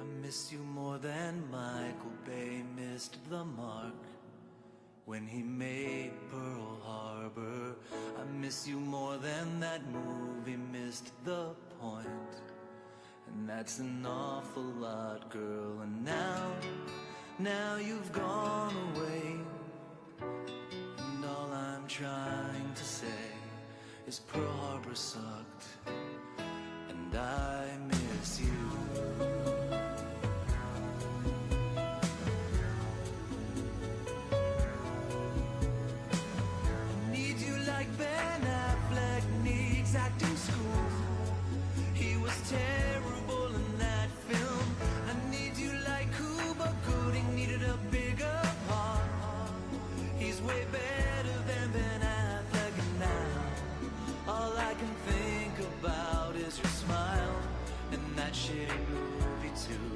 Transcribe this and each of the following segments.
I miss you more than Michael Bay missed the mark when he made Pearl Harbor. I miss you more than that movie missed the point. And that's an awful lot, girl. And now you've gone away, and all I'm trying to say is Pearl Harbor sucked, and I miss you. Ben Affleck needs acting school. He was terrible in that film. I need you like Cuba Gooding needed a bigger part. He's way better than Ben Affleck, and now all I can think about is your smile and that shitty movie too.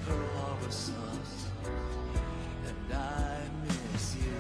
Pearl Harbor sucks, and I miss you.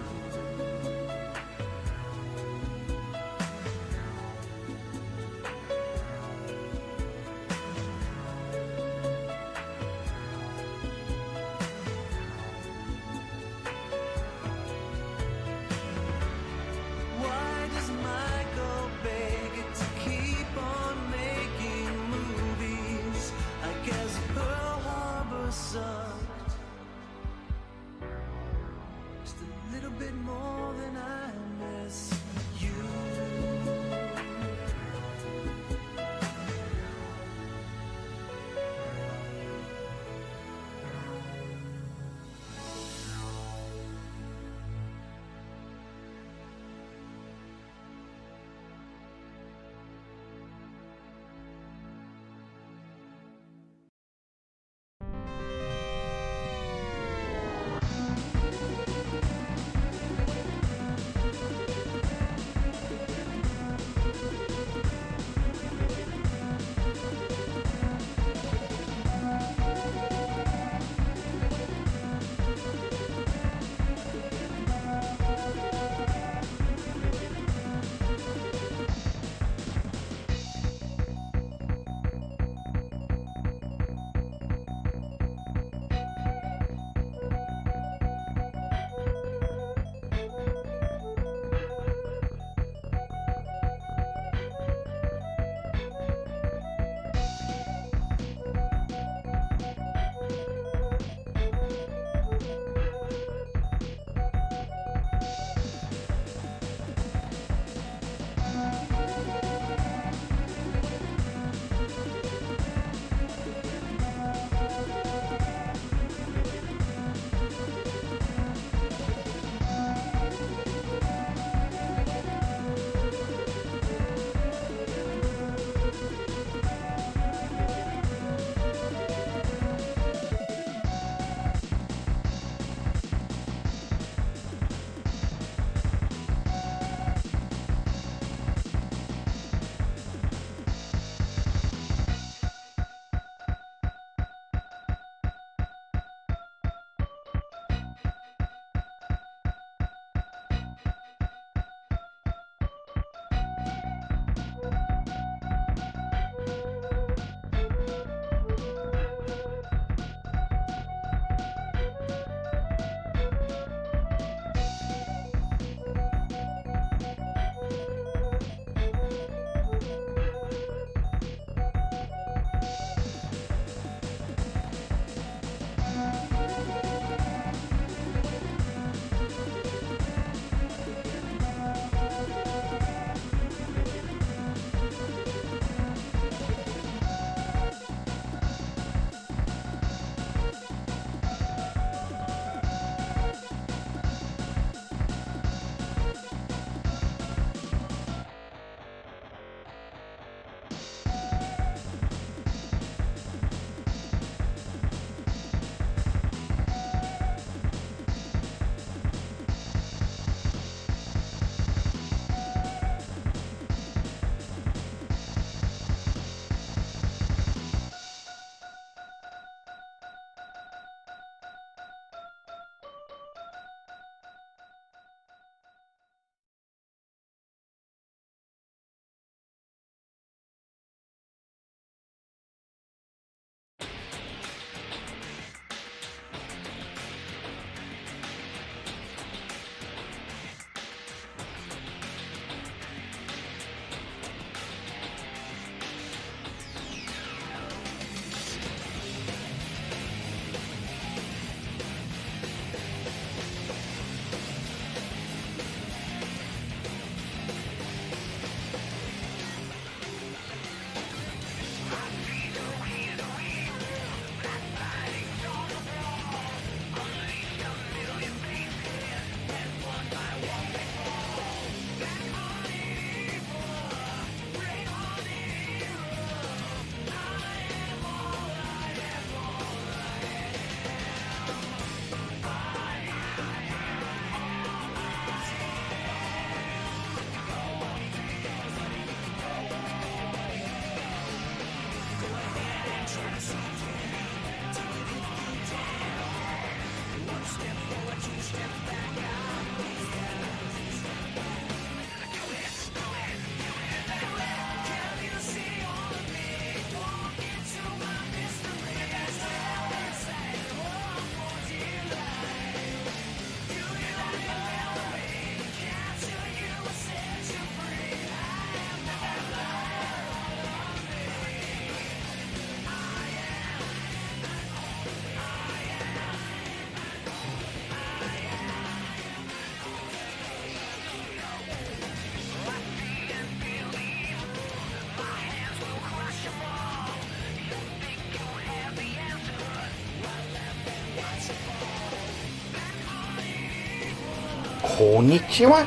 こんにちは、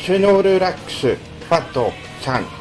スノールラックスファットさん。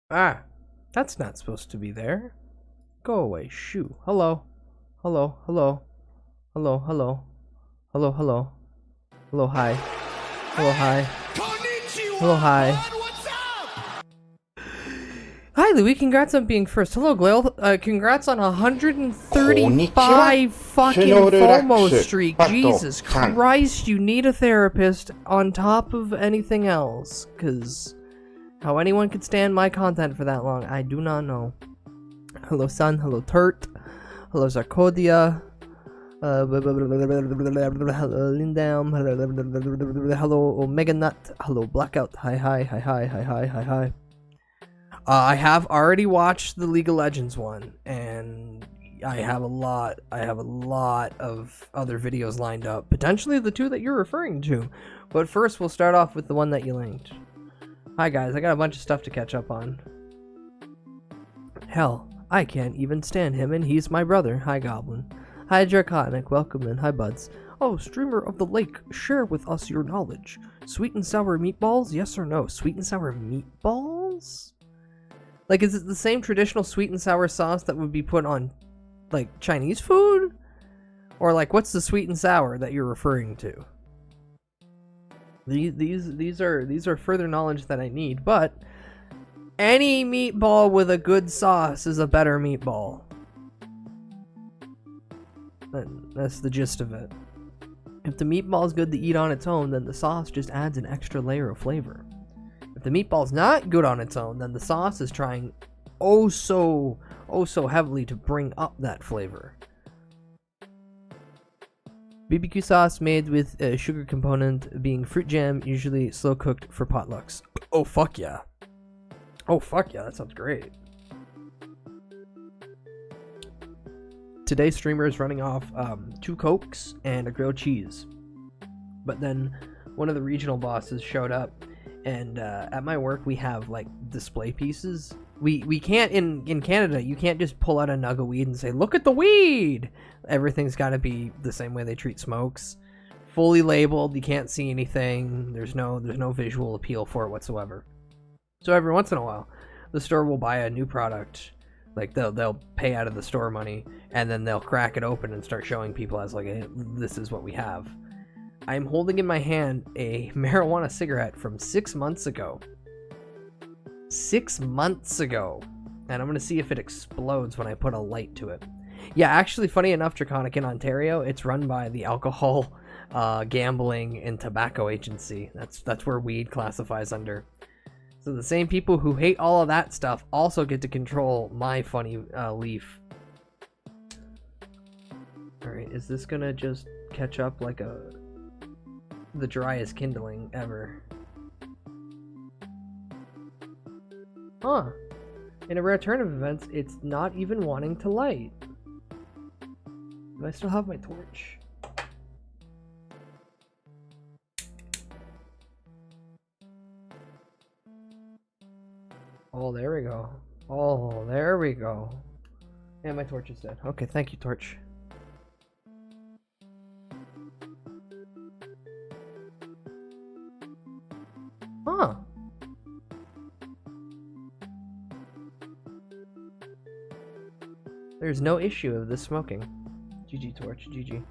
Ah, that's not supposed to be there. Go away, shoo. Hello. Hello, hello. Hello, hello. Hello, hello. Hello, hi. Hello, hi. Hello, hi. Hi, Louis. Congrats on being first. Hello, Glail. Congrats on 135 fucking FOMO streak. Jesus Christ, you need a therapist on top of anything else. Because how anyone could stand my content for that long, I do not know. Hello, Sun. Hello, Turt. Hello, Zarkodia. Hello, Lindam. Hello, Omega Nut. Hello, Blackout. Hi, hi, hi, hi, hi, hi, hi, hi. I have already watched the League of Legends one, and I have a lot of other videos lined up. Potentially the two that you're referring to. But first, we'll start off with the one that you linked. Hi guys, I got a bunch of stuff to catch up on. Hell, I can't even stand him, and he's my brother. Hi Goblin. Hi Draconic, welcome in. Hi Buds. Oh, Streamer of the Lake, share with us your knowledge. Sweet and sour meatballs, yes or no? Sweet and sour meatballs? Like, is it the same traditional sweet and sour sauce that would be put on, like, Chinese food? Or, like, what's the sweet and sour that you're referring to? These are further knowledge that I need, but Any meatball with a good sauce is a better meatball. That's the gist of it. If the meatball is good to eat on its own, then the sauce just adds an extra layer of flavor. If the meatball's not good on its own, then the sauce is trying oh so heavily to bring up that flavor. BBQ sauce made with a sugar component being fruit jam, usually slow cooked for potlucks. Oh fuck yeah. Oh fuck yeah, that sounds great. Today's streamer is running off 2 Cokes and a grilled cheese. But then one of the regional bosses showed up, and at my work we have like display pieces. We can't in Canada, you can't just pull out a nug of weed and say, look at the weed! Everything's gotta be the same way they treat smokes. Fully labeled, you can't see anything, there's no visual appeal for it whatsoever. So every once in a while, the store will buy a new product. Like they'll pay out of the store money, and then they'll crack it open and start showing people as like, hey, this is what we have. I'm holding in my hand a marijuana cigarette from 6 months ago. 6 months ago. And I'm going to see if it explodes when I put a light to it. Yeah, actually, funny enough, Draconic in Ontario, it's run by the Alcohol, Gambling, and Tobacco Agency. That's where weed classifies under. So the same people who hate all of that stuff also get to control my funny leaf. Alright, is this gonna just catch up like the driest kindling ever? Huh. In a rare turn of events, it's not even wanting to light. Do I still have my torch? Oh, there we go. Oh, there we go. And my torch is dead. Okay, thank you, torch. Huh. There's no issue of this smoking. GG, torch. GG.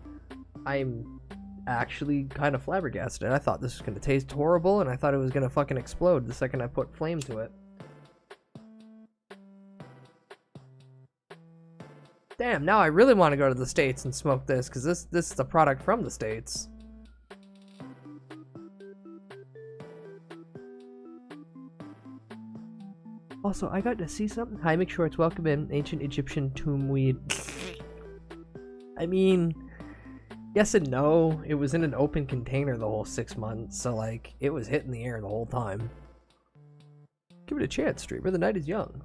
I'm actually kind of flabbergasted. I thought this was going to taste horrible, and I thought it was going to fucking explode the second I put flame to it. Damn, now I really want to go to the States and smoke this, because this is a product from the States. Also, I got to see something. Hi, make sure it's welcome in. Ancient Egyptian tomb weed. I mean, yes and no. It was in an open container the whole 6 months, so like, it was hitting the air the whole time. Give it a chance, streamer. The night is young.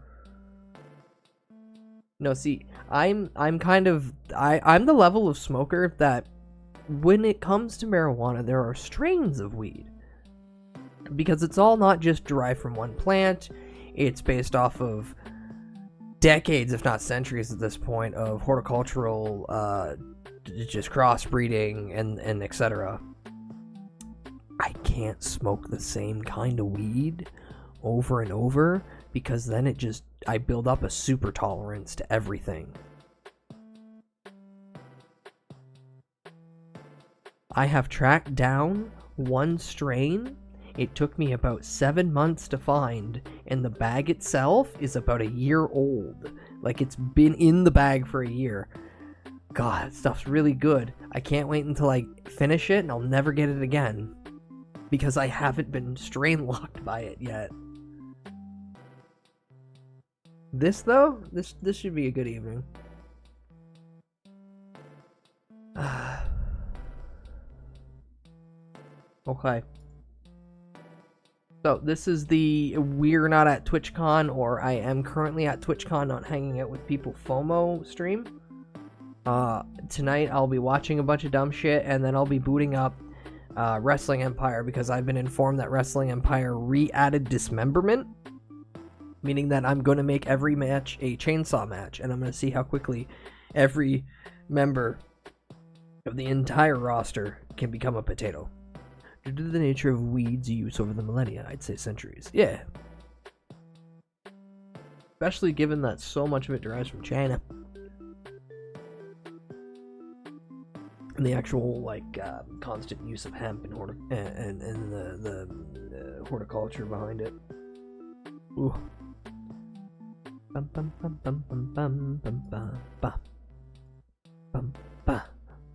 No, see, I'm the level of smoker that when it comes to marijuana, there are strains of weed. Because it's all not just derived from one plant, it's based off of decades, if not centuries at this point, of horticultural, just crossbreeding and etc. I can't smoke the same kind of weed over and over, because then I build up a super tolerance to everything. I have tracked down one strain. It took me about 7 months to find, and the bag itself is about a year old. Like, it's been in the bag for a year. God, that stuff's really good. I can't wait until I finish it, and I'll never get it again. Because I haven't been strain locked by it yet. This, though? This should be a good evening. Okay. So, this is the We're Not at TwitchCon, or I am currently at TwitchCon not hanging out with people FOMO stream. Tonight I'll be watching a bunch of dumb shit, and then I'll be booting up Wrestling Empire, because I've been informed that Wrestling Empire re-added dismemberment. Meaning that I'm going to make every match a chainsaw match, and I'm going to see how quickly every member of the entire roster can become a potato. Due to the nature of weed's use over the millennia, I'd say centuries. Yeah. Especially given that so much of it derives from China. And the actual, like, constant use of hemp and the horticulture behind it. Ooh. Bum, bum, bum, bum, bum, bum, bum, bum, bum. Bum, ba,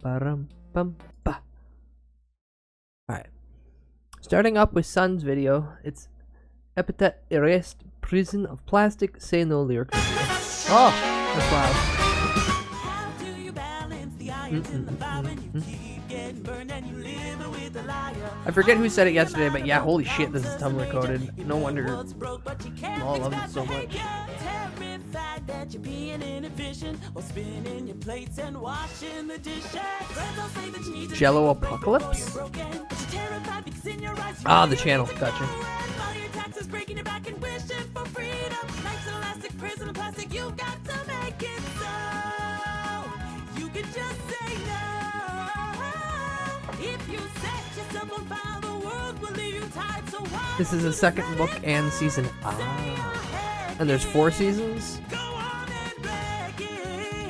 ba-rum, bum, ba. Alright. Starting up with Sun's video, it's Epithet Erased Prison of Plastic, Say No lyric video. Oh, that's loud. How do you balance the irons in the fire when you keep getting burned and you live with a liar? I forget who said it yesterday, but yeah, holy shit, this is Tumblr coded. No wonder all love it so much. Terrified that you're being inefficient or spinning your plates and washing the dishes. Friends all say that you need to Jello take a break Apocalypse? before you're broken, but you're terrified because in your eyes you Ah, the channel, gotcha. all your taxes breaking your back and wishing for freedom. Life's an elastic prison of plastic, you've got to make it so. You can just say no. If you set yourself on fire, the world will leave you tied. So why This is the second book and season. And there's 4 seasons? go on and wreck it?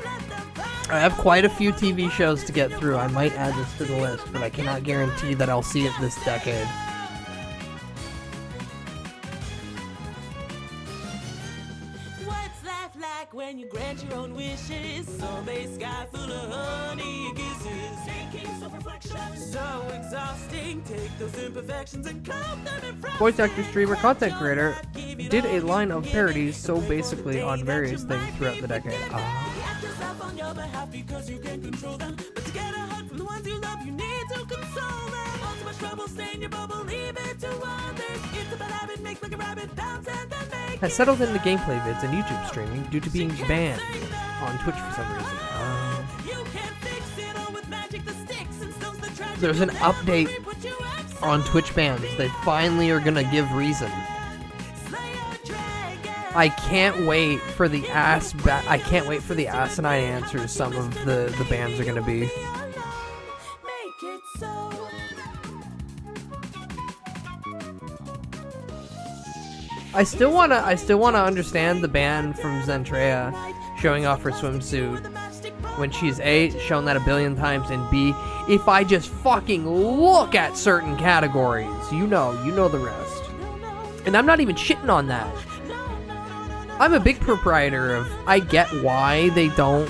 Let them find I have quite a few TV shows to get through. I might add this to the list, but I cannot guarantee that I'll see it this decade. what's life like when you grant your own wishes. Someday sky full of honey kisses. Taking self-reflection, so exhausting. Take those imperfections and count them in front. Voice actor, streamer, content creator did a line of parodies so basically on various things throughout the decade. Act yourself on your behalf because you can control them. But to get a hug from the ones you love, you need to console them. All too much trouble, stay in your bubble, leave it to others. It's a bad habit, make like a rabbit, bounce and then make Has settled into gameplay vids and YouTube streaming due to being banned on Twitch for some reason. You can fix it all with magic, the sticks and stones, the tragic. There's an update Put you upside on Twitch bans. They finally are gonna give reason. slay a dragon. I can't wait for the I can't wait for the asinine answers some of the bans are gonna be. Make it so. I still wanna understand the ban from Zentrea showing off her swimsuit when she's A, shown that a billion times, and B, if I just fucking look at certain categories, you know the rest. And I'm not even shitting on that. I'm a big proprietor of, I get why they don't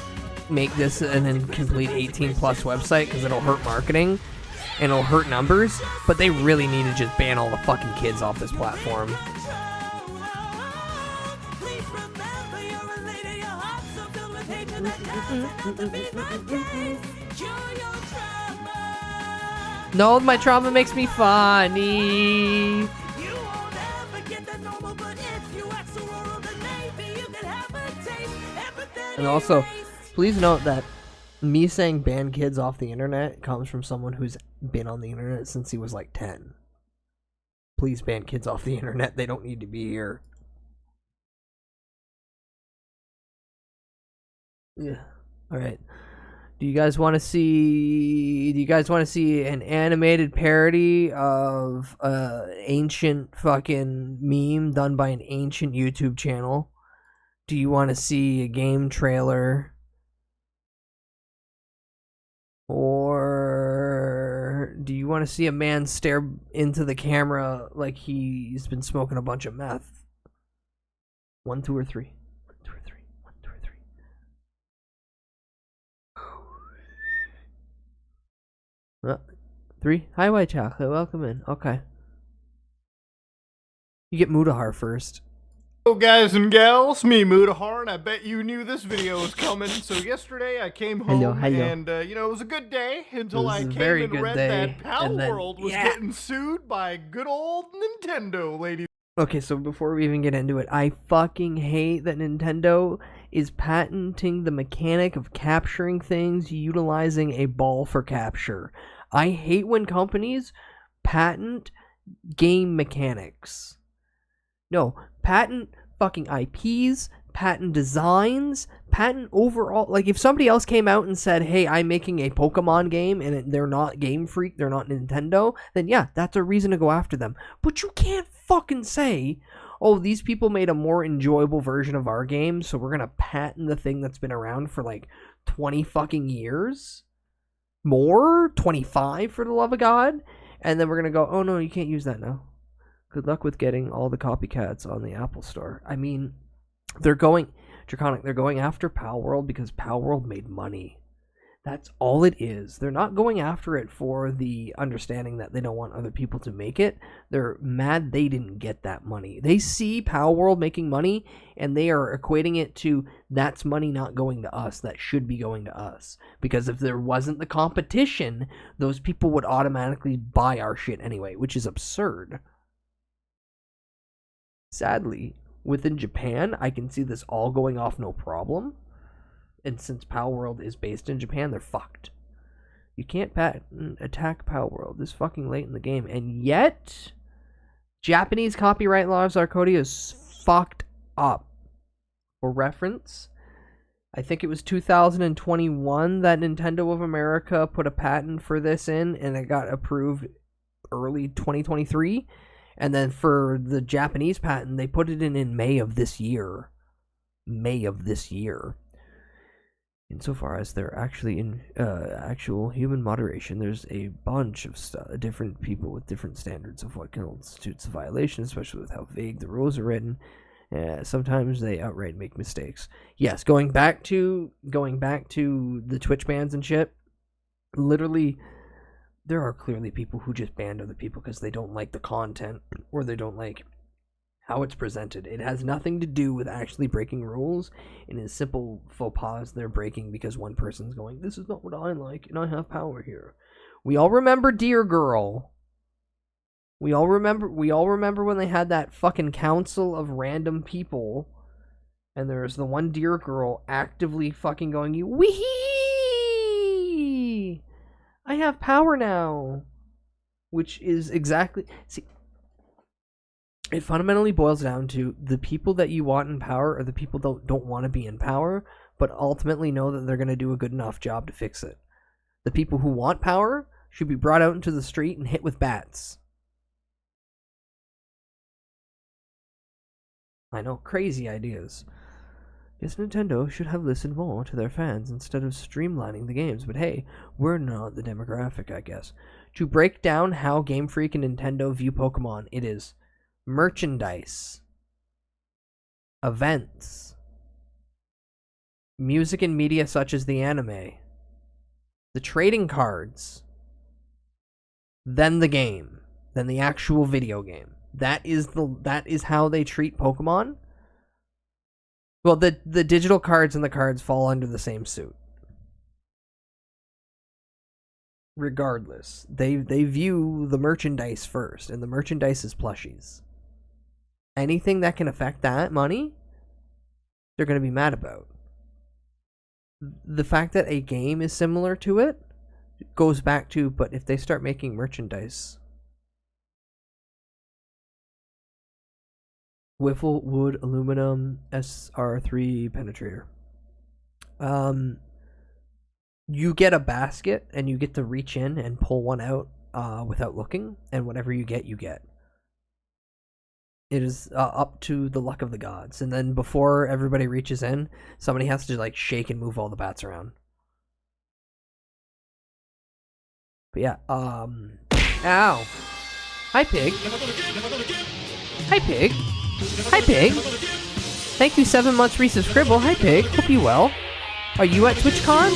make this an incomplete 18 plus website, because it'll hurt marketing and it'll hurt numbers, but they really need to just ban all the fucking kids off this platform. Please remember you're a lady, your heart's so filled with hatred that doesn't have to be my case. Cure your trauma. No, my trauma makes me funny. You won't ever get that normal, but if you act so rural, then maybe you can have a taste. Empathetic And also, race. please note that me saying ban kids off the internet comes from someone who's been on the internet since he was like 10. Please ban kids off the internet. They don't need to be here. Yeah. All right. Do you guys want to see an animated parody of ancient fucking meme done by an ancient YouTube channel? Do you want to see a game trailer? Or do you want to see a man stare into the camera like he's been smoking a bunch of meth? 1, 2, or 3? 1, 2, or 3? 1, 2, or 3? 3? Hi, White Chocolate. Welcome in. Okay. You get Mudahar first. Hello guys and gals, me Mudahar, and I bet you knew this video was coming. So yesterday I came home Hello. and you know, it was a good day until It was I a came very and good read day, that Pal and then- World was yeah. getting sued by good old Nintendo, ladies. Okay, so before we even get into it, I fucking hate that Nintendo is patenting the mechanic of capturing things utilizing a ball for capture. I hate when companies patent game mechanics. No, patent fucking IPs, patent designs, patent overall. Like, if somebody else came out and said, hey, I'm making a Pokemon game, and they're not Game Freak, they're not Nintendo, then yeah, that's a reason to go after them. But you can't fucking say, oh, these people made a more enjoyable version of our game, so we're gonna patent the thing that's been around for like 20 fucking years? More? 25, for the love of God? And then we're gonna go, oh no, you can't use that now. Good luck with getting all the copycats on the Apple Store. I mean, they're going Draconic. They're going after Palworld because Palworld made money. That's all it is. They're not going after it for the understanding that they don't want other people to make it. They're mad they didn't get that money. They see Palworld making money, and they are equating it to that's money not going to us. That should be going to us. Because if there wasn't the competition, those people would automatically buy our shit anyway, which is absurd. Sadly, within Japan, I can see this all going off no problem. And since Palworld is based in Japan, they're fucked. You can't attack Palworld this fucking late in the game. And yet, Japanese copyright laws, Arcodia, is fucked up. For reference, I think it was 2021 that Nintendo of America put a patent for this in, and it got approved early 2023. And then for the Japanese patent, they put it in May of this year. May of this year. Insofar as they're actually in actual human moderation, there's a bunch of different people with different standards of what constitutes a violation, especially with how vague the rules are written. Sometimes they outright make mistakes. Yes, going back to the Twitch bans and shit. Literally, there are clearly people who just ban other people because they don't like the content or they don't like how it's presented. It has nothing to do with actually breaking rules. It is simple faux pas they're breaking because one person's going, this is not what I like, and I have power here. We all remember Dear Girl. We all remember when they had that fucking council of random people, and there's the one Dear Girl actively fucking going, you wee! I have power now. Which is exactly... See, it fundamentally boils down to the people that you want in power are the people that don't want to be in power, but ultimately know that they're going to do a good enough job to fix it. The people who want power should be brought out into the street and hit with bats. I know, crazy ideas. Guess Nintendo should have listened more to their fans instead of streamlining the games, but hey, we're not the demographic, I guess. To break down how Game Freak and Nintendo view Pokemon, it is merchandise, events, music and media such as the anime, the trading cards, then the game, then the actual video game. That is how they treat Pokemon. Well, the digital cards and the cards fall under the same suit. Regardless, they view the merchandise first, and the merchandise is plushies. Anything that can affect that money, they're going to be mad about. The fact that a game is similar to it goes back to, but if they start making merchandise, Wiffle Wood Aluminum SR3 Penetrator. You get a basket, and you get to reach in and pull one out without looking, and whatever you get, you get. It is up to the luck of the gods. And then before everybody reaches in, somebody has to like shake and move all the bats around. But yeah, ow. Hi, Pig. Hi, Pig. Hi, Pig. Thank you, 7 months resubscribble. Hi, Pig. Hope you well. Are you at TwitchCon?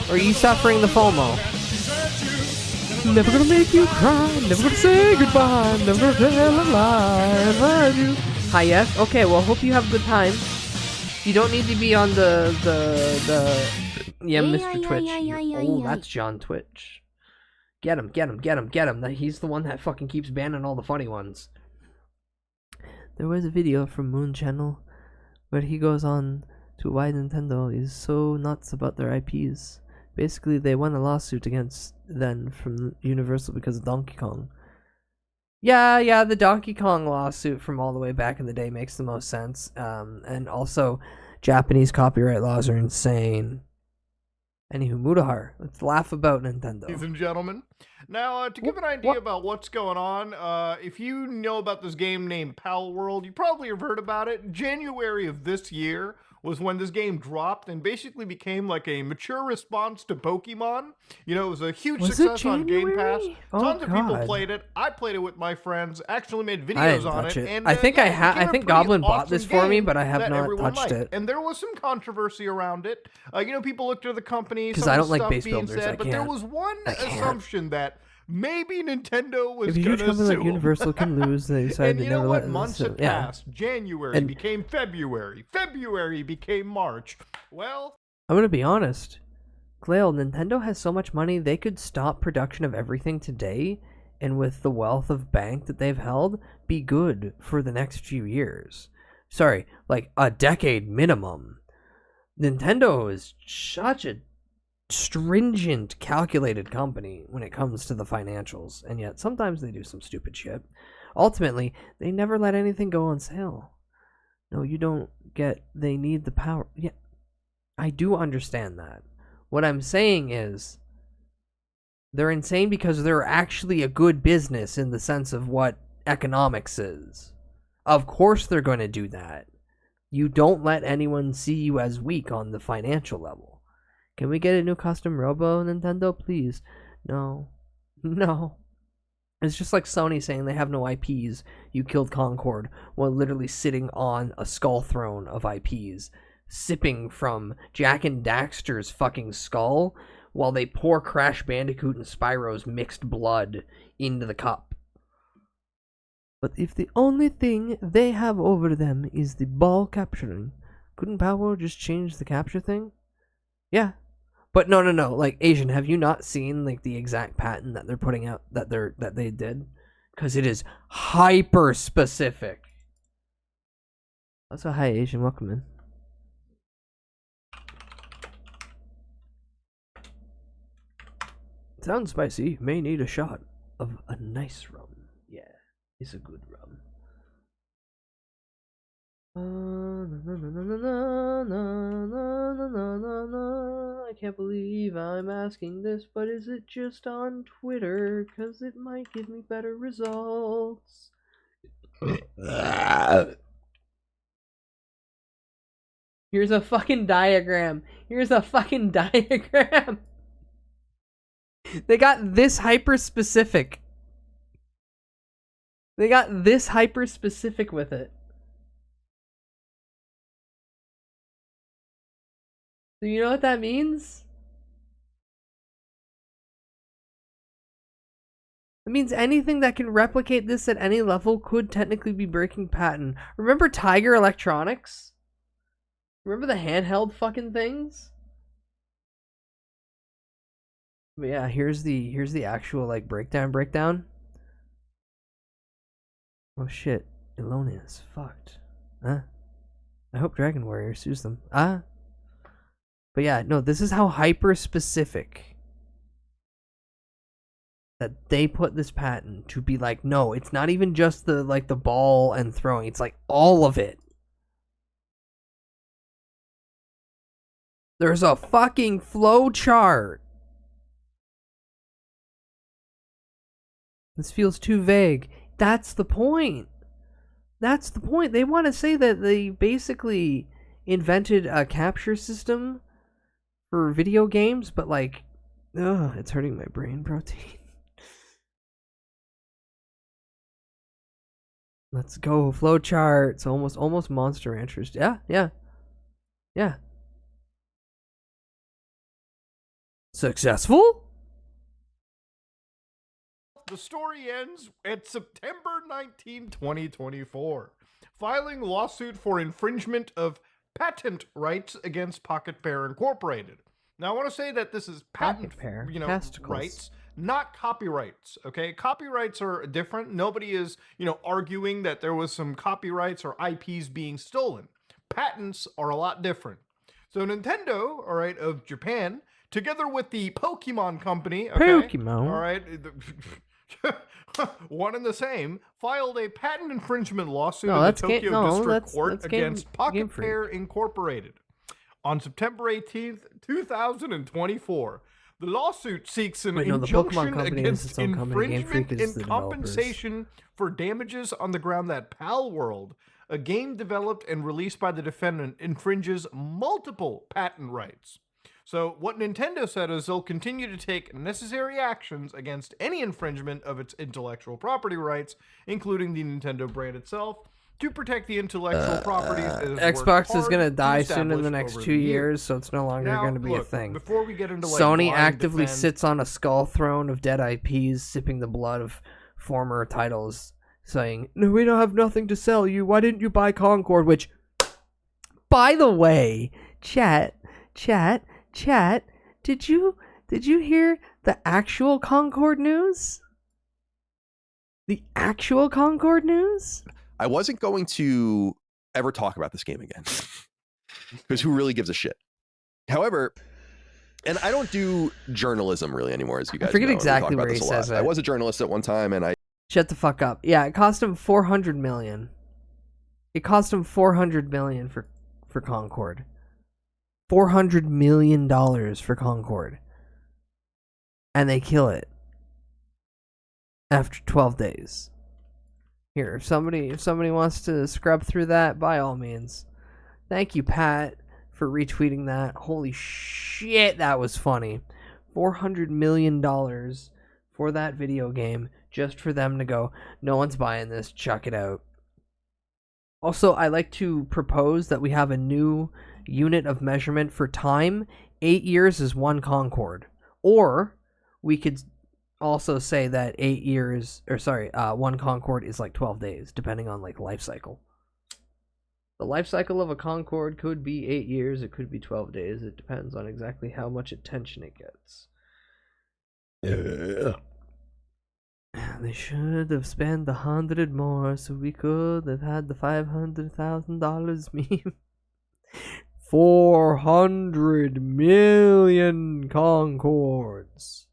Or are you suffering the FOMO? Never gonna make you cry, never gonna say goodbye, never gonna tell a lie, I love you. Hi, yes? Okay, well, hope you have a good time. You don't need to be on the yeah, Mr. Twitch. Oh, that's John Twitch. Get him. He's the one that fucking keeps banning all the funny ones. There was a video from Moon Channel where he goes on to why Nintendo is so nuts about their IPs. Basically, they won a lawsuit against them from Universal because of Donkey Kong. Yeah, the Donkey Kong lawsuit from all the way back in the day makes the most sense. And also, Japanese copyright laws are insane. Anywho, Mudahar, let's laugh about Nintendo. Ladies and gentlemen, now to give an idea about what's going on, if you know about this game named Palworld, you probably have heard about it. In January of this year, was when this game dropped and basically became like a mature response to Pokemon. You know, it was a huge success on Game Pass. Tons of people played it. I played it with my friends, actually made videos on it. And, I think I think Goblin bought this for me, but I have not touched it. And there was some controversy around it. You know, people looked at the company, because I don't like base builders. But there was one assumption that maybe Nintendo was going to sue. Like Universal can lose. They decided to never let months had passed. January became February. February became March. Well, I'm going to be honest. Glail, Nintendo has so much money, they could stop production of everything today, and with the wealth of bank that they've held, be good for the next few years. Sorry, like a decade minimum. Nintendo is such a stringent, calculated company when it comes to the financials, and yet sometimes they do some stupid shit. Ultimately, they never let anything go on sale. No, you don't get, they need the power. Yeah, I do understand that. What I'm saying is, they're insane because they're actually a good business in the sense of what economics is. Of course they're going to do that. You don't let anyone see you as weak on the financial level. Can we get a new custom Robo, Nintendo, please? No. No. It's just like Sony saying they have no IPs. You killed Concord while literally sitting on a skull throne of IPs, sipping from Jack and Daxter's fucking skull while they pour Crash Bandicoot and Spyro's mixed blood into the cup. But if the only thing they have over them is the ball capturing, couldn't Power just change the capture thing? Yeah. But no. Like, Asian, have you not seen like the exact patent that they're putting out that they did? Because it is hyper specific. Also, hi Asian, welcome in. Sounds spicy. May need a shot of a nice rum. Yeah, it's a good rum. I can't believe I'm asking this, but is it just on Twitter? 'Cause it might give me better results. Here's a fucking diagram. Here's a fucking diagram. They got this hyper specific. They got this hyper specific with it. Do you know what that means? It means anything that can replicate this at any level could technically be breaking patent. Remember Tiger Electronics? Remember the handheld fucking things? But yeah, here's the actual like breakdown. Oh shit, Elonia is fucked. Huh? I hope Dragon Warrior sues them. But yeah, no, this is how hyper specific that they put this patent to be like, no, it's not even just the like the ball and throwing, it's like all of it. There's a fucking flow chart. This feels too vague. That's the point. That's the point. They want to say that they basically invented a capture system for video games, but like, ugh, it's hurting my brain protein. Let's go, flowcharts, almost Monster Ranchers. Yeah. Successful? The story ends at September 19, 2024, filing lawsuit for infringement of patent rights against Pocket Pair Incorporated. Now, I want to say that this is patent Pair, rights, not copyrights. Okay, copyrights are different. Nobody is, arguing that there was some copyrights or IPs being stolen. Patents are a lot different. So Nintendo, all right, of Japan, together with the Pokemon Company, Pokemon, all right. One and the same, filed a patent infringement lawsuit in the Tokyo District Court against Pocket Pair Incorporated. On September 18th, 2024, the lawsuit seeks an injunction against infringement and compensation for damages on the ground that Pal World a game developed and released by the defendant infringes multiple patent rights. So what Nintendo said is they'll continue to take necessary actions against any infringement of its intellectual property rights, including the Nintendo brand itself, to protect the intellectual properties. Xbox is going to die soon in the next 2 years, so it's no longer going to be a thing. Before we get into Sony actively sits on a skull throne of dead IPs, sipping the blood of former titles, saying, "No, we don't have nothing to sell you. Why didn't you buy Concord?" Which, by the way, chat, did you hear the actual Concord news? The actual Concord news? I wasn't going to ever talk about this game again because who really gives a shit? However, and I don't do journalism really anymore, as you guys know. I forget exactly where he says it. I was a journalist at one time, and I... Shut the fuck up. Yeah, it cost him $400 million. It cost him $400 million for Concord. $400 million for Concord. And they kill it after 12 days. Here, if somebody wants to scrub through that, by all means. Thank you, Pat, for retweeting that. Holy shit, that was funny. $400 million for that video game, just for them to go, no one's buying this, chuck it out. Also, I like to propose that we have a new unit of measurement for time. 8 years is one Concord. Or we could also say that 8 years, one Concord is like 12 days, depending on like life cycle. The life cycle of a Concord could be 8 years, it could be 12 days. It depends on exactly how much attention it gets. Yeah. They should have spent 100 more so we could have had the $500,000 meme. 400 million Concords.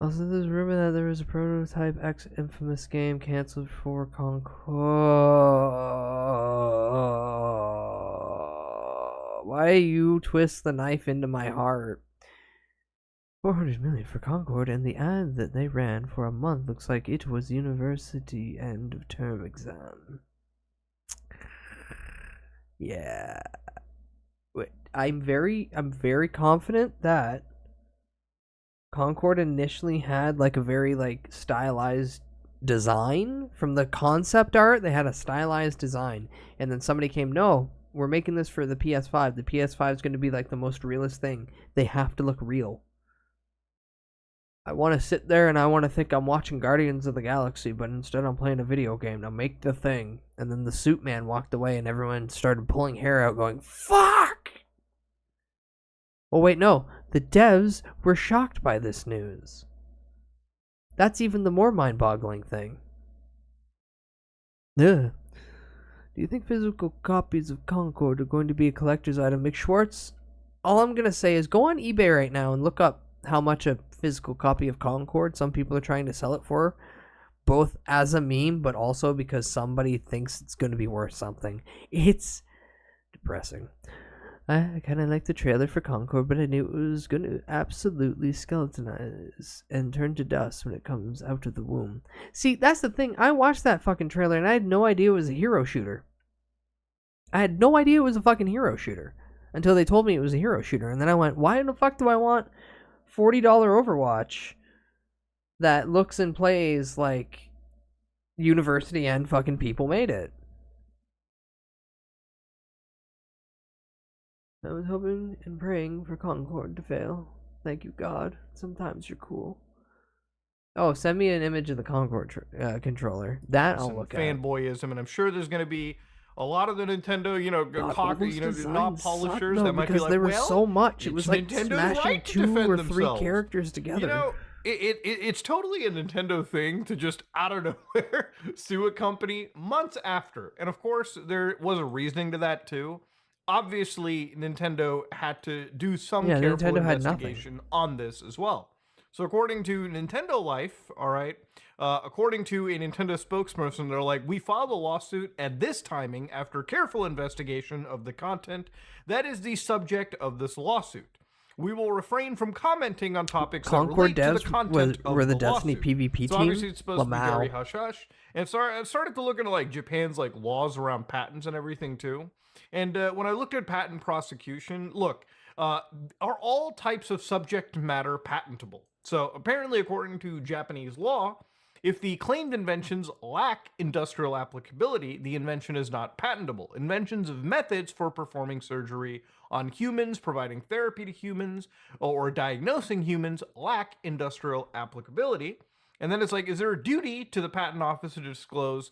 Also, there's a rumor that there was a prototype Infamous game canceled for Concord. Why you twist the knife into my heart? 400 million for Concord, and the ad that they ran for a month looks like it was university end of term exam. Yeah. Wait, I'm very confident that Concord initially had like a very like stylized design from the concept art. They had a stylized design, and then somebody came, no, we're making this for the PS5. The PS5 is going to be like the most realist thing. They have to look real. I want to sit there and I want to think I'm watching Guardians of the Galaxy, but instead I'm playing a video game. Now make the thing. And then the suit man walked away and everyone started pulling hair out going, fuck! Oh wait, no. The devs were shocked by this news. That's even the more mind-boggling thing. Ugh. Do you think physical copies of Concord are going to be a collector's item? McSchwartz, all I'm going to say is go on eBay right now and look up how much a physical copy of Concord some people are trying to sell it for, both as a meme but also because somebody thinks it's going to be worth something. It's depressing. I kind of like the trailer for Concord, but I knew it was going to absolutely skeletonize and turn to dust when it comes out of the womb. See, that's the thing. I watched that fucking trailer and I had no idea it was a hero shooter. I had no idea it was a fucking hero shooter until they told me it was a hero shooter. And then I went, why in the fuck do I want $40 Overwatch that looks and plays like university and fucking people made it? I was hoping and praying for Concord to fail. Thank you, God. Sometimes you're cool. Oh, send me an image of the Concord controller. That I'll look at. Fanboyism, and I'm sure there's going to be a lot of the Nintendo, not polishers that might be like, there was well, so much. It was like Nintendo's smashing right to 2 or 3 themselves. characters together. It's totally a Nintendo thing to just out of nowhere sue a company months after. And of course, there was a reasoning to that too. Obviously, Nintendo had to do some careful investigation on this as well. So according to Nintendo Life, all right, according to a Nintendo spokesperson, they're like, we filed a lawsuit at this timing after careful investigation of the content that is the subject of this lawsuit. We will refrain from commenting on topics Concord that relate to devs the content of were the the Destiny lawsuit. PvP So team. obviously it's supposed to be very Lamau. hush-hush. And so I started to look into like Japan's like laws around patents and everything too. And when I looked at patent prosecution, look, are all types of subject matter patentable? So apparently, according to Japanese law, if the claimed inventions lack industrial applicability, the invention is not patentable. Inventions of methods for performing surgery on humans, providing therapy to humans, or diagnosing humans lack industrial applicability. And then it's like, is there a duty to the patent office to disclose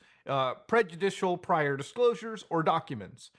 prejudicial prior disclosures or documents?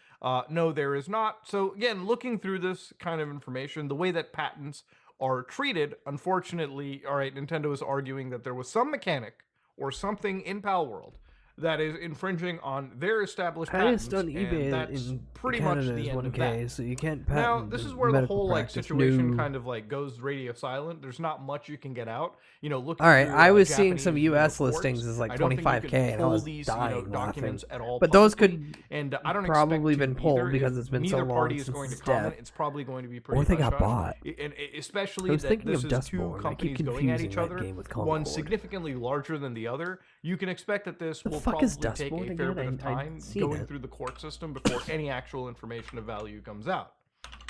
No, there is not. So again, looking through this kind of information, the way that patents are treated, unfortunately, all right, Nintendo is arguing that there was some mechanic or something in Pal World that is infringing on their established Highest patents, on eBay and that's in pretty Canada much the is end of 1K, that. so you can't patent. Now, this is where the medical whole like practice. situation No. kind of like goes radio silent. There's not much you can get out. You know, looking All right, through, I was seeing Japanese, some you know, US courts, listings as like I don't think you 25K, can and I pull was these, dying documents laughing. at all. But those publicly, could and I don't probably expect been to pulled either. because If it's been so neither long party is since going to its comment, death. it's probably going to be pretty. Or they got hush-hush. bought. And especially I was that thinking this of is two Dustborn. I keep companies going at confusing each that other, game with one Concord. significantly larger than the other. You can expect that this The will fuck is probably take Dustborn a fair again? bit of I'd time seen going it. through the court system before any actual information of value comes out.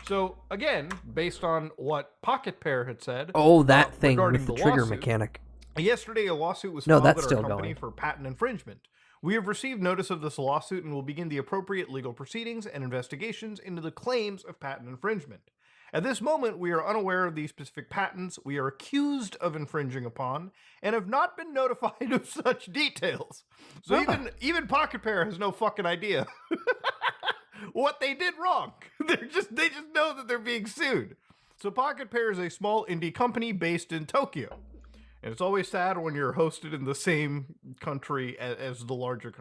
So again, based on what Pocket Pair had said, Oh, that thing regarding with the the trigger lawsuit, mechanic. yesterday a lawsuit was No, filed that's at still our company going. for patent infringement. We have received notice of this lawsuit and will begin the appropriate legal proceedings and investigations into the claims of patent infringement. At this moment, we are unaware of the specific patents we are accused of infringing upon and have not been notified of such details. So even Pocket Pair has no fucking idea what they did wrong. They just know that they're being sued. So Pocket Pair is a small indie company based in Tokyo. And it's always sad when you're hosted in the same country as the larger,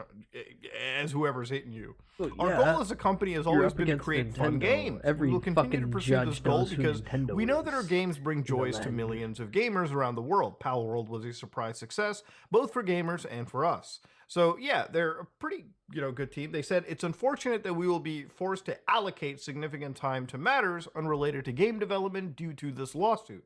as whoever's hitting you. Well, Our yeah, goal as a company has you're always up been to against create fun Nintendo. games. Every We will continue to fucking pursue judge this goal knows who because Nintendo we know that our is. games bring joys to land. millions of gamers around the world. Pal World was a surprise success, both for gamers and for us. So yeah, they're a pretty good team. They said it's unfortunate that we will be forced to allocate significant time to matters unrelated to game development due to this lawsuit.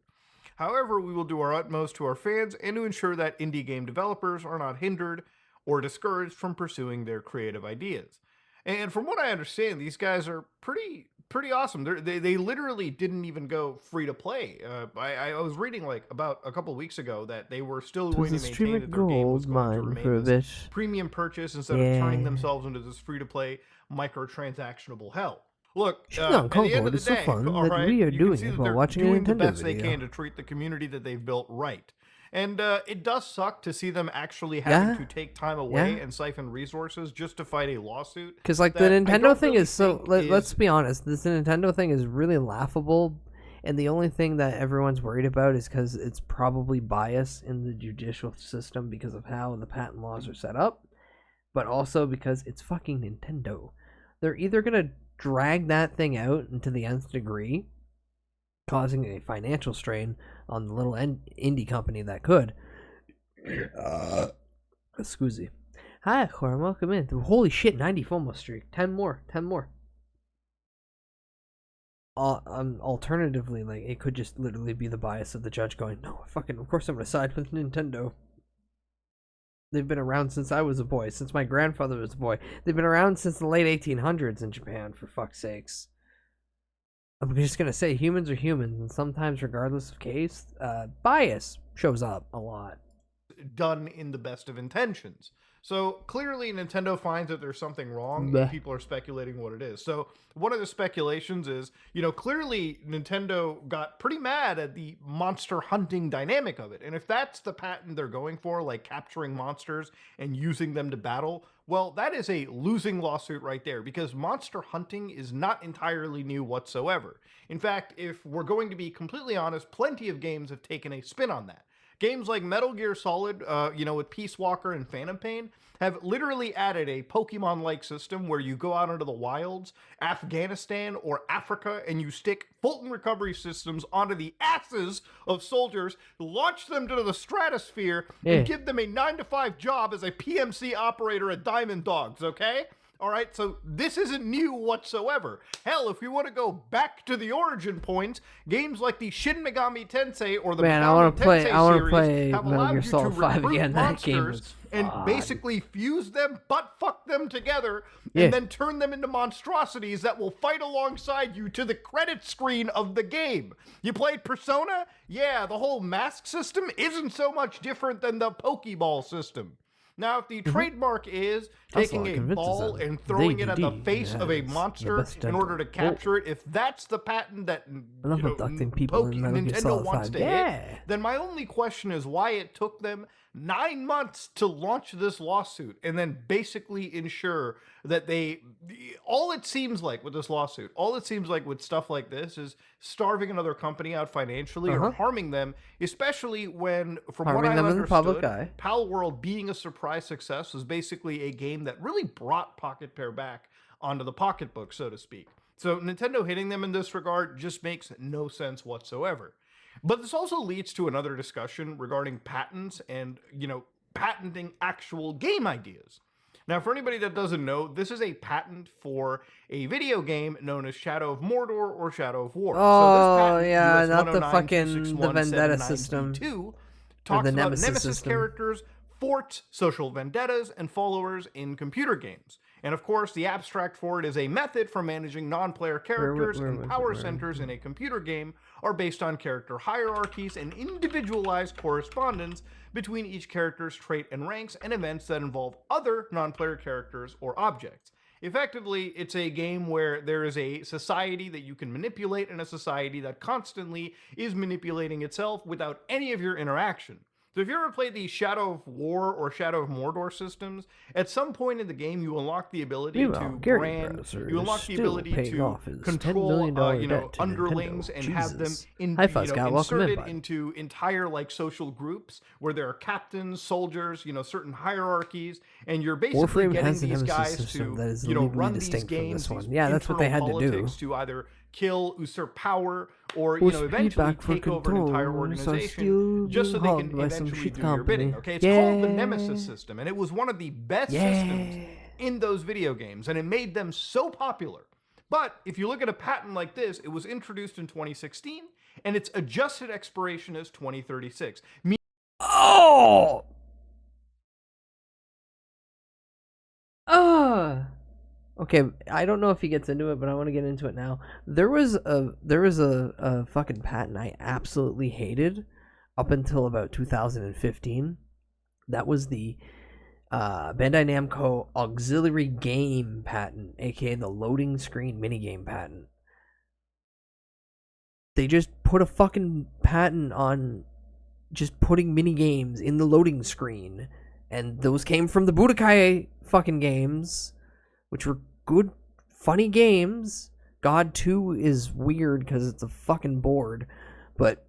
However, we will do our utmost to our fans and to ensure that indie game developers are not hindered or discouraged from pursuing their creative ideas. And from what I understand, these guys are pretty awesome. They literally didn't even go free to play. I was reading like about a couple weeks ago that they were still going to maintain that their game was going to remain this premium purchase instead of turning themselves into this free to play microtransactionable hell. Look, at the end of the day, all right, you can see that they're doing the best they can to treat the community that they've built right. And it does suck to see them actually having to take time away and siphon resources just to fight a lawsuit. Because like the Nintendo thing is so. Let's be honest, this Nintendo thing is really laughable, and the only thing that everyone's worried about is because it's probably bias in the judicial system because of how the patent laws are set up, but also because it's fucking Nintendo. They're either gonna drag that thing out into the nth degree, causing a financial strain on the little indie company that could. Excuse me. Hi, Corin, welcome in. Holy shit, 90 FOMO streak. 10 more. Alternatively, like, it could just literally be the bias of the judge going, no, of course I'm gonna side with Nintendo. They've been around since I was a boy, since my grandfather was a boy. They've been around since the late 1800s in Japan, for fuck's sakes. I'm just gonna say, humans are humans, and sometimes, regardless of case, bias shows up a lot. Done in the best of intentions. So clearly Nintendo finds that there's something wrong and people are speculating what it is. So one of the speculations is, clearly Nintendo got pretty mad at the monster hunting dynamic of it. And if that's the patent they're going for, like capturing monsters and using them to battle, well, that is a losing lawsuit right there because monster hunting is not entirely new whatsoever. In fact, if we're going to be completely honest, plenty of games have taken a spin on that. Games like Metal Gear Solid, with Peace Walker and Phantom Pain, have literally added a Pokemon-like system where you go out into the wilds, Afghanistan or Africa, and you stick Fulton recovery systems onto the asses of soldiers, launch them to the stratosphere, and give them a 9-to-5 job as a PMC operator at Diamond Dogs, okay? All right, so this isn't new whatsoever. Hell, if we want to go back to the origin point, games like the Shin Megami Tensei or the Man, I Megami want to play. Tensei I want to series play have Metal allowed Gear you to Solid 5 recruit again. That game monsters was and fun. basically fuse them, butt fuck them together, Yeah. and then turn them into monstrosities that will fight alongside you to the credit screen of the game. You played Persona? Yeah, the whole mask system isn't so much different than the Pokeball system. Now, if the trademark is taking a ball and throwing it at the face of a monster in order to capture it, if that's the patent that I love abducting people in Metal Gear Nintendo Solid wants 5. to hit, then my only question is why it took them 9 months to launch this lawsuit and then basically ensure that all it seems like with this lawsuit, all it seems like with stuff like this is starving another company out financially or harming them, especially when, from what I understood, Pal World being a surprise success was basically a game that really brought Pocket Pair back onto the pocketbook, so to speak. So Nintendo hitting them in this regard just makes no sense whatsoever. But this also leads to another discussion regarding patents and, patenting actual game ideas. Now, for anybody that doesn't know, this is a patent for a video game known as Shadow of Mordor or Shadow of War. Oh, so this patent, yeah, US not the fucking the Vendetta system. Talks the about Nemesis Nemesis system. characters, forts, social vendettas, and followers in computer games. And of course, the abstract for it is a method for managing non-player characters, and power centers in a computer game are based on character hierarchies and individualized correspondence between each character's trait and ranks and events that involve other non-player characters or objects. Effectively, it's a game where there is a society that you can manipulate and a society that constantly is manipulating itself without any of your interaction. So if you ever played the Shadow of War or Shadow of Mordor systems, at some point in the game you unlock the ability to brand, you unlock the ability to control, underlings and have them inserted into entire social groups where there are captains, soldiers, certain hierarchies, and you're basically getting these guys to run these games, that's what they had to do. To either kill, usurp power, or eventually take over an entire organization just so they can eventually do your bidding. Okay, it's called the Nemesis system, and it was one of the best systems in those video games, and it made them so popular. But if you look at a patent like this, it was introduced in 2016, and its adjusted expiration is 2036. Oh! Okay, I don't know if he gets into it, but I want to get into it now. There was a fucking patent I absolutely hated up until about 2015. That was the Bandai Namco auxiliary game patent, aka the loading screen minigame patent. They just put a fucking patent on just putting minigames in the loading screen, and those came from the Budokai fucking games, which were good, funny games. God 2 is weird because it's a fucking board. But,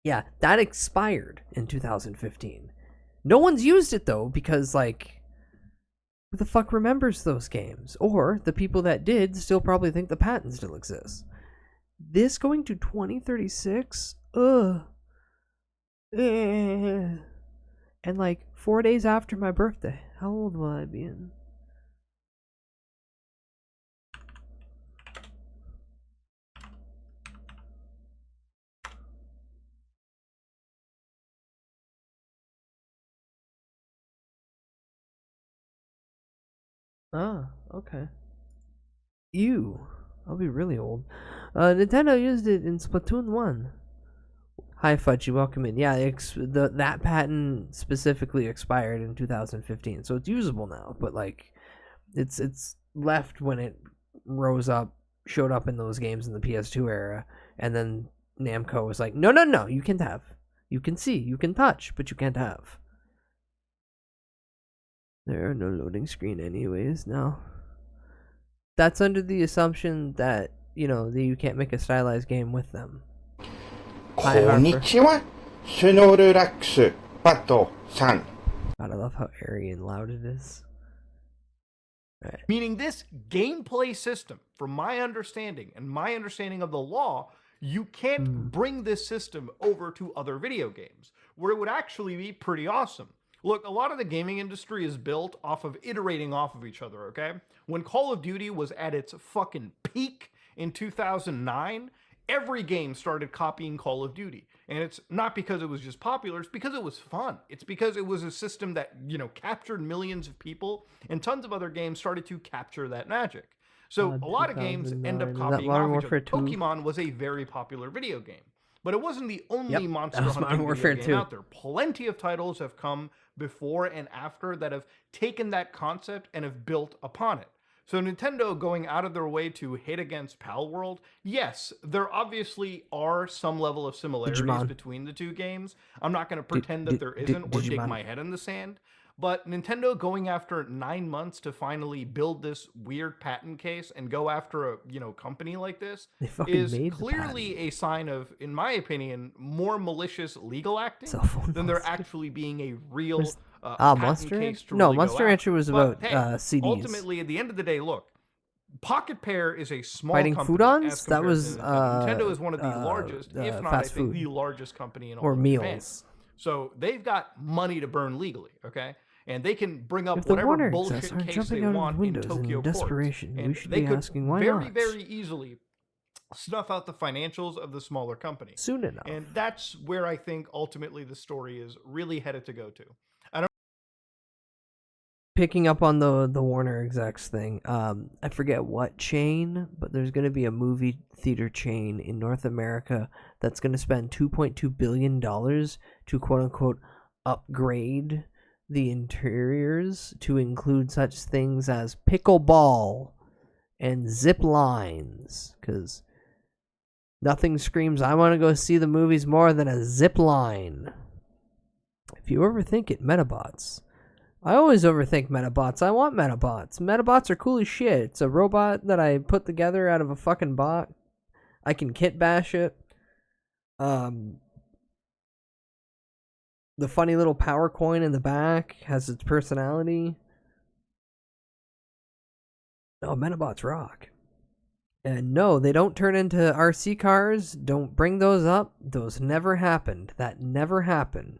yeah, that expired in 2015. No one's used it, though, because, who the fuck remembers those games? Or, the people that did still probably think the patent still exists. This going to 2036? Ugh. And, 4 days after my birthday. How old will I be in? Ah, okay. Ew. I'll be really old. Nintendo used it in Splatoon 1. Hi, Fudgy. Welcome in. Yeah, that patent specifically expired in 2015, so it's usable now. But it's left when it showed up in those games in the PS2 era, and then Namco was like, no, you can't have. You can see, you can touch, but you can't have. There are no loading screen anyways now. That's under the assumption that, that you can't make a stylized game with them. Konnichiwa, Snorlax, Pato-san. God, I love how airy and loud it is. Right. Meaning this gameplay system, from my understanding and my understanding of the law, you can't bring this system over to other video games, where it would actually be pretty awesome. Look, a lot of the gaming industry is built off of iterating off of each other, okay? When Call of Duty was at its fucking peak in 2009, every game started copying Call of Duty. And it's not because it was just popular, it's because it was fun. It's because it was a system that, captured millions of people, and tons of other games started to capture that magic. So a lot of games end up 2009. Is that copying Modern off each Warfare other. 2? Pokemon was a very popular video game. But it wasn't the only Yep, monster that was Modern hunting Warfare video game 2. out there. Plenty of titles have come before and after that have taken that concept and have built upon it. So Nintendo going out of their way to hit against Pal World, yes, there obviously are some level of similarities Digimon. between the two games. I'm not going to pretend that there isn't or dig Digimon. my head in the sand. But Nintendo going after 9 months to finally build this weird patent case and go after a company like this They fucking is made the clearly a sign of, in my opinion, more malicious legal acting Cell phone than there monster. actually being a real Where's- patent Monster case Rancher? to No, really go Monster Rancher was But, about, hey, CDs. Ultimately, at the end of the day, look, Pocket Pair is a small Fighting company Foodons? as That compared was, to Nintendo. Nintendo is one of the largest, if not, I fast think, food. the largest company in all Or of Japan. meals. So they've got money to burn legally, okay? And they can bring up If the whatever Warner bullshit execs aren't case jumping they out of want in windows Tokyo in courts. desperation, And we should they be could asking why very, not? very easily snuff out the financials of the smaller company. Soon enough. And that's where I think ultimately the story is really headed to go to. I don't Picking up on the Warner execs thing, I forget what chain, but there's going to be a movie theater chain in North America that's going to spend $2.2 billion to quote-unquote upgrade the interiors to include such things as pickleball and zip lines, because nothing screams I want to go see the movies more than a zip line. If you overthink it, Metabots. I always overthink Metabots. I want Metabots. Metabots are cool as shit. It's a robot that I put together out of a fucking bot. I can kit bash it. The funny little power coin in the back has its personality. No, Metabots rock. And no, they don't turn into RC cars. Don't bring those up. Those never happened. That never happened.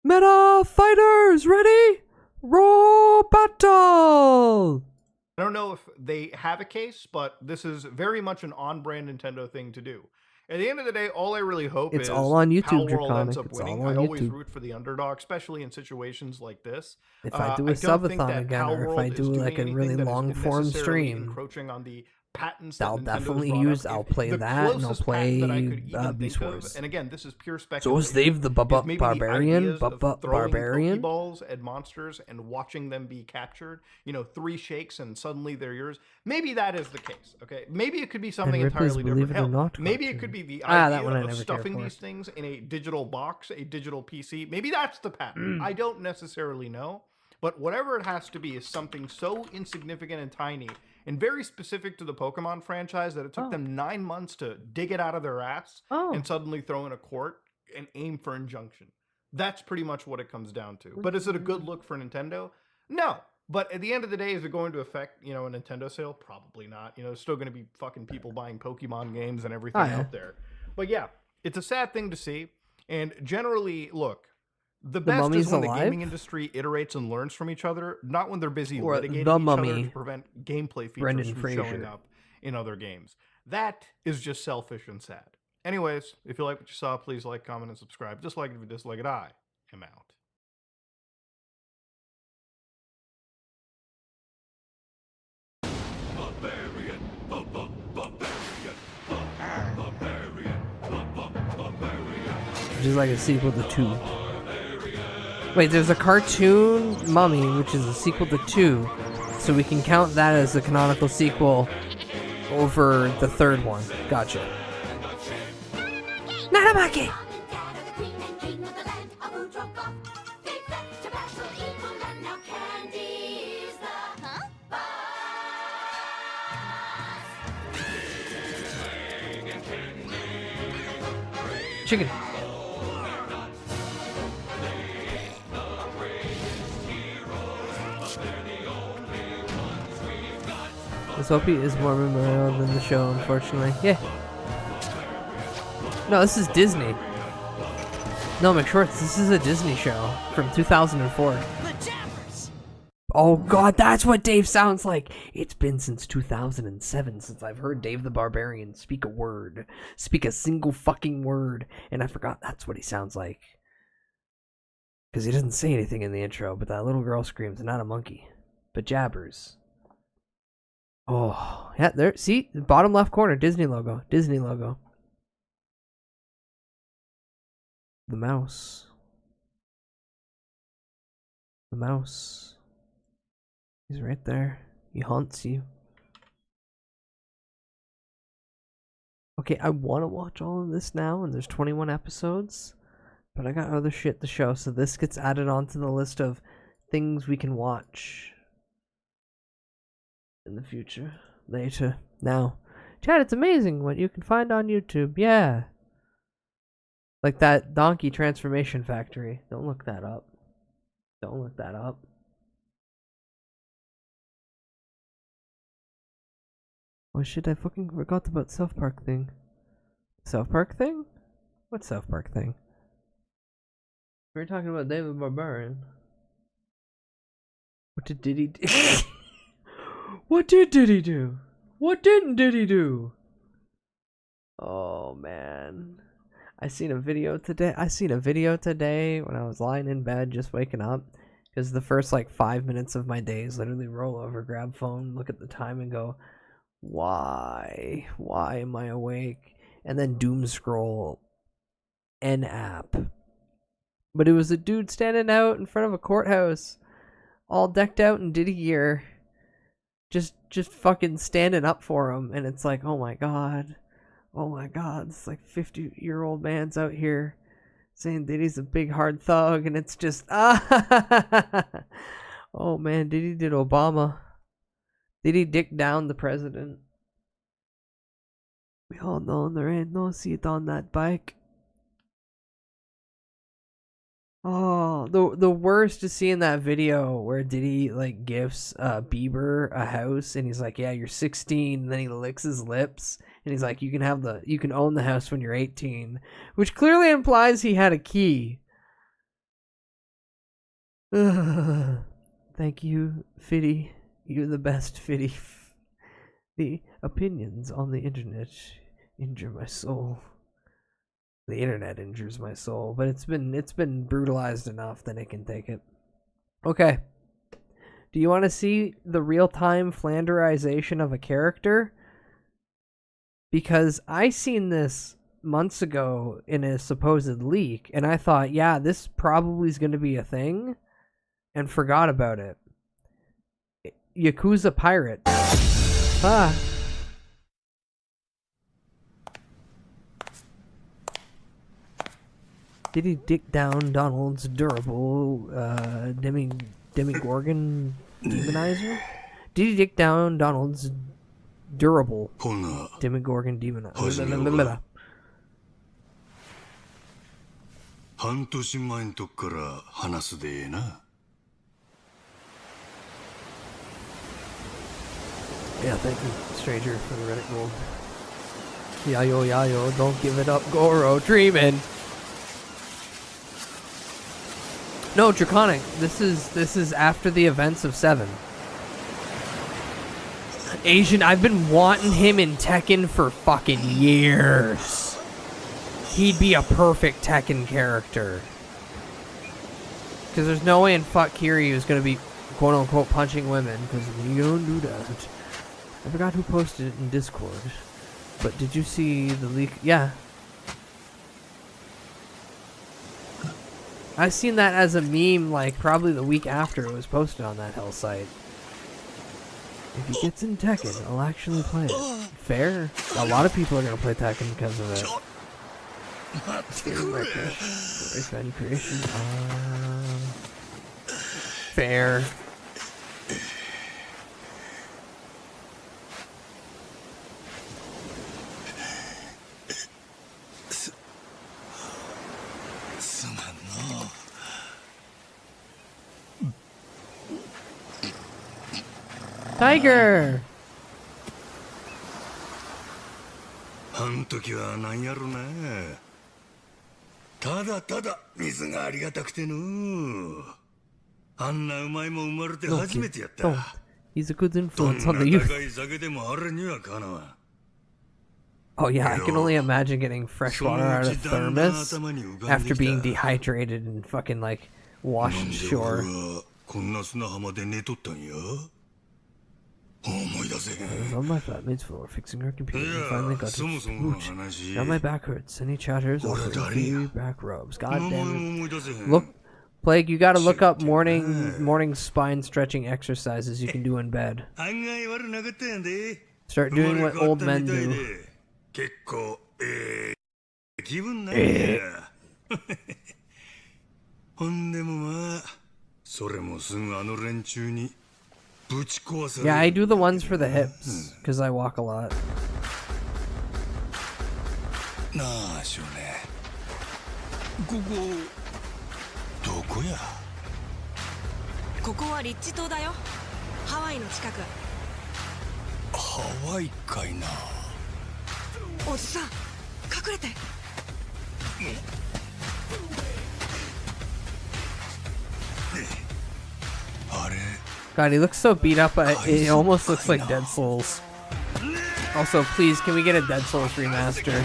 Meta fighters, ready? Roll battle! I don't know if they have a case, but this is very much an on-brand Nintendo thing to do. At the end of the day, all I really hope It's is all on YouTube, Pal World ends Draconic. up It's winning. all on I always YouTube. root for the underdog, especially in situations like this. If I do a don't think subathon that again, Pal or if World I is do doing like a anything really that is long form necessarily stream, encroaching on the patents I'll that Nintendo's definitely brought use. up. I'll If play the that, and I'll closest patent that I play could even Beast think of, Wars. and again, this is pure So speculation. save the is maybe the barbarian, ideas of throwing barbarian. Pokeballs at monsters and watching them be captured. 3 shakes and suddenly they're yours. Maybe that is the case. Okay, maybe it could be something Ripley's entirely Believe different. It or Hell, Not maybe it cartoon. could be the That idea one I of never cared stuffing for. these things in a digital box, a digital PC. Maybe that's the patent. I don't necessarily know. But whatever it has to be is something so insignificant and tiny and very specific to the Pokemon franchise that it took them 9 months to dig it out of their ass and suddenly throw in a court and aim for injunction. That's pretty much what it comes down to. But is it a good look for Nintendo? No. But at the end of the day, is it going to affect, a Nintendo sale? Probably not. There's still going to be fucking people buying Pokemon games and everything out there. But yeah, it's a sad thing to see. And generally, look, the best Mummy's is when alive? the gaming industry iterates and learns from each other, not when they're busy Or litigating The each Mummy, other to prevent gameplay features Brendan from showing Fraser. up in other games. That is just selfish and sad. Anyways, if you like what you saw, please like, comment, and subscribe. Dislike it if you dislike it. I am out. Which is like a sequel to 2. Wait, there's a cartoon Mummy, which is a sequel to 2, so we can count that as the canonical sequel over the third one. Gotcha. Naramaki! Chicken. This OP is more memorable than the show, unfortunately. Yeah. No, this is Disney. No, McShorts, this is a Disney show from 2004. The Jabbers! Oh god, that's what Dave sounds like! It's been since 2007 since I've heard Dave the Barbarian speak a word. Speak a single fucking word. And I forgot that's what he sounds like. Because he doesn't say anything in the intro, but that little girl screams, not a monkey. But Jabbers. Oh, yeah, there, see? Bottom left corner, Disney logo. Disney logo. The mouse. The mouse. He's right there. He haunts you. Okay, I want to watch all of this now, and there's 21 episodes. But I got other shit to show, so this gets added onto the list of things we can watch in the future. Later. Now. Chad, it's amazing what you can find on YouTube. Yeah. Like that donkey transformation factory. Don't look that up. Don't look that up. Oh shit, I fucking forgot about South Park thing. South Park thing? What South Park thing? We were talking about David Barbarian. What did Diddy do? What did Diddy do? What didn't Diddy do? Oh man. I seen a video today when I was lying in bed just waking up. Because the first like 5 minutes of my day is literally roll over, grab phone, look at the time and go, why? Why am I awake? And then doom scroll an app. But it was a dude standing out in front of a courthouse, all decked out in Diddy gear, just fucking standing up for him. And it's like, oh my god, it's like 50-year-old man's out here saying Diddy's a big hard thug, and it's just oh man, Diddy did Obama. Diddy dick down the president. We all know there ain't no seat on that bike. Oh, the worst is seeing that video where Diddy like gifts Bieber a house, and he's like, "Yeah, you're 16." And then he licks his lips, and he's like, "You can own the house when you're 18," which clearly implies he had a key. Thank you, Fiddy. You're the best, Fiddy. The opinions on the internet injure my soul. The internet injures my soul, but it's been brutalized enough that it can take it. Okay. Do you want to see the real-time flanderization of a character? Because I seen this months ago in a supposed leak, and I thought, yeah, this probably is going to be a thing, and forgot about it. Yakuza pirate. Did he dick down Donald's durable Demigorgon demonizer? Did he dick down Donald's durable Demigorgon demonizer? 半年前のとこから話すでええな。 Yeah, thank you, stranger, for the Reddit gold. Yayo, don't give it up, Goro, dreaming. No, Draconic. This is after the events of 7. Asian, I've been wanting him in Tekken for fucking years. He'd be a perfect Tekken character. Because there's no way in fuck Kiryu is going to be quote-unquote punching women, because we don't do that. I forgot who posted it in Discord. But did you see the leak? Yeah. I seen that as a meme, like, probably the week after it was posted on that hell site. If he gets in Tekken, I'll actually play it. Fair. A lot of people are gonna play Tekken because of it. Fan creation. Fair. Tiger! あん時は何やろな。ただただ水がありがたくての。あんなうまいもん生まれて初めてやった。 Don't. He's a good どん influence な on the youth. 高い酒でもあれにはかなわん。 Oh yeah, I can only imagine getting fresh water out of thermos after being dehydrated and fucking like washed ashore. こんな砂浜で寝とったんや。思い出せへ I ん。 was on my flatmate's floor fixing her computer and finally got to そもそもの smooch. 話。 Now my back hurts and he chatters over few back rubs. God 名前 damn も it. 思い出せへん。 Look, Plague, you gotta look up morning spine stretching exercises you can do in bed. 案外悪なかったやんで。 Start doing what old men do. 結構気分なんや。ほんでもまあそれもすぐあの連中にぶち壊される。 Yeah, I do the ones for the hips because I walk a lot. なあ少年、ここどこや。ここはリッチ島だよ。ハワイの近く。ハワイかいな。おじさん、隠れて。あれ God, he looks so beat up. It almost looks like Dead Souls. Also, please, can we get a Dead Souls remaster?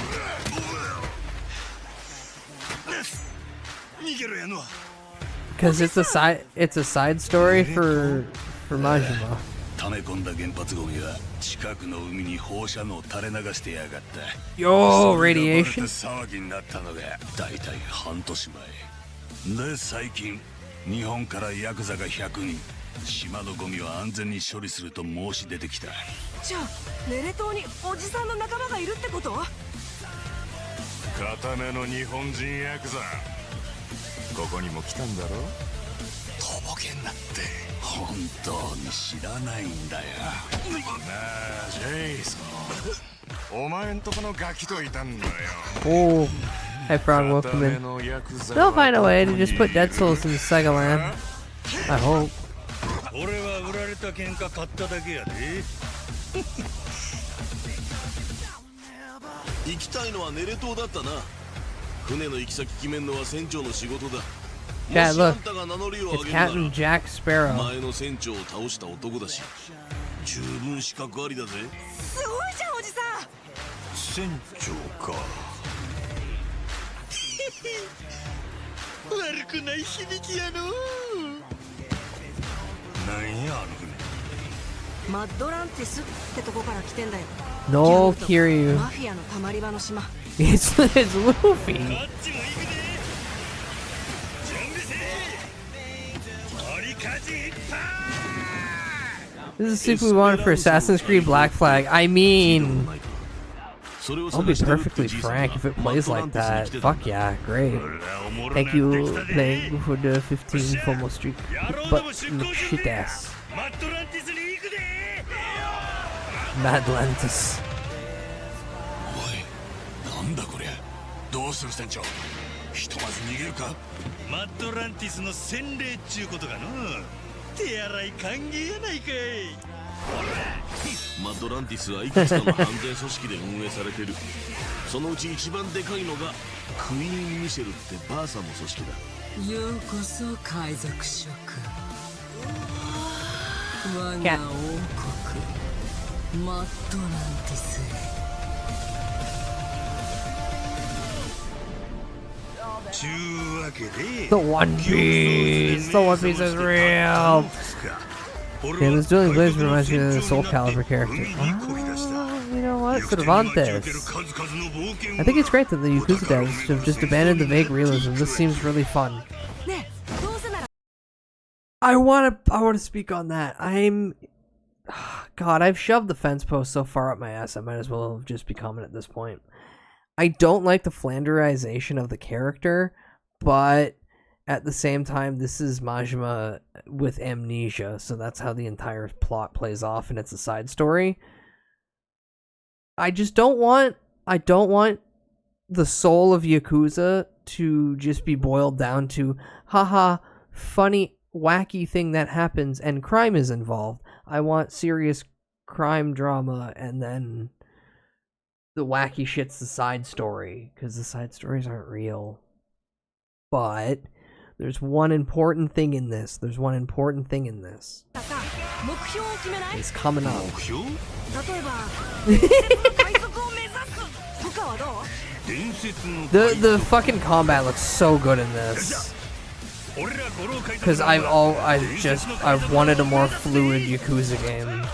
逃げろやの。 Because it's a side story for Majima. 溜め込んだ原発ゴミは近くの海に放射能を垂れ流してやがった。 Yo, radiation. 騒ぎになったのがだいたい半年前で、最近日本からヤクザが100人島のゴミを安全に処理すると申し出てきた。じゃあネレ島におじさんの仲間がいるってこと？固めの日本人ヤクザ、ここにも来たんだろ。とぼけんなって、本当に知らないんだよ。なあジェイソン、お前んとこのガキといたんだよ。 Oh, hi Frog, welcome in. They'll find a way to just put Dead Souls in Sega Land. I hope. 俺は売られた喧嘩買っただけやで。行きたいのはネレ島だったな。船の行き先決めんのは船長の仕事だ。 Chad, look, もしあんたが名乗りを it's 上げるなら Captain Jack Sparrow. 前の船長を倒した男だし、十分資格ありだぜ。すごいじゃんおじさん。船長か。悪くない響きやの。なんやあの船。マッドランティスってとこから来てんだよ。 No, ギャングと Kiryu. マフィアのたまり場の島。 It's Luffy. あっちも行くで。準備せえ。取りかじいっぱい。 This is the soup we wanted for Assassin's Creed Black Flag. I mean, I'll be perfectly frank if it plays like that. Fuck yeah, great. Thank you, Plague, for the 15 FOMO streak. But shit ass. マッドランティスに行くで。 Madlantis. おい、なんだこりゃ。どうする船長。ひとまず逃げるか。マッドランティスの洗礼っちゅうことかの。手洗い歓迎やないかい。マッドランティスはいくつかの犯罪組織で運営されてる。そのうち一番でかいのがクイーン・ミシェルってバーサの組織だ。ようこそ海賊諸君。我 Cat. が王国マッドランティスへ。ちゅうわけで。 The One Piece! The One Piece is real! Yeah, this dueling blades reminds me of the Soul Calibur character. You know what? Cervantes. I think it's great that the Yakuza devs have just abandoned the vague realism. This seems really fun. ねえ、どうせなら I wanna speak on that. God, I've shoved the fence post so far up my ass, I might as well have just become it at this point. I don't like the Flanderization of the character, but at the same time, this is Majima with amnesia, so that's how the entire plot plays off, and it's a side story. I don't want the soul of Yakuza to just be boiled down to, haha, funny, wacky thing that happens, and crime is involved. I want serious crime drama, and then the wacky shit's the side story, because the side stories aren't real. But there's one important thing in this. There's one important thing in this. It's coming up. The fucking combat looks so good in this. Because I've wanted a more fluid Yakuza game.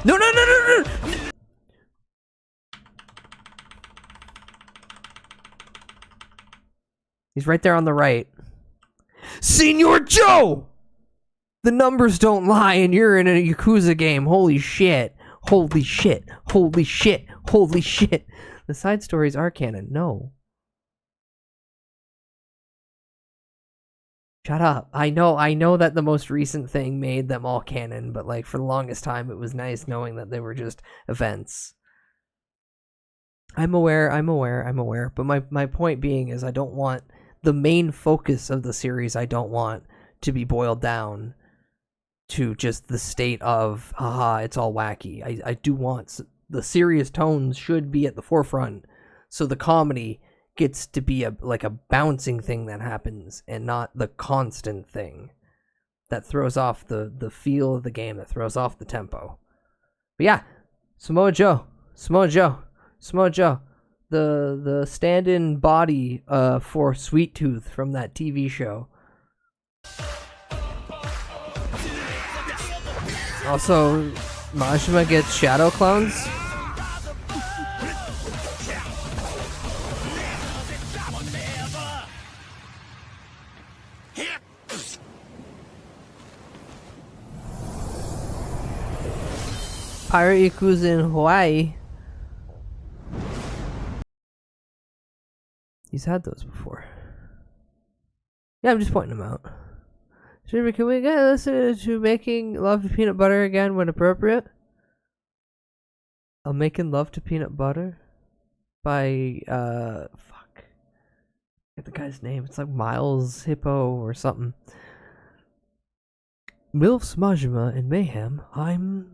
No, no, no, no, no! He's right there on the right. Senor Joe! The numbers don't lie and you're in a Yakuza game. Holy shit. Holy shit. Holy shit. Holy shit. The side stories are canon. No. Shut up. I know that the most recent thing made them all canon, but like for the longest time it was nice knowing that they were just events. I'm aware, but my point being is I don't want the main focus of the series, I don't want to be boiled down to just the state of, haha, it's all wacky. I do want, the serious tones should be at the forefront, so the comedy gets to be a bouncing thing that happens, and not the constant thing that throws off the feel of the game, that throws off the tempo. But yeah, Samoa Joe. The stand-in body for Sweet Tooth from that TV show. Also, Majima gets shadow clones. Pirate Yakuza in Hawaii. He's had those before. Yeah, I'm just pointing them out. Can we get listen to Making Love to Peanut Butter again when appropriate? Making Love to Peanut Butter? By, fuck. Get the guy's name. It's like Miles Hippo or something. Milfs, Majima, and Mayhem.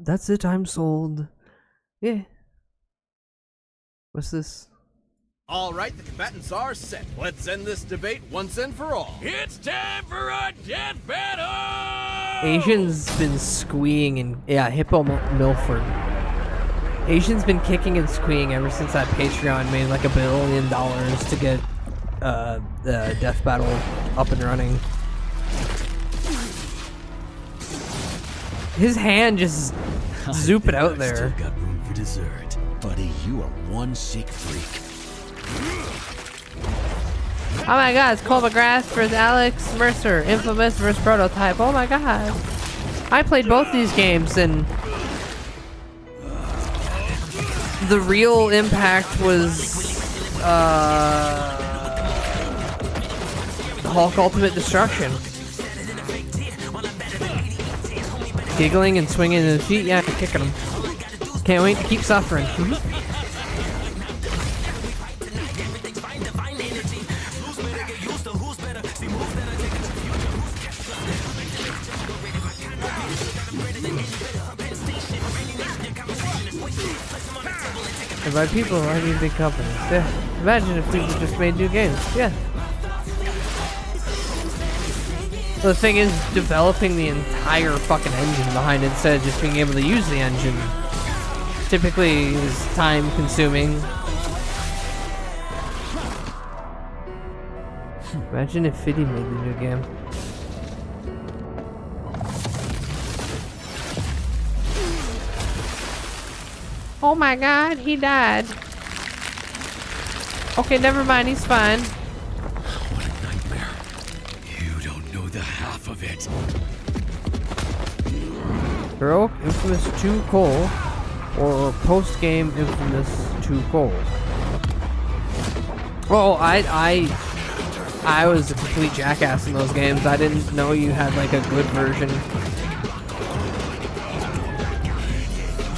That's it, I'm sold. Yeah. What's this? All right, the combatants are set. Let's end this debate once and for all. It's time for a death battle! Asian's been squeeing and Hippo Milford. Asian's been kicking and squeeing ever since that Patreon made like $1 billion to get the death battle up and running. His hand just zoop it out there. Still got room for dessert, buddy. You are one sick freak. Oh my god, it's Cole McGrath versus Alex Mercer. Infamous versus Prototype. Oh my god. I played both these games and the real impact was Hulk Ultimate Destruction. Giggling and swinging his feet, yeah, kicking him. Can't wait to keep suffering. And by people, I mean big companies. Yeah. Imagine if people just made new games. Yeah. The thing is, developing the entire fucking engine behind it instead of just being able to use the engine typically is time consuming. Imagine if Fiddy made the new game. Oh my god, he died. Okay, never mind, he's fine. What a nightmare. You don't know the half of it. Heroic Infamous 2 Cole or post-game Infamous 2 Cole. Oh, I was a complete jackass in those games. I didn't know you had like a good version.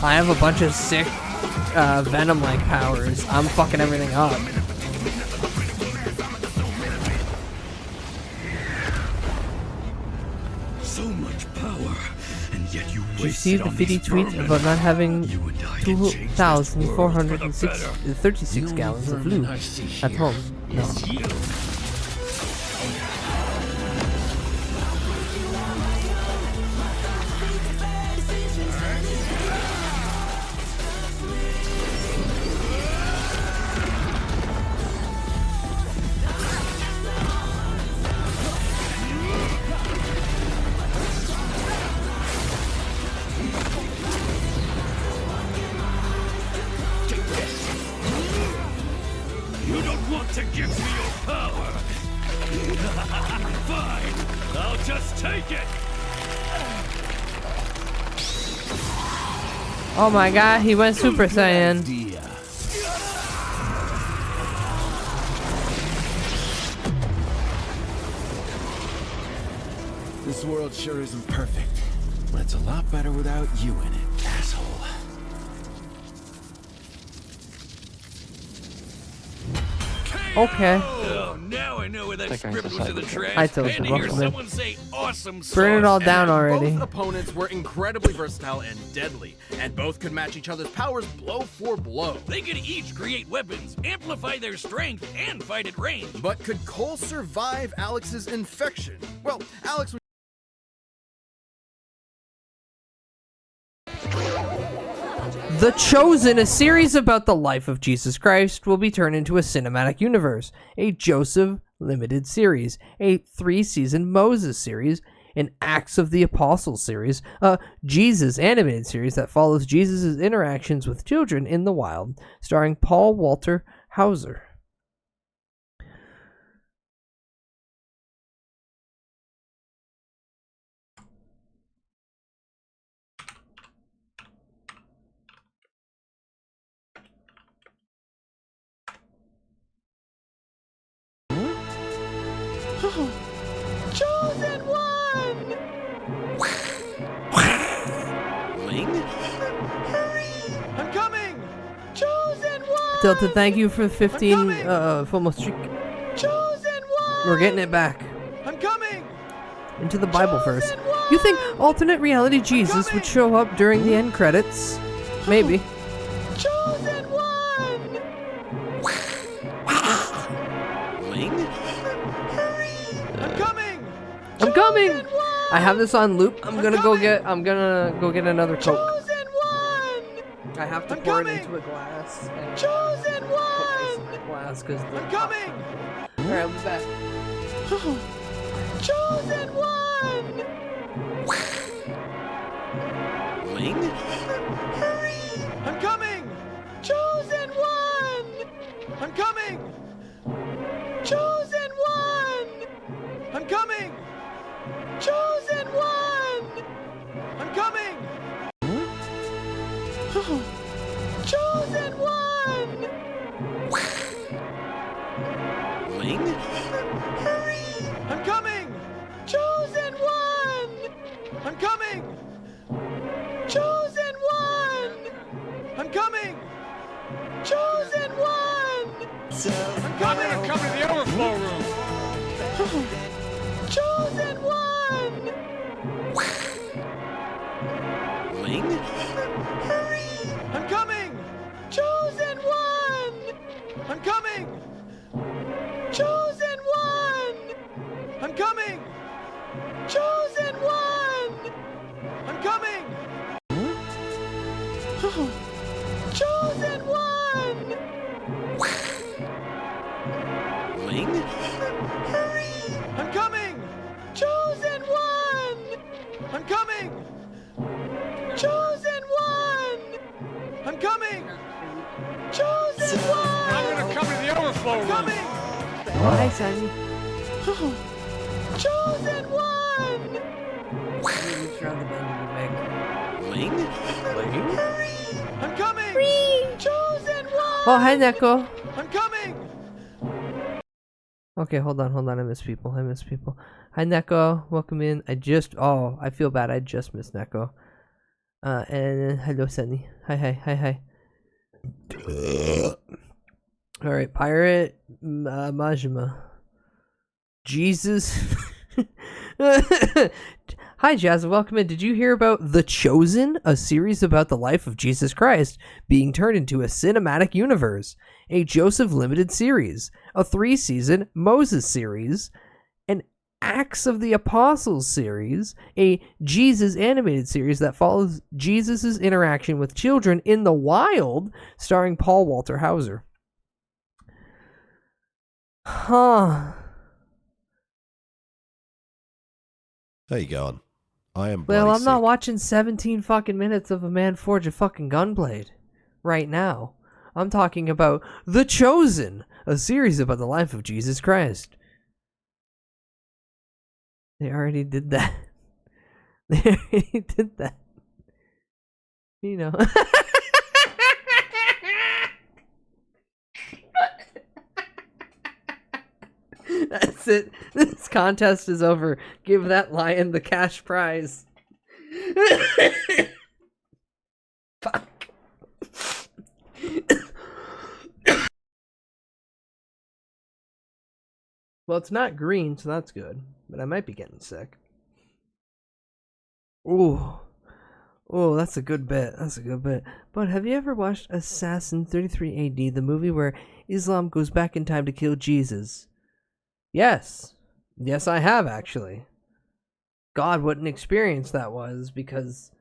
I have a bunch of sick Venom-like powers. I'm fucking everything up. So much power, and yet you Did you see the Fiddy tweet about not having 2,436 gallons of lube at home? No. You don't want to give me your power. Fine, I'll just take it. Oh my god, he went Super Saiyan. This world sure isn't perfect, but it's a lot better without you in it, asshole. Okay. Oh, now I know where that script was in the trash. I told and you, to hear welcome in. someone say awesome Burn it sauce. all down already. Both opponents were incredibly versatile and deadly, and both could match each other's powers blow for blow. They could each create weapons, amplify their strength, and fight at range. But could Cole survive Alex's infection? Well, Alex was The Chosen, a series about the life of Jesus Christ, will be turned into a cinematic universe, a Joseph limited series, a 3-season Moses series, an Acts of the Apostles series, a Jesus animated series that follows Jesus' interactions with children in the wild, starring Paul Walter Hauser. Chosen one! Ling? I'm coming! Chosen one! Delta, thank you for 15 FOMO streak. Chosen one! We're getting it back. I'm coming! Into the Bible verse. You think alternate reality Jesus would show up during the end credits? Maybe. Chosen one! Ling? I'm coming! I'm coming! I have this on loop. I'm gonna go get another Coke. Chosen one! I have to I'm pour coming! it into a glass. And Chosen put ice one! in the glass because I'm coming! Alright, I'll be back. Chosen one! Ling? I'm coming! Chosen one! I'm coming! Chosen one! I'm coming! Chosen one! I'm coming! Chosen one! Ling? I'm coming! Chosen one! I'm coming! Chosen one! I'm coming! Chosen one! I'm coming! I'm coming to the overflow room! Chosen one! Ling? I'm coming! Chosen one! I'm coming! Chosen one! I'm coming! Chosen one! I'm coming! Chosen one! Ling? I'm coming! Chosen one! I'm coming! Chosen one! I'm coming! Chosen one! I'm gonna come to the overflow room! Coming! Oh, hi, Sammy. Chosen one! Reach around the bend and Ling? Ling? I'm coming! Chosen one! Oh, hi, Neko. I'm coming! Okay, hold on. I miss people. Hi, Neko. Welcome in. I feel bad. I just missed Neko. And hello, Sunny. Hi. Alright, Pirate Majima. Jesus. Hi, Jazz, and welcome in. Did you hear about The Chosen, a series about the life of Jesus Christ being turned into a cinematic universe? A Joseph Limited series, a 3-season Moses series, an Acts of the Apostles series, a Jesus animated series that follows Jesus' interaction with children in the wild, starring Paul Walter Hauser. Huh. There you go. I am Well, bloody I'm not sick. watching 17 fucking minutes of a man forge a fucking gunblade right now. I'm talking about The Chosen, a series about the life of Jesus Christ. They already did that. They already did that. You know. That's it. This contest is over. Give that lion the cash prize. Fuck. Well, it's not green, so that's good. But I might be getting sick. Ooh. Oh, that's a good bit. That's a good bit. But have you ever watched Assassin 33 AD, the movie where Islam goes back in time to kill Jesus? Yes. Yes, I have, actually. God, what an experience that was, because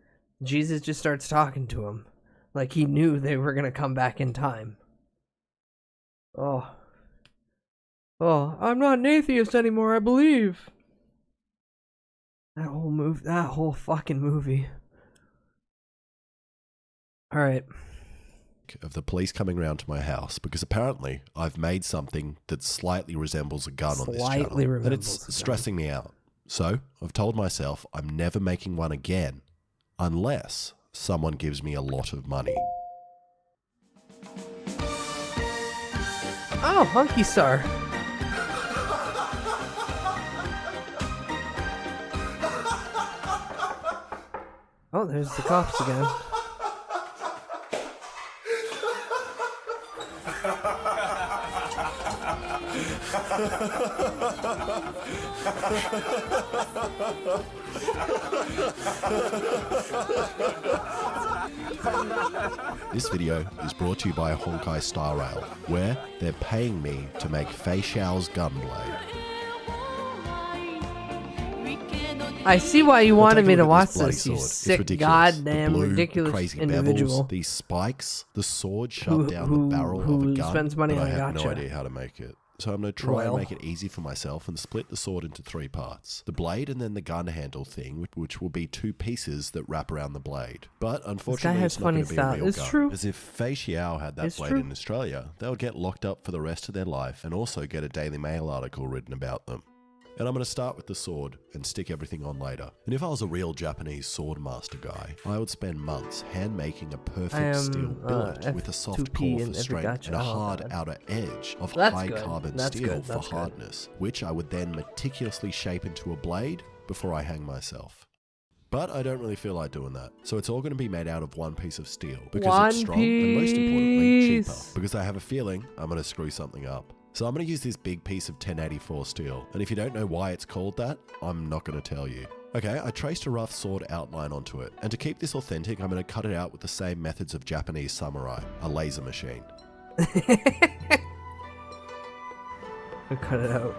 Jesus just starts talking to him. Like he knew they were going to come back in time. Oh. Oh, I'm not an atheist anymore, I believe. That whole fucking movie. All right. Of the police coming around to my house because apparently I've made something that slightly resembles a gun on this channel, and it's stressing me out. So I've told myself I'm never making one again unless someone gives me a lot of money. Oh, Hunky Star. Oh, there's the cops again. This video is brought to you by Honkai Star Rail, where they're paying me to make Fei Xiao's gunblade. I see why you wanted me to watch bloody this, you sword. It's sick, ridiculous. goddamn, The blue, ridiculous crazy individual. Bevels, these spikes, the sword shoved down the barrel of a gun, spends money but on I have no gacha. idea how to make it. So I'm going to try and make it easy for myself and split the sword into 3 parts. The blade and then the gun handle thing, which will be 2 pieces that wrap around the blade. But unfortunately, it's not going to be a real gun. Because if Fei Xiao had that blade in Australia, they would get locked up for the rest of their life and also get a Daily Mail article written about them. And I'm going to start with the sword and stick everything on later. And if I was a real Japanese sword master guy, I would spend months hand making a perfect steel billet with a soft core for strength and a hard outer edge of high carbon steel for hardness, which I would then meticulously shape into a blade before I hang myself. But I don't really feel like doing that. So it's all going to be made out of 1 piece of steel because it's strong and most importantly cheaper, because I have a feeling I'm going to screw something up. So I'm going to use this big piece of 1084 steel, and if you don't know why it's called that, I'm not going to tell you. Okay, I traced a rough sword outline onto it, and to keep this authentic, I'm going to cut it out with the same methods of Japanese samurai, a laser machine. I cut it out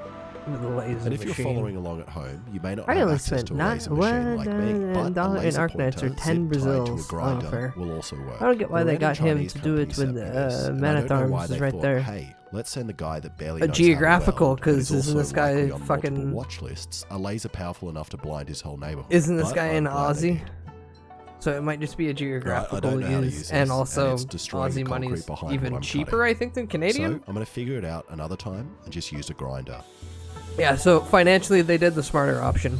with a laser machine. And if you're following along at home, you may not I have only access spent to a laser machine like me, but a laser pointer or 10 Brazils grinder will also work. I don't get why they got him Chinese to do it company with sent me this, Man and I at don't know why Arms they is right thought, there. Hey, let's send a guy that barely A knows geographical, how to weld, but is 'cause isn't also this guy likely on multiple fucking- watch lists, a laser powerful enough to blind his whole neighborhood. Isn't this But guy I'm in glad they Aussie? did. So it might just be a geographical I don't know how to use use, this, and also it's destroying the Aussie concrete money's behind what even I'm cheaper, cutting. I think, than Canadian. So I'm going to figure it out another time and just use a grinder. Yeah, so financially they did the smarter option.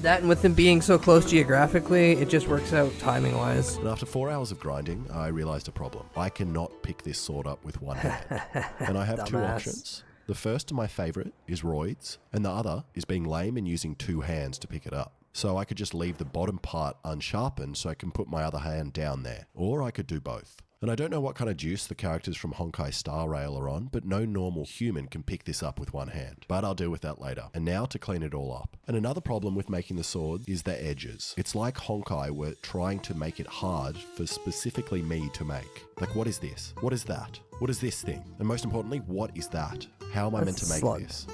That, and with him being so close geographically, it just works out timing-wise. And after 4 hours of grinding, I realized a problem. I cannot pick this sword up with one hand. And I have 2 Dumbass. options. The first and my favorite is roids, and the other is being lame and using 2 hands to pick it up. So I could just leave the bottom part unsharpened so I can put my other hand down there. Or I could do both. And I don't know what kind of juice the characters from Honkai Star Rail are on, but no normal human can pick this up with one hand. But I'll deal with that later. And now to clean it all up. And another problem with making the sword is the edges. It's like Honkai were trying to make it hard for specifically me to make. Like, what is this? What is that? What is this thing? And most importantly, what is that? How am I meant to make this?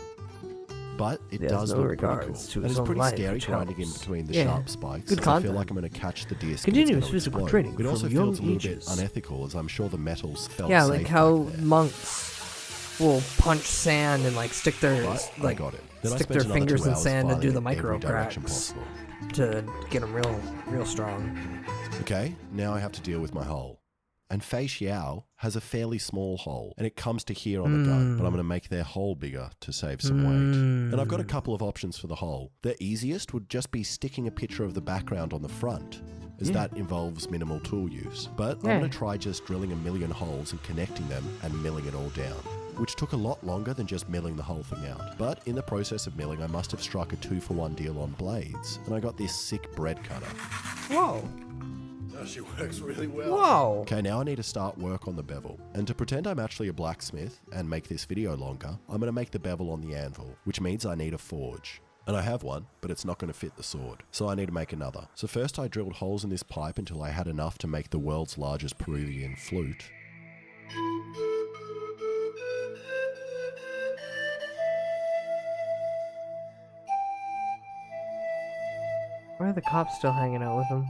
But it does look pretty cool. And it's pretty scary grinding in between the sharp spikes. Good I feel like I'm going to catch the disc. Continuous physical training. It also from feels a young little ages. bit unethical, as I'm sure the metals felt Yeah, safe like how back there. monks will punch sand and like stick their But I like got it. Then I stick spent their another fingers 2 in hours sand and do the filing micro every direction cracks possible. to get them real strong. Okay, now I have to deal with my hole. And Fei Xiao has a fairly small hole, and it comes to here on the gun, but I'm going to make their hole bigger to save some weight. And I've got a couple of options for the hole. The easiest would just be sticking a picture of the background on the front, as that involves minimal tool use. But I'm going to try just drilling a million holes and connecting them and milling it all down, which took a lot longer than just milling the whole thing out. But in the process of milling, I must have struck a 2-for-1 deal on blades, and I got this sick bread cutter. Whoa. Oh, she works really well. Whoa. Okay, now I need to start work on the bevel. And to pretend I'm actually a blacksmith and make this video longer, I'm going to make the bevel on the anvil, which means I need a forge. And I have one, but it's not going to fit the sword. So I need to make another. So first I drilled holes in this pipe until I had enough to make the world's largest Peruvian flute. Why are the cops still hanging out with him?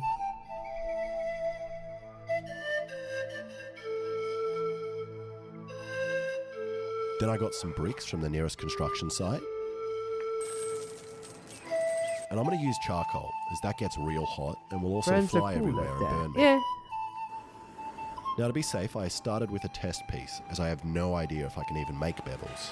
Then I got some bricks from the nearest construction site. And I'm going to use charcoal, as that gets real hot and will also Friends are fly cool everywhere like and that. burn me. Yeah. Now to be safe, I started with a test piece, as I have no idea if I can even make bevels.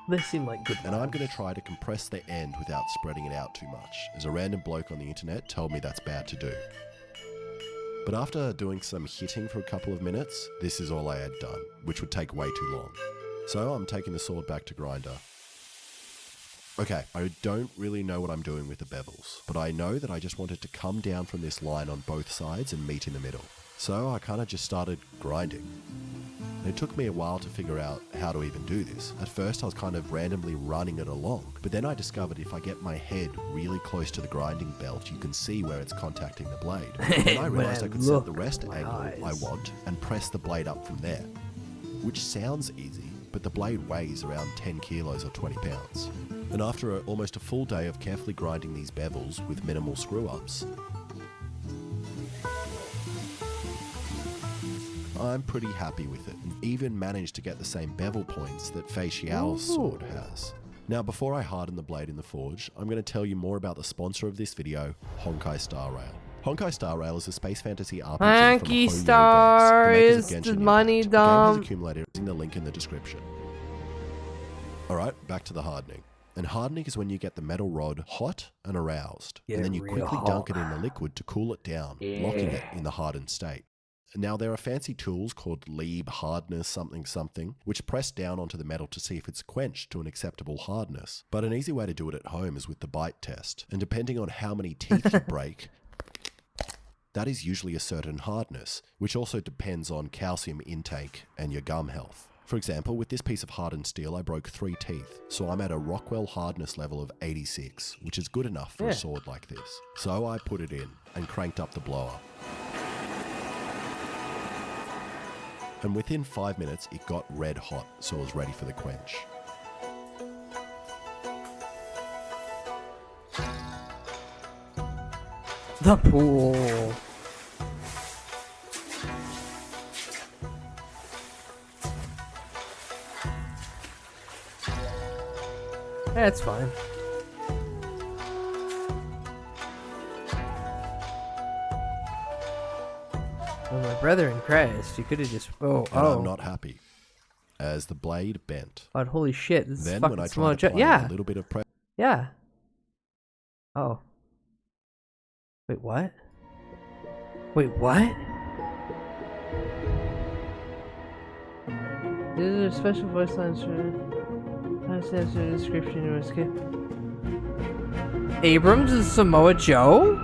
They seem like good And I'm going to try to compress the end without spreading it out too much, as a random bloke on the internet told me that's bad to do. But after doing some hitting for a couple of minutes, this is all I had done, which would take way too long. So I'm taking the sword back to grinder. Okay, I don't really know what I'm doing with the bevels, but I know that I just wanted to come down from this line on both sides and meet in the middle. So I kind of just started grinding. And it took me a while to figure out how to even do this. At first I was kind of randomly running it along, but then I discovered if I get my head really close to the grinding belt, you can see where it's contacting the blade. And then I realized I could set the rest angle I want and press the blade up from there. Which sounds easy, but the blade weighs around 10 kilos or 20 pounds. And after almost a full day of carefully grinding these bevels with minimal screw-ups, I'm pretty happy with it, and even managed to get the same bevel points that Fei Xiao's sword has. Now, before I harden the blade in the forge, I'm going to tell you more about the sponsor of this video, Honkai Star Rail. Honkai Star Rail is a space fantasy RPG from Honkai Hoyo Star Verse, the makers of is Genshin the money Impact. The game has dump. accumulated in the link in the description. Alright, back to the hardening. And hardening is when you get the metal rod hot and aroused, and then you quickly dunk it in the liquid to cool it down, locking it in the hardened state. Now, there are fancy tools called Lieb hardness something something, which press down onto the metal to see if it's quenched to an acceptable hardness. But an easy way to do it at home is with the bite test. And depending on how many teeth you break, that is usually a certain hardness, which also depends on calcium intake and your gum health. For example, with this piece of hardened steel, I broke 3 teeth, so I'm at a Rockwell hardness level of 86, which is good enough for a sword like this. So I put it in and cranked up the blower. And within 5 minutes, it got red hot, so it was ready for the quench. The pool. That's fine. Well, my brother in Christ, you could have just. And I'm not happy, as the blade bent. Oh, holy shit! This Then is when fucking I small. tried to apply Yeah. a little bit of pressure, Yeah. Oh. Wait, what? Wait, what? These are special voice lines for Says the description was good. Abrams is Samoa Joe?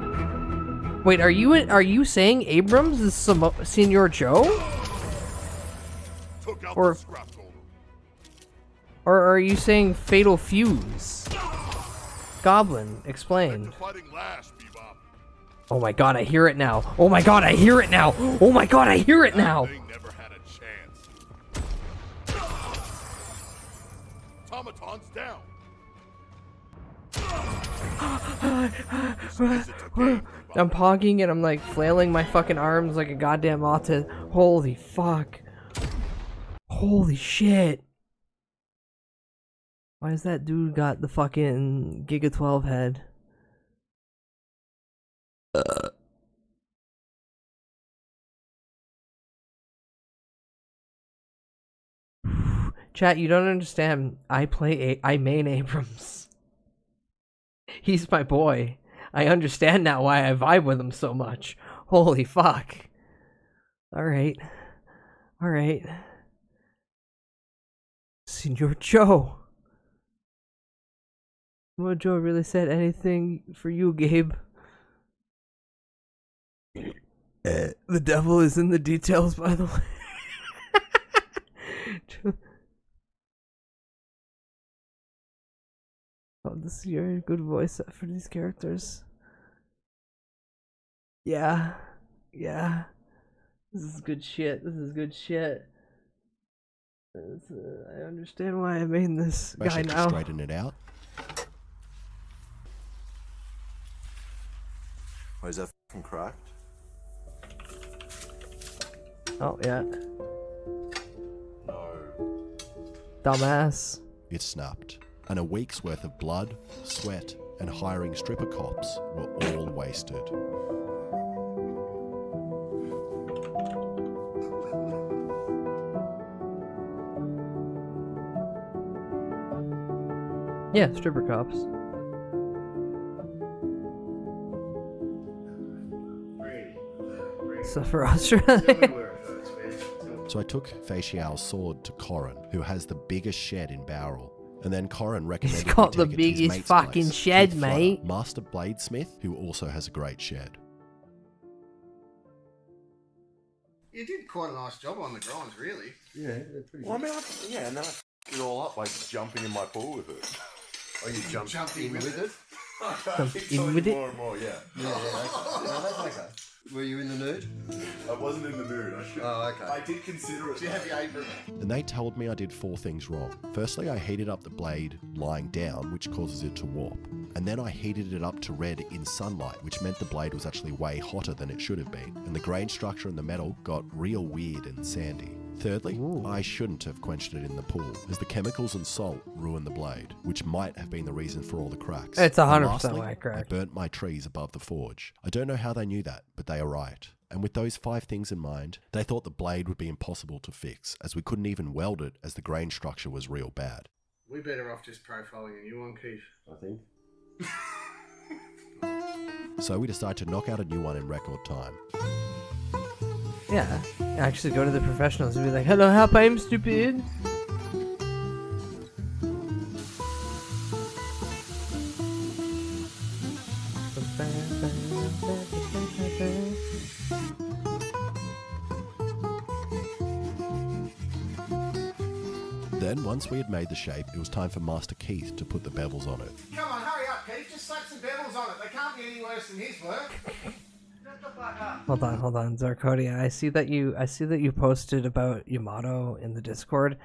Wait, are you saying Abrams is Senor Joe? Or are you saying Fatal Fuse? Goblin, explain. Oh my god, I hear it now. Oh my god, I hear it now. Oh my god, I hear it now. Automaton's down. I'm pogging and I'm like flailing my fucking arms like a goddamn autist. Holy fuck. Holy shit. Why has that dude got the fucking Giga 12 head? Chat, you don't understand. I main Abrams. He's my boy. I understand now why I vibe with him so much. Holy fuck. Alright. Alright. Senor Joe. Senor Joe really said anything for you, Gabe. The devil is in the details, by the way. Oh, this is your good voice for these characters. Yeah. Yeah. This is good shit. This is good shit. I understand why I made this guy now. Straighten it out. Oh, is that fucking cracked? Oh, yeah. No. Dumbass. It snapped, and a week's worth of blood, sweat, and hiring stripper cops were all wasted. Yeah, stripper cops. So for Australia. So I took Facial's sword to Corin, who has the biggest shed in Bowral. And then Corin recommended He's got we the take it to his biggest mate's fucking place, shed, Keith Flutter, mate. Master bladesmith, who also has a great shed. You did quite a nice job on the grinds, really. Yeah, they're pretty good. Well, I mean, and then I f***ed it all up by jumping in my pool with it. Oh, you jumped in with it? Jumped in with it? More and more, yeah. Yeah, no, that's okay. Were you in the nude? I wasn't in the mood. I should. Oh, okay. I did consider it. Do you have your apron? And they told me I did 4 things wrong. Firstly, I heated up the blade lying down, which causes it to warp. And then I heated it up to red in sunlight, which meant the blade was actually way hotter than it should have been. And the grain structure in the metal got real weird and sandy. Thirdly, I shouldn't have quenched it in the pool, as the chemicals and salt ruined the blade, which might have been the reason for all the cracks. It's And 100% lastly, why it cracked. I burnt my trees above the forge. I don't know how they knew that, but they are right. And with those 5 things in mind, they thought the blade would be impossible to fix, as we couldn't even weld it as the grain structure was real bad. We better off just profiling a new one, Keith. I think. So we decided to knock out a new one in record time. Yeah. Actually go to the professionals and be like, hello, help, I'm stupid. Then, once we had made the shape, it was time for Master Keith to put the bevels on it. Come on, hurry up, Keith. Just slap some bevels on it. They can't be any worse than his work. Shut the fuck up. Hold on, Zarkodia. I see that you posted about Yamato in the Discord.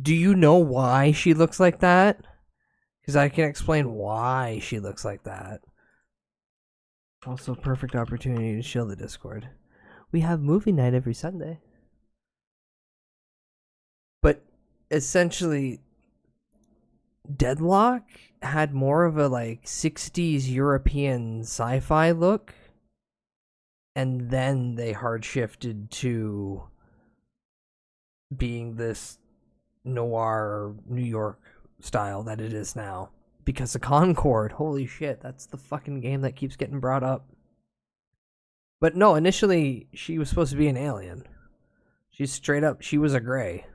Do you know why she looks like that? Because I can explain why she looks like that. Also, perfect opportunity to shill the Discord. We have movie night every Sunday. But essentially, Deadlock had more of a like 60s European sci-fi look. And then they hard shifted to being this noir New York style that it is now. Because of Concord, holy shit, that's the fucking game that keeps getting brought up. But no, initially she was supposed to be an alien. She's straight up, she was a gray.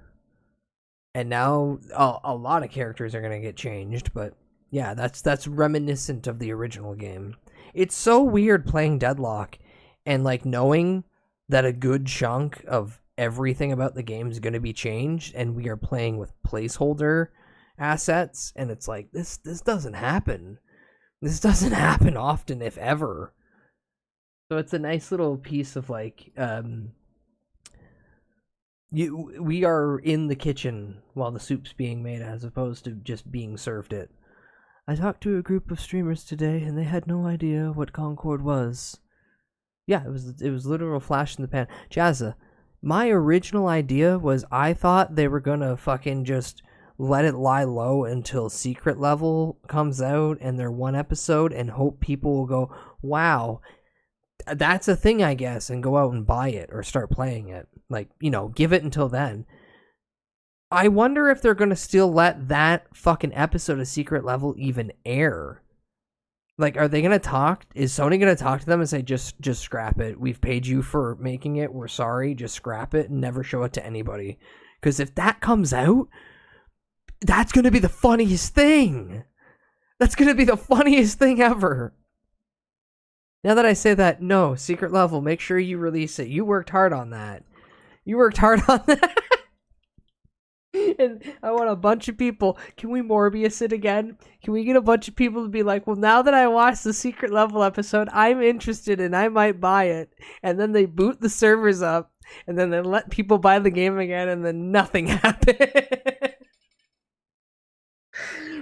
And now a lot of characters are going to get changed, but yeah, that's reminiscent of the original game. It's so weird playing Deadlock and like knowing that a good chunk of everything about the game is going to be changed, and we are playing with placeholder assets, and it's like this doesn't happen. This doesn't happen often, if ever. So it's a nice little piece of like we are in the kitchen while the soup's being made, as opposed to just being served it. I talked to a group of streamers today, and they had no idea what Concord was. Yeah, it was literal flash in the pan. Jazza, my original idea was I thought they were gonna fucking just let it lie low until Secret Level comes out and they're one episode, and hope people will go, wow, that's a thing, I guess, and go out and buy it or start playing it. Like, you know, give it until then. I wonder if they're going to still let that fucking episode of Secret Level even air. Like, are they going to talk? Is Sony going to talk to them and say, just scrap it? We've paid you for making it. We're sorry. Just scrap it and never show it to anybody. Because if that comes out, that's going to be the funniest thing. That's going to be the funniest thing ever. Now that I say that, no, Secret Level, make sure you release it. You worked hard on that. You worked hard on that. And I want a bunch of people. Can we Morbius it again? Can we get a bunch of people to be like, well, now that I watched the Secret Level episode, I'm interested and I might buy it. And then they boot the servers up, and then they let people buy the game again, and then nothing happened.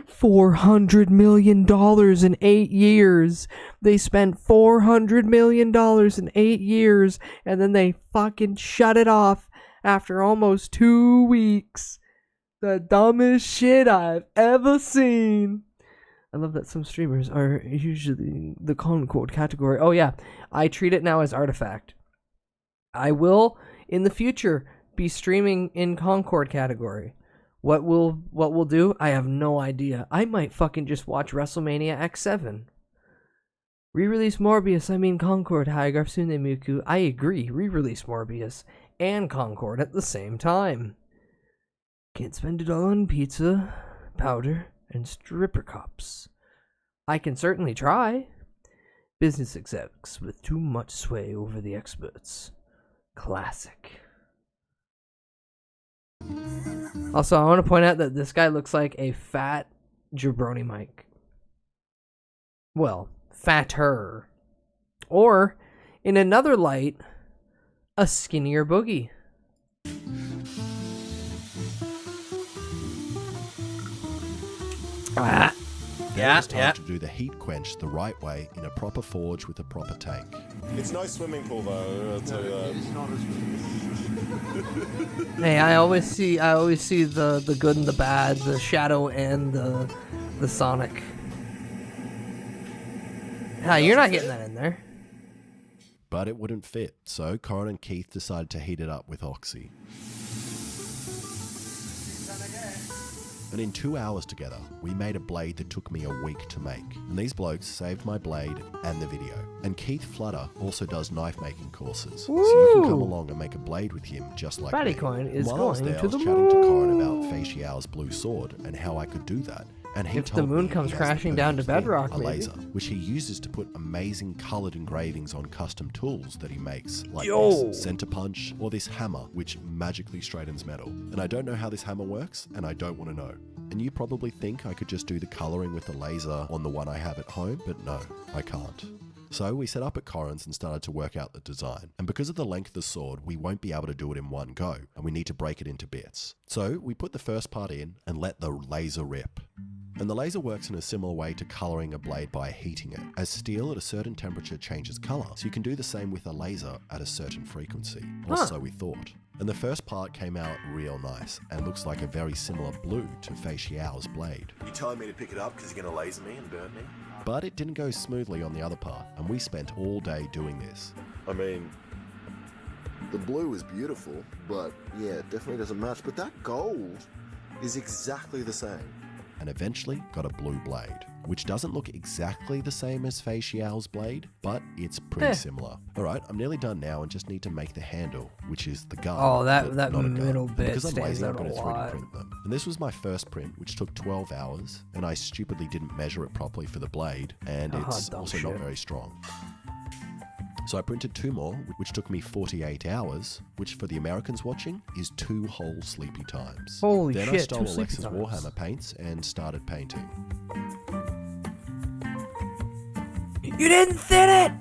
$400 million in 8 years. They spent $400 million in 8 years, and then they fucking shut it off after almost 2 weeks. The dumbest shit I've ever seen. I love that some streamers are usually the Concord category. Oh yeah, I treat it now as Artifact. I will, in the future, be streaming in Concord category. What we'll do, I have no idea. I might fucking just watch WrestleMania X7. Re-release Morbius, I mean Concord, Haigraph Sune Miku. I agree, re-release Morbius and Concord at the same time. Can't spend it all on pizza, powder, and stripper cups. I can certainly try. Business execs with too much sway over the experts. Classic. Also, I want to point out that this guy looks like a fat jabroni Mike. Well, fatter. Or, in another light, a skinnier Boogie. Now it's time to do the heat quench the right way in a proper forge with a proper tank. It's no swimming pool though, I'll tell you that. It's not as Hey, I always see the good and the bad, the Shadow and the Sonic. You're not getting that in there. But it wouldn't fit, so Corin and Keith decided to heat it up with Oxy. And in 2 hours together, we made a blade that took me a week to make. And these blokes saved my blade and the video. And Keith Flutter also does knife making courses. Woo! So you can come along and make a blade with him just like me. Fattycoin is While I was going there, to I was the chatting to Corin moon. about Fei Xiao's blue sword and how I could do that. And he If the told moon me comes he has the crashing down to perfect thing, bedrock, a maybe. laser, which he uses to put amazing coloured engravings on custom tools that he makes, like Yo! this center punch or this hammer, which magically straightens metal. And I don't know how this hammer works, and I don't want to know. And you probably think I could just do the colouring with the laser on the one I have at home, but no, I can't. So we set up at Corin's and started to work out the design. And because of the length of the sword, we won't be able to do it in one go, and we need to break it into bits. So we put the first part in and let the laser rip. And the laser works in a similar way to colouring a blade by heating it, as steel at a certain temperature changes colour, so you can do the same with a laser at a certain frequency, or so we thought. And the first part came out real nice, and looks like a very similar blue to Fei Xiao's blade. You telling me to pick it up because you're going to laser me and burn me? But it didn't go smoothly on the other part, and we spent all day doing this. I mean, the blue is beautiful, but yeah, it definitely doesn't match. But that gold is exactly the same. And eventually got a blue blade. which doesn't look exactly the same as Fei Xiao's blade, but it's pretty similar. Alright, I'm nearly done now and just need to make the handle, which is the gun. Oh, that not a middle gun. bit Because I'm stands lazy, I'm out a going to 3D lot. print them. And this was my first print, which took 12 hours, and I stupidly didn't measure it properly for the blade, and it's dumb also shit. not very strong. So I printed 2 more, which took me 48 hours, which for the Americans watching is 2 whole sleepy times. Holy then shit, I stole 2 sleepy Alexa's times. Warhammer paints and started painting. You didn't thin it!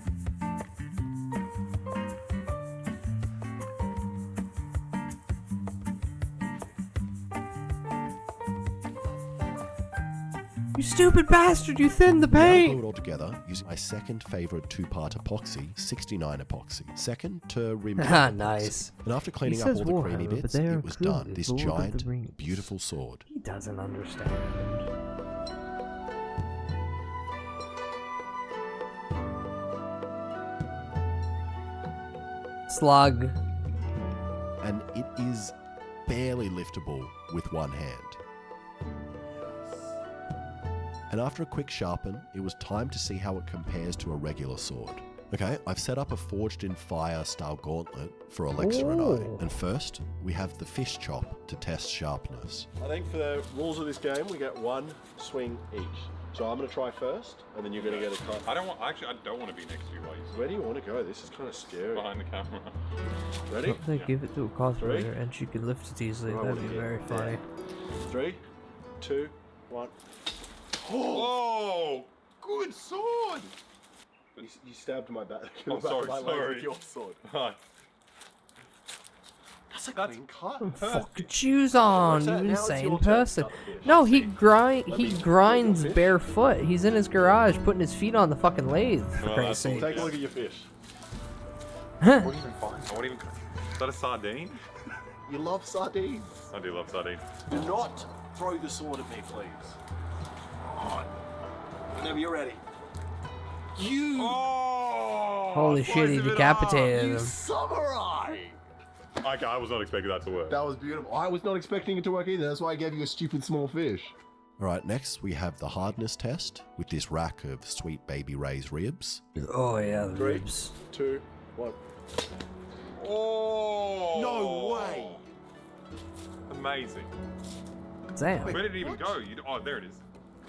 You stupid bastard, you thinned the Now I paint! glue it all together using my second favourite 2-part epoxy, 69 epoxy. Second to rim. Ah, nice. And after cleaning He up says all the creamy Warhammer, but bits, they are it was good. done. This Lord of the giant, Rings. beautiful sword. He doesn't understand. Slug. And it is barely liftable with one hand. And after a quick sharpen, it was time to see how it compares to a regular sword. Okay, I've set up a forged in fire style gauntlet for Alexa and I. And first, we have the fish chop to test sharpness. I think for the rules of this game, we get 1 swing each. So I'm going to try first, and then you're going to get a cut. I don't want to be next to you while you Where do you want to go? This is kind of scary. behind the camera. Ready? They give it to a cosplayer and she could lift it easily. I That'd wanna be get very there. funny. 3, 2, 1. Oh, good sword! You stabbed my back. Oh, sorry, my leg sorry. with your sword. Hi. That's a clean cut. Fucking shoes on, you Now it's insane your turn to person. cut the fish. No, he Let me grinds fish. barefoot. He's in his garage putting his feet on the fucking lathe, for Well, Christ's that's sake. Take a look at your fish. What even fine? What even? Is that a sardine? You love sardines. I do love sardines. Do not throw the sword at me, please. Whenever you're ready. You Oh! Holy shit, he decapitated him. samurai! Okay, I was not expecting that to work. That was beautiful. I was not expecting it to work either. That's why I gave you a stupid small fish. Alright, next we have the hardness test with this rack of sweet baby Ray's ribs. Oh yeah, the 3, ribs. 2, 1. Oh! No way! Amazing. Damn. Where did it even go? Oh, there it is.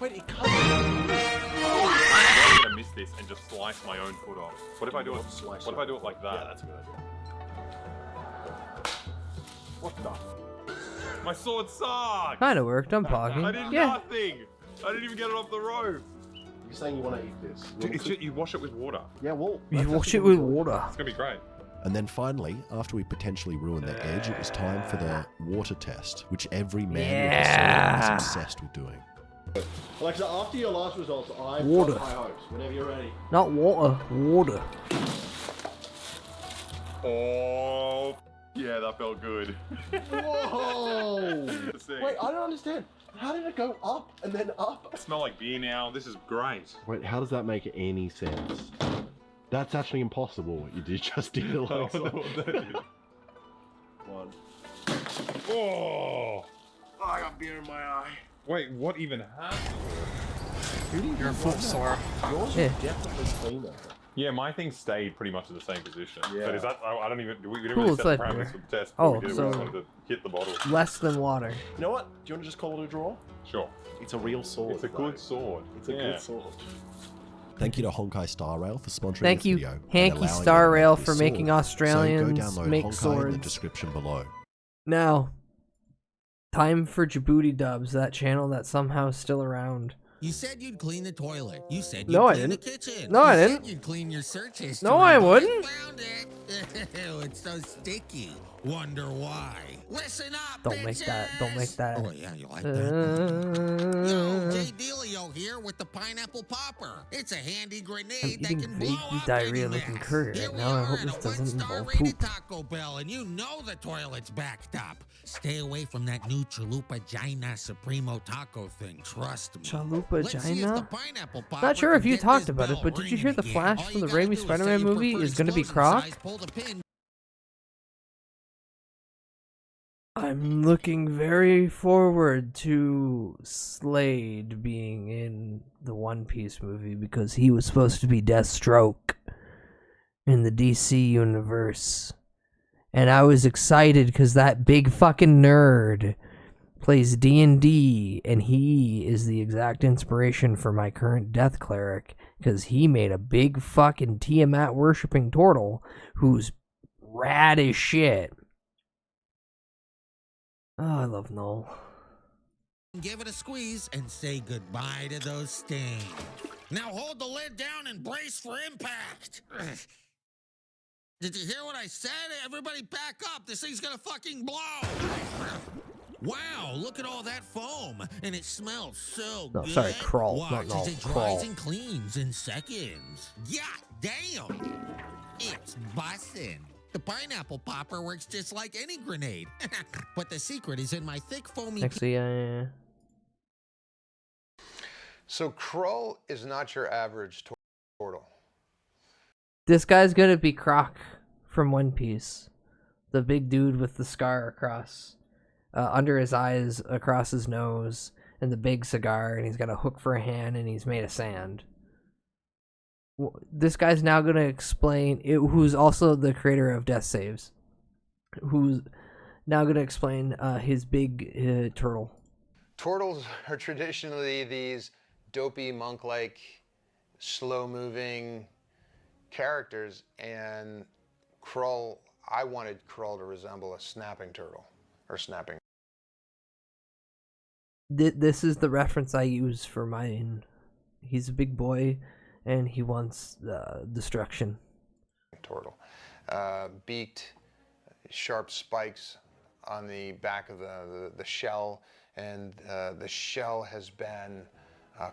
Wait, it cut. I'm not gonna miss this and just slice my own foot off. What if I do it? Slice What if I do it like that? Yeah, that's a good idea. What the? My sword sucks. Kinda worked, I'm talking. I did Yeah. nothing. I didn't even get it off the rope. You're saying you want to eat this? Dude, it's just, you wash it with water. Yeah, well. You wash it with water. It's gonna be great. And then finally, after we potentially ruined the edge, it was time for the water test, which every man with a sword is obsessed with doing. Alexa, after your last results, I've Water. got high hopes. Whenever you're ready. Not water, water. Oh, yeah, that felt good. Whoa! To see. Wait, I don't understand. How did it go up and then up? I smell like beer now. This is great. Wait, how does that make any sense? That's actually impossible what you did just did, Alexa. know what that is. 1. Oh! I got beer in my eye. Wait, what even happened? Your foot sore. Yours Yeah. is definitely cleaner. Yeah, my thing stayed pretty much in the same position. Yeah. But is that? I don't even. We didn't Cool, really set the it's like- parameters for the test. Oh, we did. so- We just wanted to hit the bottle. Less than water. You know what? Do you want to just call it a draw? Sure. It's a real sword. It's a though. good sword. It's a Yeah. good sword. Thank you to Honkai Star Rail for sponsoring Thank this you, video. and Hanky allowing Star me to make Rail, this for making sword. Australians so go download make Honkai in the swords. description below. Now, time for Djibouti Dubs, that channel that somehow is still around. You said you'd clean the toilet. You said you'd No, I clean didn't. the kitchen. No, I You didn't. said you'd clean your search history. No, I but wouldn't. Found it. Ew, it's so sticky. Wonder why. Listen up, Don't make that. Don't make that. Oh yeah, you like that? Yo, Jay Delio here with the pineapple popper. It's a handy I'm grenade that eating can blow vaguely up diarrhea-looking any mess. curry Here right we now. I are hope at this a doesn't involve one-star-rated poop. Taco Bell, and you know the toilet's backed up. Stay away from that new Chalupa Gina Supremo taco thing. Trust me. Chalupa Let's see if the Gina? pineapple popper Not sure can if you get talked this about it, bell but did you ringing hear the again. Flash All from you the gotta Raimi do is set Spider-Man your movie preferred is going to be explosion Croc? size, pull the pin, I'm looking very forward to Slade being in the One Piece movie because he was supposed to be Deathstroke in the DC universe. And I was excited because that big fucking nerd plays D&D, and he is the exact inspiration for my current Death Cleric because he made a big fucking Tiamat worshipping turtle who's rad as shit. Oh, I love Null. Give it a squeeze and say goodbye to those stings. Now hold the lid down and brace for impact. Did you hear what I said? Everybody back up. This thing's gonna fucking blow. Wow, look at all that foam. And it smells so No, good. sorry, crawl, Watch not null, as it dries crawl. and cleans in seconds. Yeah, damn. It's bussin'. The pineapple popper works just like any grenade. But the secret is in my thick foamy... Actually, yeah. So Krull is not your average turtle. This guy's gonna be Croc from One Piece. The big dude with the scar across, under his eyes, across his nose, and the big cigar, and he's got a hook for a hand, and he's made of sand. This guy's now gonna explain, who's also the creator of Death Saves, who's now gonna explain his big turtle. Turtles are traditionally these dopey, monk-like, slow-moving characters, and Krull, I wanted Krull to resemble a snapping turtle, or snapping. This is the reference I use for mine. He's a big boy, and he wants destruction. Turtle. Beaked, sharp spikes on the back of the shell, and the shell has been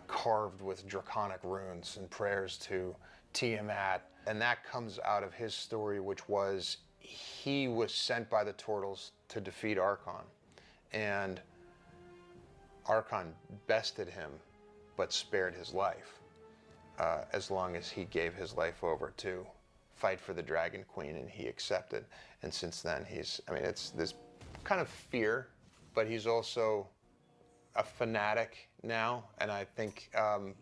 carved with draconic runes and prayers to Tiamat, and that comes out of his story, which was he was sent by the Turtles to defeat Archon, and Archon bested him but spared his life as long as he gave his life over to fight for the Dragon Queen, and he accepted. And since then he's, I mean, it's this kind of fear, but he's also a fanatic now, and I think,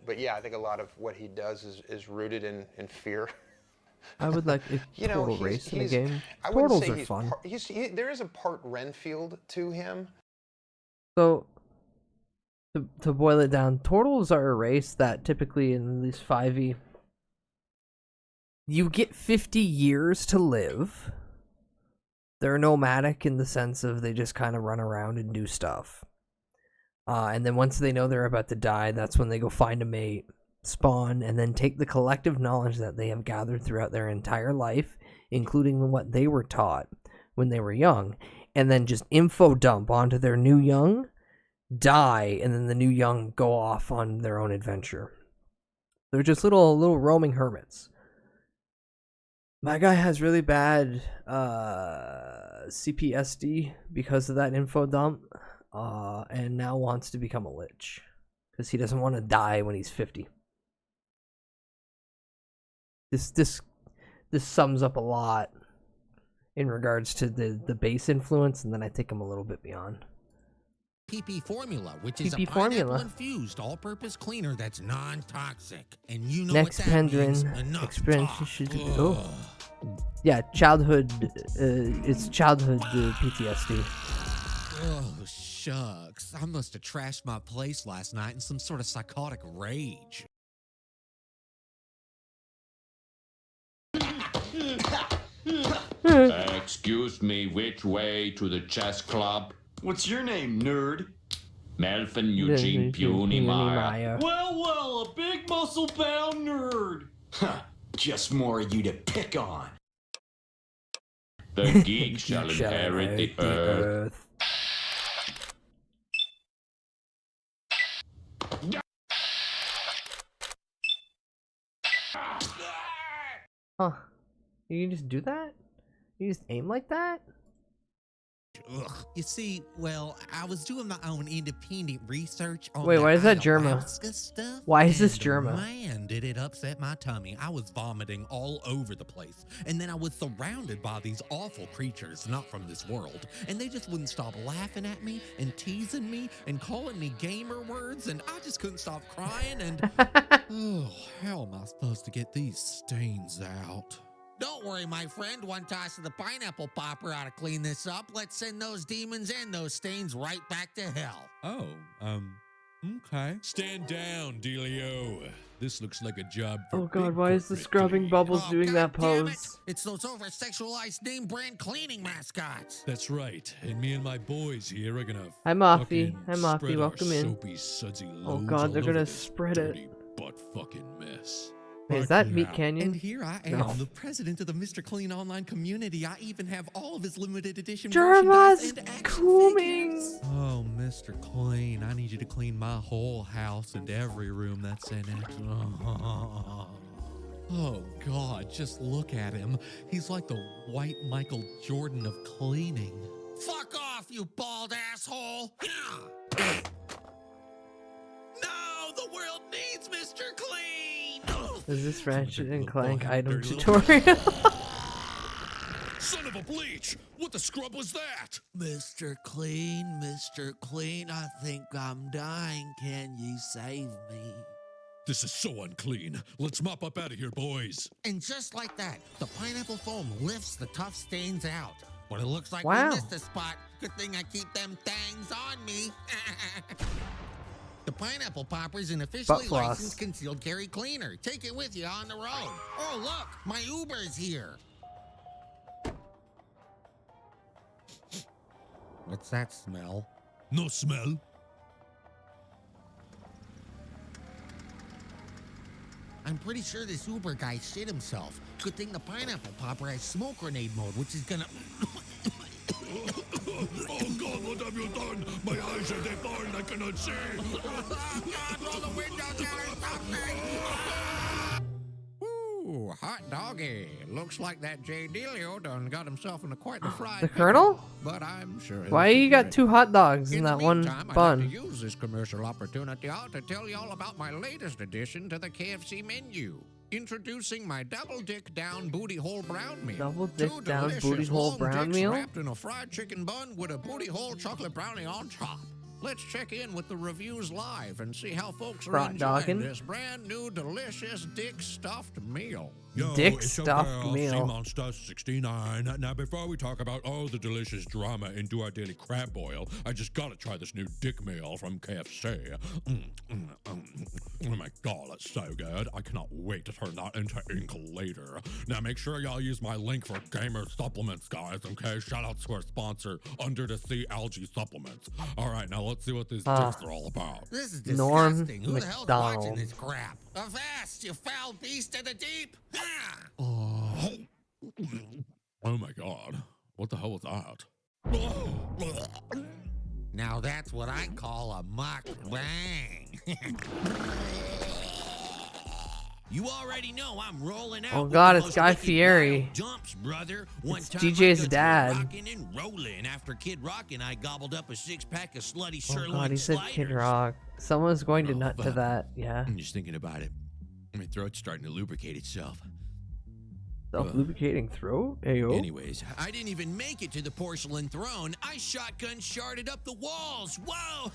but yeah, I think a lot of what he does is rooted in fear. I would like a turtle race in the game. Turtles are fun. There is a part Renfield to him. So, to boil it down, turtles are a race that typically in these 5e, you get 50 years to live. They're nomadic in the sense of they just kind of run around and do stuff. And then once they know they're about to die, that's when they go find a mate, spawn, and then take the collective knowledge that they have gathered throughout their entire life, including what they were taught when they were young, and then just info dump onto their new young, die, and then the new young go off on their own adventure. They're just little roaming hermits. My guy has really bad CPSD because of that info dump. And now wants to become a lich because he doesn't want to die when he's 50. This sums up a lot in regards to the base influence, and then I take him a little bit beyond. PP formula, which is PP a formula. pineapple-infused all-purpose cleaner that's non-toxic, and you know Next what that means. Pendrin Enough expansion. talk. Oh, yeah, childhood. It's childhood PTSD. Oh, shucks. I must have trashed my place last night in some sort of psychotic rage. Excuse me, which way to the chess club? What's your name, nerd? Melvin Eugene Punemeyer. Well, a big muscle-bound nerd. Huh, just more of you to pick on. The geek shall inherit the earth. Huh. You can just do that? You just aim like that? Ugh. You see, well, I was doing my own independent research on Wait, the why is that Germa? ayahuasca stuff. Why is this and, Germa? Man, did it upset my tummy. I was vomiting all over the place. And then I was surrounded by these awful creatures, not from this world. And they just wouldn't stop laughing at me and teasing me and calling me gamer words. And I just couldn't stop crying. And oh, how am I supposed to get these stains out? Don't worry, my friend. One toss of the pineapple popper ought to clean this up. Let's send those demons and those stains right back to hell. Oh, okay. Stand down, Delio. This looks like a job for Oh god, why is the scrubbing bubbles doing that pose? It's those over-sexualized name brand cleaning mascots. That's right. And me and my boys here are gonna Hi, Moffy. fucking Hi, Moffy. spread our Welcome in. soapy, sudsy Oh loads god, all they're over gonna this spread dirty it. butt fucking mess. Wait, is that Meat Canyon? And here I am, No. the president of the Mr. Clean online community. I even have all of his limited edition Germa's merchandise and action coming. figures. Oh, Mr. Clean, I need you to clean my whole house and every room that's in it. Oh, God, just look at him. He's like the white Michael Jordan of cleaning. Fuck off, you bald asshole! No, the world needs Mr. Clean! Is this Ratchet and Clank item tutorial? Son of a bleach! What the scrub was that? Mr. Clean, I think I'm dying. Can you save me? This is so unclean. Let's mop up out of here, boys. And just like that, the pineapple foam lifts the tough stains out. But it looks like Wow. we missed a spot. Good thing I keep them things on me. The pineapple popper is an officially Butt floss. licensed concealed carry cleaner. Take it with you on the road. Oh, look, my Uber's here. What's that smell? No smell. I'm pretty sure this Uber guy shit himself. Good thing the pineapple popper has smoke grenade mode, which is gonna... Oh God, what have you done? My eyes are deformed, I cannot see. God, roll the windows down or something! Ooh, hot doggy. Looks like that J. Delio done got himself into quite the fried The pickle, Colonel? But I'm sure Why you got 2 hot dogs in that one meantime, I'd bun? like to use this commercial opportunity to tell you all about my latest addition to the KFC menu. Introducing my double dick down booty hole brown meal. Double dick Two down delicious booty hole long brown dicks meal? wrapped in a fried chicken bun with a booty hole chocolate brownie on top. Let's check in with the reviews live and see how folks are Hot enjoying doggin'. this brand new delicious dick stuffed meal. Dick it's stuffed okay, meal. Monster 69. Now, before we talk about all the delicious drama into our daily crab boil, I just gotta try this new dick meal from KFC. Oh my god, it's so good. I cannot wait to turn that into ink later. Now, make sure y'all use my link for gamer supplements, guys, okay? Shout out to our sponsor, Under the Sea Algae Supplements. All right, now let's see what these dicks are all about. This is Norm disgusting. Who the hell's watching Macdonald. this crap? Avast, you foul beast of the deep! Oh my god. What the hell was that? Now that's what I call a mukbang. You already know I'm rolling out. Oh with god, the it's most Guy wicked Fieri. wild jumps, brother. One It's time DJ's I got dad. Rocking and rolling. After Kid Rock and I gobbled up a 6-pack of slutty Oh sirloin god, he said sliders. Kid Rock. Someone's going to nut to fuck. that. Yeah. I'm just thinking about it. My throat's starting to lubricate itself. Self-lubricating throat? Ayo. Anyways, I didn't even make it to the porcelain throne. I shotgun sharded up the walls. Whoa!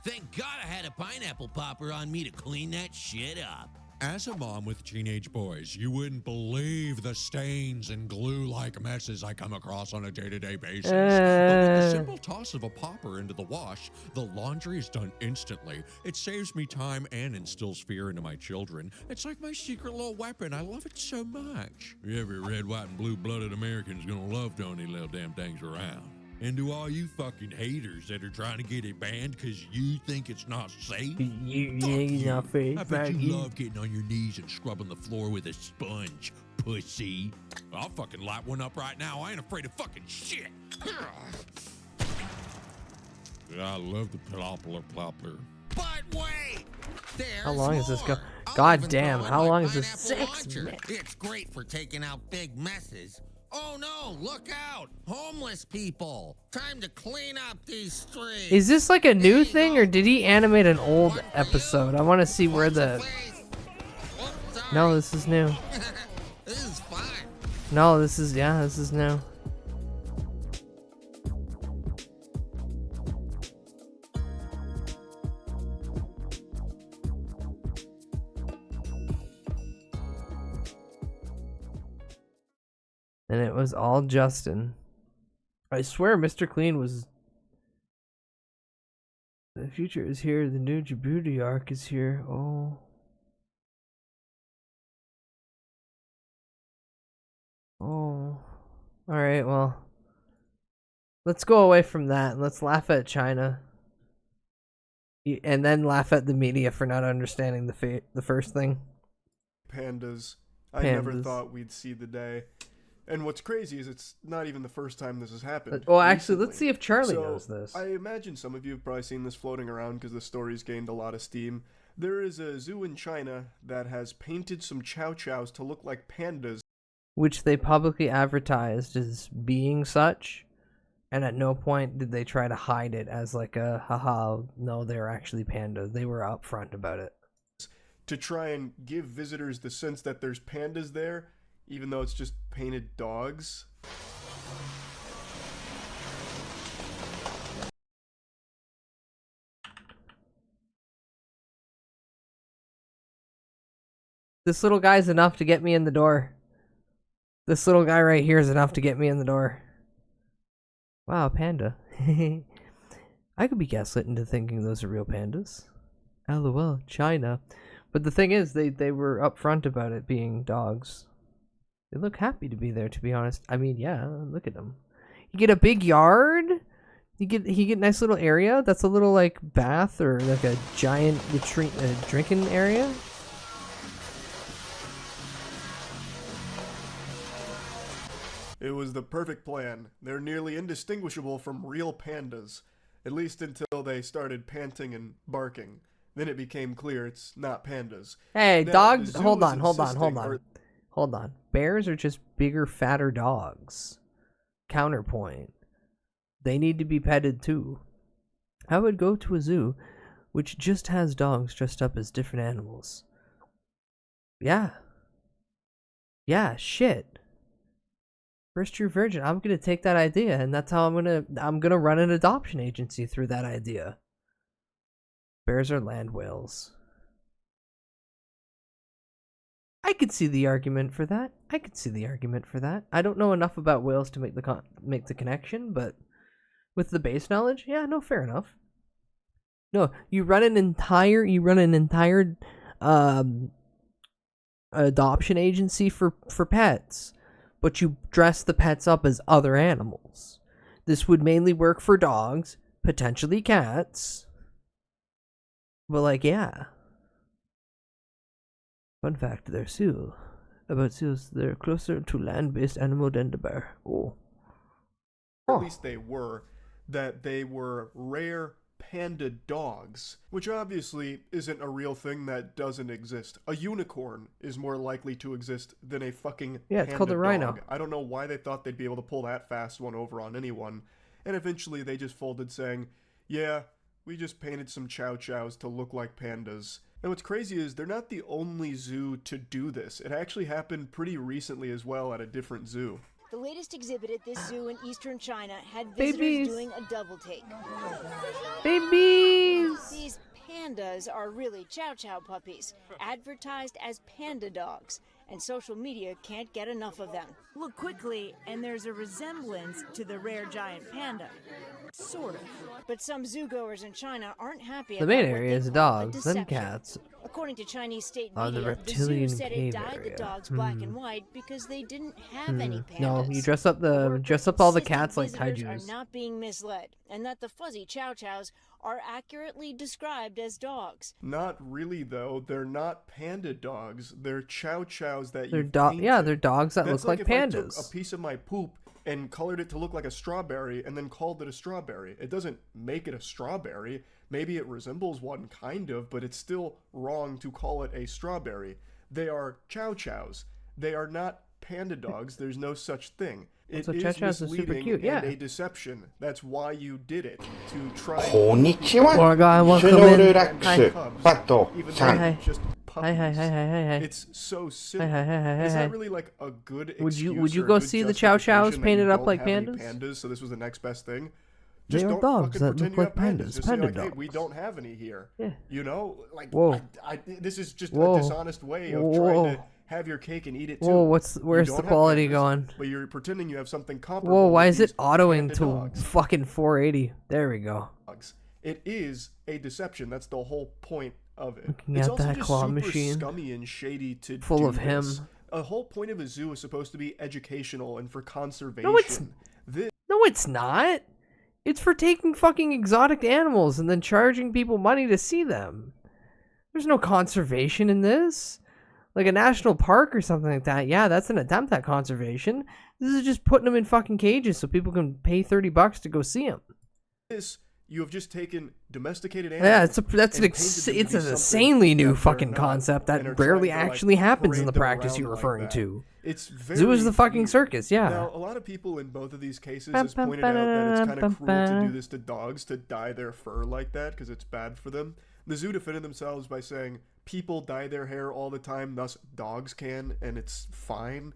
Thank God I had a pineapple popper on me to clean that shit up. As a mom with teenage boys, you wouldn't believe the stains and glue-like messes I come across on a day-to-day basis. But with the simple toss of a popper into the wash, the laundry is done instantly. It saves me time and instills fear into my children. It's like my secret little weapon. I love it so much. Every red, white, and blue-blooded American's gonna love throwing these little damn things around. And to all you fucking haters that are trying to get it banned because you think it's not safe, You not fake, I bet faggy. you love getting on your knees and scrubbing the floor with a sponge, pussy. I'll fucking lap one up right now. I ain't afraid of fucking shit. I love the plopper plopper. But wait! How long is this go? I'll God even damn, throw in how my long is this? pineapple 6 launcher. minutes. It's great for taking out big messes. Oh no, look out! Homeless people! Time to clean up these streets! Is this like a new thing, or did he animate an old episode? I want to see where the... No, this is new. This is fun. No, this is new. And it was all Justin. I swear Mr. Clean was... The future is here. The new Djibouti arc is here. Oh. Oh. Alright, well. Let's go away from that and let's laugh at China. And then laugh at the media for not understanding the first thing. Pandas. I never thought we'd see the day. And what's crazy is it's not even the first time this has happened. Well, actually, let's see if Charlie knows this. I imagine some of you have probably seen this floating around because the story's gained a lot of steam. There is a zoo in China that has painted some chow chows to look like pandas. Which they publicly advertised as being such. And at no point did they try to hide it as like a, haha, no, they're actually pandas. They were upfront about it. To try and give visitors the sense that there's pandas there, even though it's just painted dogs. This little guy's enough to get me in the door. This little guy right here is enough to get me in the door. Wow, panda. I could be gaslit into thinking those are real pandas. LOL, China. But the thing is, they were upfront about it being dogs. They look happy to be there, to be honest. I mean, yeah, look at them. You get a big yard. You get a nice little area. That's a little like bath or like a giant drinking area. It was the perfect plan. They're nearly indistinguishable from real pandas, at least until they started panting and barking. Then it became clear it's not pandas. Hey, Now, dogs, the zoo hold is on. insisting- Hold on. Bears are just bigger, fatter dogs. Counterpoint. They need to be petted too. I would go to a zoo which just has dogs dressed up as different animals. Yeah. Yeah, shit. First true virgin. I'm gonna take that idea, and that's how I'm gonna run an adoption agency through that idea. Bears are land whales. I could see the argument for that. I don't know enough about whales to make the connection, but with the base knowledge, yeah, no, fair enough. No, you run an entire adoption agency for pets, but you dress the pets up as other animals. This would mainly work for dogs, potentially cats. But like, yeah. Fun fact, about seals, they're closer to land-based animal than the bear. Oh. At least they were, that they were rare panda dogs, which obviously isn't a real thing that doesn't exist. A unicorn is more likely to exist than a fucking Yeah, it's called a rhino. I don't know why they thought they'd be able to pull that fast one over on anyone. And eventually they just folded saying, yeah, we just painted some chow chows to look like pandas. And what's crazy is they're not the only zoo to do this. It actually happened pretty recently as well at a different zoo. The latest exhibit at this zoo in eastern China had visitors doing a double take. Babies! These pandas are really chow chow puppies, advertised as panda dogs, and social media can't get enough of them. Look quickly, and there's a resemblance to the rare giant panda. Sort of. But some zoogoers in China aren't happy The about main what area they is call a dogs, then deception. cats. According to Chinese state The media, the reptilian zoo said it cave dyed area. the dogs black and white because they didn't have any pandas. No, you dress up all the Insisted cats like visitors kaijus. are not being misled, and that the fuzzy chow chows are accurately described as dogs. Not really, though. They're not panda dogs. They're chow chows that They're you they're dogs that That's look like if I pandas. took a piece of my poop and colored it to look like a strawberry and then called it a strawberry. It doesn't make it a strawberry. Maybe it resembles one kind of, but it's still wrong to call it a strawberry. They are chow chows. They are not panda dogs, there's no such thing. It So is Chow Chow's is super misleading cute, yeah. and a deception. That's why you did it, to try. こんにちは。 welcome シュノール in. ラックス、パットさん。 Hi. Just Hi, hi, hi, hi, hi, hi. It's so simple. Hi, hi, hi, hi, Is hi. that really like a good Would excuse you or a go good see the Chow Chows justification that painted you up don't like have any pandas? pandas, so this was the next best thing. They Just are don't dogs fucking that pretend look you have like pandas. pandas, Just say panda like, hey, dogs. we don't have any here. Yeah. You know, like Whoa. this is just Whoa. a dishonest way of Whoa. trying to have your cake and eat it too. Whoa, You where's don't the have quality pandas, going? But you're pretending you have something comparable. Whoa, why with is it these autoing panda to dogs. fucking 480? There we go. It is a deception. That's the whole point of it. Looking It's at also that just claw super machine. scummy and shady to Full do of him. this. A whole point of a zoo is supposed to be educational and for conservation. No, it's not. It's for taking fucking exotic animals and then charging people money to see them. There's no conservation in this. Like a national park or something like that. Yeah, that's an attempt at conservation. This is just putting them in fucking cages so people can pay $30 to go see them. You have just taken domesticated animals. Yeah, it's an insanely new fucking concept that rarely actually happens in the practice you're referring to. Zoo is the fucking circus, yeah. Now, a lot of people in both of these cases has pointed out that it's kind of cruel to do this to dogs, to dye their fur like that, because it's bad for them. The zoo defended themselves by saying people dye their hair all the time, thus dogs can, and it's fine.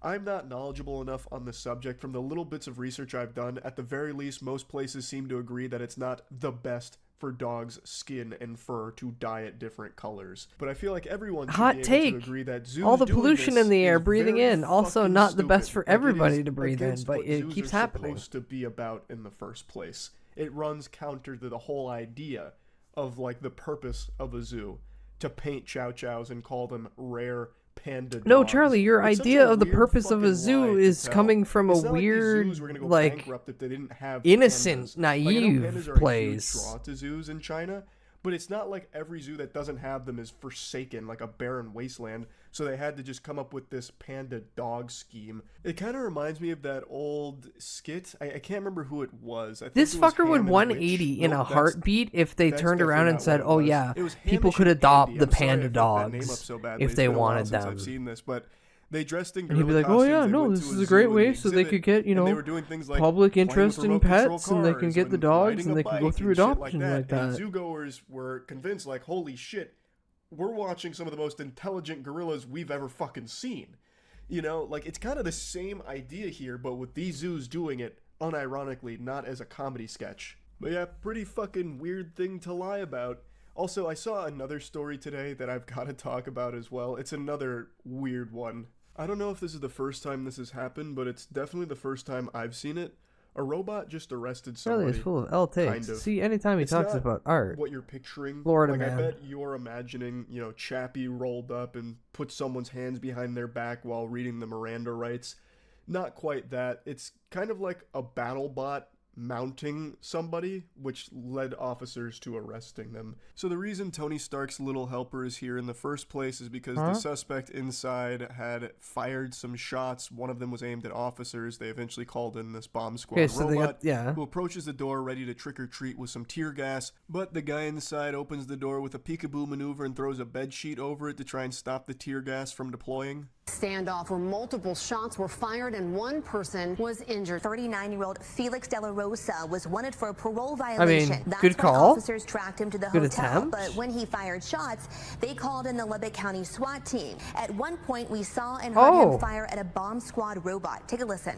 I'm not knowledgeable enough on the subject. From the little bits of research I've done, at the very least, most places seem to agree that it's not the best for dogs' skin and fur to dye it different colors. But I feel like everyone should Hot be able take. to agree that zoos All the doing pollution this in the air, is breathing very in, also fucking not the best stupid. for everybody Like, it to is breathe in, against but what it zoos keeps are happening. supposed to be about in the first place. It runs counter to the whole idea of like the purpose of a zoo, to paint chow chows and call them rare panda dogs. No, Charlie, your It's such idea a of the weird purpose of a fucking zoo lie to is tell. coming from It's a not like these weird, zoos were gonna go like, bankrupt if they didn't have innocent, pandas. Like, I know naive pandas are a huge place. draw to zoos in China, but it's not like every zoo that doesn't have them is forsaken, like a barren wasteland. So they had to just come up with this panda dog scheme. It kind of reminds me of that old skit. I can't remember who it was. I think This it was fucker would Ham and 180 Witch. in Nope, a that's- heartbeat if they that's turned around definitely and not said, what it oh was. yeah, It was people Hamish could and adopt Andy. the I'm sorry panda I fucked that name up dogs so badly. if It's they been a while wanted since them. I've seen this, but they dressed in And he'd be gorilla like, oh costumes, yeah, they no, went this to is a a great zoo and way the so they exhibit, could get, and they were doing things like public playing with interest in remote control pets, and they can cars get the and dogs, riding and a they can go bike through and shit adoption like And that. zoogoers were convinced, like, holy shit, we're watching some of the most intelligent gorillas we've ever fucking seen. You know, like, it's kind of the same idea here, but with these zoos doing it unironically, not as a comedy sketch. But yeah, pretty fucking weird thing to lie about. Also, I saw another story today that I've got to talk about as well. It's another weird one. I don't know if this is the first time this has happened, but it's definitely the first time I've seen it. A robot just arrested somebody. Charlie is full of L takes. Kind of. See, anytime he It's talks not about art, what you're picturing. Florida like, man. I bet you're imagining, you know, Chappie rolled up and put someone's hands behind their back while reading the Miranda rights. Not quite that. It's kind of like a battle bot mounting somebody, which led officers to arresting them. So the reason Tony Stark's little helper is here in the first place is because the suspect inside had fired some shots. One of them was aimed at officers. They eventually called in this bomb squad robot who approaches the door ready to trick or treat with some tear gas, but the guy inside opens the door with a peekaboo maneuver and throws a bed sheet over it to try and stop the tear gas from deploying. Standoff where multiple shots were fired and one person was injured. 39-year-old Felix De La Rosa was wanted for a parole violation. That's good when call. Officers tracked him to the Good hotel, attempt. but when he fired shots, they called in the Lubbock County SWAT team. At one point, we saw and heard him fire at a bomb squad robot. Take a listen.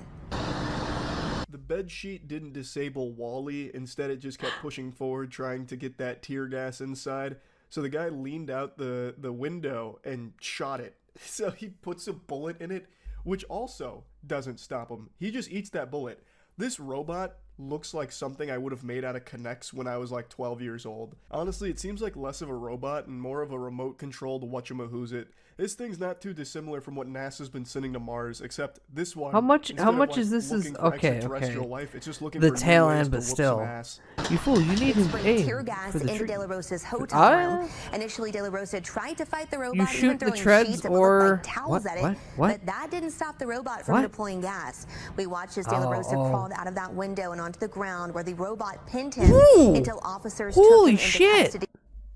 The bed sheet didn't disable Wally. Instead, it just kept pushing forward, trying to get that tear gas inside. So the guy leaned out the window and shot it. So he puts a bullet in it, which also doesn't stop him. He just eats that bullet. This robot looks like something I would have made out of Kinects when I was like 12 years old. Honestly, it seems like less of a robot and more of a remote-controlled whatchamahoosit. This thing's not too dissimilar from what NASA's been sending to Mars, except this one. How much instead of, is this? looking Is for okay. extraterrestrial life, it's just looking The for new tail ways end, to but whoop some still, ass. you fool! You need to Sprayed tear aim gas for the into tree. De La Rosa's hotel room. Initially, De La Rosa tried to fight the robot, shoot even the throwing treads sheets of or- looked like towels what? at it. What? But that didn't stop the robot from What? deploying gas. We watched as De La Rosa Oh. crawled out of that window and onto the ground, where the robot pinned him Ooh. until officers Holy took him shit. into custody.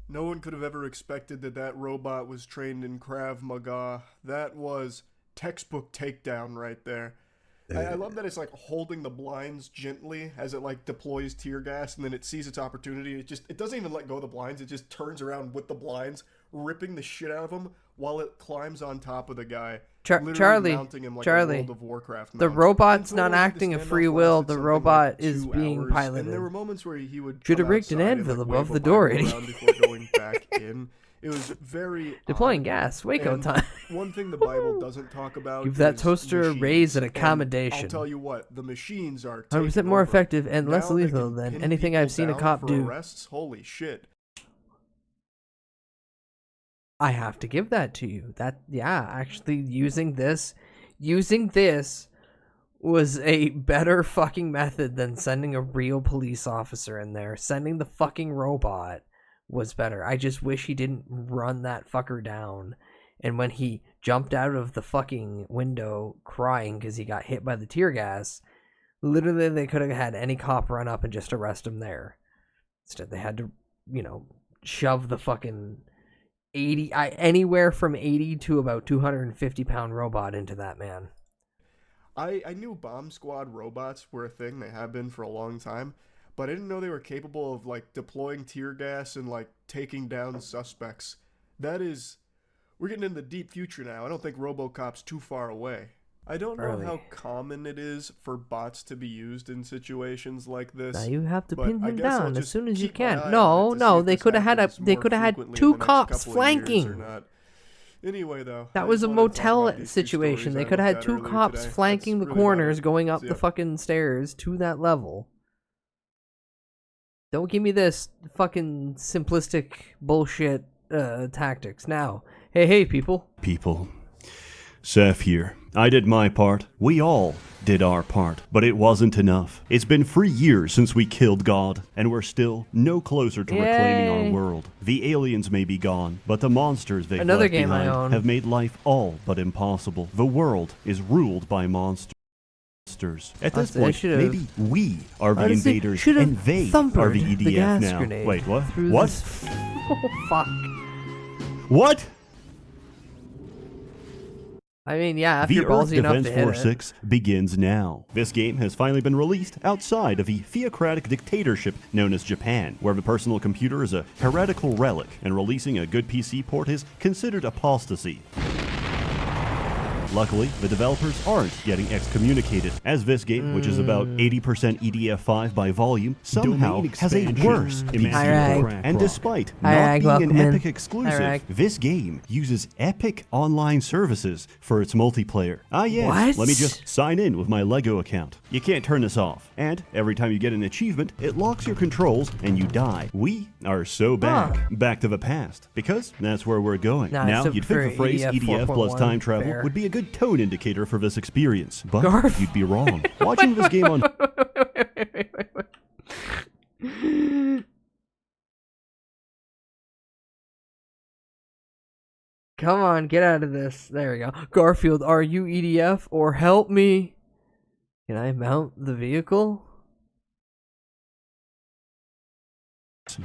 No one could have ever expected that robot was trained in Krav Maga. That was textbook takedown right there. I love that it's like holding the blinds gently as it like deploys tear gas, and then it sees its opportunity. It doesn't even let go of the blinds. It just turns around with the blinds, ripping the shit out of him while it climbs on top of the guy. Charlie, mounting him like Charlie, a World of Warcraft the mount. robot's And not so acting the of free standoff will. lasted The something robot like is 2 being hours, piloted. And there were moments where he would Should have come rigged an outside and, anvil like, above wave the a door, Bible idiot. around before going back in. It was very Deploying odd. gas. Waco And time. One thing the Bible doesn't talk about Give that is toaster a machines. raise and And accommodation. I'll tell you what, the machines are 100% taking more over. effective and less Now they lethal can than pin anything people I've seen a down cop for do. arrests. Holy shit. I have to give that to you. Actually using this was a better fucking method than sending a real police officer in there. Sending the fucking robot was better. I just wish he didn't run that fucker down. And when he jumped out of the fucking window crying because he got hit by the tear gas, literally they could have had any cop run up and just arrest him there. Instead they had to, shove the fucking anywhere from 80 to about 250 pound robot into that man. I knew bomb squad robots were a thing. They have been for a long time, but I didn't know they were capable of like deploying tear gas and like taking down suspects. We're getting into the deep future now. I don't think RoboCop's too far away. I don't know how common it is for bots to be used in situations like this. Now you have to but pin I him guess I'll down as just soon as you keep my eye can. on it No, to see no, if they this could have happens they more could have had frequently in 2 the next cops couple of years or flanking. not. Anyway, though, That I was a just wanted to talk motel about these two situation. stories They I could have had looked 2 at earlier cops today. flanking the That's really about corners it. going up See the ya. fucking stairs to that level. Don't give me this fucking simplistic bullshit tactics. Now, hey people. People. Seth here. I did my part. We all did our part. But it wasn't enough. It's been 3 years since we killed God, and we're still no closer to reclaiming Yay. our world. The aliens may be gone, but the monsters they've Another left game I own. behind have made life all but impossible. The world is ruled by monsters. At this point, maybe we are the invaders and they are the EDF now. Wait, what? What? Oh, fuck. What? I mean, yeah, if The you're Earth ballsy enough Defense to hit Force it. 6 begins now. This game has finally been released outside of the theocratic dictatorship known as Japan, where the personal computer is a heretical relic, and releasing a good PC port is considered apostasy. Luckily, the developers aren't getting excommunicated, as this game, which is about 80% EDF5 by volume, somehow has a worse PC port. And despite not being an Epic exclusive, this game uses Epic Online Services for its multiplayer. Ah yes, let me just sign in with my Lego account. You can't turn this off, and every time you get an achievement, it locks your controls and you die. We are so back to the past, because that's where we're going. Nah, Now, so you'd think the for phrase EDF plus 4.1, time travel fair. would be a good tone indicator for this experience, but you'd be wrong. Watching this game on Come on, get out of this. There we go. Garfield, are you EDF or help me? Can I mount the vehicle?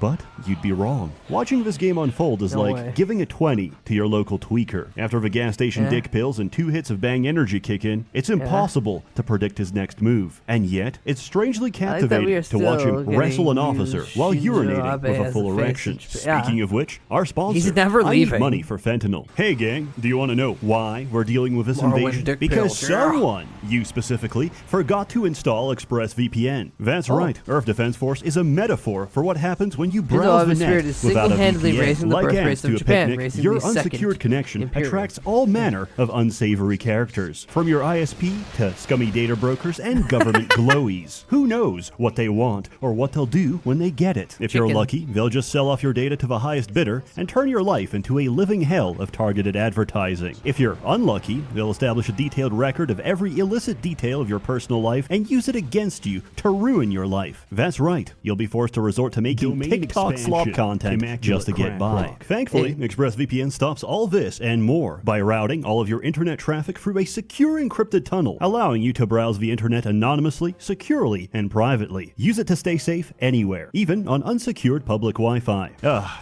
But you'd be wrong. Watching this game unfold is No like way. giving a 20 to your local tweaker. After the gas station Yeah. dick pills and 2 hits of Bang Energy kick in, it's impossible to predict his next move. And yet, it's strangely we are captivating to watch still him wrestle an getting officer while Shinzo urinating Abe with a as full the face erection. of Japan. Speaking of which, our sponsor, He's never I leaving. need money for fentanyl. Hey gang, do you want to know why we're dealing with this Morrowind invasion? dick Because pills, yeah. someone, you specifically, forgot to install ExpressVPN. That's Oh. right, Earth Defense Force is a metaphor for what happens when you Shinzo browse the Abe's spirit net is without a single-handedly VPN. raising the Like birth ants rates of to a Japan, picnic, raising your the second unsecured connection imperium. attracts all manner of unsavory characters, from your ISP to scummy data brokers and government glowies. Who knows what they want or what they'll do when they get it? If you're Chicken. lucky, they'll just sell off your data to the highest bidder and turn your life into a living hell of targeted advertising. If you're unlucky, they'll establish a detailed record of every illicit detail of your personal life and use it against you to ruin your life. That's right, you'll be forced to resort to making TikTok slop content just to get by. Thankfully, ExpressVPN stops all this and more by routing all of your internet traffic through a secure encrypted tunnel, allowing you to browse the internet anonymously, securely, and privately. Use it to stay safe anywhere, even on unsecured public Wi-Fi.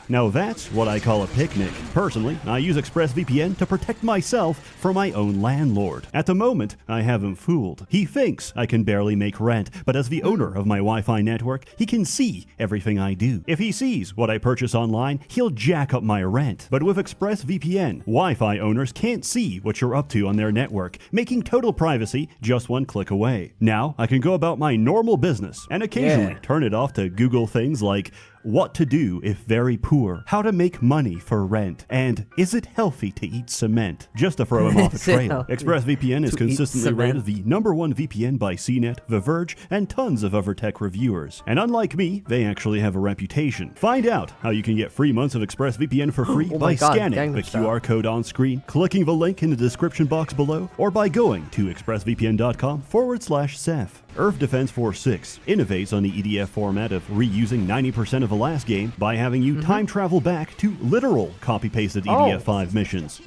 Now that's what I call a picnic. Personally, I use ExpressVPN to protect myself from my own landlord. At the moment, I have him fooled. He thinks I can barely make rent, but as the owner of my Wi-Fi network, he can see everything I do. If he sees what I purchase online, he'll jack up my rent. But with ExpressVPN, Wi-Fi owners can't see what you're up to on their network, making total privacy just one click away. Now, I can go about my normal business and occasionally turn it off to Google things like what to do if very poor, how to make money for rent, and is it healthy to eat cement? Just to throw him off the trail. ExpressVPN is consistently rated the #1 VPN by CNET, The Verge, and tons of other tech reviewers. And unlike me, they actually have a reputation. Find out how you can get 3 months of ExpressVPN for free by scanning the QR code on screen, clicking the link in the description box below, or by going to expressvpn.com/Seth. Earth Defense Force 6 innovates on the EDF format of reusing 90% of the last game by having you time travel back to literal copy-pasted EDF 5 missions.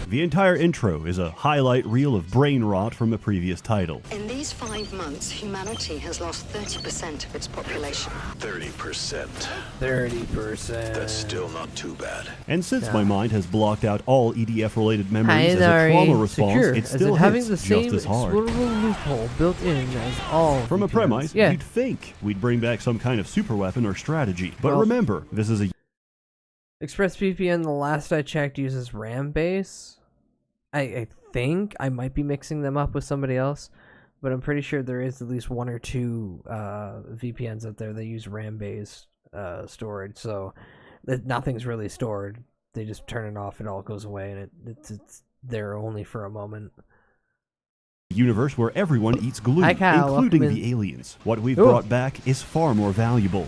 The entire intro is a highlight reel of brain rot from a previous title. In these 5 months, humanity has lost 30% of its population. 30%. 30%. That's still not too bad. And since my mind has blocked out all EDF-related memories as a trauma response, it still hits just as hard. Loophole built in as all From a premise, you'd think we'd bring back some kind of super weapon or strategy. But remember, this is a ExpressVPN, the last I checked, uses RAM base. I think I might be mixing them up with somebody else, but I'm pretty sure there is at least 1 or 2 VPNs out there that use RAM-based storage, so that nothing's really stored. They just turn it off, it all goes away, and it's there only for a moment. Universe where everyone eats glue, including the aliens. What we've brought back is far more valuable.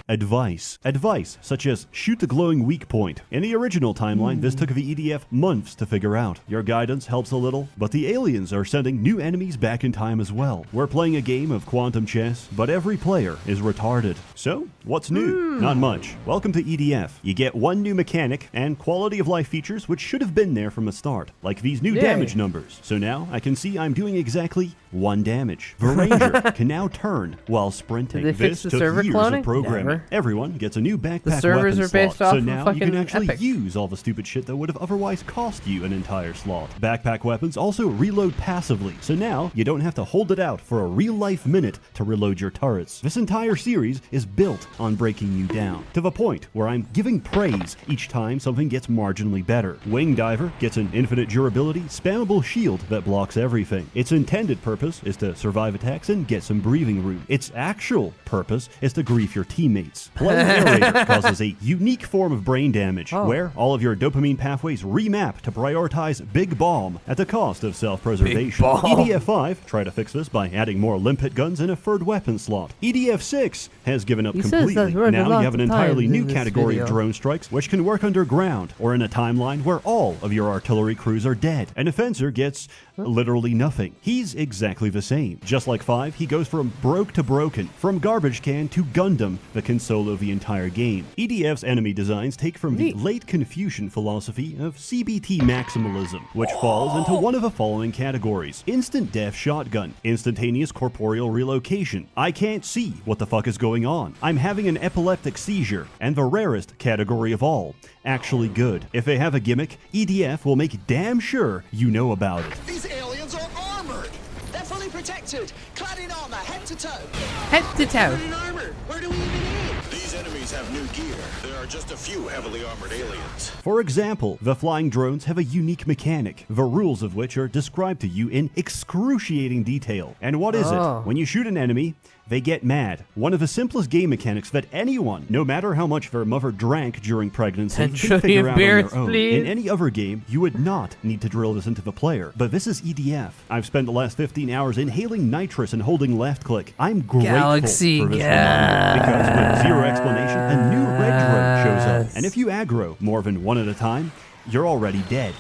Advice. Advice, such as shoot the glowing weak point. In the original timeline, this took the EDF months to figure out. Your guidance helps a little, but the aliens are sending new enemies back in time as well. We're playing a game of quantum chess, but every player is retarded. So, what's new? Not much. Welcome to EDF. You get 1 new mechanic and quality of life features which should have been there from the start, like these new damage numbers. So now I can see I'm doing exactly 1 damage. The Ranger can now turn while sprinting. This took years of programming. Everyone gets a new backpack weapon slot, so now you can actually use all the stupid shit that would have otherwise cost you an entire slot. Backpack weapons also reload passively, so now you don't have to hold it out for a real-life minute to reload your turrets. This entire series is built on breaking you down, to the point where I'm giving praise each time something gets marginally better. Wing Diver gets an infinite durability, spammable shield that blocks everything. Its intended purpose is to survive attacks and get some breathing room. Its actual purpose is to grief your teammates. Playing Narrator causes a unique form of brain damage, where all of your dopamine pathways remap to prioritize Big Bomb at the cost of self-preservation. EDF-5 tried to fix this by adding more limpet guns and a third weapon slot. EDF-6 has given up completely. Now you have an entirely new category of drone strikes, which can work underground, or in a timeline where all of your artillery crews are dead. An offenser gets literally nothing. He's exactly the same. Just like 5, he goes from broke to broken, from garbage can to Gundam that can solo the entire game. EDF's enemy designs take from the late Confucian philosophy of CBT maximalism, which falls into one of the following categories: instant death shotgun, instantaneous corporeal relocation, I can't see what the fuck is going on, I'm having an epileptic seizure, and the rarest category of all, actually good. If they have a gimmick, EDF will make damn sure you know about it. These aliens are armored. They're fully protected, clad in armor, head to toe. Head to toe. In armor. Where do we even aim? These enemies have new gear. There are just a few heavily armored aliens. For example, the flying drones have a unique mechanic, the rules of which are described to you in excruciating detail. And what is it? When you shoot an enemy, they get mad. One of the simplest game mechanics that anyone, no matter how much their mother drank during pregnancy, can figure out on their own. In any other game, you would not need to drill this into the player, but this is EDF. I've spent the last 15 hours inhaling nitrous and holding left click. I'm grateful for this reminder, because with zero explanation, a new red drone shows up, and if you aggro more than 1 at a time, you're already dead.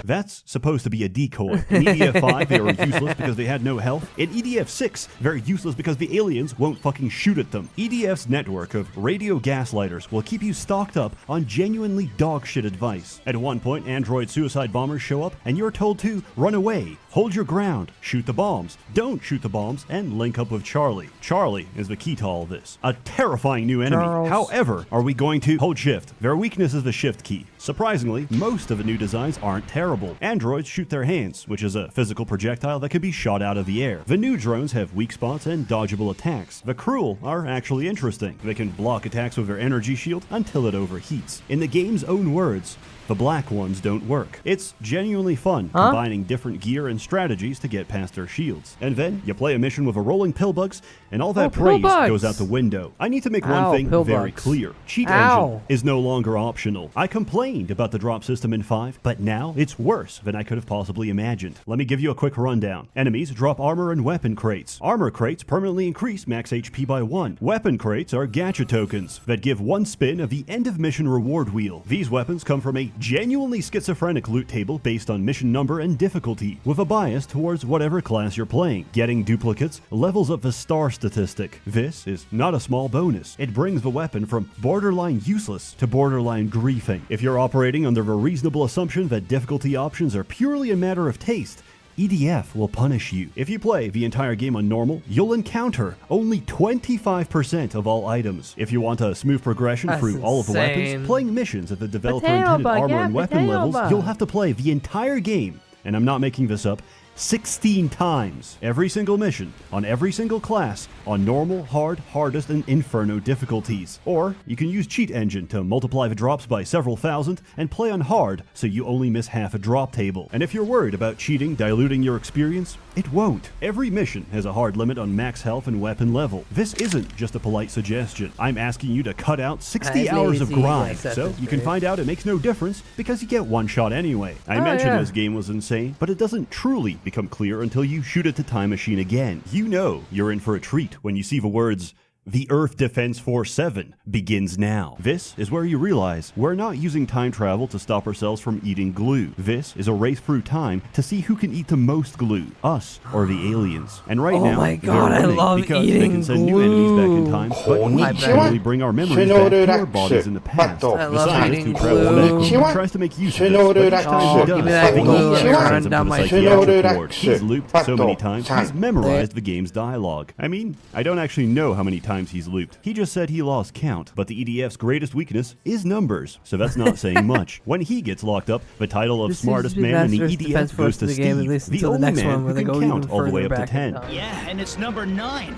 That's supposed to be a decoy. In EDF 5, they were useless because they had no health. In EDF 6, they're useless because the aliens won't fucking shoot at them. EDF's network of radio gaslighters will keep you stocked up on genuinely dogshit advice. At one point, android suicide bombers show up, and you're told to run away, hold your ground, shoot the bombs, don't shoot the bombs, and link up with Charlie. Charlie is the key to all this. A terrifying new enemy. Charles. However, are we going to hold shift? Their weakness is the shift key. Surprisingly, most of the new designs aren't terrible. Androids shoot their hands, which is a physical projectile that can be shot out of the air. The new drones have weak spots and dodgeable attacks. The cruel are actually interesting. They can block attacks with their energy shield until it overheats. In the game's own words, the black ones don't work. It's genuinely fun, combining different gear and strategies to get past their shields. And then, you play a mission with a rolling pillbugs, and all that praise goes out the window. I need to make one thing very clear. Cheat engine is no longer optional. I complained about the drop system in 5, but now it's worse than I could have possibly imagined. Let me give you a quick rundown. Enemies drop armor and weapon crates. Armor crates permanently increase max HP by 1. Weapon crates are gacha tokens that give 1 spin of the end of mission reward wheel. These weapons come from a genuinely schizophrenic loot table based on mission number and difficulty, with a bias towards whatever class you're playing. Getting duplicates levels up the star statistic. This is not a small bonus. It brings the weapon from borderline useless to borderline griefing. If you're operating under the reasonable assumption that difficulty options are purely a matter of taste, EDF will punish you. If you play the entire game on normal, you'll encounter only 25% of all items. If you want a smooth progression through all of the weapons, playing missions at the developer-intended armor and weapon levels, you'll have to play the entire game, and I'm not making this up, 16 times. Every single mission, on every single class, on normal, hard, hardest, and inferno difficulties. Or you can use Cheat Engine to multiply the drops by several thousand and play on hard so you only miss half a drop table. And if you're worried about cheating diluting your experience, it won't. Every mission has a hard limit on max health and weapon level. This isn't just a polite suggestion. I'm asking you to cut out 60 hours of grind, so you can find out it makes no difference because you get one shot anyway. I mentioned this game was insane, but it doesn't truly become clear until you shoot at the time machine again. You know you're in for a treat when you see the words, "The Earth Defense Force 7 begins now." This is where you realize we're not using time travel to stop ourselves from eating glue. This is a race through time to see who can eat the most glue, us or the aliens. And right now, my God, I love because eating they can send new enemies back in time, but we can only bring our memories back to our bodies in the past. The scientist who travels back tries to make use of this, but each time he does, the glue sends him to the psychiatric ward. He's looped so many times, he's memorized the game's dialogue. I mean, I don't actually know how many times he's looped. He just said he lost count, but the EDF's greatest weakness is numbers, so that's not saying much. When he gets locked up, the title of smartest man in the EDF goes to Steve, the only man who can count all the way up to 10. Yeah, and it's number 9.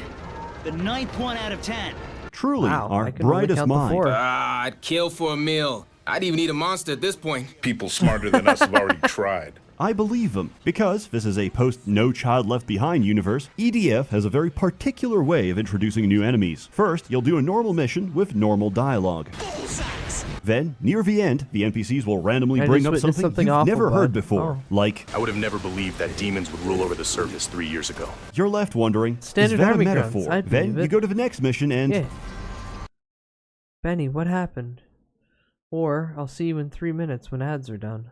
The 9th one out of 10. Truly, our brightest mind. I'd kill for a meal. I'd even eat a monster at this point. People smarter than us have already tried. I believe them. Because this is a post-No Child Left Behind universe, EDF has a very particular way of introducing new enemies. First, you'll do a normal mission with normal dialogue. Then, near the end, the NPCs will randomly bring up something you've never heard before. Like, I would have never believed that demons would rule over the surface 3 years ago. You're left wondering, Standard is that a army metaphor? guns, Then you go to the next mission and... Yeah. Benny, what happened? Or, I'll see you in 3 minutes when ads are done.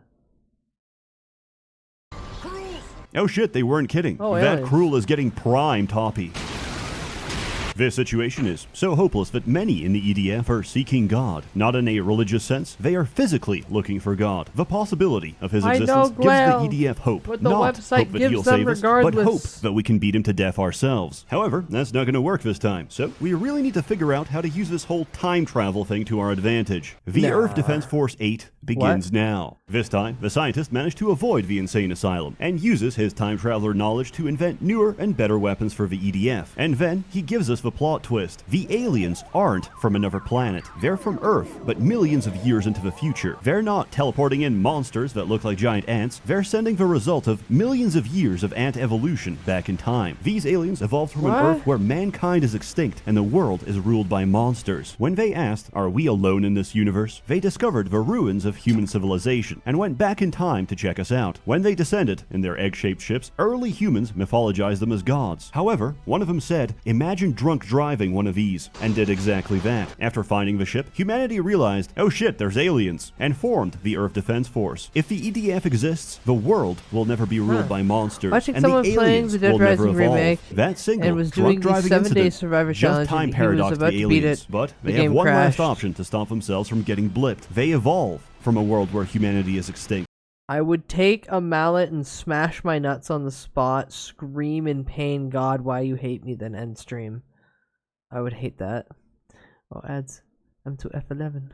Oh shit, they weren't kidding. Oh, that aliens. Cruel is getting prime toppy. This situation is so hopeless that many in the EDF are seeking God. Not in a religious sense, they are physically looking for God. The possibility of his existence gives the EDF hope. But the Not website hope that gives he'll them save us, but hope regardless. that we can beat him to death ourselves. However, that's not going to work this time, so we really need to figure out how to use this whole time travel thing to our advantage. The Earth Defense Force 8 begins now. This time, the scientist managed to avoid the insane asylum and uses his time traveler knowledge to invent newer and better weapons for the EDF. And then he gives us the plot twist. The aliens aren't from another planet. They're from Earth, but millions of years into the future. They're not teleporting in monsters that look like giant ants. They're sending the result of millions of years of ant evolution back in time. These aliens evolved from an Earth where mankind is extinct and the world is ruled by monsters. When they asked, are we alone in this universe? They discovered the ruins of human civilization and went back in time to check us out. When they descended in their egg-shaped ships, early humans mythologized them as gods. However, one of them said, imagine drunk drunk driving one of these, and did exactly that. After finding the ship, humanity realized, oh shit, there's aliens, and formed the Earth Defense Force. If the EDF exists, the world will never be ruled by monsters, Watching and the someone playing aliens the Dead will never Rising evolve. remake That single and was drunk doing the driving 7-day incident survivor just challenge time and he was paradoxed about the to beat aliens, it. but The they have game one crashed. last option to stop themselves from getting blipped. They evolve from a world where humanity is extinct. I would take a mallet and smash my nuts on the spot, scream in pain, God, why you hate me, then end stream. I would hate that. Oh, ads. I'm to F11.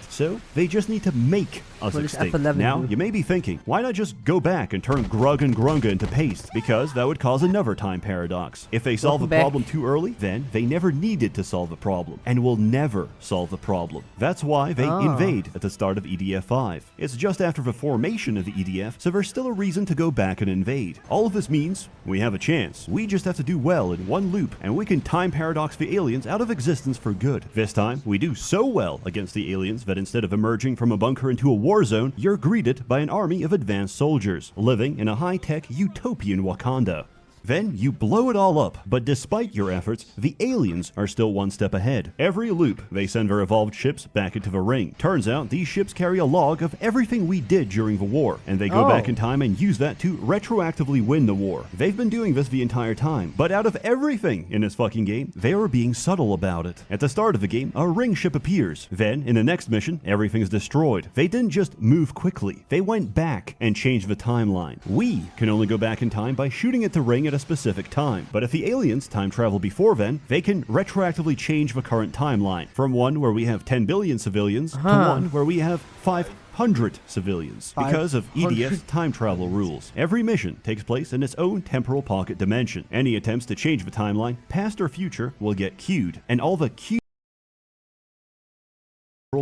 So, they just need to make us What does extinct. F11 Now, do? you may be thinking, why not just go back and turn Grug and Grunga into paste? Because that would cause another time paradox. If they solve Welcome a back. problem too early, then they never needed to solve the problem, and will never solve the problem. That's why they invade at the start of EDF 5. It's just after the formation of the EDF, so there's still a reason to go back and invade. All of this means we have a chance. We just have to do well in one loop, and we can time paradox the aliens out of existence for good. This time, we do so well against the aliens that instead of emerging from a bunker into a war zone, you're greeted by an army of advanced soldiers, living in a high-tech utopian Wakanda. Then you blow it all up, but despite your efforts, the aliens are still one step ahead. Every loop, they send their evolved ships back into the ring. Turns out these ships carry a log of everything we did during the war, and they go back in time and use that to retroactively win the war. They've been doing this the entire time, but out of everything in this fucking game, they are being subtle about it. At the start of the game, a ring ship appears. Then, in the next mission, everything's destroyed. They didn't just move quickly, they went back and changed the timeline. We can only go back in time by shooting at the ring at a specific time. But if the aliens time travel before then, they can retroactively change the current timeline from one where we have 10 billion civilians to one where we have 500 civilians because of EDF's time travel rules. Every mission takes place in its own temporal pocket dimension. Any attempts to change the timeline, past or future, will get queued, and all the queued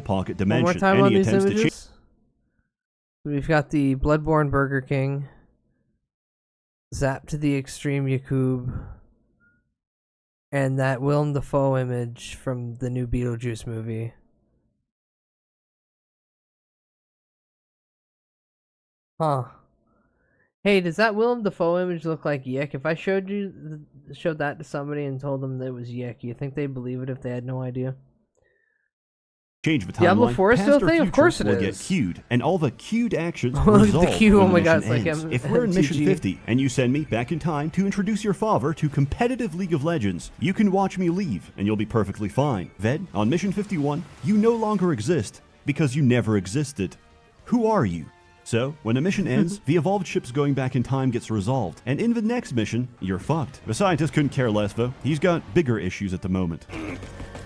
pocket dimension. One more time on Any these attempts to change. images. We've got the Bloodborne Burger King, Zap to the Extreme Yakub, and that Willem Dafoe image from the new Beetlejuice movie. Huh. Hey, does that Willem Dafoe image look like Yick? If I showed that to somebody and told them that it was Yick, you think they'd believe it if they had no idea? Change the timeline. Diablo 4 is past still a or thing? Of future course it will is. get queued, and all the queued actions Look at the resolve queue, when oh the my God, mission it's like ends. M- If we're in mission MTG. 50 and you send me back in time to introduce your father to competitive League of Legends, you can watch me leave and you'll be perfectly fine. Then, on mission 51, you no longer exist because you never existed. Who are you? So, when a mission ends, the evolved ship's going back in time gets resolved, and in the next mission, you're fucked. The scientist couldn't care less though. He's got bigger issues at the moment.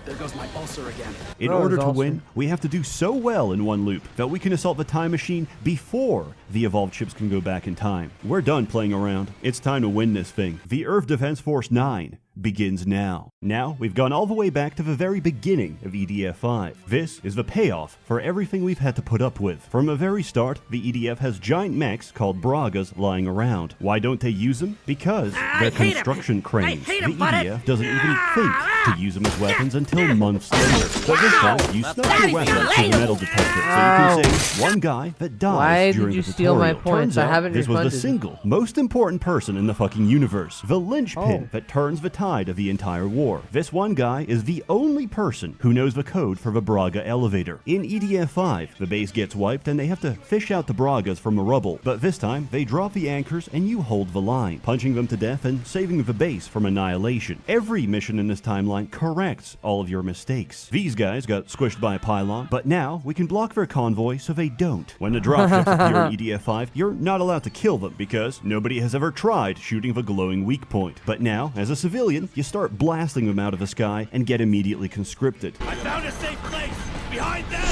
There goes my ulcer again. In order to win, we have to do so well in one loop that we can assault the time machine before the evolved ships can go back in time. We're done playing around. It's time to win this thing. The Earth Defense Force 9 begins now. Now, we've gone all the way back to the very beginning of EDF 5. This is the payoff for everything we've had to put up with. From the very start, the EDF has giant mechs called Bragas lying around. Why don't they use them? Because they're construction cranes. The EDF doesn't even think to use them as weapons until months later. But this time, you snap your weapon to the metal detector, so you can save one guy that dies Why during did you the steal my tutorial. points? Turns I out haven't this was the refunded. single most important person in the fucking universe. The linchpin that turns the tide of the entire war. This one guy is the only person who knows the code for the Braga elevator. In EDF 5, the base gets wiped and they have to fish out the Bragas from the rubble, but this time they drop the anchors and you hold the line, punching them to death and saving the base from annihilation. Every mission in this timeline corrects all of your mistakes. These guys got squished by a pylon, but now we can block their convoy so they don't. When the dropships appear in EDF 5, you're not allowed to kill them because nobody has ever tried shooting the glowing weak point. But now, as a civilian, you start blasting them out of the sky and get immediately conscripted. I found a safe place! Behind them!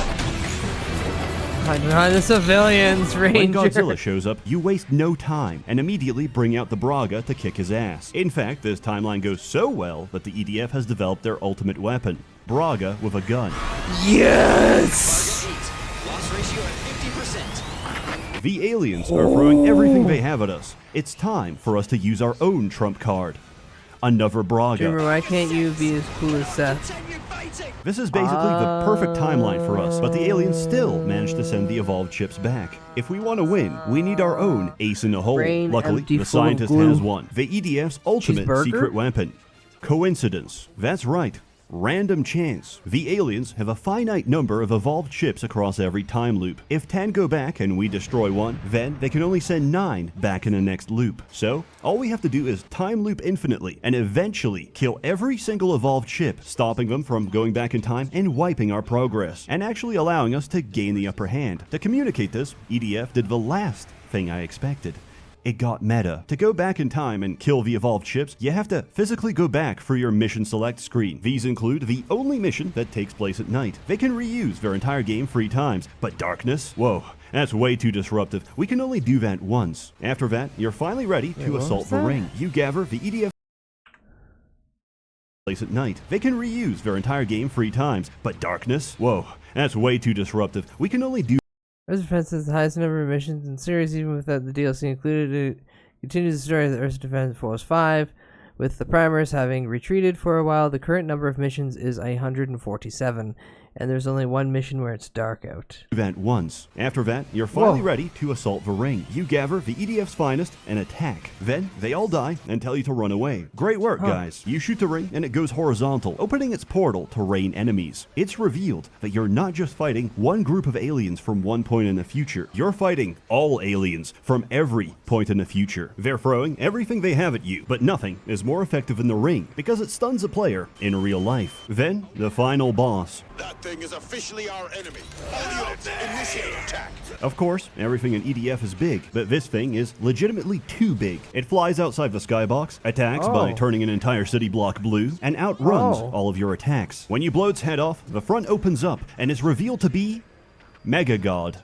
Behind the civilians, Ranger. When Godzilla shows up, you waste no time and immediately bring out the Braga to kick his ass. In fact, this timeline goes so well that the EDF has developed their ultimate weapon, Braga with a gun. Yes! Loss ratio at 50%. The aliens are throwing everything they have at us. It's time for us to use our own trump card. Another Braga. Dreamer, why can't you be as cool as Seth? This is basically the perfect timeline for us, but the aliens still managed to send the evolved ships back. If we want to win, we need our own ace in the hole. Brain Luckily, empty, the full of scientist glue. has one. The EDF's ultimate Cheeseburger? secret weapon. coincidence. That's right. Random chance. The aliens have a finite number of evolved ships across every time loop. If 10 go back and we destroy one, then they can only send 9 back in the next loop. So, all we have to do is time loop infinitely and eventually kill every single evolved ship, stopping them from going back in time and wiping our progress, and actually allowing us to gain the upper hand. To communicate this, EDF did the last thing I expected. It got meta. To go back in time and kill the evolved ships, you have to physically go back for your mission select screen. These include the only mission that takes place at night. They can reuse their entire game 3 times, but darkness? Whoa, that's way too disruptive. We can only do that once. After that, you're finally ready to assault the ring. You gather the EDF place at night. They can reuse their entire game 3 times, but darkness? Whoa, that's way too disruptive. We can only do Earth's defense has the highest number of missions in the series, even without the DLC included. It continues the story of the Earth's Defense Force 5, with the primers having retreated for a while. The current number of missions is 147, and there's only one mission where it's dark out. Event once. After that, you're finally ready to assault the ring. You gather the EDF's finest and attack. Then, they all die and tell you to run away. Great work, guys. You shoot the ring and it goes horizontal, opening its portal to rain enemies. It's revealed that you're not just fighting one group of aliens from one point in the future. You're fighting all aliens from every point in the future. They're throwing everything they have at you, but nothing is more effective than the ring because it stuns a player in real life. Then, the final boss. That thing is officially our enemy. All units, initiate attack. Of course, everything in EDF is big, but this thing is legitimately too big. It flies outside the skybox, attacks by turning an entire city block blue, and outruns all of your attacks. When you blow its head off, the front opens up and is revealed to be Mega God.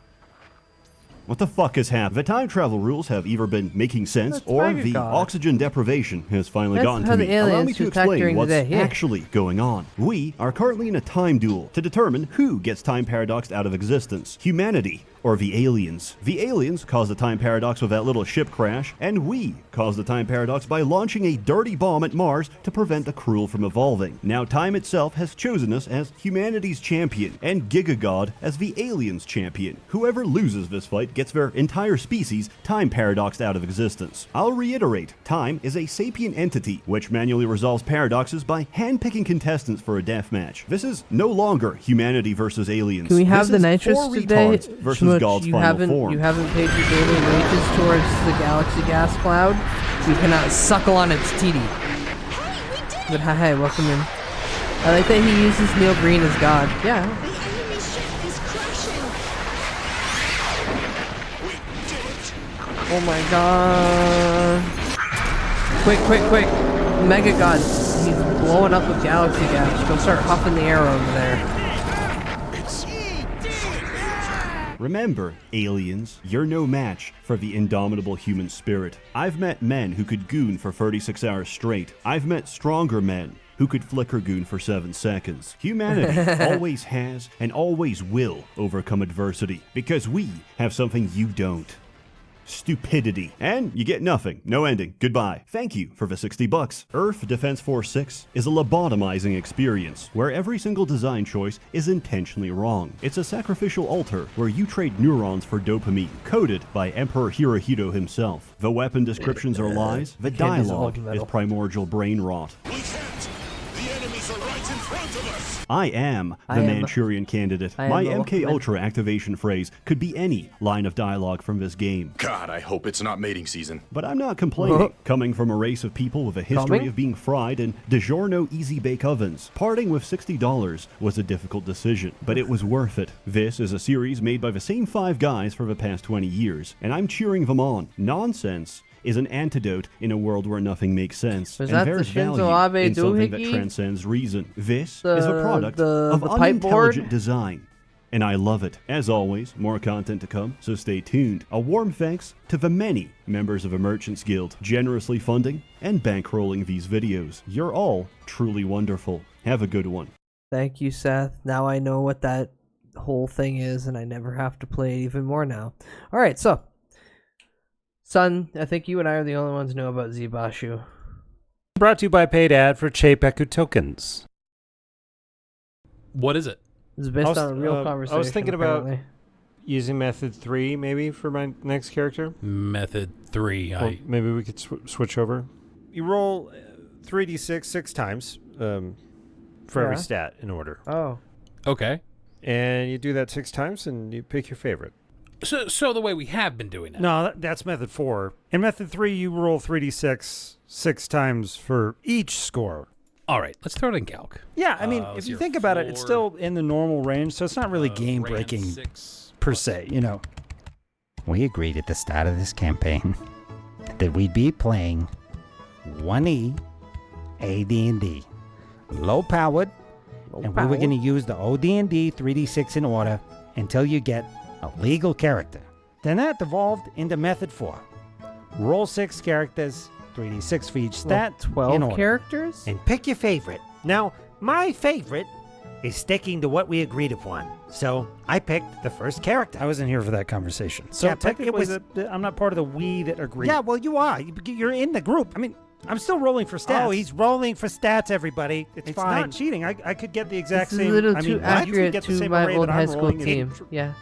What the fuck has happened? The time travel rules have either been making sense or the oxygen deprivation has finally gotten to me. Allow me to explain what's actually going on. We are currently in a time duel to determine who gets time paradoxed out of existence. Humanity or the aliens. The aliens caused the time paradox with that little ship crash, and we caused the time paradox by launching a dirty bomb at Mars to prevent the Cruel from evolving. Now time itself has chosen us as humanity's champion, and Gigagod as the aliens' champion. Whoever loses this fight gets their entire species time paradoxed out of existence. I'll reiterate, time is a sapient entity which manually resolves paradoxes by handpicking contestants for a deathmatch. This is no longer humanity versus aliens. Can we have this the nitrous today? Versus God's final form. You haven't paid your daily wages towards the galaxy gas cloud. You cannot suckle on its titty. But hi, welcome in. I like that he uses Neil Green as God. Yeah. The enemy ship is crashing. We did it. Oh my god. Quick. Mega God. He's blowing up with galaxy gas. Go start huffing the air over there. Remember, aliens, you're no match for the indomitable human spirit. I've met men who could goon for 36 hours straight. I've met stronger men who could flicker goon for 7 seconds. Humanity always has and always will overcome adversity because we have something you don't. Stupidity. And you get nothing. No ending. Goodbye. Thank you for the $60. Earth Defense Force 6 is a lobotomizing experience where every single design choice is intentionally wrong. It's a sacrificial altar where you trade neurons for dopamine, coded by Emperor Hirohito himself. The weapon descriptions are lies. The dialogue is primordial brain rot. I am the Manchurian Candidate. My MK Ultra activation phrase could be any line of dialogue from this game. God, I hope it's not mating season. But I'm not complaining. Coming from a race of people with a history of being fried in DiGiorno easy bake ovens, parting with $60 was a difficult decision, but it was worth it. This is a series made by the same 5 guys for the past 20 years, and I'm cheering them on. Nonsense is an antidote in a world where nothing makes sense, and there's value in something that transcends reason. This is a product of unintelligent design, and I love it. As always, more content to come, so stay tuned. A warm thanks to the many members of the Merchants Guild generously funding and bankrolling these videos. You're all truly wonderful. Have a good one. Thank you, Seth. Now I know what that whole thing is, and I never have to play it even more now. Alright, so Son, I think you and I are the only ones who know about Zibashu. Brought to you by paid ad for Cheipeku tokens. What is it? It's based on a real conversation. I was thinking apparently. about using method 3 maybe for my next character. Method 3. Maybe we could switch over. You roll 3d6 6 times for every stat in order. Oh. Okay. And you do that 6 times, and you pick your favorite. So the way we have been doing it. No, that's method 4. In method 3, you roll 3d6 6 times for each score. All right, let's throw it in Galk. Yeah, I mean, if you think about it, it's still in the normal range, so it's not really game-breaking per se, you know. We agreed at the start of this campaign that we'd be playing 1E AD&D. Low-powered, and we were going to use the OD&D 3d6 in order until you get a legal character. Then that devolved into method 4. Roll 6 characters, 3d6 for each stat. 12 characters? And pick your favorite. Now, my favorite is sticking to what we agreed upon. So I picked the first character. I wasn't here for that conversation. So yeah, technically, I'm not part of the we that agreed. Yeah, well, you are. You're in the group. I mean, I'm still rolling for stats. Oh, he's rolling for stats, everybody. It's fine. Not cheating. I could get the exact This same. is a little I too mean, accurate get the to same my array old that high I'm school rolling team. Yeah.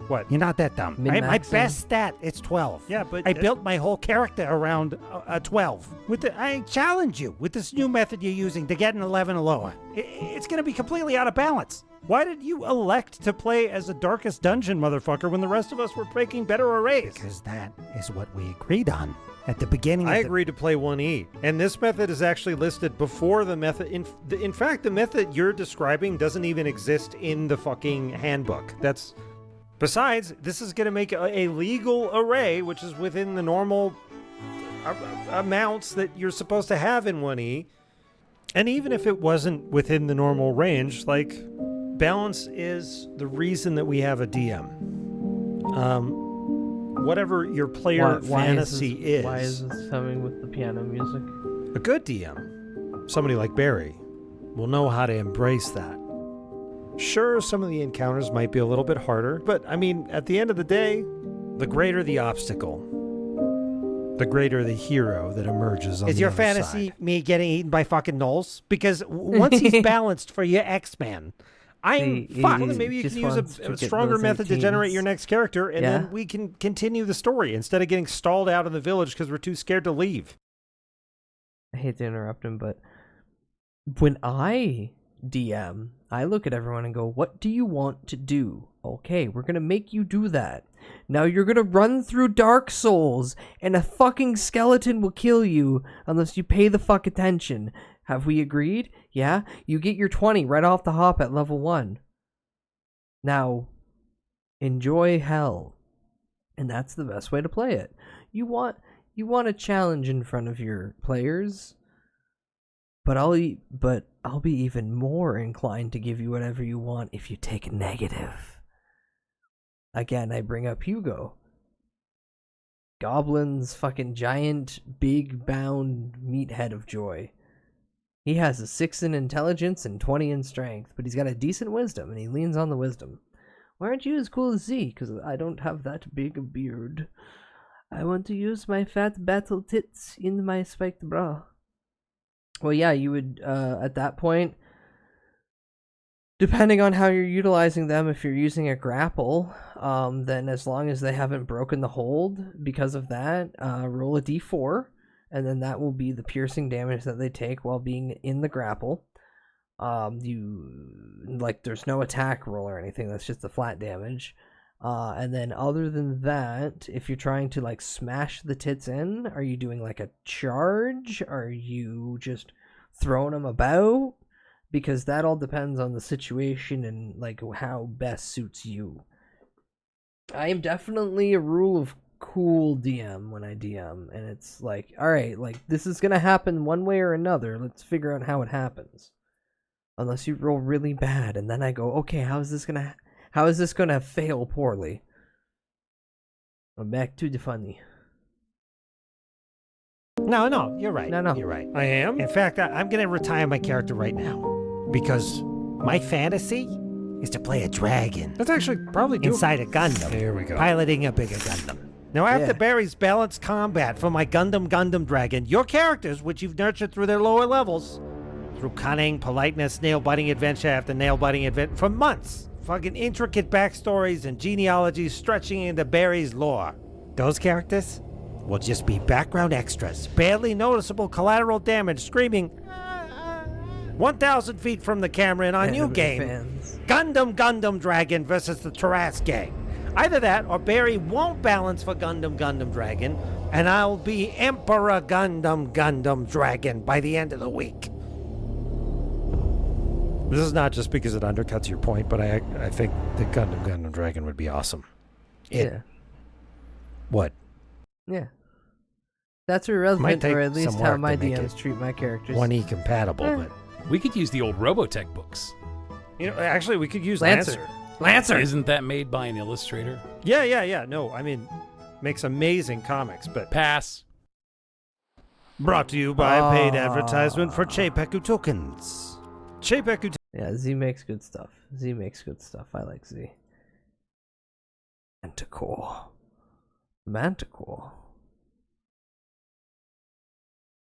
What? You're not that dumb. My best stat is 12. Yeah, but I built my whole character around a 12. I challenge you with this new method you're using to get an 11 or lower. It's going to be completely out of balance. Why did you elect to play as the Darkest Dungeon, motherfucker, when the rest of us were picking better arrays? Because that is what we agreed on at the beginning. I agreed to play 1E, and this method is actually listed before the method. In fact, the method you're describing doesn't even exist in the fucking handbook. Besides, this is going to make a legal array, which is within the normal amounts that you're supposed to have in 1E. And even if it wasn't within the normal range, like, balance is the reason that we have a DM. Whatever your player fantasy is. Why is this coming with the piano music? A good DM, somebody like Barry, will know how to embrace that. Sure, some of the encounters might be a little bit harder, but I mean, at the end of the day, the greater the obstacle, the greater the hero that emerges on the other side. Is your fantasy me getting eaten by fucking gnolls? Because once he's balanced for your X-Man, I'm fucked. Well, then maybe you can use a stronger method to generate your next character, and then we can continue the story instead of getting stalled out in the village because we're too scared to leave. I hate to interrupt him, but when I DM, I look at everyone and go, what do you want to do? Okay, we're gonna make you do that. Now you're gonna run through Dark Souls, and a fucking skeleton will kill you unless you pay the fuck attention. Have we agreed? Yeah? You get your 20 right off the hop at level 1. Now, enjoy hell. And that's the best way to play it. You want a challenge in front of your players, but I'll be even more inclined to give you whatever you want if you take negative. Again, I bring up Hugo. Goblin's fucking giant, big bound meathead of joy. He has a 6 in intelligence and 20 in strength, but he's got a decent wisdom, and he leans on the wisdom. Why aren't you as cool as Z? Because I don't have that big a beard. I want to use my fat battle tits in my spiked bra. Well, yeah, you would, at that point, depending on how you're utilizing them, if you're using a grapple, then as long as they haven't broken the hold because of that, roll a d4. And then that will be the piercing damage that they take while being in the grapple. There's no attack roll or anything. That's just the flat damage. And then other than that, if you're trying to like smash the tits in, are you doing like a charge? Are you just throwing them about? Because that all depends on the situation and like how best suits you. I am definitely a rule of cool DM when I DM, and it's like, all right, like this is gonna happen one way or another. Let's figure out how it happens. Unless you roll really bad, and then I go, okay, how is this gonna fail poorly? I'm back to the funny. No, you're right. No, you're right. I am. In fact, I'm gonna retire my character right now because my fantasy is to play a dragon. That's actually probably doable. Inside a Gundam. There we go. Piloting a bigger Gundam. Now, after Barry's balanced combat for my Gundam Dragon, your characters, which you've nurtured through their lower levels, through cunning, politeness, nail-biting adventure after nail-biting adventure, for months, fucking intricate backstories and genealogies stretching into Barry's lore. Those characters, will just be background extras, barely noticeable collateral damage, screaming 1,000 feet from the camera in our new game, Gundam Dragon versus the Tarrasque Gang. Either that, or Barry won't balance for Gundam Dragon, and I'll be Emperor Gundam Dragon by the end of the week. This is not just because it undercuts your point, but I think the Gundam Dragon would be awesome. Yeah. What? Yeah. That's irrelevant, or at least how my DMs treat my characters. 1E compatible, but we could use the old Robotech books. You know, actually, we could use Lancer. Isn't that made by an illustrator? Yeah. No, I mean, makes amazing comics, but pass. Brought to you by a paid advertisement for Cheipeku tokens. Cheipeku. Yeah, Z makes good stuff. I like Z. Manticore.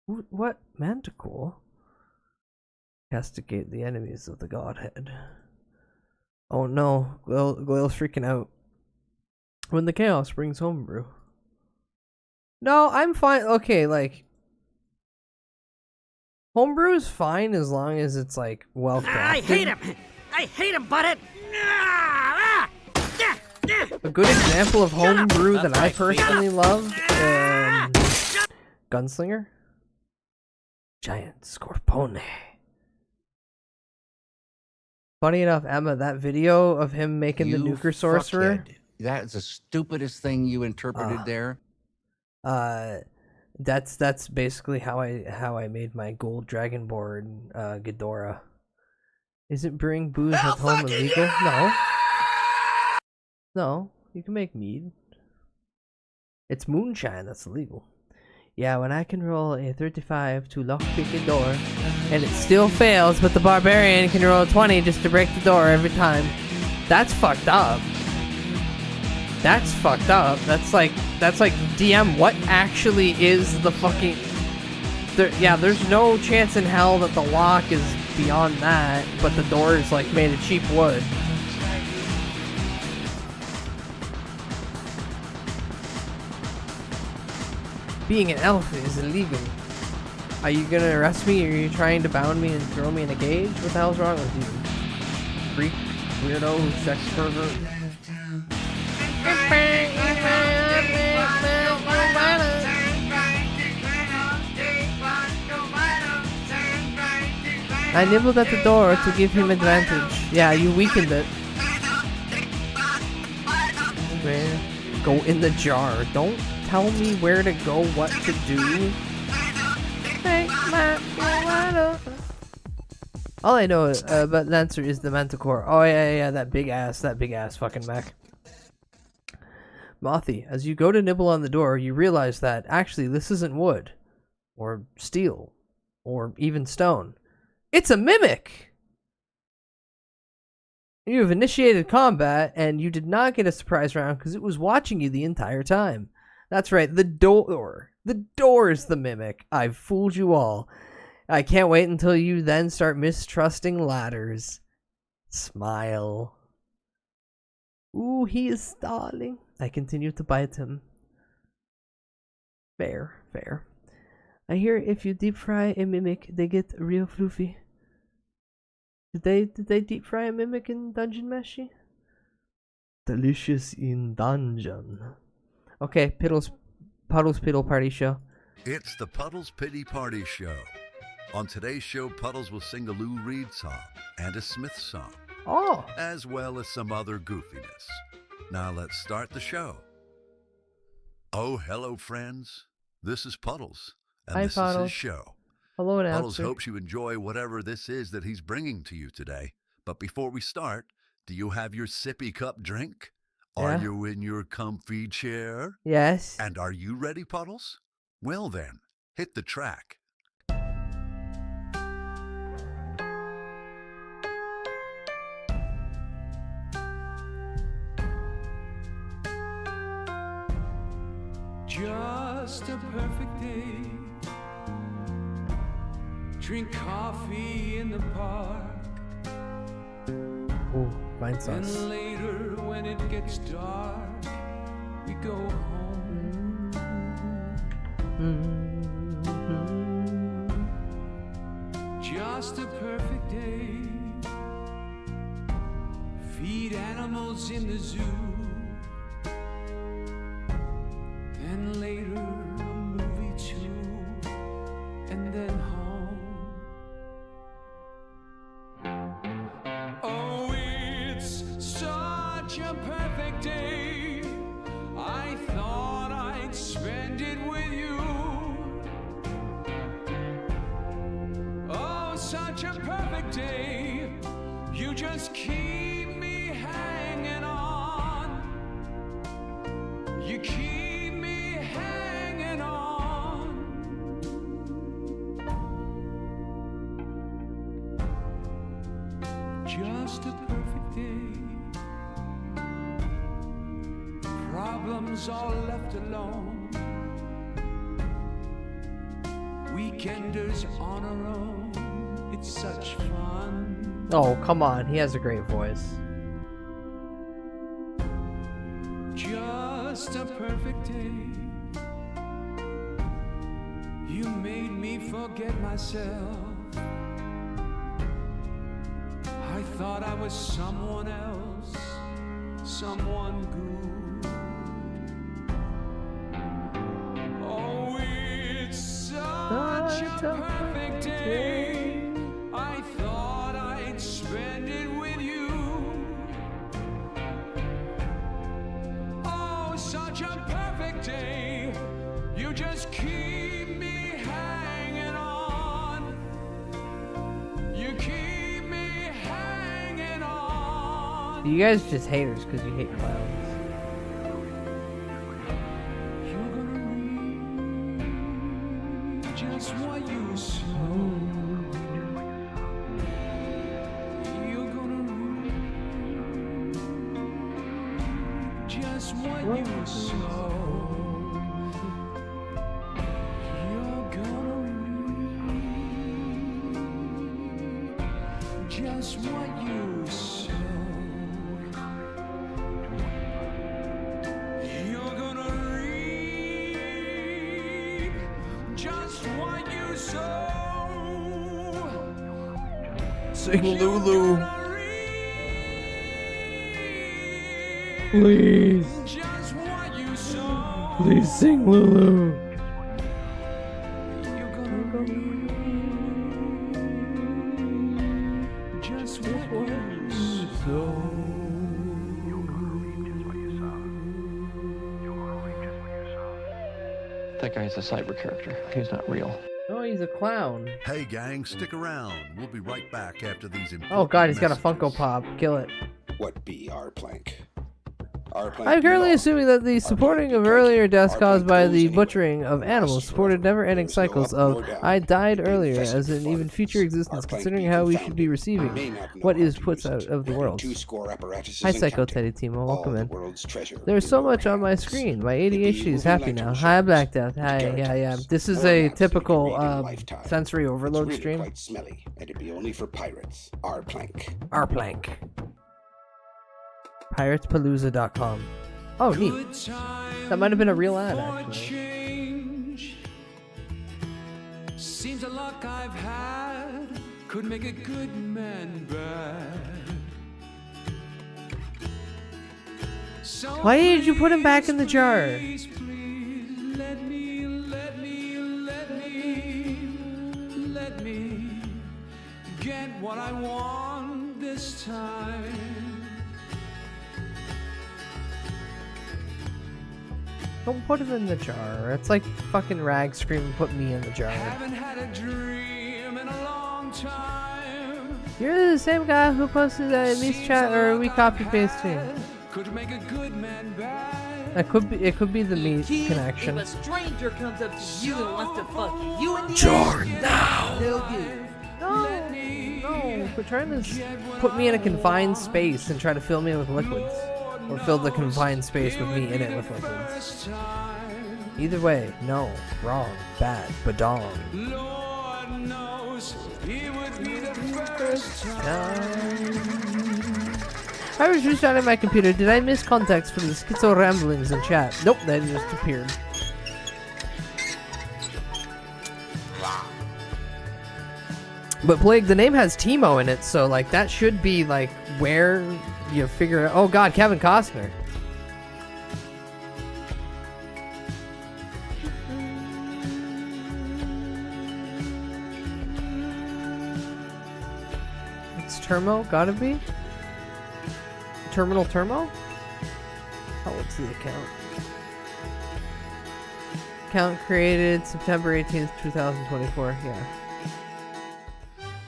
What? Manticore? Castigate the enemies of the Godhead. Oh no, Glail's freaking out. When the chaos brings homebrew. No, I'm fine. Okay, like, homebrew is fine as long as it's like well crafted. I hate him, Butthead! A good example of homebrew that I personally love, Gunslinger. Giant Scorpone. Funny enough, Emma, that video of him making the Nuker Sorcerer. That is the stupidest thing you interpreted there. That's basically how I made my gold dragonborn Ghidorah. Isn't brewing booze at home illegal? No, you can make mead. It's moonshine that's illegal. Yeah, when I can roll a 35 to lockpick a door, and it still fails, but the barbarian can roll a 20 just to break the door every time. That's fucked up. That's like DM, what actually is the fucking... there's no chance in hell that the lock is beyond that, but the door is like made of cheap wood. Being an elf is illegal. Are you gonna arrest me, or are you trying to bound me and throw me in a cage? What the hell's wrong with you? Freak, weirdo, sex pervert. I nibbled at the door to give him advantage. Yeah, you weakened it. Go in the jar. Don't tell me where to go, what to do. All I know about Lancer is the Manticore. Oh yeah, that big ass fucking mech. Mothy, as you go to nibble on the door, you realize that actually this isn't wood, or steel, or even stone. It's a mimic! You have initiated combat, and you did not get a surprise round because it was watching you the entire time. That's right, the door. The door is the mimic. I've fooled you all. I can't wait until you then start mistrusting ladders. Smile. Ooh, he is stalling. I continue to bite him. Fair. I hear if you deep fry a mimic, they get real floofy. Did they deep fry a mimic in Dungeon Meshi? Delicious in dungeon. Okay, Puddles Piddle Party Show. It's the Puddles Pity Party Show. On today's show, Puddles will sing a Lou Reed song and a Smith song. Oh! As well as some other goofiness. Now let's start the show. Oh, hello, friends. This is Puddles, and Hi, this Puddles. is his show. Hello, announcer. Puddles hopes you enjoy whatever this is that he's bringing to you today. But before we start, do you have your sippy cup drink? Are Yeah. you in your comfy chair? Yes. And are you ready, Puddles? Well then, hit the track. Just a perfect day. Drink coffee in the park. Ooh, vine sauce. And later when it gets dark, we go home. just a perfect day. Feed animals in the zoo. Then later a movie too. And then home. Oh, it's such a perfect day. I thought I'd spend it with you. Oh, such a perfect day. You just keep me hanging on. You keep me hanging on. Just a perfect day. Problems all left alone. Weekenders on our own. It's such fun. Oh, come on. He has a great voice. Just a perfect day. You made me forget myself. I thought I was someone else, someone good. Oh, it's such a perfect day. I thought I'd spend it with you. Oh, such a perfect day. You just keep me hanging on. You keep me hanging on. You guys are just haters because you hate clowns. Just what you sow. You're gonna reap just what you sow. You're gonna reap just what you sow. You're gonna reap just what you sow. Sing Lulu. Please. Just what you sow. Please sing Lulu. You're gonna reap just what you sow. That guy's a cyber character. He's not real. Oh, he's a clown. Hey gang, stick around. We'll be right back after these important Oh god, he's got a messages. Funko Pop. Kill it. What be our plank? I'm currently assuming that the supporting of earlier deaths caused by the butchering of animals supported never-ending cycles of "I died earlier" as an even future existence, considering how we should be receiving what is put out of the world. Hi, Psycho Teddy Timo. Welcome in. There's so much on my screen. My ADHD is happy now. Hi, Black Death. Hi, yeah. This is a typical sensory overload stream. Quite smelly, and it'd be only for pirates. Our plank. Our plank. Piratespalooza.com. Oh, neat. That might have been a real ad, actually. Change. Seems the luck I've had could make a good man bad. So Why did you put him back in the jar? please, please, let me get what I want this time. Don't put him in the jar. It's like fucking Rag screaming, "Put me in the jar." Haven't had a dream in a long time. You're the same guy who posted that in Me's chat, or are we copy pasting? Could make a good man bad. It could be the meat connection. If a stranger comes up to you and wants to fuck you in the Jar ass, now. no good. No, we're trying to put me in a confined space and try to fill me with liquids. Or fill the confined space with me in it with liquids. Either way, no, wrong, bad, badong. Lord knows it would be the first time. I was restarting my computer. Did I miss context for the schizo ramblings in chat? Nope, that just appeared. But Plague, the name has Timo in it, so like that should be like where you figure out. Oh God, Kevin Costner. It's Termo, gotta be. Terminal Termo? Oh, what's the account? Account created September 18th, 2024. Yeah.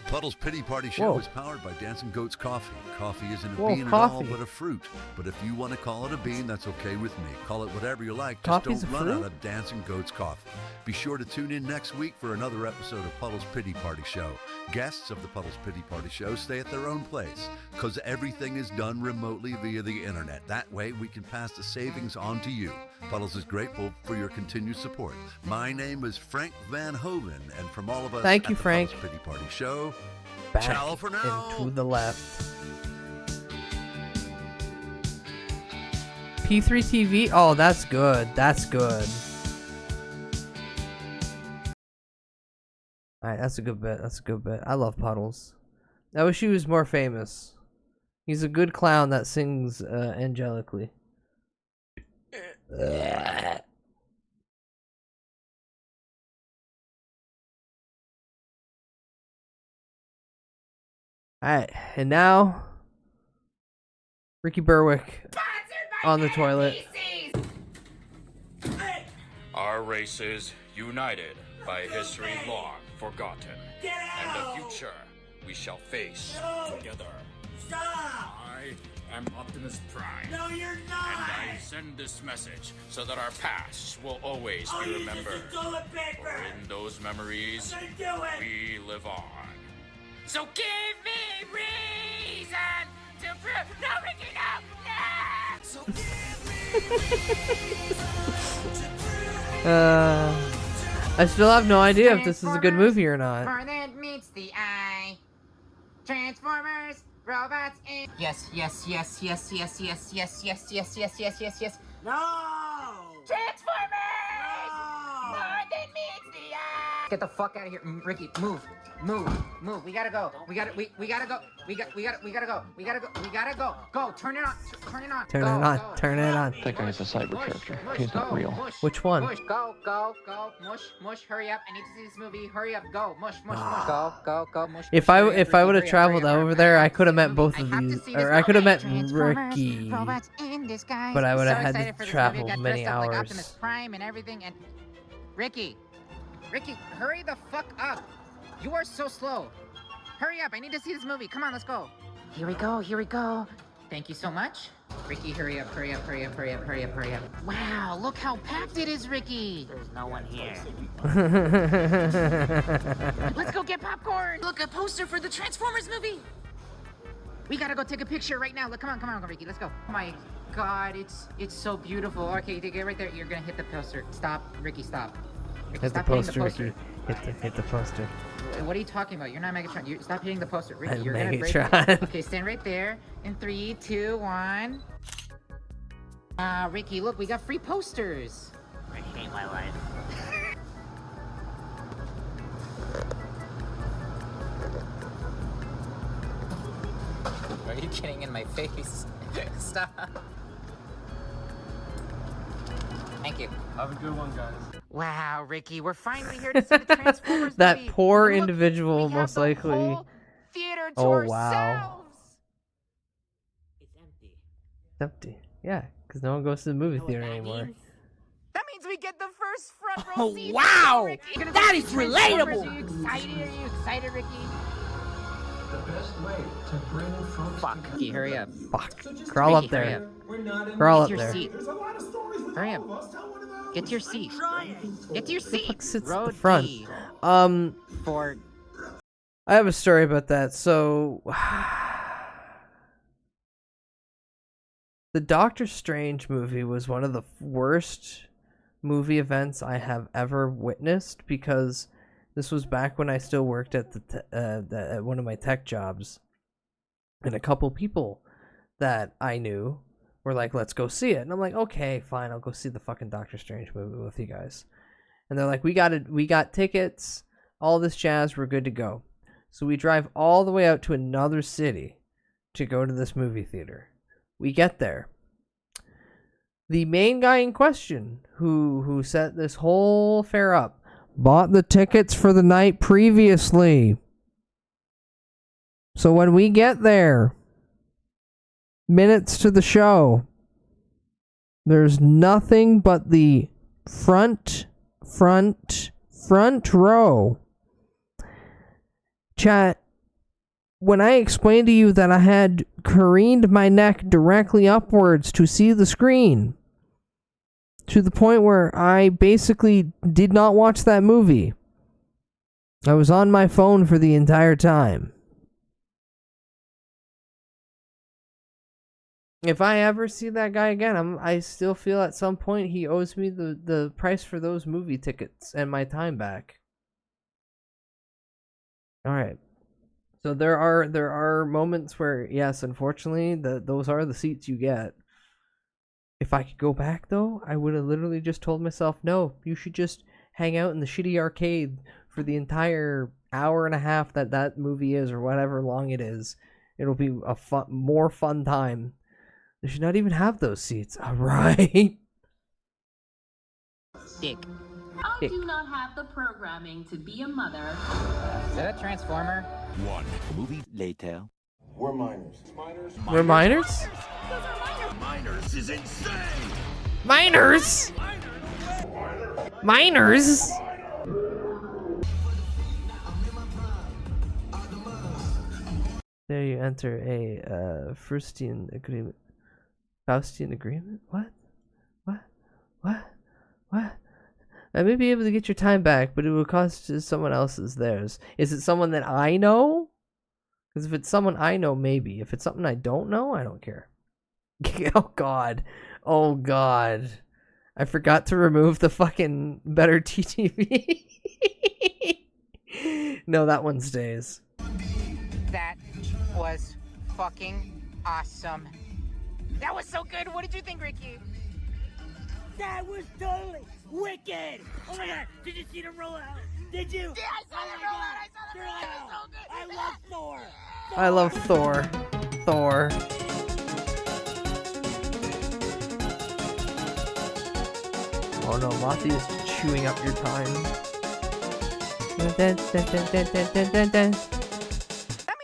Puddle's Pity Party Show is powered by Dancing Goat's Coffee. Coffee isn't a bean at all, but a fruit. But if you want to call it a bean, that's okay with me. Call it whatever you like. Just Coffee's don't a run fruit? out of Dancing Goat's Coffee. Be sure to tune in next week for another episode of Puddle's Pity Party Show. Guests of the Puddle's Pity Party Show stay at their own place because everything is done remotely via the internet. That way we can pass the savings on to you. Puddles is grateful for your continued support. My name is Frank Van Hoven, and from all of us Thank at you, the Frank. Puddle's Pity Party Show, Back ciao for now. and to the left. P3 TV? Oh, that's good. That's good. Alright, that's a good bit. That's a good bit. I love Puddles. I wish he was more famous. He's a good clown that sings angelically. Alright, and now Ricky Berwick on the toilet. Our race is united by history long forgotten, and the future we shall face together. I am Optimus Prime. No, you're not! And I send this message so that our past will always be remembered. For in those memories, we live on. So give me reason to prove. No, Ricky, no! No! So I still have no idea if this is a good movie or not. More than meets the eye. Transformers, robots, and yes, yes, yes, yes, yes, yes, yes, yes, yes, yes, yes, yes, yes. No! Transformers! More than meets the eye. Get the fuck out of here, Ricky. Move, move, move. We gotta go. We gotta go. We gotta go. We gotta go. We gotta go. Go. Turn it on. Turn it on. Turn it on. Turn it on. That guy's a cyber character. He's not real. Which one? Mush, go, go, go. Mush, mush. Hurry up. I need to see this movie. Hurry up. Go. Mush, mush, mush. Go, go, go. Mush. If I would have traveled over there, I could have met both of these, or I could have met Ricky, but I would have had to travel many Like hours. Optimus Prime and everything. And Ricky, hurry the fuck up. You are so slow. Hurry up. I need to see this movie. Come on, let's go. Here we go. Here we go. Thank you so much. Ricky, hurry up, hurry up, hurry up, hurry up, hurry up, hurry up. Wow, look how packed it is, Ricky. There's no one here. Let's go get popcorn. Look, a poster for the Transformers movie. We gotta go take a picture right now. Look, come on, Ricky. Let's go. Oh my God, it's so beautiful. Okay, you get right there. You're gonna hit the poster. Stop, Ricky. Stop. Ricky, Hit the stop hitting poster, Ricky. Hit the poster. What are you talking about? You're not Megatron. Stop hitting the poster. Ricky, I'm you're gonna break Megatron. it. Okay, stand right there. In 3, 2, 1. Ricky, look, we got free posters. I hate my life. Are you getting in my face? Stop. Thank you. Have a good one, guys. Wow, Ricky, we're finally here to see the Transformers That movie. poor Look, individual, we have most the likely. whole theater to Oh wow. ourselves. It's empty. It's empty. Yeah, because no one goes to the movie theater anymore. That means we get the first front row Oh, seat. wow! Ricky. You're gonna That go is see Transformers. relatable. Are you excited? Are you excited, Ricky? The best way to bring folks Fuck, Ricky, hurry up. Fuck. Crawl up Ricky, hurry there. up. Crawl Get up your there. seat. Hurry up. Get to your seat. Get to your seat. Fuck sits at Row the front. D. I have a story about that. So, the Doctor Strange movie was one of the worst movie events I have ever witnessed because this was back when I still worked at at one of my tech jobs, and a couple people that I knew were like, "Let's go see it," and I'm like, "Okay, fine, I'll go see the fucking Doctor Strange movie with you guys." And they're like, "We got tickets, all this jazz, we're good to go." So we drive all the way out to another city to go to this movie theater. We get there. The main guy in question, who set this whole affair up, bought the tickets for the night previously. So when we get there, minutes to the show, there's nothing but the front row. Chat, when I explained to you that I had careened my neck directly upwards to see the screen, to the point where I basically did not watch that movie. I was on my phone for the entire time. If I ever see that guy again, I still feel at some point he owes me the price for those movie tickets and my time back. Alright. So there are moments where, yes, unfortunately, those are the seats you get. If I could go back, though, I would have literally just told myself, no, you should just hang out in the shitty arcade for the entire hour and a half that movie is, or whatever long it is. It'll be a more fun time. They should not even have those seats. Alright. Dick. I do not have the programming to be a mother. Is that a transformer? One movie later. We're minors. We're minors? Minors is insane! Minors? Minors? There you enter a Faustian agreement. Faustian agreement? What? I may be able to get your time back, but it will cost someone else's theirs. Is it someone that I know? Because if it's someone I know, maybe. If it's something I don't know, I don't care. Oh god. Oh god. I forgot to remove the fucking better TTV. No, that one stays. That was fucking awesome. That was so good. What did you think, Ricky? That was totally wicked! Oh my god, did you see them roll out? Did you? Yeah, I saw them roll out. I saw them roll out. It was so good. I love Thor. I love Thor. Thor. Oh no, Mothi is chewing up your time. That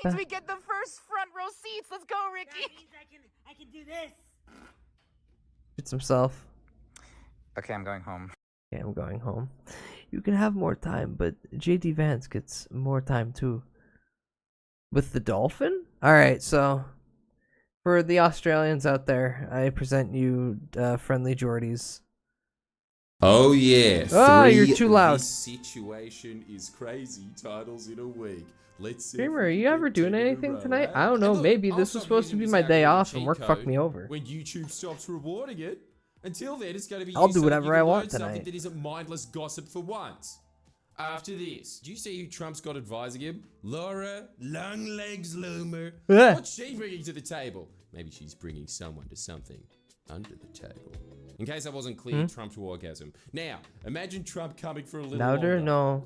means we get the first front row seats. Let's go, Ricky. That means I can do this. It's himself. Okay, I'm going home. Yeah, I'm going home. You can have more time, but JD Vance gets more time too. With the dolphin? Alright, so for the Australians out there, I present you Friendly Geordies. Oh yeah. Oh, you're too loud. This situation is crazy. Titles in a week. Let's see. Dreamer, are you ever doing anything tonight? I don't know, maybe this was supposed to be my day off and work fucked me over. When YouTube stops rewarding it. Until then, it's going to be I'll do whatever I want tonight. That isn't mindless gossip for once. After this, do you see who Trump's got advising him? Laura Longlegs Loomer. What's she bringing to the table? Maybe she's bringing someone to something under the table. In case I wasn't clear, Trump to orgasm. Now, imagine Trump coming for a little louder. longer.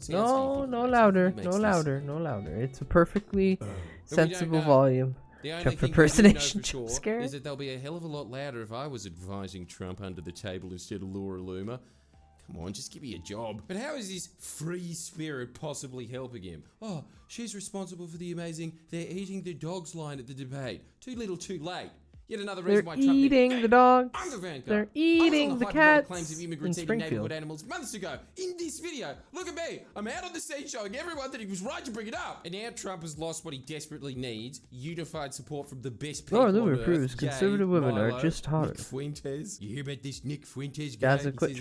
No louder. It's a perfectly sensible volume. The only Trump thing impersonation for sure scare is that they'll be a hell of a lot louder if I was advising Trump under the table instead of Laura Loomer. Come on, just give me a job. But how is this free spirit possibly helping him? Oh, she's responsible for the amazing "they're eating the dogs" line at the debate. Too little, too late. Yet another reason why Trump eating the dogs. They're eating the cats claims of in immigrants eating Springfield. neighborhood animals months ago. In this video, look at me. I'm out on the scene showing everyone that he was right to bring it up. And now Trump has lost what he desperately needs: unified support from the best people Lord on Loomer earth. proves conservative women are just hotter. Nick Fuentes. You hear about this Nick Fuentes guy? Guys, quit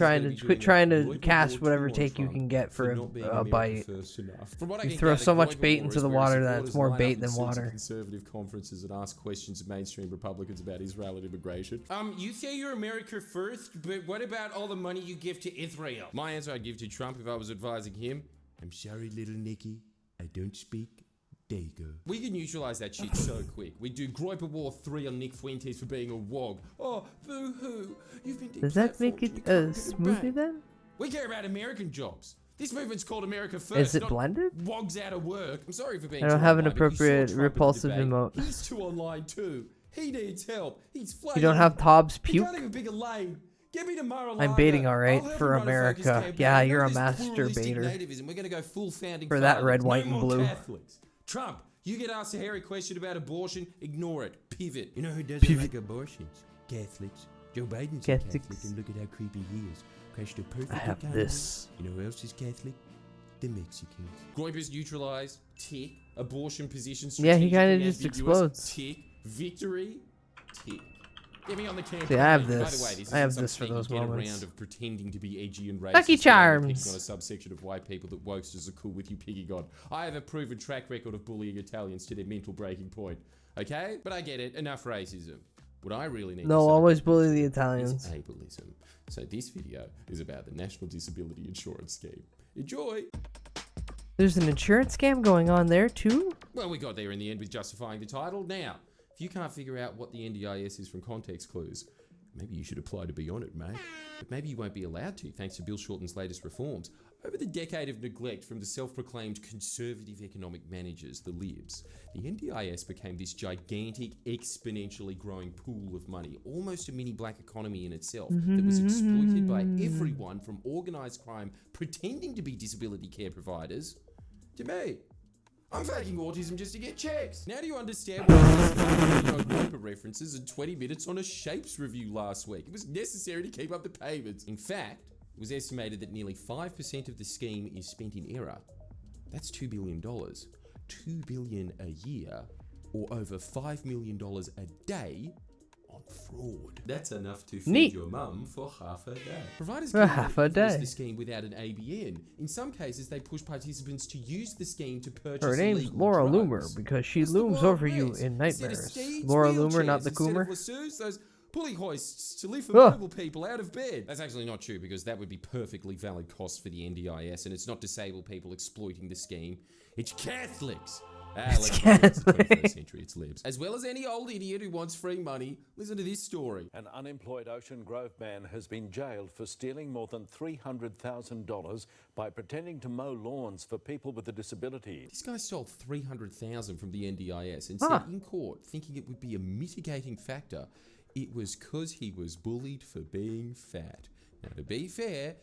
trying to cast whatever take you can get for a bite. You throw so much bait into the water that it's more bait than water. Conservative conferences that ask questions of mainstream Republicans about Israel and immigration. You say you're America first, but what about all the money you give to Israel? My answer I'd give to Trump if I was advising him: I'm sorry, little Nicky, I don't speak Dago. We can neutralize that shit so quick. We do Groiper War 3 on Nick Fuentes for being a wog. Oh, boo-hoo. You've been Does that make it a smoothie then? We care about American jobs. This movement's called America First. Is it not blended? Wogs out of work. I'm sorry for being I don't too have an online, but you saw appropriate Trump at the repulsive debate. emote. He's too online too. He needs help. He's You flaking. don't have Tobbs He puke? can't even pick a lane. Get me to Mar-a-Lago. I'm baiting alright I'll help for him run a focus America. campaign. Yeah, I you're know a this master pluralistic baiter. nativism. We're going to go full founding For that fathers. red, white, No and more blue. Catholics. Trump, you get asked a hairy question about abortion, ignore it. Pivot. You know who doesn't Pivot. like abortions? Catholics. Joe Biden's Catholics. a Catholic, and look at how creepy he is. Crashed a perfect I have economy. this. You know who else is Catholic? The Mexicans. Groyper's neutralized. Tick. Abortion position. Yeah, he kinda strategically just ambiguous. explodes. Tick. Victory. Tick. Get me on the campaign. See, I have By this. the way, this I have isn't some this for sneaky those get moments. around of pretending to be edgy and racist. Lucky and only Charms. picking on a subsection of white people that wokesters are cool with you picking on. I have a proven track record of bullying Italians to their mental breaking point. Okay? But I get it. Enough racism. What I really need No, to always say bully the is Italians. ableism. So this video is about the National Disability Insurance Scheme. Enjoy! There's an insurance scam going on there too? Well, we got there in the end with justifying the title. Now, if you can't figure out what the NDIS is from context clues, maybe you should apply to be on it, mate. But maybe you won't be allowed to, thanks to Bill Shorten's latest reforms. Over the decade of neglect from the self-proclaimed conservative economic managers, the Libs, the NDIS became this gigantic, exponentially growing pool of money, almost a mini black economy in itself, that was exploited by everyone from organised crime pretending to be disability care providers to me. I'm faking autism just to get checks. Now do you understand why I no Roper references and 20 minutes on a Shapes review last week? It was necessary to keep up the payments. In fact, it was estimated that nearly 5% of the scheme is spent in error. That's $2 billion. $2 billion a year, or over $5 million a day on fraud. That's enough to feed Neat. your mum for half a day. Providers For can half a enforce day. the scheme without an ABN. In some cases, they push participants to use the scheme to purchase Her name's illegal Laura drugs. Loomer because she That's the looms wild over you west. in Instead of nightmares. steeds, Laura Loomer, not wheelchairs. the Instead of Coomer. lassos, those pulley hoists to lift Ugh. mobile people out of bed. That's actually not true because that would be perfectly valid costs for the NDIS, and it's not disabled people exploiting the scheme. It's Catholics. It's the 21st century, it's libs. As well as any old idiot who wants free money, listen to this story. An unemployed Ocean Grove man has been jailed for stealing more than $300,000 by pretending to mow lawns for people with a disability. This guy stole $300,000 from the NDIS and said in court, thinking it would be a mitigating factor, it was because he was bullied for being fat. Now, to be fair,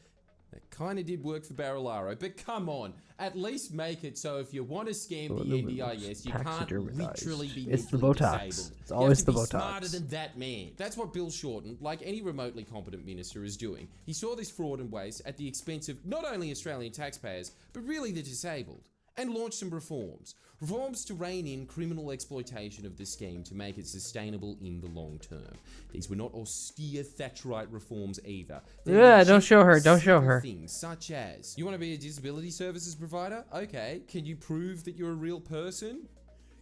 that kind of did work for Barilaro, but come on, at least make it so if you want to scam the NDIS, you can't literally be It's the mentally Botox. disabled. It's always you the have to be Botox. smarter than that man. That's what Bill Shorten, like any remotely competent minister, is doing. He saw this fraud and waste at the expense of not only Australian taxpayers, but really the disabled, and launched some reforms. Reforms to rein in criminal exploitation of the scheme to make it sustainable in the long term. These were not austere Thatcherite reforms either. Yeah, don't show her, don't show simple her. Things such as, you want to be a disability services provider? Okay. Can you prove that you're a real person?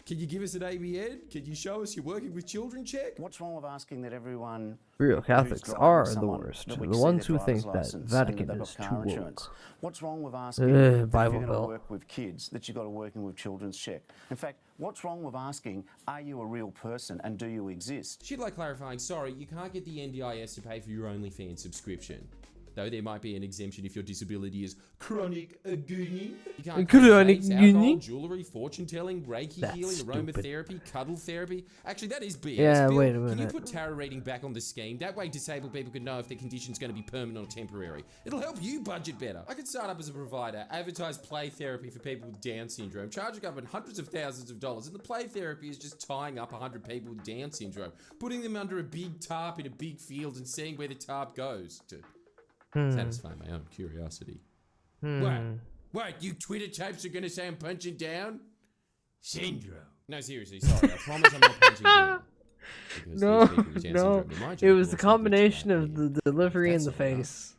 Can you give us an ABN? Can you show us you're working with children check? What's wrong with asking that everyone... Real who's Catholics driving are the someone worst. that we The can see ones their who think driver's that license and Vatican they've is got too car woke. insurance? What's wrong with asking that if you're going to Bible. work with kids that you've got to work in with children's check? In fact, what's wrong with asking, are you a real person and do you exist? She'd like clarifying, sorry, you can't get the NDIS to pay for your OnlyFans subscription. Though there might be an exemption if your disability is chronic agony. You can't Chronic claim alcohol, agony? jewelry, fortune telling, Reiki That's healing, stupid. aromatherapy, cuddle therapy. Actually, that is BS. Yeah, Bill, wait a Can you minute. put tarot reading back on the scheme? That way disabled people can know if their condition's going to be permanent or temporary. It'll help you budget better. I could start up as a provider, advertise play therapy for people with Down syndrome, charge a government hundreds of thousands of dollars, and the play therapy is just tying up 100 people with Down syndrome, putting them under a big tarp in a big field and seeing where the tarp goes to satisfy my own curiosity. What, you Twitter types are going to say I'm punching down? Syndrome. No, seriously, sorry. I promise I'm not punching down. Because No, these people with Down no. syndrome, in my It joke, was will the also combination be of the delivery and the That's all right. face.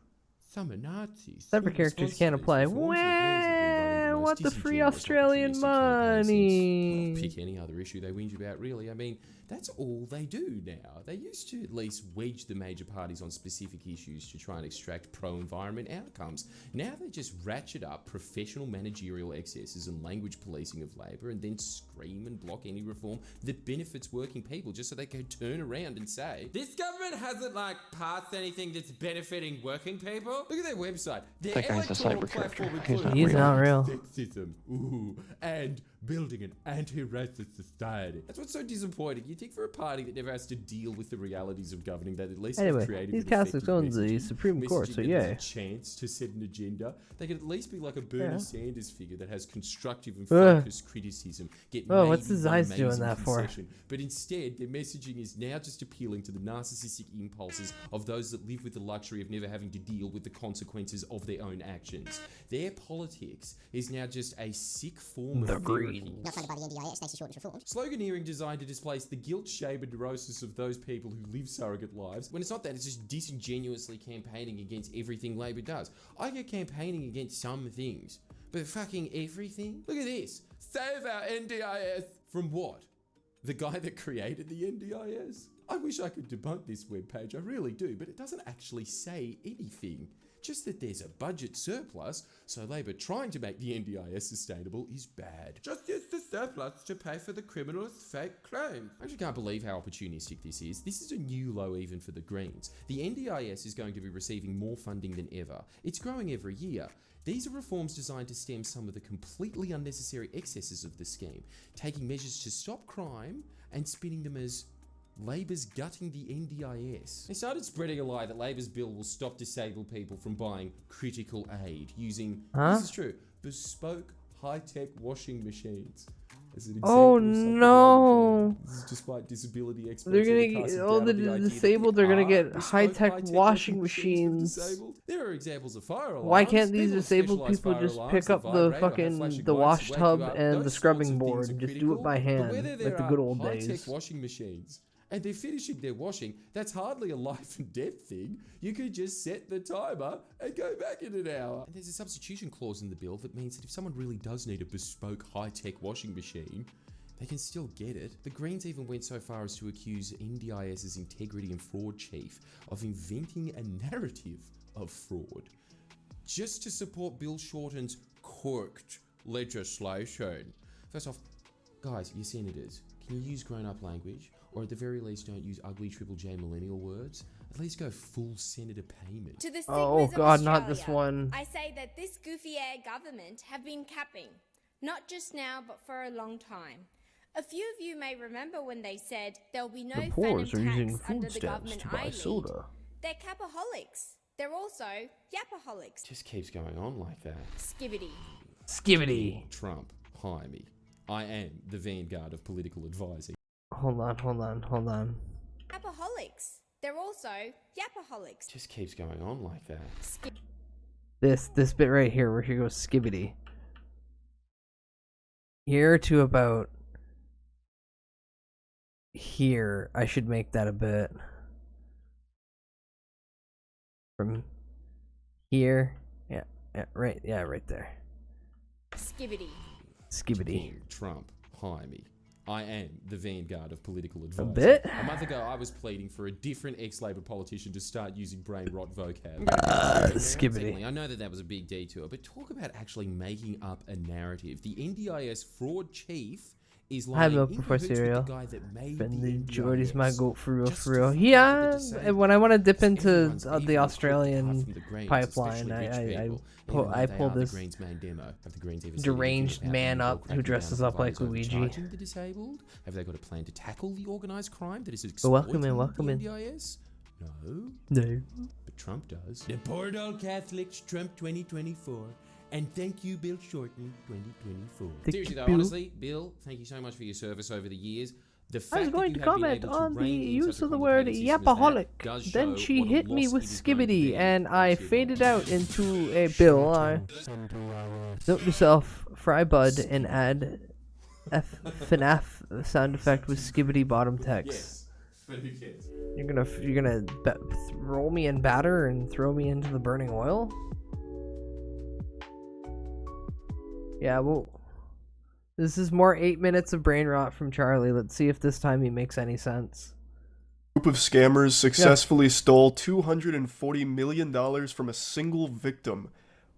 Some are Nazis. Separate characters can't apply. Wah, want the free disingenuous Australian opportunistic campaigns. money. Well, pick any other issue they whinge about, really. I mean, that's all they do now. They used to at least wedge the major parties on specific issues to try and extract pro-environment outcomes. Now they just ratchet up professional managerial excesses and language policing of labour and then scream and block any reform that benefits working people just so they can turn around and say, this government hasn't, like, passed anything that's benefiting working people. Look at their website. Their That guy's a electoral cyber platform character. He's includes not real. sexism, ooh, and building an anti-racist society. That's what's so disappointing. You think for a party that never has to deal with the realities of governing, that at least Anyway, have creative these and Catholics effective own the messaging, Supreme Court, messaging so that has yeah. a chance to set an agenda. They could at least be like a Bernie Yeah. Sanders figure that has constructive and Ugh. focused criticism. Get Oh, what's maybe his one eyes doing amazing that for? concession. But instead, their messaging is now just appealing to the narcissistic impulses of those that live with the luxury of never having to deal with the consequences of their own actions. Their politics is now just a sick form of therapy. Not funded by the NDIS, Stacey Shorten's reform. Sloganeering designed to displace the guilt, shame, and neurosis of those people who live surrogate lives. When it's not that, it's just disingenuously campaigning against everything Labor does. I get campaigning against some things, but fucking everything? Look at this. Save our NDIS. From what? The guy that created the NDIS? I wish I could debunk this webpage, I really do, but it doesn't actually say anything. Just that there's a budget surplus, so Labor trying to make the NDIS sustainable is bad. Just use the surplus to pay for the criminals' fake claims. I actually can't believe how opportunistic this is. This is a new low even for the Greens. The NDIS is going to be receiving more funding than ever. It's growing every year. These are reforms designed to stem some of the completely unnecessary excesses of the scheme, taking measures to stop crime and spinning them as Labor's gutting the NDIS. They started spreading a lie that Labor's bill will stop disabled people from buying critical aid using, this is true, bespoke high-tech washing machines. As an example Oh of something no! This is despite disability experts. They're gonna get, all the disabled, they're gonna get high-tech washing machines. There are examples of fire alarms. Why can't these People with disabled specialised people fire just alarms pick that up the vibrate or have fucking, flashing the lights wash to wake tub you up? and the Those scrubbing sorts of board things and are just do it by critical. But whether hand, there like the are good old high-tech days? washing machines and they're finishing their washing, that's hardly a life and death thing. You could just set the timer and go back in an hour. And there's a substitution clause in the bill that means that if someone really does need a bespoke high-tech washing machine, they can still get it. The Greens even went so far as to accuse NDIS's integrity and fraud chief of inventing a narrative of fraud just to support Bill Shorten's corked legislation. First off, guys, you senators, can you use grown-up language? Or at the very least, don't use ugly Triple J millennial words? At least go full senator payment. To the Oh Sigmas of god, not this Australia, one. I say that this goofy air government have been capping, not just now, but for a long time. A few of you may remember when they said there'll be no The poors are phantom using tax under food the stamps government to buy I lead. soda. They're capaholics. They're also yapaholics. Just keeps going on like that. Skibbity. Skibbity. Trump, hire me. I am the vanguard of political advising. Hold on. Yapaholics. They're also yapaholics. Just keeps going on like that. This bit right here where he goes skibbity. Here to about here, I should make that a bit. From here, right there. Skibbity. Skibbity. Trump, hire me. I am the vanguard of political advising. bit? A month ago, I was pleading for a different ex-Labor politician to start using brain rot vocab. Skibbity. Secondly, I know that was a big detour, but talk about actually making up a narrative. The NDIS fraud chief is I have lying milk in before cahoots with cereal. the guy that made And the the NDIS. Jordy's my goat for real, Just for real. to Yeah, fuck with the when I want to dip into Everyone's the even Australian from the Greens, pipeline, especially rich I people, even I though they pull are the this Greens' main demo. Have the Greens ever said anything deranged about man illegal up who cracking dresses down up like providers Luigi. overcharging the disabled? Have they got a plan to tackle the organised crime that is But welcome in, exploiting welcome the in. NDIS? No. No. But Trump does. Deport all Catholics, Trump 2024. And thank you, Bill Shorten, 2024. Thank Seriously you, though, Bill. honestly, Bill, thank you so much for your service over the years. The I fact was going that to you have been comment able to on the rein in use such a of the word complicated system as that yapaholic. does Then show she what a hit me loss with it is going to skibbity, be and I once you've faded lost. out into a bill. Note yourself, fry bud, and add FNAF sound effect with skibbity bottom text. Yes, but who cares? You're gonna roll me in batter and throw me into the burning oil? Yeah, well, this is more 8 minutes of brain rot from Charlie. Let's see if this time he makes any sense. Group of scammers successfully stole $240 million from a single victim,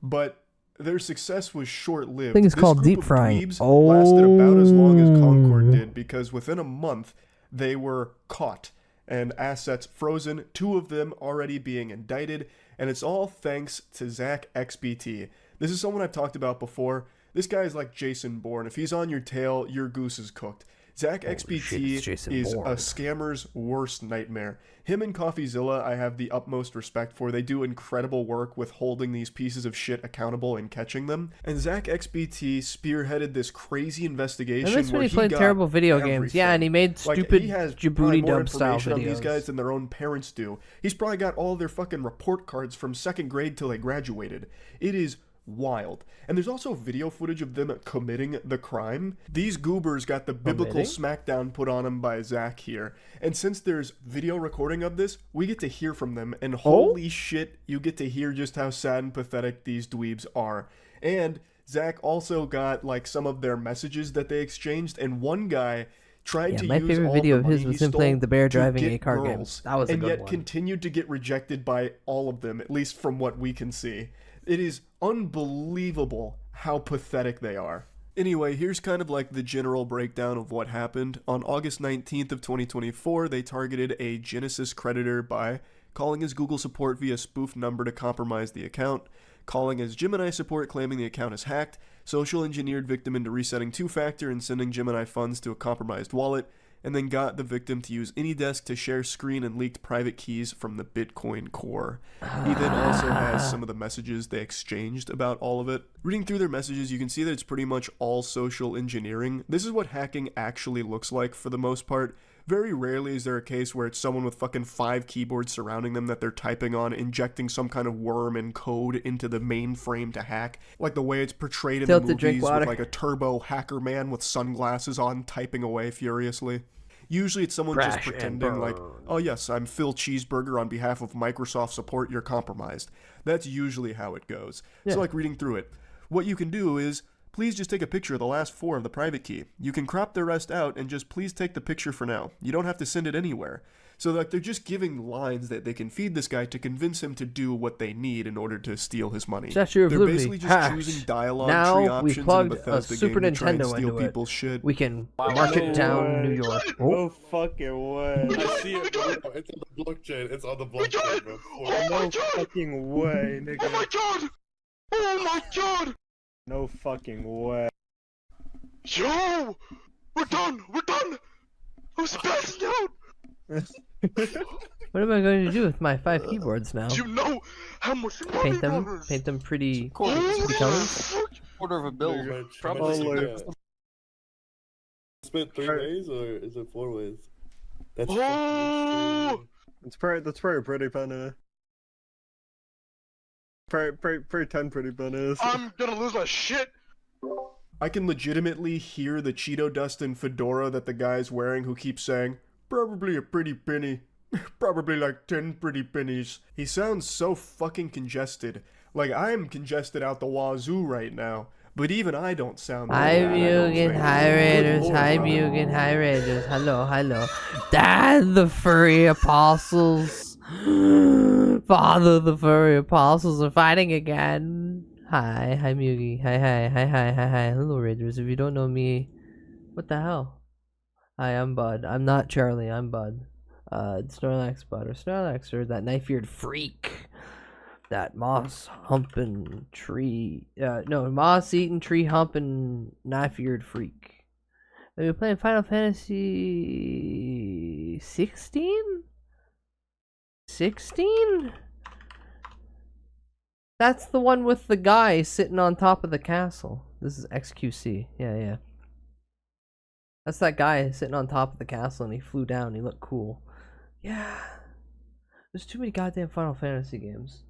but their success was short-lived. I think it's This called group deep of frying. dweebs lasted about as long as Concord did, because within a month they were caught and assets frozen, 2 of them already being indicted, and it's all thanks to Zach XBT. This is someone I've talked about before. This guy is like Jason Bourne. If he's on your tail, your goose is cooked. Zach XBT is a scammer's worst nightmare. Him and CoffeeZilla I have the utmost respect for. They do incredible work with holding these pieces of shit accountable and catching them. And Zach XBT spearheaded this crazy investigation. And that's when where he played terrible video games. Yeah, and he made stupid he has Djibouti more dub style information on these videos. guys than their own parents do. He's probably got all their fucking report cards from 2nd grade till they graduated. It is wild. And there's also video footage of them committing the crime. These goobers got the biblical smackdown put on them by Zach here. And since there's video recording of this, we get to hear from them. And holy shit, you get to hear just how sad and pathetic these dweebs are. And Zach also got like some of their messages that they exchanged. And one guy tried to my use favorite all video the of his money was he him playing stole the bear to driving get a car game. girls, That was a and good yet one. continued to get rejected by all of them, at least from what we can see. It is unbelievable how pathetic they are. Anyway, here's kind of like the general breakdown of what happened. On August 19th of 2024, they targeted a Genesis creditor by calling his Google support via spoofed number to compromise the account, calling his Gemini support claiming the account is hacked, social engineered victim into resetting two-factor and sending Gemini funds to a compromised wallet, and then got the victim to use AnyDesk to share screen and leaked private keys from the Bitcoin core. He then also has some of the messages they exchanged about all of it. Reading through their messages, you can see that it's pretty much all social engineering. This is what hacking actually looks like for the most part. Very rarely is there a case where it's someone with fucking 5 keyboards surrounding them that they're typing on, injecting some kind of worm and code into the mainframe to hack, like the way it's portrayed in the movies with like a turbo hacker man with sunglasses on typing away furiously. Usually it's someone just pretending like, oh yes, I'm Phil Cheeseburger on behalf of Microsoft support, you're compromised. That's usually how it goes. Yeah. So like reading through it, what you can do is, please just take a picture of the last 4 of the private key. You can crop the rest out and just please take the picture for now. You don't have to send it anywhere. So like they're just giving lines that they can feed this guy to convince him to do what they need in order to steal his money. Statue of They're Liberty basically just hacked. choosing dialogue Now tree we options in plugged the a Bethesda Super game to try and Nintendo steal into it. people's shit. We can mark it down New York. No fucking way. I see it, bro. It's on the blockchain. It's on the blockchain, bro. No fucking way, nigga. Oh my god! Oh my god! No fucking way. Yo! We're done! We're done! Who's passing out? What am I going to do with my 5 keyboards now? Do you know how much money Paint them? that is? Paint them pretty Holy colors? Quarter of a bill. Probably. Spent 3 ways or is it 4 ways? That's Oh! That's pretty pretty funny. Pretty 10 pretty bunnies. I'm gonna lose my shit! I can legitimately hear the Cheeto dust and fedora that the guy's wearing who keeps saying, probably a pretty penny. Probably like 10 pretty pennies. He sounds so fucking congested. Like I'm congested out the wazoo right now. But even I don't sound Hi that bad, I don't Mugen, think. hi Raiders, Good hi lord. Mugen, hi Raiders, hello, hello. Dad, the furry apostles. Father, the furry apostles are fighting again. Hi Mugi, hi, hello Raiders. If you don't know me, what the hell? Hi, I'm Bud. I'm not Charlie, I'm Bud. Snorlax Bud, or Snorlax, or that knife-eared freak. That moss-humping tree... no, moss-eating, tree-humping, knife-eared freak. Are you playing Final Fantasy... 16? 16? That's the one with the guy sitting on top of the castle. This is XQC. Yeah. That's that guy sitting on top of the castle and he flew down. He looked cool. Yeah. There's too many goddamn Final Fantasy games.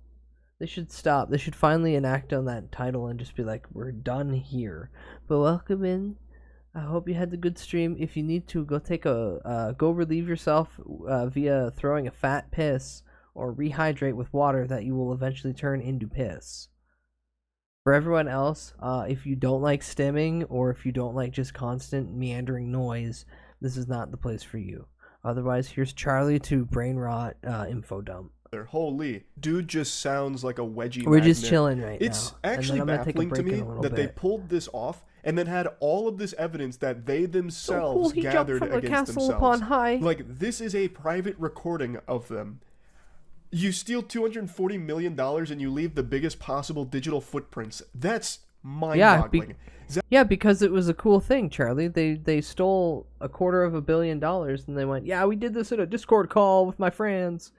They should stop. They should finally enact on that title and just be like, we're done here. But welcome in. I hope you had a good stream. If you need to, go take a go relieve yourself via throwing a fat piss or rehydrate with water that you will eventually turn into piss. For everyone else, if you don't like stimming or if you don't like just constant meandering noise, this is not the place for you. Otherwise, here's Charlie to brain rot info dump. Holy, dude just sounds like a wedgie We're magnet. just chilling right It's now. And then actually I'm gonna take a baffling to break in me a little that they bit. pulled this off and then had all of this evidence that they themselves he jumped gathered from the against castle themselves. upon high. Like, this is a private recording of them. You steal $240 million and you leave the biggest possible digital footprints. That's mind-boggling. Yeah, because it was a cool thing, Charlie. They stole $250 million and they went, yeah, we did this in a Discord call with my friends.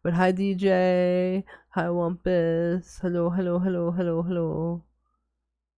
But hi, DJ. Hi, Wumpus. Hello, hello, hello, hello, hello.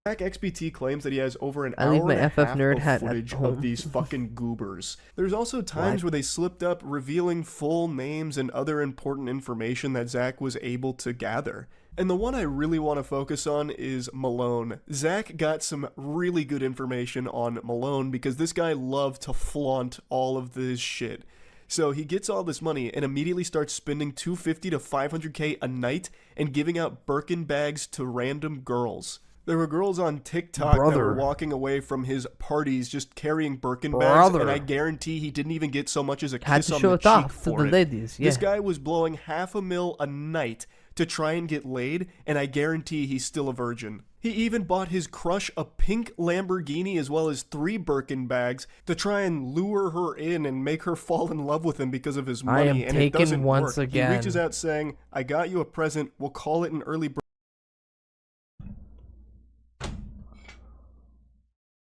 Zach XBT claims that he has over an I hour leave my and a FF half nerd of hat at footage home. of these fucking goobers. There's also times where they slipped up revealing full names and other important information that Zach was able to gather. And the one I really want to focus on is Malone. Zach got some really good information on Malone because this guy loved to flaunt all of this shit. So he gets all this money and immediately starts spending $250 to $500K a night and giving out Birkin bags to random girls. There were girls on TikTok that were walking away from his parties just carrying Birkin bags, and I guarantee he didn't even get so much as a Had kiss to on show the it cheek off to for the it. ladies, This yeah. guy was blowing $500,000 a night to try and get laid, and I guarantee he's still a virgin. He even bought his crush a pink Lamborghini as well as 3 Birkin bags to try and lure her in and make her fall in love with him because of his I money, am and it taken doesn't once work. again. He reaches out saying, I got you a present, we'll call it an early birthday.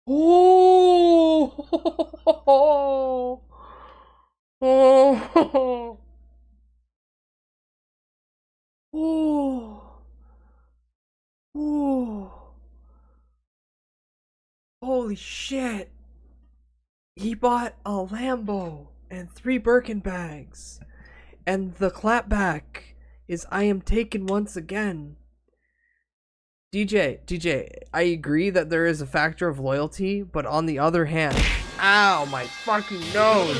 Oh, oh, oh, oh, holy shit! He bought a Lambo and 3 Birkin bags, and the clapback is "I am taken once again." DJ, I agree that there is a factor of loyalty, but on the other hand, ow, my fucking nose.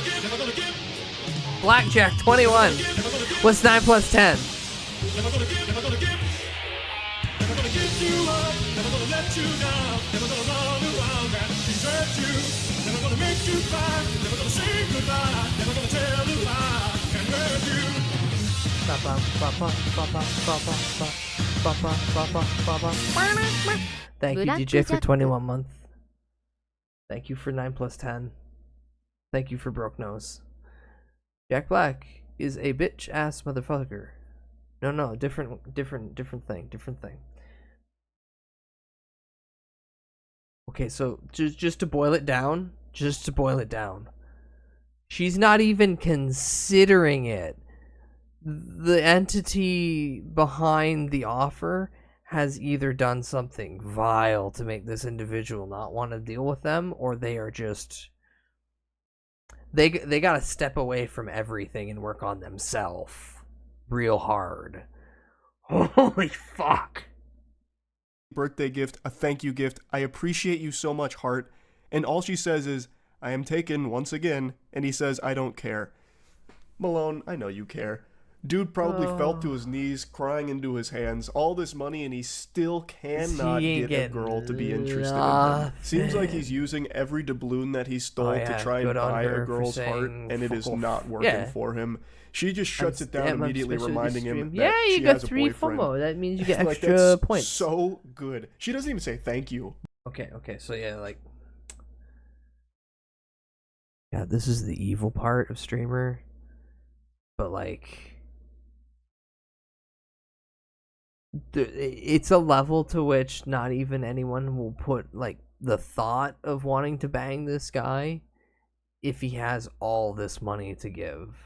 Blackjack 21. What's 9 plus 10? Thank you, DJ, for 21 months. Thank you for 9 plus 10. Thank you for Broke Nose. Jack Black is a bitch ass motherfucker. No, different thing. Okay, so just to boil it down, she's not even considering it. The entity behind the offer has either done something vile to make this individual not want to deal with them, or they are just they gotta step away from everything and work on themselves real hard. Holy fuck. Birthday gift, a thank you gift. I appreciate you so much, heart. And all she says is, I am taken once again. And he says, I don't care. Malone, I know you care. Dude probably fell to his knees, crying into his hands. All this money, and he still cannot get a girl to be interested in him. Seems like he's using every doubloon that he stole to try and buy a girl's heart, and it is not working for him. She just shuts it down immediately, reminding him that she has a boyfriend. FOMO. That means you get Like, extra that's points. so good. She doesn't even say thank you. Okay, so yeah, this is the evil part of streamer, but it's a level to which not even anyone will put the thought of wanting to bang this guy if he has all this money to give.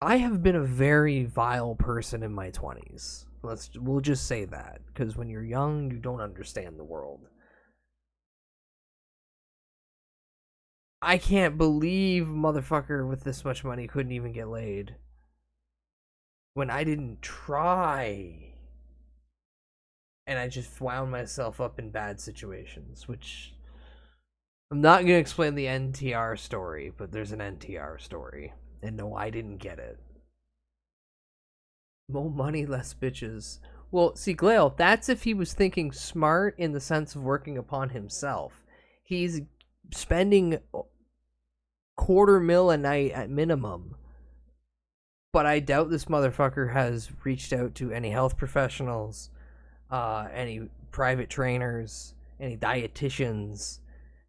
I have been a very vile person in my 20s. We'll just say that, because when you're young, you don't understand the world. I can't believe motherfucker with this much money couldn't even get laid. When I didn't try. And I just wound myself up in bad situations, which I'm not going to explain the NTR story, but there's an NTR story. And no, I didn't get it. More money, less bitches. Well, see, Glail, that's if he was thinking smart in the sense of working upon himself. He's spending $250,000 a night at minimum. But I doubt this motherfucker has reached out to any health professionals, any private trainers, any dietitians,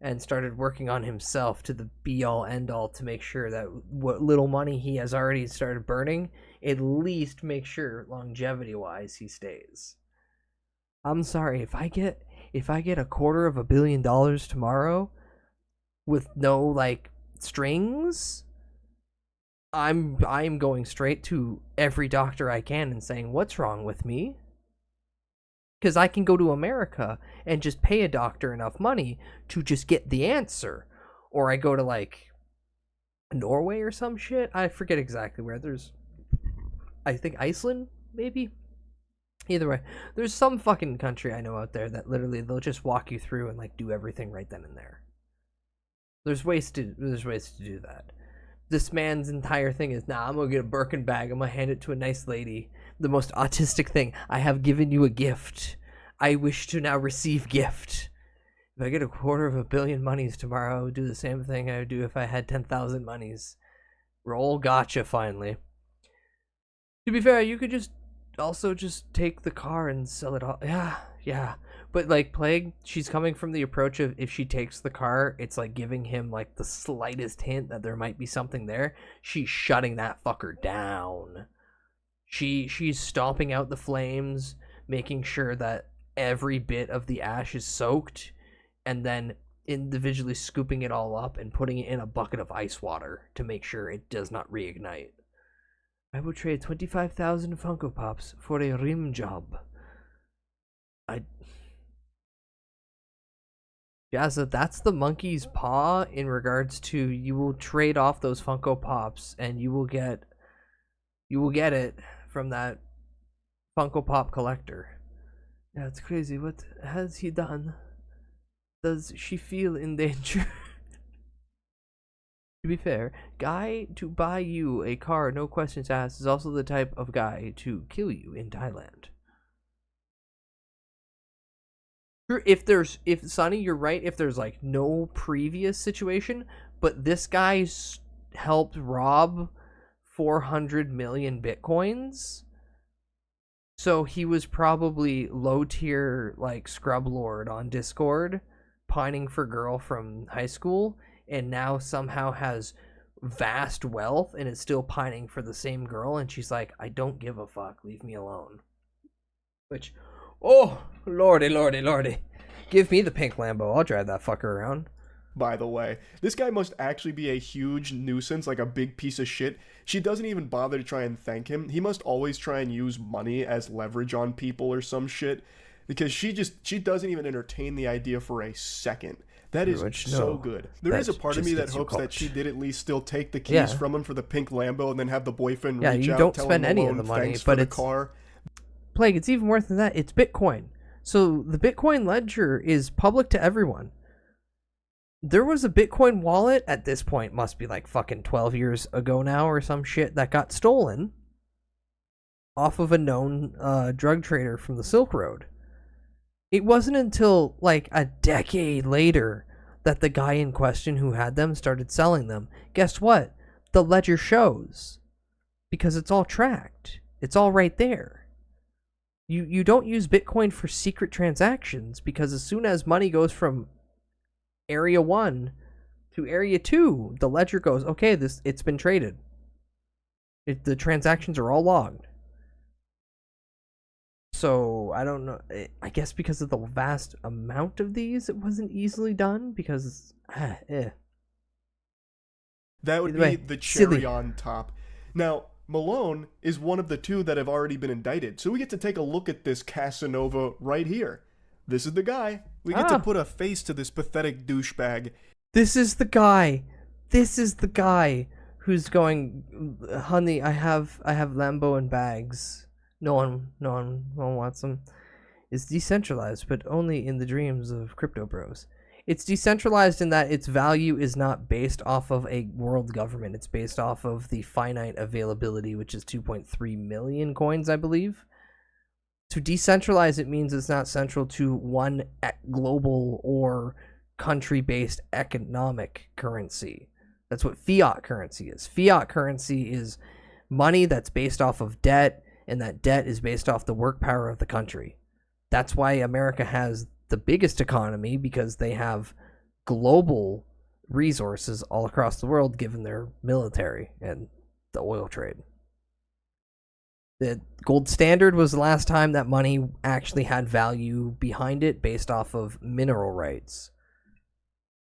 and started working on himself to the be-all, end-all to make sure that what little money he has already started burning, at least make sure longevity-wise he stays. I'm sorry, if I get $250 million tomorrow with no, like, strings, I'm going straight to every doctor I can and saying, what's wrong with me? Because I can go to America and just pay a doctor enough money to just get the answer. Or I go to, like, Norway or some shit. I forget exactly where. There's, I think, Iceland, maybe? Either way, there's some fucking country I know out there that literally they'll just walk you through and, like, do everything right then and there. There's ways to do that. This man's entire thing is, nah, I'm gonna get a Birkin bag, I'm gonna hand it to a nice lady. The most autistic thing, I have given you a gift. I wish to now receive gift. If I get $250 million monies tomorrow, I would do the same thing I would do if I had 10,000 monies. Roll gotcha, finally. To be fair, you could just also just take the car and sell it all. Yeah. But, like, Plague, she's coming from the approach of if she takes the car, it's like giving him, like, the slightest hint that there might be something there. She's shutting that fucker down. She's stomping out the flames, making sure that every bit of the ash is soaked, and then individually scooping it all up and putting it in a bucket of ice water to make sure it does not reignite. I will trade 25,000 Funko Pops for a rim job. Yeah, so that's the monkey's paw in regards to you will trade off those Funko Pops and you will get it from that Funko Pop collector. Yeah, it's crazy. What has he done? Does she feel in danger? To be fair, guy to buy you a car, no questions asked, is also the type of guy to kill you in Thailand. If Sonny, you're right, if there's like no previous situation, but this guy's helped rob 400 million bitcoins, so he was probably low tier, like, scrub lord on Discord, pining for girl from high school, and now somehow has vast wealth and is still pining for the same girl, and she's like, I don't give a fuck, leave me alone. Which, oh, lordy, lordy, lordy. Give me the pink Lambo, I'll drive that fucker around. By the way, this guy must actually be a huge nuisance, like a big piece of shit. She doesn't even bother to try and thank him. He must always try and use money as leverage on people or some shit, because she doesn't even entertain the idea for a second. That is so good. There is a part of me that hopes that she did at least still take the keys from him for the pink Lambo and then have the boyfriend reach out, tell him any of the money, but it's car. Plague, it's even worse than that. It's Bitcoin. So the Bitcoin ledger is public to everyone. There was a Bitcoin wallet at this point, must be like fucking 12 years ago now or some shit, that got stolen off of a known drug trader from the Silk Road. It wasn't until like a decade later that the guy in question who had them started selling them. Guess what? The ledger shows, because it's all tracked. It's all right there. You don't use Bitcoin for secret transactions, because as soon as money goes from Area 1 to Area 2, the ledger goes, okay, it's been traded. The transactions are all logged. So, I don't know. I guess because of the vast amount of these, it wasn't easily done, because, That would be the cherry on top. Now, Malone is one of the two that have already been indicted, so we get to take a look at this Casanova right here. This is the guy. We get to put a face to this pathetic douchebag. This is the guy. This is the guy who's going, honey, I have Lambo and bags. No one wants them. It's decentralized, but only in the dreams of crypto bros. It's decentralized in that its value is not based off of a world government. It's based off of the finite availability, which is 2.3 million coins, I believe. To decentralize, it means it's not central to one global or country-based economic currency. That's what fiat currency is. Fiat currency is money that's based off of debt, and that debt is based off the work power of the country. That's why America has the biggest economy, because they have global resources all across the world given their military and the oil trade. The gold standard was the last time that money actually had value behind it based off of mineral rights.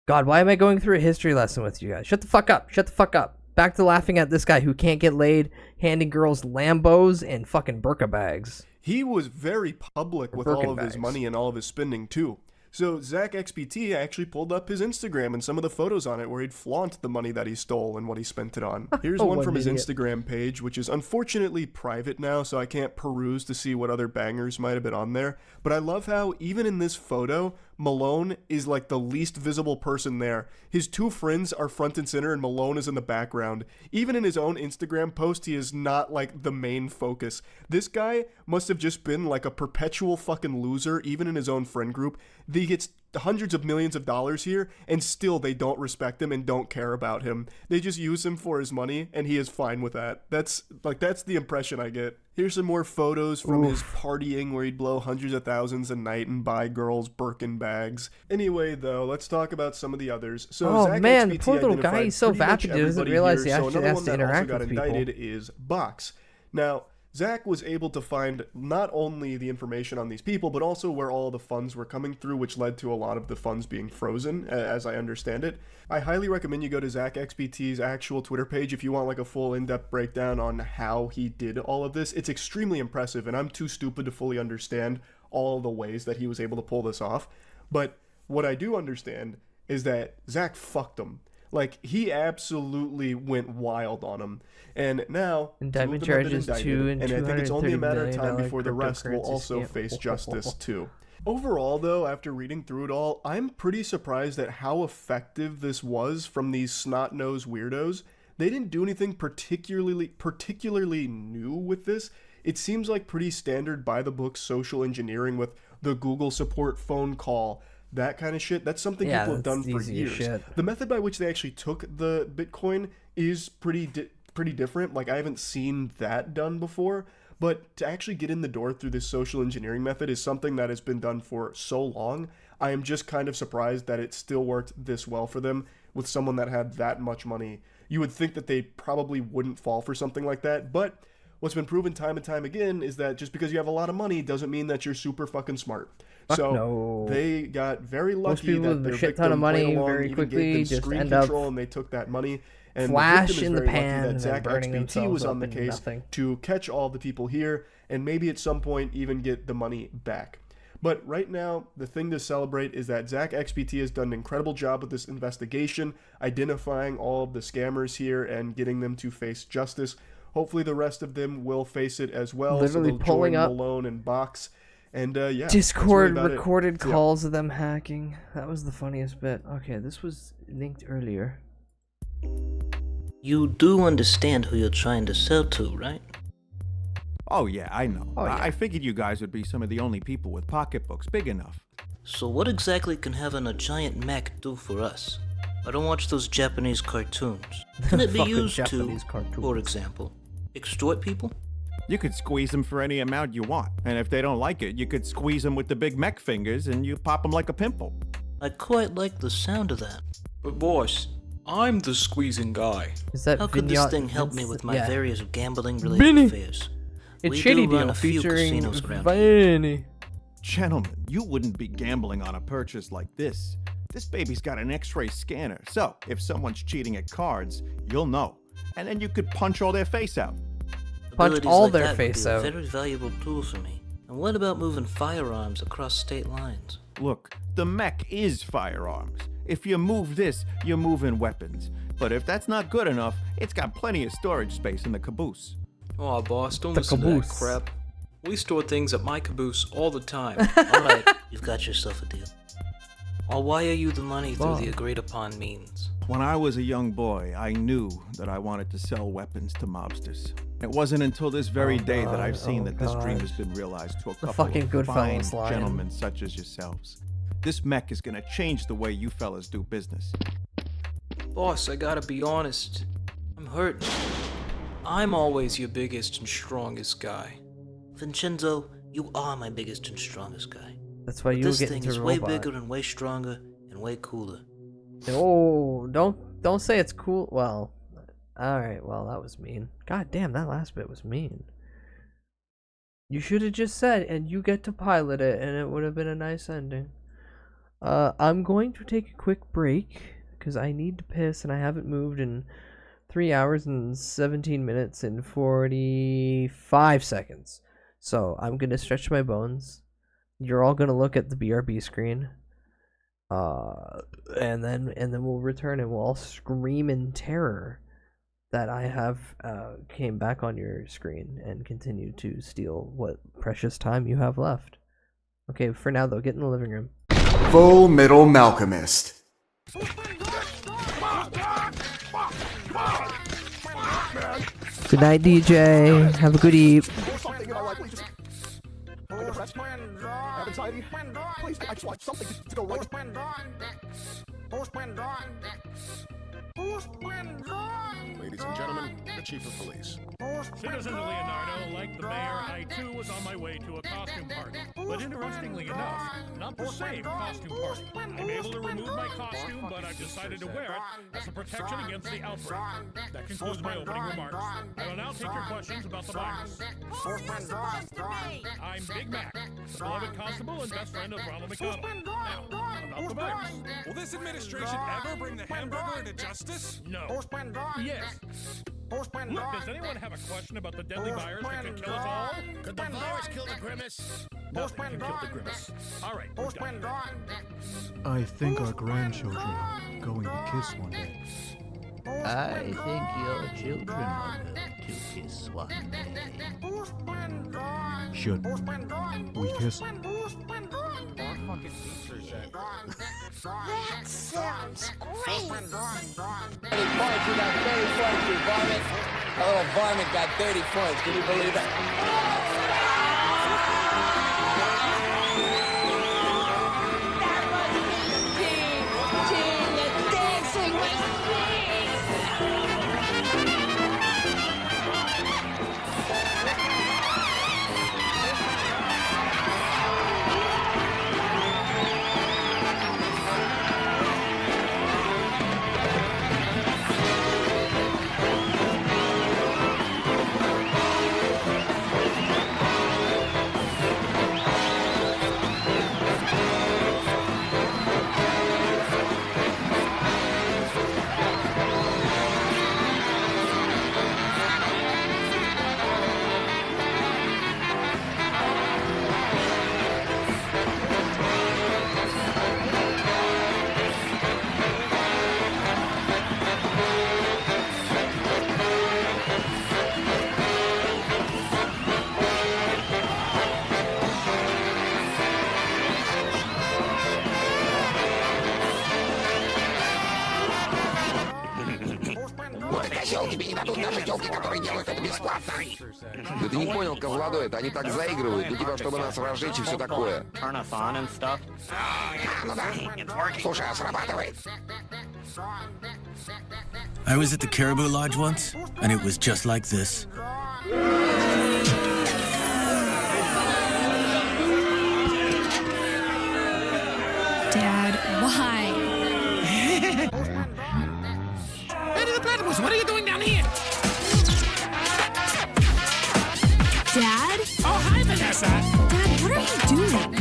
God, why am I going through a history lesson with you guys? Shut the fuck up. Shut the fuck up. Back to laughing at this guy who can't get laid, handing girls Lambos and fucking burqa bags. He was very public with all of his money and all of his spending, too. So Zach XBT actually pulled up his Instagram and some of the photos on it where he'd flaunt the money that he stole and what he spent it on. Here's one from his Instagram page, which is unfortunately private now, so I can't peruse to see what other bangers might have been on there. But I love how, even in this photo, Malone is like the least visible person there. His two friends are front and center and Malone is in the background. Even in his own Instagram post, he is not like the main focus. This guy must have just been like a perpetual fucking loser, even in his own friend group. He gets hundreds of millions of dollars here, and still they don't respect him and don't care about him. They just use him for his money, and he is fine with that. That's the impression I get. Here's some more photos from his partying where he'd blow hundreds of thousands a night and buy girls Birkin bags. Anyway, though, let's talk about some of the others. So Zach man, XBT the poor little guy, identified he's so pretty much vapid he doesn't everybody realize here. he So actually another has one to that also interact got with people. indicted is Box. Now, Zach was able to find not only the information on these people, but also where all the funds were coming through, which led to a lot of the funds being frozen, as I understand it. I highly recommend you go to Zach XBT's actual Twitter page if you want like a full in-depth breakdown on how he did all of this. It's extremely impressive, and I'm too stupid to fully understand all the ways that he was able to pull this off. But what I do understand is that Zach fucked him. Like, he absolutely went wild on him. And now, Indictment two of them have been charges, indicted, and I think it's only a $230 matter of million time before the rest will cryptocurrency also scam. face justice too. Overall, though, after reading through it all, I'm pretty surprised at how effective this was from these snot-nosed weirdos. They didn't do anything particularly new with this. It seems like pretty standard by-the-book social engineering with the Google support phone call, that kind of shit. That's something people have done for years. The method by which they actually took the Bitcoin is pretty different. Like, I haven't seen that done before. But to actually get in the door through this social engineering method is something that has been done for so long. I am just kind of surprised that it still worked this well for them with someone that had that much money. You would think that they probably wouldn't fall for something like that, but what's been proven time and time again is that just because you have a lot of money doesn't mean that you're super fucking smart. They got very lucky that their shit ton of victim money played along, very even quickly gave them just screen end up control, and they took that money. And flash the victim in is the very pan lucky and that then Zach burning XBT themselves was on up the into case nothing. to catch all the people here and maybe at some point even get the money back. But right now, the thing to celebrate is that Zach XBT has done an incredible job with this investigation, identifying all of the scammers here and getting them to face justice. Hopefully the rest of them will face it as well. Literally so they'll pulling join up Malone and Box. And yeah, Discord that's really about recorded it. So, yeah. calls of them hacking. That was the funniest bit. Okay, this was linked earlier. You do understand who you're trying to sell to, right? Oh yeah, I know. Oh, yeah. I figured you guys would be some of the only people with pocketbooks big enough. So what exactly can having a giant Mac do for us? I don't watch those Japanese cartoons. Can it be Fucking used to, Japanese cartoons. for example, extort people? You could squeeze them for any amount you want, and if they don't like it, you could squeeze them with the big mech fingers and you pop them like a pimple. I quite like the sound of that. But boss, I'm the squeezing guy. Is that How could this Vignot- thing help me with my yeah. various gambling-related Vinny. affairs? It's We Shady do run Deal a few featuring casinos around Vinny. Gentlemen, you wouldn't be gambling on a purchase like this. This baby's got an X-ray scanner, so if someone's cheating at cards, you'll know. And then you could punch all their face out. Punch Abilities all like their that would face be a out. very valuable tool for me. And what about moving firearms across state lines? Look, the mech is firearms. If you move this, you're moving weapons. But if that's not good enough, it's got plenty of storage space in the caboose. Aw, boss, don't The listen to that caboose. crap. We store things at my caboose all the time. Alright, you've got yourself a deal. I'll wire you the money through Wow. the agreed upon means. When I was a young boy, I knew that I wanted to sell weapons to mobsters. It wasn't until this very day that I've seen that this dream has gosh. been realized to a The couple fucking of Goodfellas fine line. gentlemen such as yourselves. This mech is gonna change the way you fellas do business. Boss, I gotta be honest. I'm hurt. I'm always your biggest and strongest guy. Vincenzo, you are my biggest and strongest guy. That's why But you this get thing into is a way robot. bigger and way stronger and way cooler. Oh, don't say it's cool. Well, all right. Well, that was mean. God damn, that last bit was mean. You should have just said, and you get to pilot it, and it would have been a nice ending. I'm going to take a quick break because I need to piss, and I haven't moved in 3 hours and 17 minutes and 45 seconds. So I'm gonna stretch my bones. You're all gonna look at the BRB screen. And then we'll return and we'll all scream in terror that I have came back on your screen and continue to steal what precious time you have left. Okay, for now though, get in the living room. Full Metal Malcolmist. Good night, DJ. Have a good eat. Anxiety. Please, I just want something to go right. Ladies and gentlemen, the Chief of Police. Citizen Leonardo, like the mayor, I too was on my way to a costume party. But interestingly enough, not the same costume party. I'm able to remove my costume, but I've decided to wear it as a protection against the outbreak. That concludes my opening remarks. I will now take your questions about the virus. I'm Big Mac, the beloved constable and best friend of Ronald McDonald. Now, about the virus. Will this administration ever bring the hamburger into justice? No. Yes. Look, does anyone have a question about the deadly virus that could kill us all? Could the virus kill the Grimace? Nothing can kill the Grimace. All right, we're done. I think our grandchildren are going to kiss one day. I think your children are going to kiss one day. Should we kiss? That sounds great. 30 points, you got 30 points, you varmint. A little varmint got 30 points, can you believe that? Да ты не понял, Козлодой, это они так заигрывают, ну типа, чтобы нас разжечь и все такое. Ну да, слушай, а срабатывает. I was at the Caribou Lodge once, and it was just like this. Dad, why? Eddie the Platypus, what are you doing down here? Dad? Oh, hi, Vanessa. Dad, what are you doing?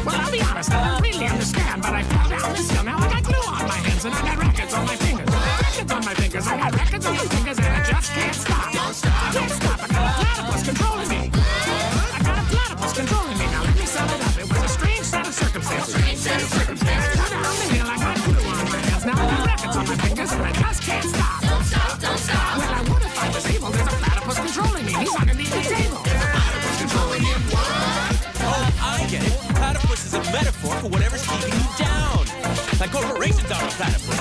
Well, I'll be honest, I don't really understand, but I fell down this hill. Now I got glue on my hands and I got records on my fingers. Records on my fingers, I got records on my fingers, and I just can't stop. Don't stop. Can't stop. I got a platypus controlling me. I got a platypus controlling me. Now let me sum it up. It was a strange set of circumstances. Fell down the hill, I got glue on my hands. Now I got records on my fingers, and I just can't stop. Don't stop. Don't stop. Well, I would if I was able. There's a platypus controlling me. He's underneath the table. There's a platypus controlling him. Oh, I get it. Platypus is a metaphor for whatever's keeping you down. Like corporations are a platypus.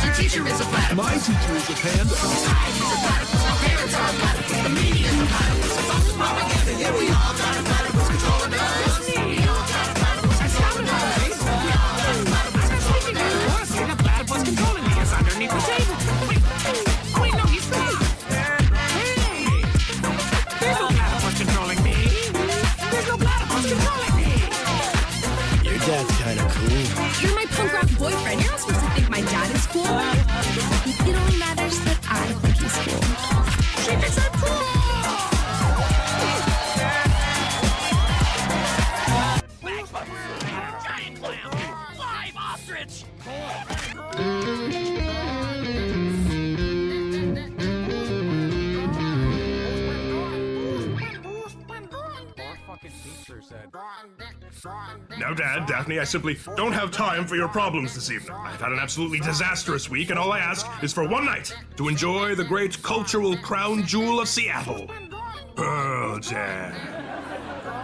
Your teacher is a platypus. My teacher is a panda. Underneath the table. Wait, no, he's right. Hey! There's no platypus controlling me. There's no platypus controlling me. Your dad's kind of cool. You're my punk rock boyfriend. You're not supposed to think my dad is cool. It only matters that I think he's cool. She thinks I'm cool. Giant clam. Live ostrich. Now, Dad, Daphne, I simply don't have time for your problems this evening. I've had an absolutely disastrous week, and all I ask is for one night to enjoy the great cultural crown jewel of Seattle, Pearl Jam.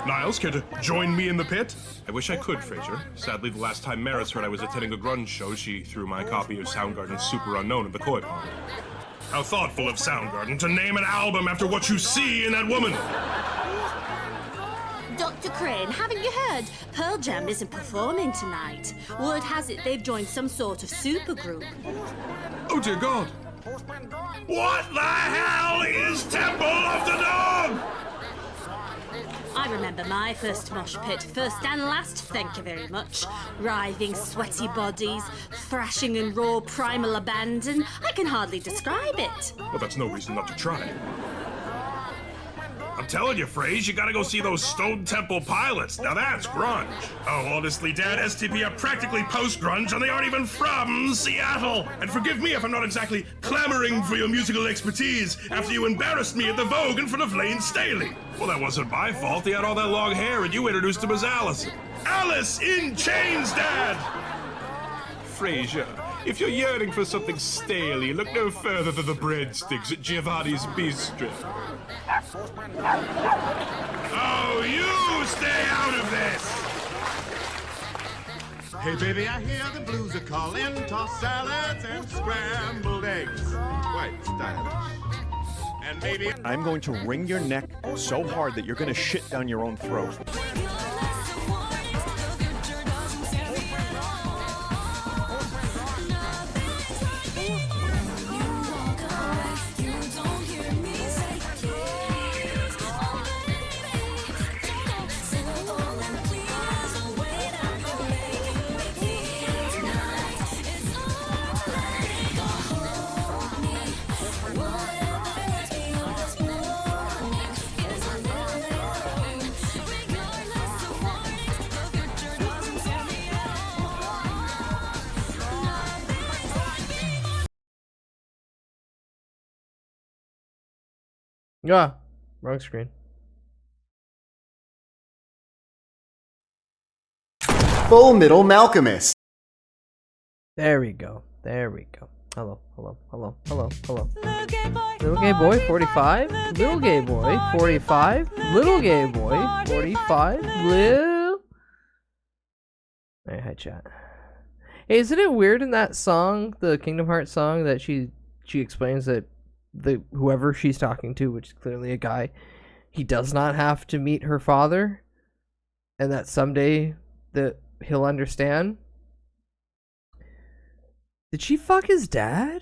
Niles, care to join me in the pit? I wish I could, Fraser. Sadly, the last time Maris heard I was attending a grunge show, she threw my copy of Soundgarden's Super Unknown in the koi pond. How thoughtful of Soundgarden to name an album after what you see in that woman! Dr. Crane, haven't you heard? Pearl Jam isn't performing tonight. Word has it they've joined some sort of supergroup. Oh dear God! What the hell is Temple of the Dog? I remember my first mosh pit, first and last, thank you very much. Writhing, sweaty bodies, thrashing and raw primal abandon. I can hardly describe it. Well, that's no reason not to try. I'm telling you, Fraze, you gotta go see those Stone Temple Pilots. Now that's grunge. Oh, honestly, Dad, STP are practically post-grunge, and they aren't even from Seattle. And forgive me if I'm not exactly clamoring for your musical expertise after you embarrassed me at the Vogue in front of Lane Staley. Well, that wasn't my fault. He had all that long hair, and you introduced him as Allison. Alice in Chains, Dad! Frasier, if you're yearning for something staley, look no further than the breadsticks at Giovanni's Bistro. Oh, you stay out of this! Hey baby, I hear the blues are calling. Tossed salads and scrambled eggs. Quite stylish. And maybe I'm going to wring your neck so hard that you're going to shit down your own throat. Yeah, wrong screen. Full Metal Malcolmist. There we go. There we go. Hello, hello, hello, hello, hello. Little gay boy, 45. Little gay boy, 45. Little gay boy, 45. Little. Hey, hi chat. Hey, isn't it weird in that song, the Kingdom Hearts song, that she explains that whoever she's talking to, which is clearly a guy, he does not have to meet her father, and that someday that he'll understand? Did she fuck his dad?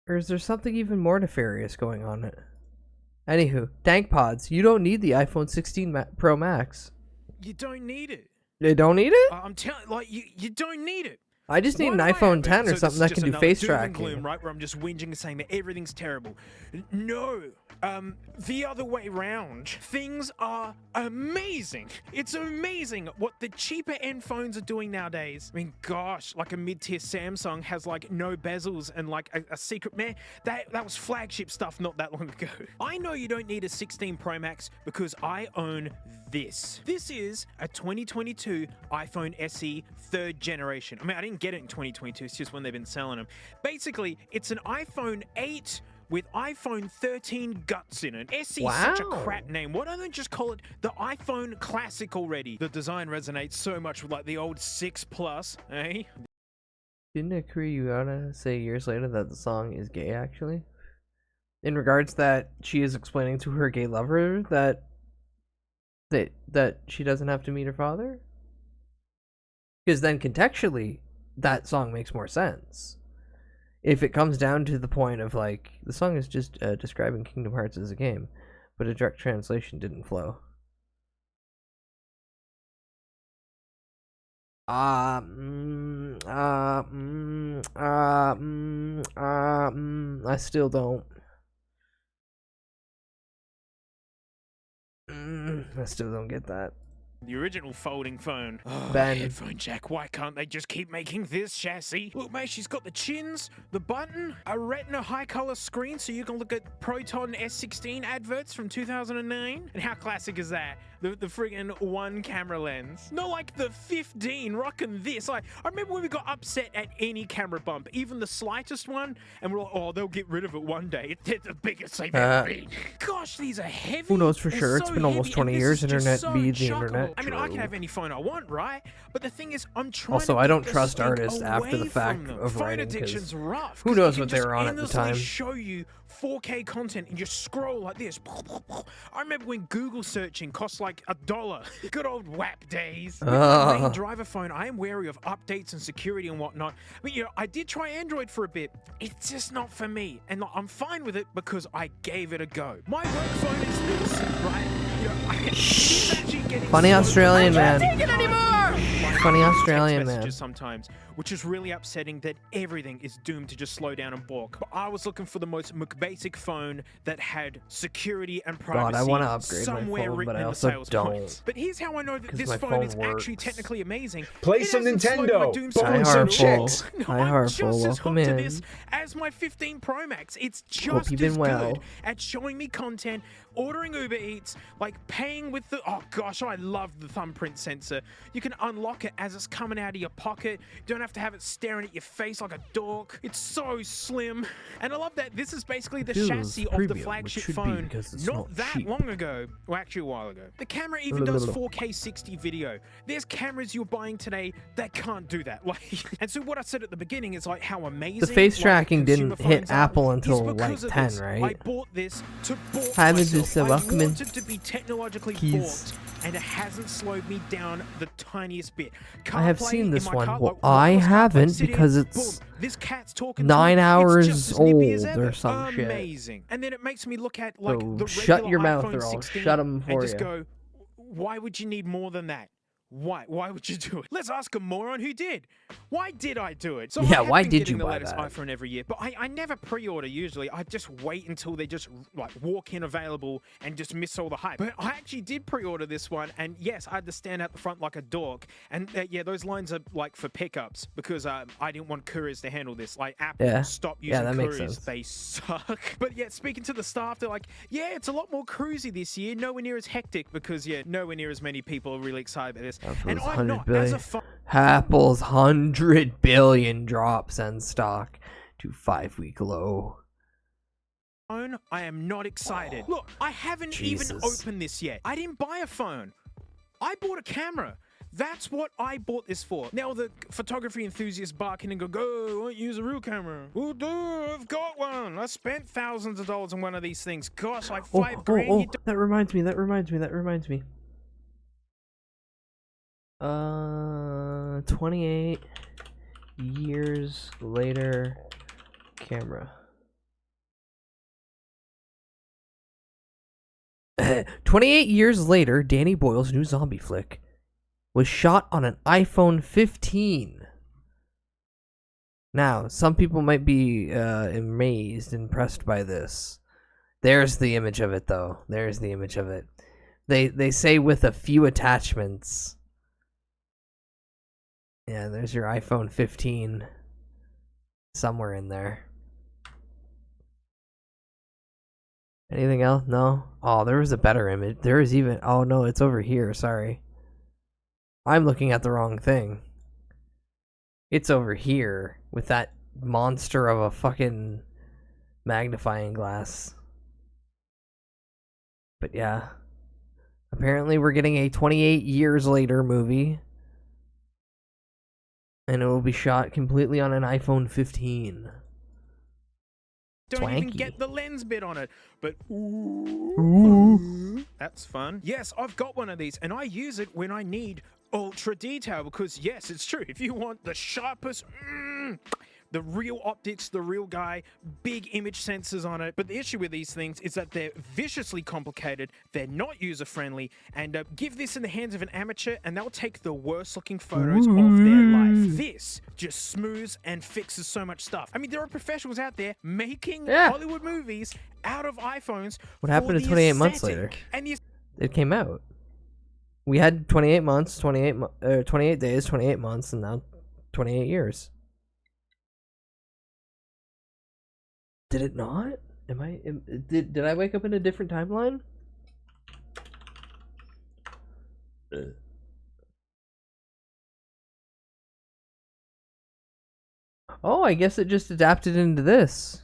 Or is there something even more nefarious going on? Anywho, Dank Pods, you don't need the iPhone 16 Pro Max. You don't need it. You don't need it? I'm telling, like, you don't need it. I just need an iPhone 10 or something that can do face tracking. Gloom, right, where I'm just whinging and saying that everything's terrible. No, the other way round. Things are amazing. It's amazing what the cheaper end phones are doing nowadays. I mean, gosh, like a mid-tier Samsung has like no bezels and like a secret. Man, that was flagship stuff not that long ago. I know you don't need a 16 Pro Max because I own this. This is a 2022 iPhone SE 3rd generation. I mean, I didn't get it in 2022, it's just when they've been selling them. Basically, it's an iPhone 8 with iPhone 13 guts in it. SE is such a crap name. Why don't they just call it the iPhone Classic already? The design resonates so much with like the old 6 Plus, eh? Didn't Akira Yuata say years later that the song is gay, actually? In regards that she is explaining to her gay lover that she doesn't have to meet her father? Because then contextually, that song makes more sense. If it comes down to the point of, like, the song is just describing Kingdom Hearts as a game, but a direct translation didn't flow. I still don't. I still don't get that. The original folding phone. Oh, Ben. headphone jack. Why can't they just keep making this chassis? Look, mate, she's got the chins, the button, a Retina high-color screen so you can look at Proton S16 adverts from 2009. And how classic is that? The friggin' one camera lens. Not like the 15 rocking this. I remember when we got upset at any camera bump, even the slightest one, and we're like, oh, they'll get rid of it one day. It's the biggest they've ever been. Gosh, these are heavy. Who knows for sure? So It's been almost heavy, 20 and years. this is Internet just be so the internet. I mean, I can have any phone I want, right? But the thing is, I'm trying Also, to I don't get the trust stink artists after the away fact from them. of Phone writing, 'cause addiction's rough. who 'cause knows it what can they just were on at the endlessly time. show you 4K content and just scroll like this. I remember when Google searching cost like $1. Good old WAP days. With my main driver phone, I am wary of updates and security and whatnot. But you know, I did try Android for a bit. It's just not for me, and I'm fine with it because I gave it a go. My work phone is this, right? You know, it's actually getting Funny Australian man. I can't take it anymore. Funny Australian Text man. messages sometimes, which is really upsetting that everything is doomed to just slow down and balk. But I was looking for the most basic phone that had security and privacy God, I want to upgrade my somewhere phone, written but I in the also sales don't. points. But here's how I know that 'Cause this my phone phone is actually works. technically amazing. Play It some hasn't slowed my Nintendo. doom Bone scrolling some at all. chicks. No, Hi, I'm Harful. just as Welcome hooked to in. this as my 15 Pro Max. It's Hope just you've as been well. good at showing me content, ordering Uber Eats, like paying with the... Oh gosh, I love the thumbprint sensor. You can unlock it as it's coming out of your pocket. You don't have to have it staring at your face like a dork. It's so slim. And I love that this is basically the Feels chassis of the premium, which flagship should be phone because it's not not that cheap. long ago. Well, actually a while ago. The camera even does 4K 60 video. There's cameras you're buying today that can't do that. Like, and so what I said at the beginning is like how amazing The face like, tracking consumer didn't hit phones are Apple is until like because of 10, this. I right? bought this to balk Hi, myself. Mr. I Welcome in. wanted to be technologically Keys. balked, and it hasn't slowed me down the tiniest bit. I have CarPlay seen in this my one. car, Well, like, I wireless CarPlay, haven't sit in, because it's boom, this cat's talking 9 to me. It's hours just as nippy as old ever. or some shit. Amazing. And then it makes me look at like So the shut regular your mouth iPhone or I'll 16 shut 'em and for just you. go, why would you need more than that? Why would you do it? Let's ask a moron who did. Why did I do it? So Yeah, I have why been did getting you the buy latest that? iPhone every year, but I never pre-order usually. I just wait until they just like walk in available and just miss all the hype. But I actually did pre-order this one, and yes, I had to stand out the front like a dork. And yeah, those lines are like for pickups because I didn't want couriers to handle this. Like Apple, Yeah. stop Yeah, using that makes couriers. sense. They suck. But yeah, speaking to the staff, they're like, yeah, it's a lot more cruisy this year. Nowhere near as hectic because yeah, nowhere near as many people are really excited about this. And Apple's I'm not 100 as a billion. Apple's 100 billion drops in stock to 5-week low. phone, I am not excited. Look, I haven't even Jesus. opened this yet. I didn't buy a phone. I bought a camera. That's what I bought this for. Now the photography enthusiasts barking and go, won't use a real camera. Well, dude, I've got one. I spent thousands of dollars on one of these things. Gosh, like $5 grand. You don't That reminds me. 28 years later, camera. 28 years later, Danny Boyle's new zombie flick was shot on an iPhone 15. Now, some people might be impressed by this. There's the image of it, though. There's the image of it. They say with a few attachments. Yeah, there's your iPhone 15 somewhere in there. Anything else? No? Oh, there was a better image. There is even... Oh, no, it's over here. Sorry. I'm looking at the wrong thing. It's over here with that monster of a fucking magnifying glass. But yeah. Apparently we're getting a 28 years later movie. And it will be shot completely on an iPhone 15. Don't even Swanky. get the lens bit on it. But that's fun. Yes, I've got one of these, and I use it when I need ultra detail because, yes, it's true. If you want the sharpest, the real optics, the real guy, big image sensors on it. But the issue with these things is that they're viciously complicated, they're not user-friendly, and give this in the hands of an amateur and they'll take the worst-looking photos of their life. This just smooths and fixes so much stuff. I mean, there are professionals out there making Hollywood movies out of iPhones. What happened to 28 months later? And It came out. We had 28 months, 28 days, 28 months, and now 28 years. Did it not? Did I wake up in a different timeline? Oh, I guess it just adapted into this.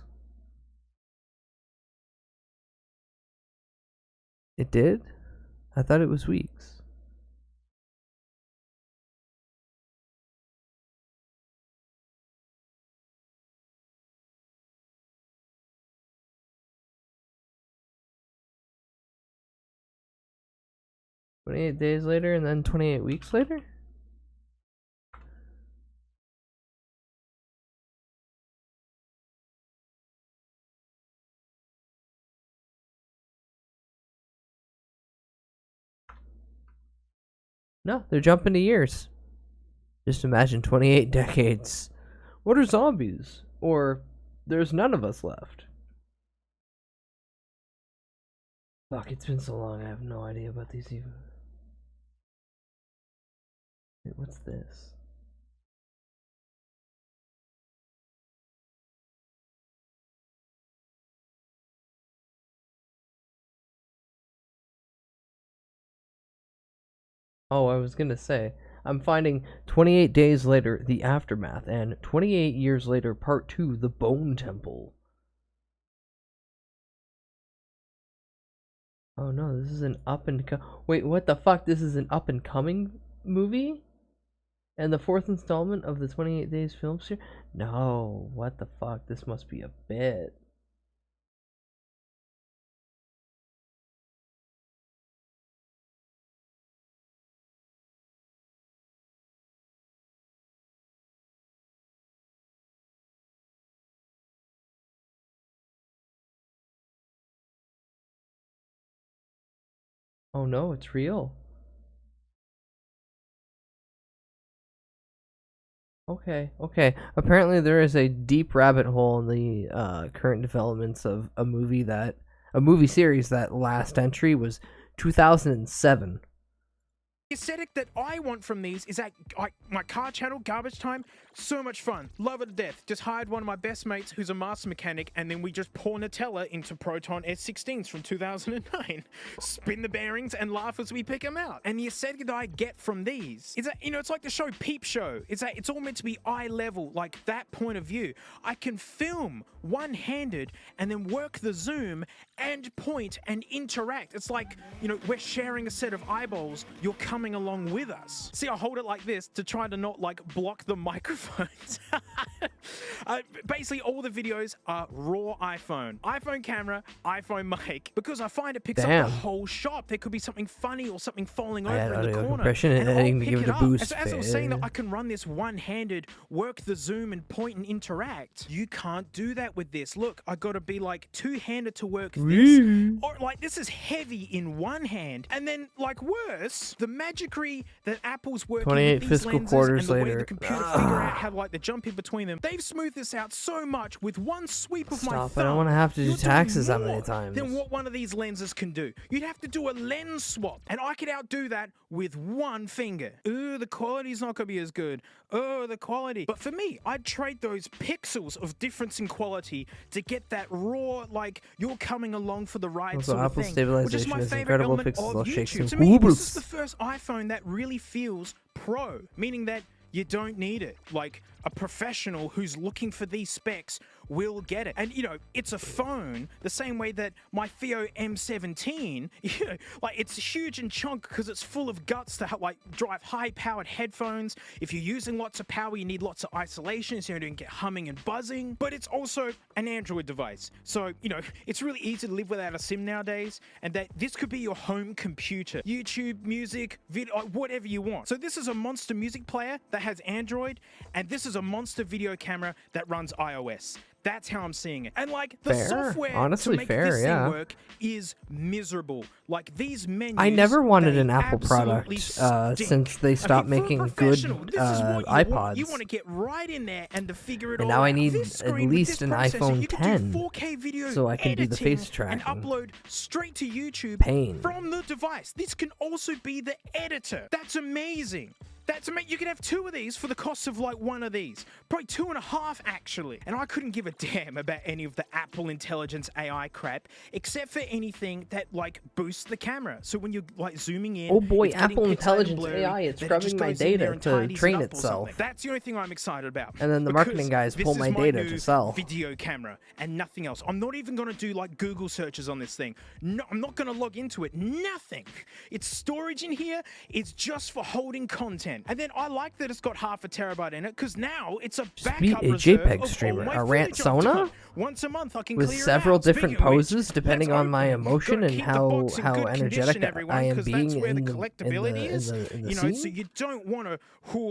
It did? I thought it was weeks. "28 days later and then 28 weeks later?" No, they're jumping to years. Just imagine 28 decades. What are zombies? Or there's none of us left. Fuck, it's been so long, I have no idea about these even. Wait, what's this? Oh, I was gonna say, I'm finding 28 days later, The Aftermath, and 28 years later, Part 2, The Bone Temple. Oh no, this is an wait, what the fuck? This is an up and coming movie? And the fourth installment of the 28 Days film series? No, what the fuck? This must be a bit. Oh no, it's real. Okay. Apparently there is a deep rabbit hole in the current developments of a movie series that last entry was 2007. The aesthetic that I want from these is that my car channel, Garbage Time, so much fun. Love it to death. Just hired one of my best mates who's a master mechanic, and then we just pour Nutella into Proton S16s from 2009. Spin the bearings and laugh as we pick them out. And the aesthetic that I get from these is that, it's like the show Peep Show. It's that it's all meant to be eye level, like that point of view. I can film one-handed and then work the zoom and point and interact. It's like, we're sharing a set of eyeballs. You're coming along with us. See, I hold it like this to try to not block the microphones. Basically, all the videos are raw iPhone camera, iPhone mic, because I find it picks up the whole shot. There could be something funny or something falling over in the corner. Compression and editing to give it a boost. As I was saying that I can run this one-handed, work the zoom and point and interact. You can't do that with this. Look, I got to be two-handed to work this, or this is heavy in one hand, and then worse, the magicry that Apple's working 28 with these fiscal lenses quarters and the way later. the computer figure out how to jump in between them. They've smoothed this out so much with one sweep of my thumb. I don't want to have to do You're taxes that doing many more times. than what one of these lenses can do. You'd have to do a lens swap, and I could outdo that with one finger. Ooh, the quality's not gonna be as good. Oh, the quality. But for me, I'd trade those pixels of difference in quality to get that raw, you're coming along for the ride Also, sort of Apple thing. stabilization Which is my is favorite incredible element pixels of while shakes YouTube. and To me, this is wobbles. the first iPhone that really feels pro, meaning that you don't need it. Like a professional who's looking for these specs will get it. And you know, it's a phone the same way that my Theo M17, you know, like it's huge and chunk because it's full of guts to like drive high-powered headphones. If you're using lots of power, you need lots of isolation so you don't get humming and buzzing. But it's also an Android device, so you know it's really easy to live without a SIM nowadays, and that this could be your home computer, YouTube, music, video, whatever you want. So this is a monster music player that has Android, and this is a monster video camera that runs iOS. That's how I'm seeing it. And like the software Honestly, to make fair, this yeah. thing work is miserable. Like these menus, I never wanted they an Apple product absolutely since they stopped making good iPods. You want to get right in there and to figure it And all now I out. need This at screen with least this an processor, iPhone you can 10 do 4K video so I can do the face editing tracking. and upload straight to YouTube Pain. from the device. This can also be the editor. That's amazing. That's amazing. You can have 2 of these for the cost of like 1 of these. Probably 2.5 actually. And I couldn't give a damn about any of the Apple Intelligence AI crap, except for anything that like boosts the camera. So when you're like zooming in, Oh boy, it's getting Apple pixelated Intelligence blurry, AI, it's then it scrubbing just my goes in there data and to tidies it train up or itself. something. That's the only thing I'm excited about. And then the marketing guys Because pull this my is data new to sell. video camera and nothing else. I'm not even going to do like Google searches on this thing. No, I'm not going to log into it. Nothing. It's storage in here. It's just for holding content. And then I like that it's got half a terabyte in it because now it's a backup a reserve JPEG of streamer, all my a footage I've Rantsona? done. Once a month I can With clear several it out. different Speaking of which, poses depending let's on my open. emotion Gotta and keep the how box in good energetic condition, everyone, I am 'cause being that's where the in collectability is. the You know, scene. so you don't want to.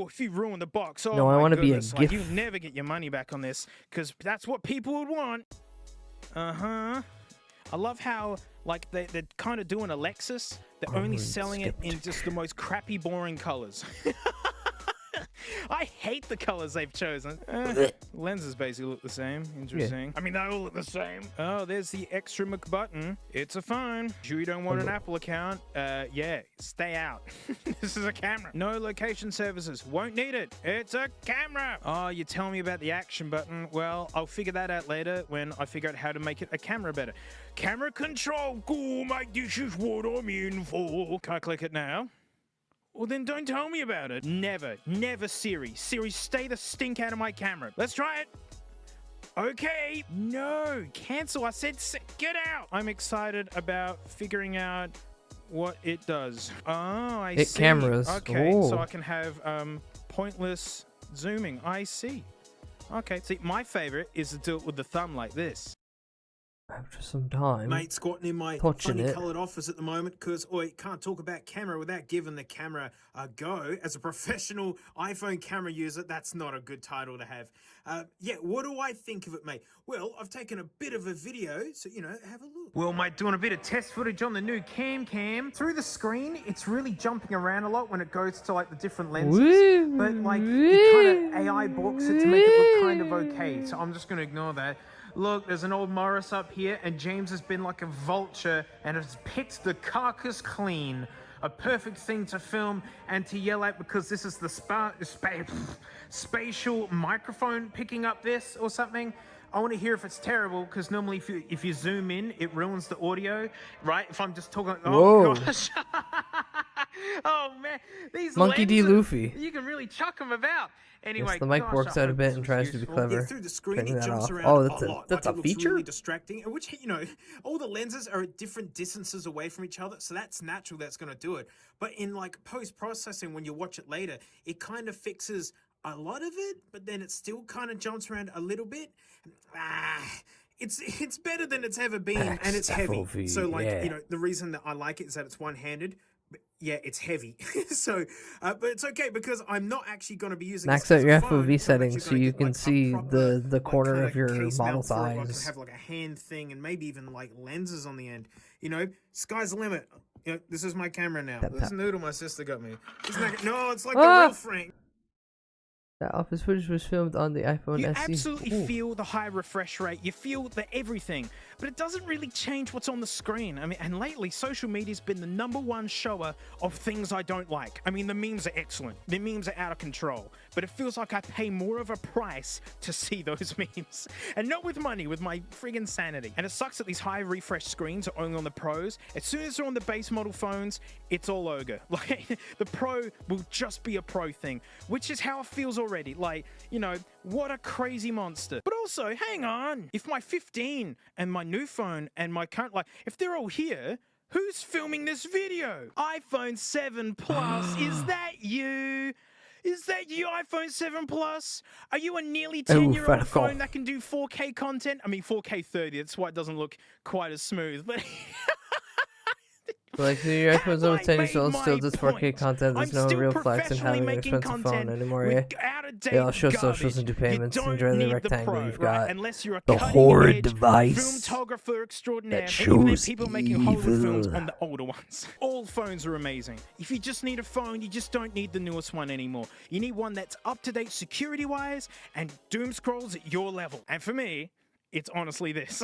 If you ruin the box, oh No, I my wanna be a goodness, like, you GIF. never get your money back on this because that's what people would want. I love how like they're kind of doing a Lexus. They're only selling it in just the most crappy, boring colors. I hate the colors they've chosen. Lenses basically look the same. Interesting. I mean, they all look the same. Oh, there's the extra McButton. It's a phone. Sure you don't want an Apple account? Yeah, stay out. This is a camera. No location services. Won't need it. It's a camera. Oh, you tell me about the action button. Well, I'll figure that out later when I figure out how to make it a camera better. Camera control. Cool, mate. This is what I'm in for. Can I click it now? Well, then don't tell me about it. Never, never Siri. Siri, stay the stink out of my camera. Let's try it. Okay. No, cancel. I said get out. I'm excited about figuring out what it does. Oh, I see. It cameras. Okay, Ooh. so I can have pointless zooming. I see. Okay, see, my favorite is to do it with the thumb like this. After some time, Mate, squatting in my touching funny it. coloured office at the moment because I can't talk about camera without giving the camera a go. As a professional iPhone camera user, that's not a good title to have. Yeah, what do I think of it, mate? Well, I've taken a bit of a video, so, you know, have a look. Well, mate, doing a bit of test footage on the new cam. Through the screen, it's really jumping around a lot when it goes to, like, the different lenses. But, like, it kind of AI blocks it to make it look kind of okay. So I'm just going to ignore that. Look, there's an old Morris up here, and James has been like a vulture and has picked the carcass clean. A perfect thing to film and to yell at because this is the spatial microphone picking up this or something. I want to hear if it's terrible because normally if you zoom in, it ruins the audio, right? If I'm just talking, oh gosh. Oh man, these Monkey D. lenses, Luffy. you can really chuck them about. Anyway, Yes, the mic gosh, works I out a hope bit this and was tries to be useful. clever. Yeah, through the screen, Turning it that jumps off. around Oh, a that's lot. that's Like, a it looks feature. really distracting, and which, you know, all the lenses are at different distances away from each other, so that's natural. That's going to do it. But in like post processing, when you watch it later, it kind of fixes a lot of it, but then it still kind of jumps around a little bit. It's better than it's ever been, and it's heavy. So like, you know, the reason that I like it is that it's one-handed. But yeah, it's heavy. So, but it's okay because I'm not actually going to be using Max it out as your a phone. FOV settings so you can see the corner kinda of your case model's mount for it, where I can eyes. have like a hand thing and maybe even like lenses on the end. You know, sky's the limit. You know, this is my camera now. This noodle my sister got me. No, it's like the real Frank. That office footage was filmed on the iPhone You SE. absolutely Ooh. feel the high refresh rate. You feel the everything, but it doesn't really change what's on the screen. I mean, and lately, social media's been the #1 shower of things I don't like. I mean, the memes are excellent. The memes are out of control, but it feels like I pay more of a price to see those memes. And not with money, with my friggin' sanity. And it sucks that these high refresh screens are only on the Pros. As soon as they're on the base model phones, it's all ogre. Like, the Pro will just be a Pro thing, which is how it feels already. already. Like, you know, what a crazy monster. But also, hang on. If my 15 and my new phone and my current, like, if they're all here, who's filming this video? iPhone 7 Plus, is that you? Is that you, iPhone 7 Plus? Are you a nearly 10-year-old phone that can do 4K content? I mean, 4K 30, that's why it doesn't look quite as smooth, but... Like the iPhone's over 10 years old, still does 4K content. There's no real flex in having an expensive phone anymore, eh? They all show socials and do payments. Enjoy the rectangle. You've got the horrid device that shows people making Hollywood films evil. on the older ones. All phones are amazing. If you just need a phone, you just don't need the newest one anymore. You need one that's up-to-date security-wise and doom scrolls at your level. And for me, it's honestly this.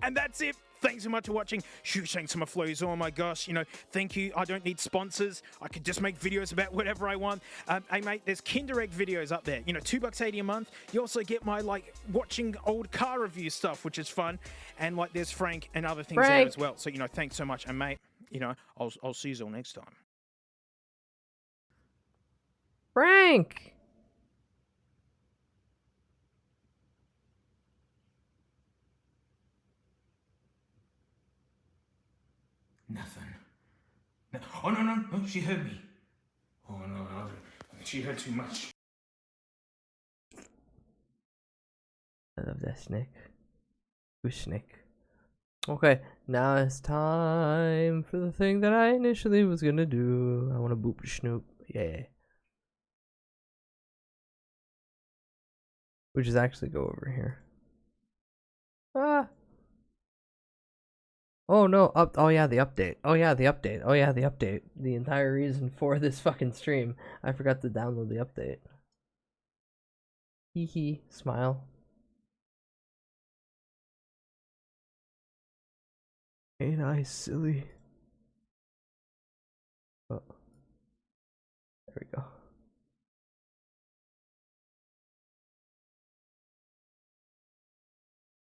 And that's it. Thanks so much for watching. Shooting to my flows. Oh my gosh, you know, thank you. I don't need sponsors. I could just make videos about whatever I want. Hey mate, there's Kinder Egg videos up there. You know, $2.80 a month. You also get my like watching old car review stuff, which is fun. And like there's Frank and other things there as well. So, you know, thanks so much. And mate, you know, I'll see you all next time. Frank! Nothing. No. Oh, no, she heard me. Oh, no, she heard too much. I love that snake. Who's snake? Okay, now it's time for the thing that I initially was gonna do. I want to boop Snoop. Yeah. Which is actually go over here. Ah. Oh no, oh yeah, the update. Oh yeah, the update. Oh yeah, the update. The entire reason for this fucking stream. I forgot to download the update. Hee hee, smile. Ain't I silly? Oh. There we go.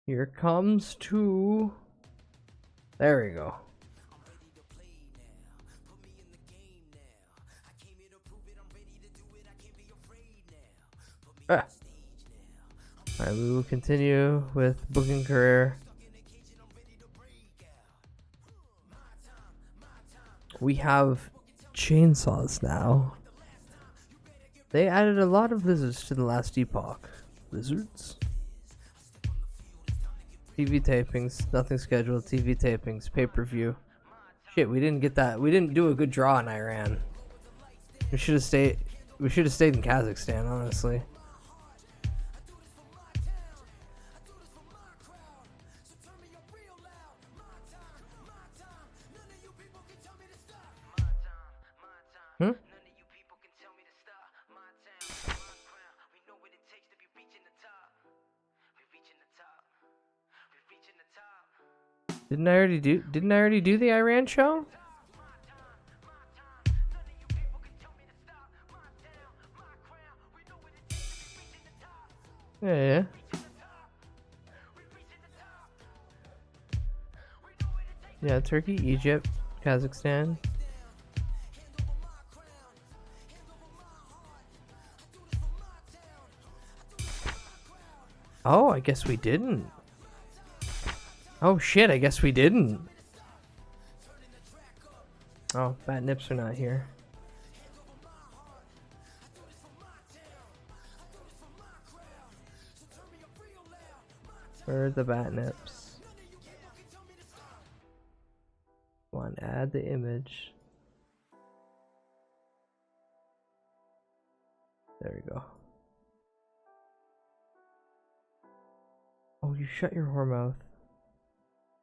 Here comes two. There we go. Alright, we will continue with booking career. We have chainsaws now. They added a lot of lizards to the last epoch. Lizards? TV tapings, nothing scheduled. TV tapings, pay-per-view. Shit, we didn't get that. We didn't do a good draw in Iran. We should have stayed. We should have stayed in Kazakhstan, honestly. Hmm? Didn't I already do the Iran show? Yeah. Yeah, Turkey, Egypt, Kazakhstan. Oh, I guess we didn't. Oh shit, I guess we didn't. Oh, Bat Nips are not here. Where are the Bat Nips? Come on, add the image. There we go. Oh, you shut your whore mouth.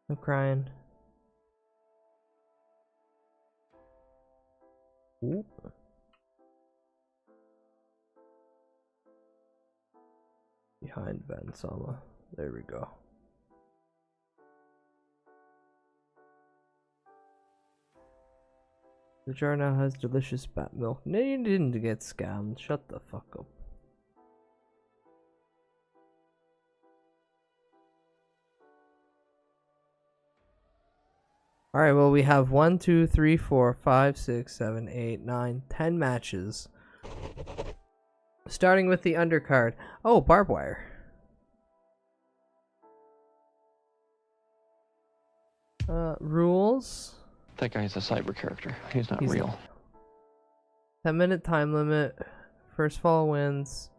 No crying. Ooh. Behind Van Sama. There we go. The jar now has delicious bat milk. No, you didn't get scammed. Shut the fuck up. Alright, well, we have 1, 2, 3, 4, 5, 6, 7, 8, 9, 10 matches. Starting with the undercard. Oh, barbed wire. Rules. That guy's a cyber character. He's not real. 10-minute time limit. First fall wins.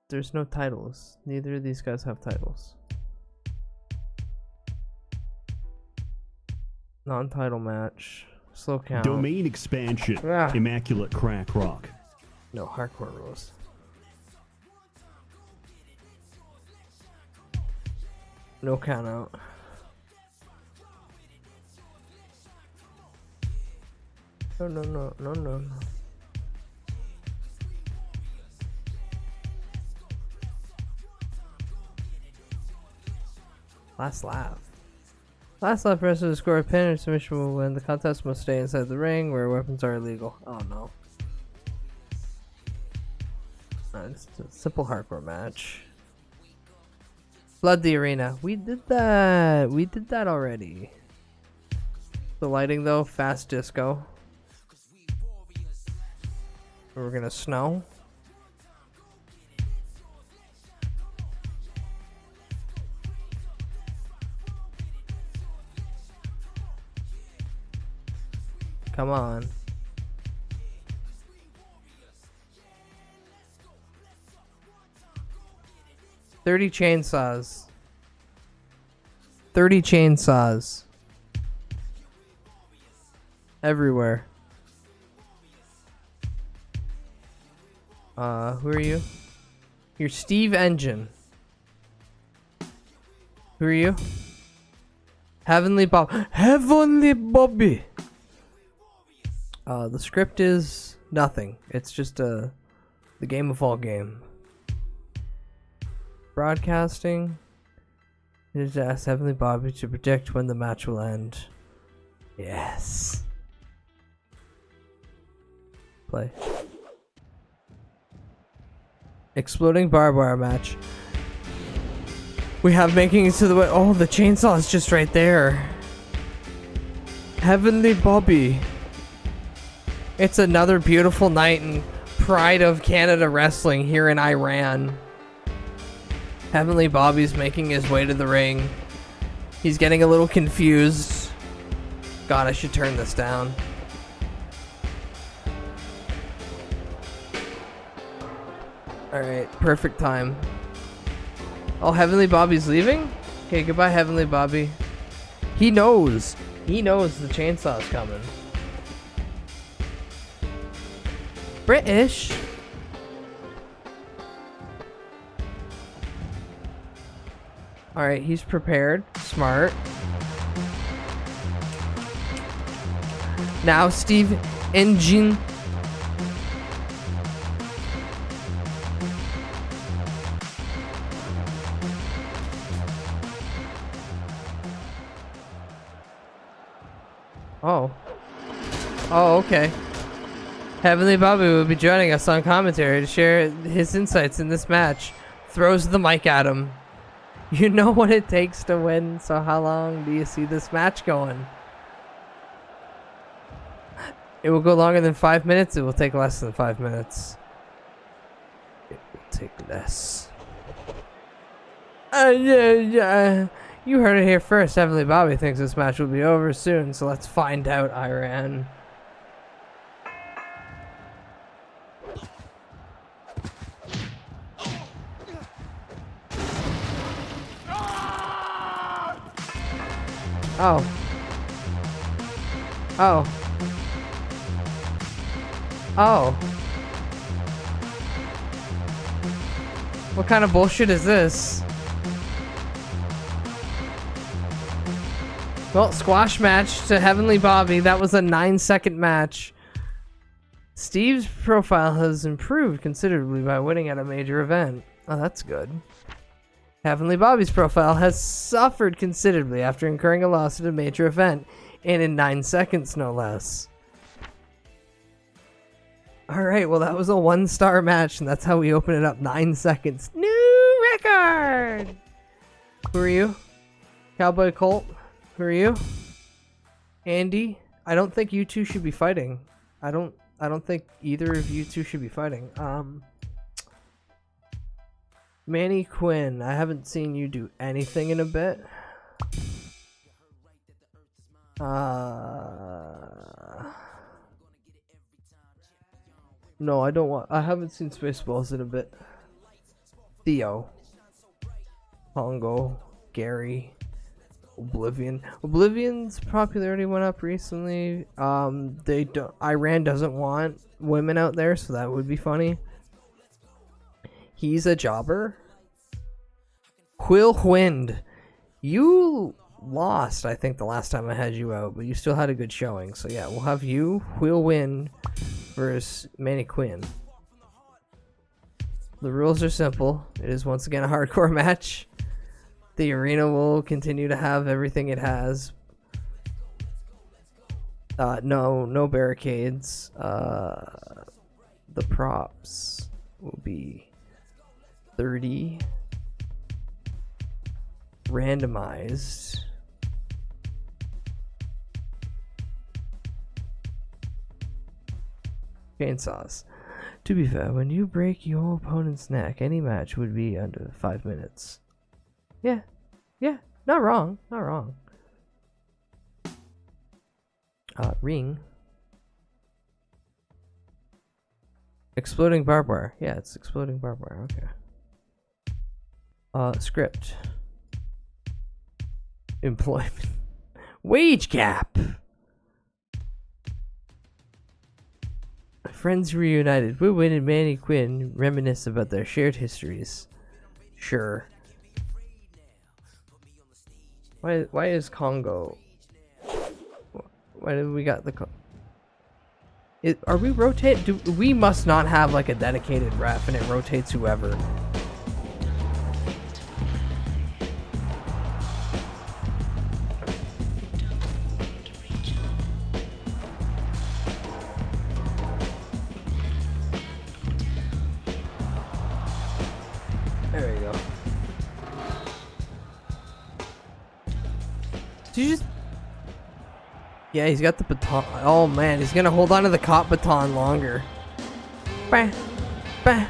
There's no titles. Neither of these guys have titles. Non-title match. Slow count. Domain expansion. Immaculate crack rock. No hardcore rules. No count out. No. Last laugh. Last laugh wrestler to score a pin or submission will win. The contest must stay inside the ring where weapons are illegal. Oh no. It's a simple hardcore match. Flood the arena. We did that. We did that already. The lighting though, fast disco. We're gonna snow. Come on. $30 chainsaws. 30 chainsaws. Everywhere. Who are you? You're Steve Engine. Who are you? Heavenly Bob. Heavenly Bobby! The script is nothing. It's just the game of all game. Broadcasting. Just ask Heavenly Bobby to predict when the match will end. Yes. Play. Exploding barbed wire match. We have making it to the way. Oh, the chainsaw is just right there. Heavenly Bobby. It's another beautiful night in Pride of Canada Wrestling here in Iran. Heavenly Bobby's making his way to the ring. He's getting a little confused. God, I should turn this down. Alright, perfect time. Oh, Heavenly Bobby's leaving? Okay, goodbye, Heavenly Bobby. He knows. He knows the chainsaw's coming. British. Alright, he's prepared. Smart. Now Steve Engine. Oh. Oh, okay. Heavenly Bobby will be joining us on commentary to share his insights in this match. Throws the mic at him. You know what it takes to win, so how long do you see this match going? It will go longer than 5 minutes. It will take less than 5 minutes. It will take less. Yeah. You heard it here first. Heavenly Bobby thinks this match will be over soon, so let's find out, Iran. Oh. Oh. Oh. What kind of bullshit is this? Well, squash match to Heavenly Bobby. That was a 9-second match. Steve's profile has improved considerably by winning at a major event. Oh, that's good. Heavenly Bobby's profile has suffered considerably after incurring a loss at a major event, and in 9 seconds, no less. Alright, well that was a 1-star match, and that's how we open it up. 9 seconds. New record! Who are you? Cowboy Colt? Who are you? Andy? I don't think you two should be fighting. I don't think either of you two should be fighting. Manny Quinn, I haven't seen you do anything in a bit. No, I don't want. I haven't seen Spaceballs in a bit. Theo, Pongo, Gary, Oblivion. Oblivion's popularity went up recently. They don't. Iran doesn't want women out there, so that would be funny. He's a jobber. Quill Wind, you lost, I think, the last time I had you out, but you still had a good showing. So yeah, we'll have you, Quill Wind, versus Manny Quinn. The rules are simple. It is once again a hardcore match. The arena will continue to have everything it has. No barricades. The props will be 30 randomized. Chainsaws. To be fair, when you break your opponent's neck, any match would be under 5 minutes. Yeah, not wrong, not wrong. Ring. Exploding barbed wire. Yeah, it's exploding barbed wire. Okay. Script. Employment. Wage gap. Friends reunited. Will Win and Manny Quinn reminisce about their shared histories. Sure. Why is Congo? Why did we got the? Are we rotate? We must not have like a dedicated ref, and it rotates whoever. There we go. Did you just? Yeah, he's got the baton. Oh man, he's gonna hold on to the cop baton longer. Bah, bah.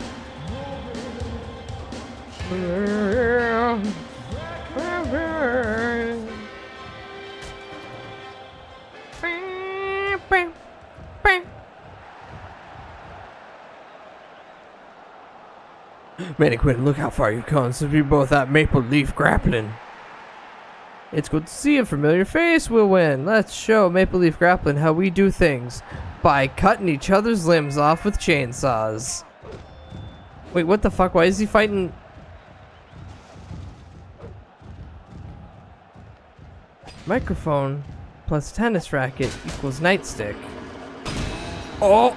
Manny Quinn, look how far you've come since we both at Maple Leaf Grappling. It's good to see a familiar face, Will Win. Let's show Maple Leaf Grappling how we do things by cutting each other's limbs off with chainsaws. Wait, what the fuck? Why is he fighting? Microphone plus tennis racket equals nightstick. Oh!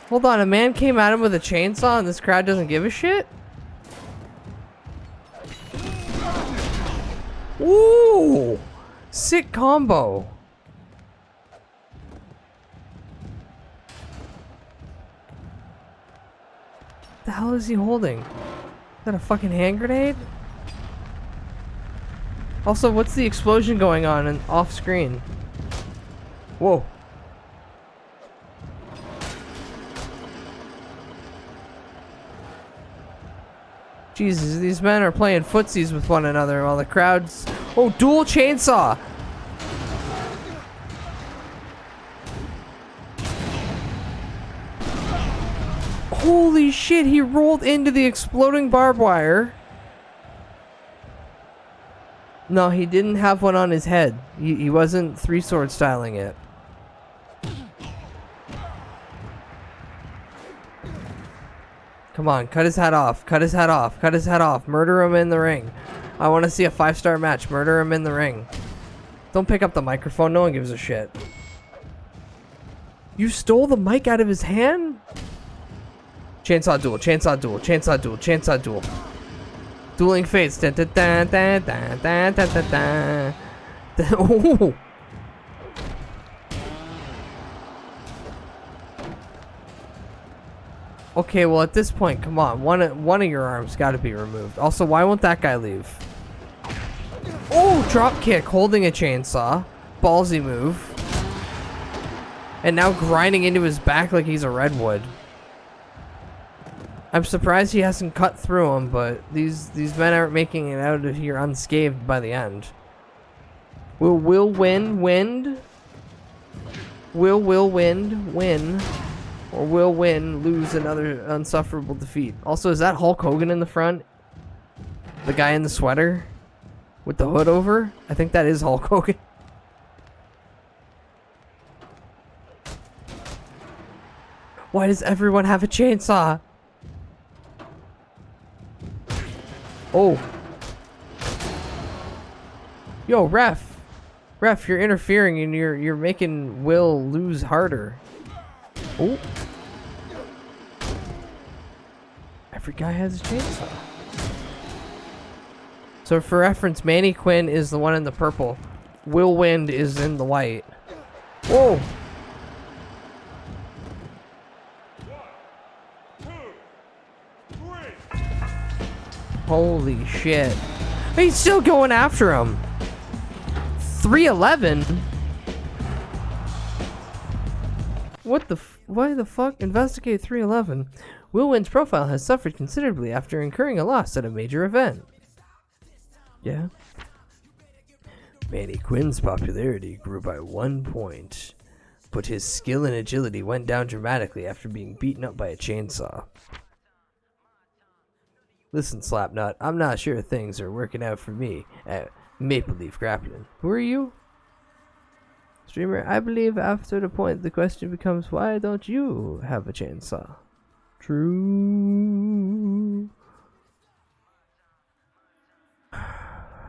Hold on, a man came at him with a chainsaw and this crowd doesn't give a shit? Ooh! Sick combo. The hell is he holding? Is that a fucking hand grenade? Also, what's the explosion going on and off screen? Whoa. Jesus, these men are playing footsies with one another while the crowd's... Oh, dual chainsaw! Holy shit, he rolled into the exploding barbed wire. No, he didn't have one on his head. He wasn't three-sword styling it. Come on, cut his head off. Cut his head off. Cut his head off. Murder him in the ring. I want to see a 5-star match. Murder him in the ring. Don't pick up the microphone. No one gives a shit. You stole the mic out of his hand? Chainsaw duel. Chainsaw duel. Chainsaw duel. Chainsaw duel. Dueling fates. Da, da, da, da, da, da, da, da, da. Oh. Okay, well at this point, come on, one of your arms got to be removed. Also, why won't that guy leave? Oh, drop kick, holding a chainsaw, ballsy move. And now grinding into his back like he's a redwood. I'm surprised he hasn't cut through him, but these men aren't making it out of here unscathed by the end. Will Wind win? Will Wind win? Or will Win lose another unsufferable defeat? Also, is that Hulk Hogan in the front? The guy in the sweater? With the hood over? I think that is Hulk Hogan. Why does everyone have a chainsaw? Oh. Yo, ref, you're interfering and you're making Will lose harder. Oh. Every guy has a chainsaw. So for reference, Manny Quinn is the one in the purple. Will Wind is in the white. Whoa. Holy shit. He's still going after him. 311? Why the fuck? Investigate 311. Will Win's profile has suffered considerably after incurring a loss at a major event. Yeah. Manny Quinn's popularity grew by 1 point, but his skill and agility went down dramatically after being beaten up by a chainsaw. Listen, Slapnut, I'm not sure things are working out for me at Maple Leaf Grappling. Who are you? Streamer, I believe after the point the question becomes, why don't you have a chainsaw? True.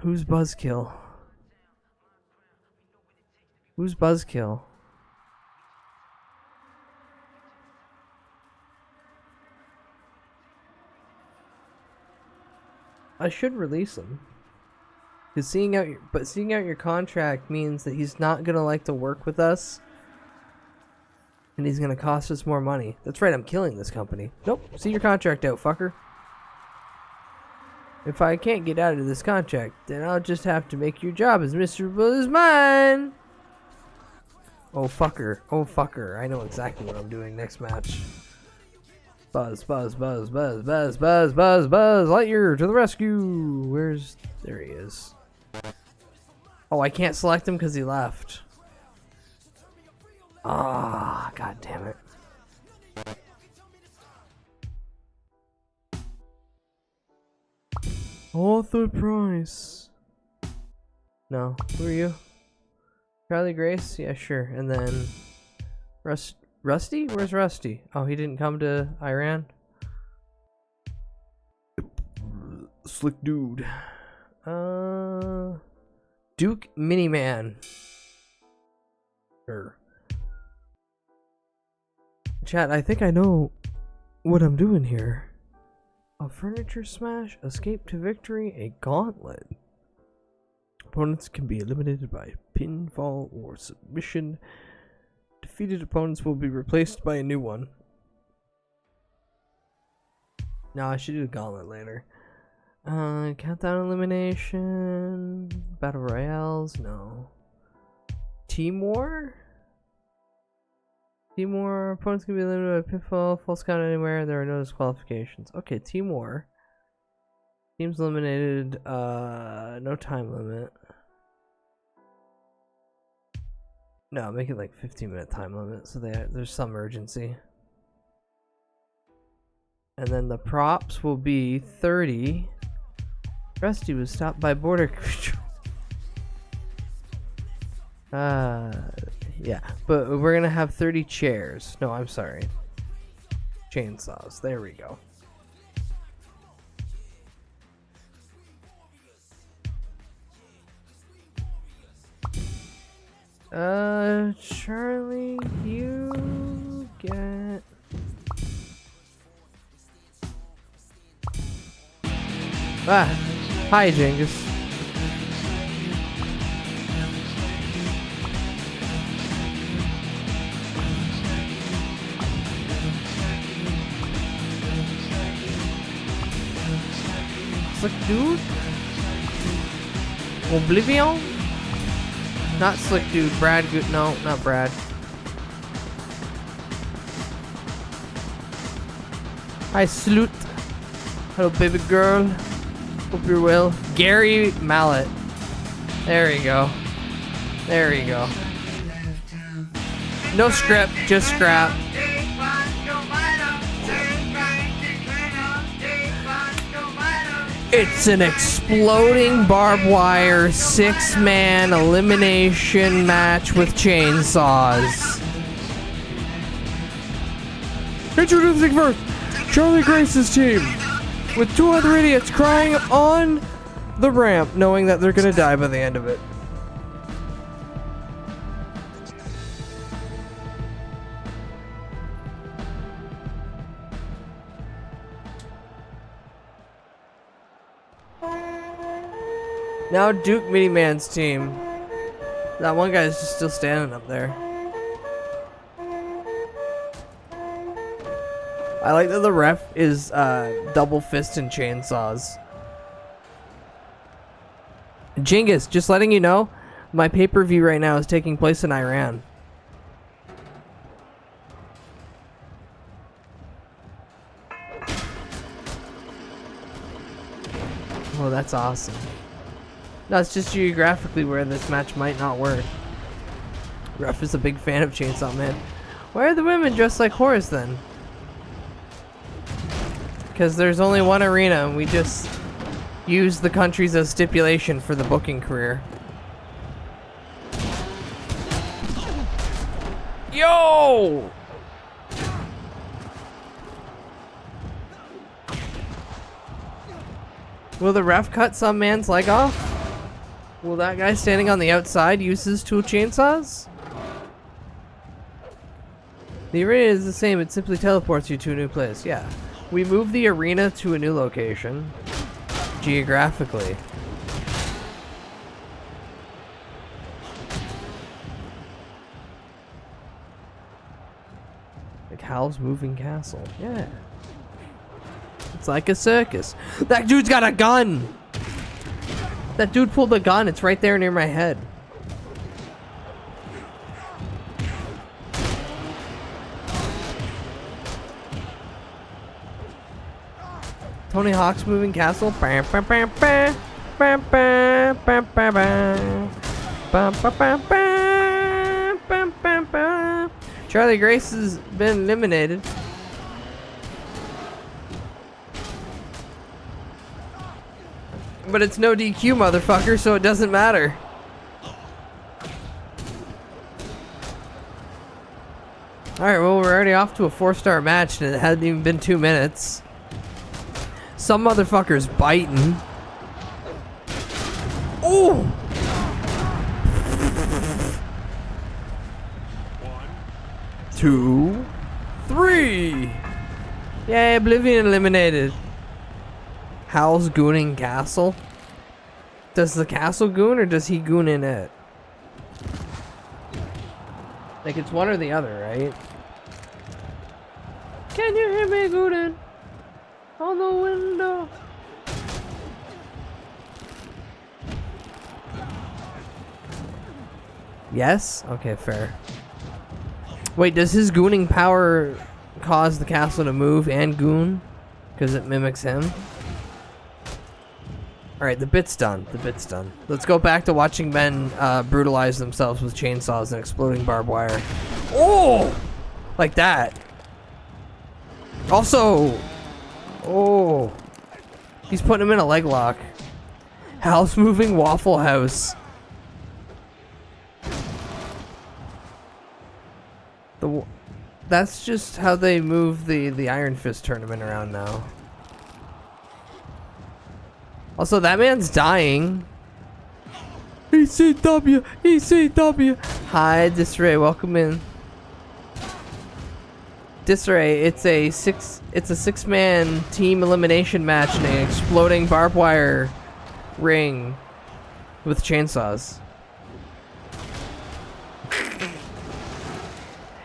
Who's Buzzkill? Who's Buzzkill? I should release him. Because seeing out your contract means that he's not gonna like to work with us. And he's gonna cost us more money. That's right, I'm killing this company. Nope, see your contract out, fucker. If I can't get out of this contract, then I'll just have to make your job as miserable as mine. Oh fucker, oh fucker. I know exactly what I'm doing next match. Buzz, buzz, buzz, buzz, buzz, buzz, buzz, buzz, Lightyear to the rescue. There he is. Oh, I can't select him because he left. Ah, god damn it. Arthur Price. No, who are you? Charlie Grace? Yeah, sure. And then Rusty? Where's Rusty? Oh, he didn't come to Iran? Slick dude. Duke Miniman. Chat, I think I know what I'm doing here. A furniture smash, escape to victory, a gauntlet. Opponents can be eliminated by pinfall or submission. Defeated opponents will be replaced by a new one. No, I should do the gauntlet later. Countdown elimination. Battle Royales, no. Team War? Team War, opponents can be eliminated by pinfall, false count anywhere, there are no disqualifications. Okay, Team War. Teams eliminated, no time limit. No, make it like 15-minute time limit, so there's some urgency. And then the props will be 30. Rusty was stopped by border control. Yeah, but we're gonna have 30 chairs. No, I'm sorry. Chainsaws. There we go. Charlie, you get... Ah, hi, Genghis. Slick dude? Oblivion? Not Slick Dude, Brad Good. No, not Brad. Hi, salute. Hello, baby girl. Hope you're well. Gary Mallet. There you go. There you go. No script, just scrap. It's an exploding barbed wire 6-man elimination match with chainsaws. Introducing first, Charlie Grace's team, with 2 other idiots crying on the ramp, knowing that they're gonna die by the end of it. Now Duke Miniman's team. That one guy's just still standing up there. I like that the ref is double fist and chainsaws. Genghis, just letting you know, my pay-per-view right now is taking place in Iran. Oh, that's awesome. No, it's just geographically where this match might not work. Ref is a big fan of Chainsaw Man. Why are the women dressed like whores then? Because there's only one arena and we just use the countries as stipulation for the booking career. Yo! Will the ref cut some man's leg off? Will that guy standing on the outside use his 2 chainsaws? The arena is the same, it simply teleports you to a new place. Yeah. We move the arena to a new location. Geographically. Like Hal's Moving Castle. Yeah. It's like a circus. That dude's got a gun! That dude pulled a gun. It's right there near my head. Tony Hawk's Moving Castle. Charlie Grace has been eliminated. But it's no DQ, motherfucker, so it doesn't matter. Alright, well, we're already off to a 4-star match, and it hadn't even been 2 minutes. Some motherfucker's biting. Ooh! 1, 2, 3! Yay, Oblivion eliminated. Hal's gooning castle? Does the castle goon or does he goon in it? Like it's one or the other, right? Can you hear me gooning on the window? Yes? Okay, fair. Wait, does his gooning power cause the castle to move and goon? Because it mimics him? Alright, the bit's done. The bit's done. Let's go back to watching men brutalize themselves with chainsaws and exploding barbed wire. Oh! Like that. Also... Oh. He's putting him in a leg lock. House moving Waffle House. That's just how they move the Iron Fist tournament around now. Also, that man's dying. ECW! ECW! Hi, Disarray, welcome in. Disarray, it's a 6-man team elimination match in an exploding barbed wire ring with chainsaws.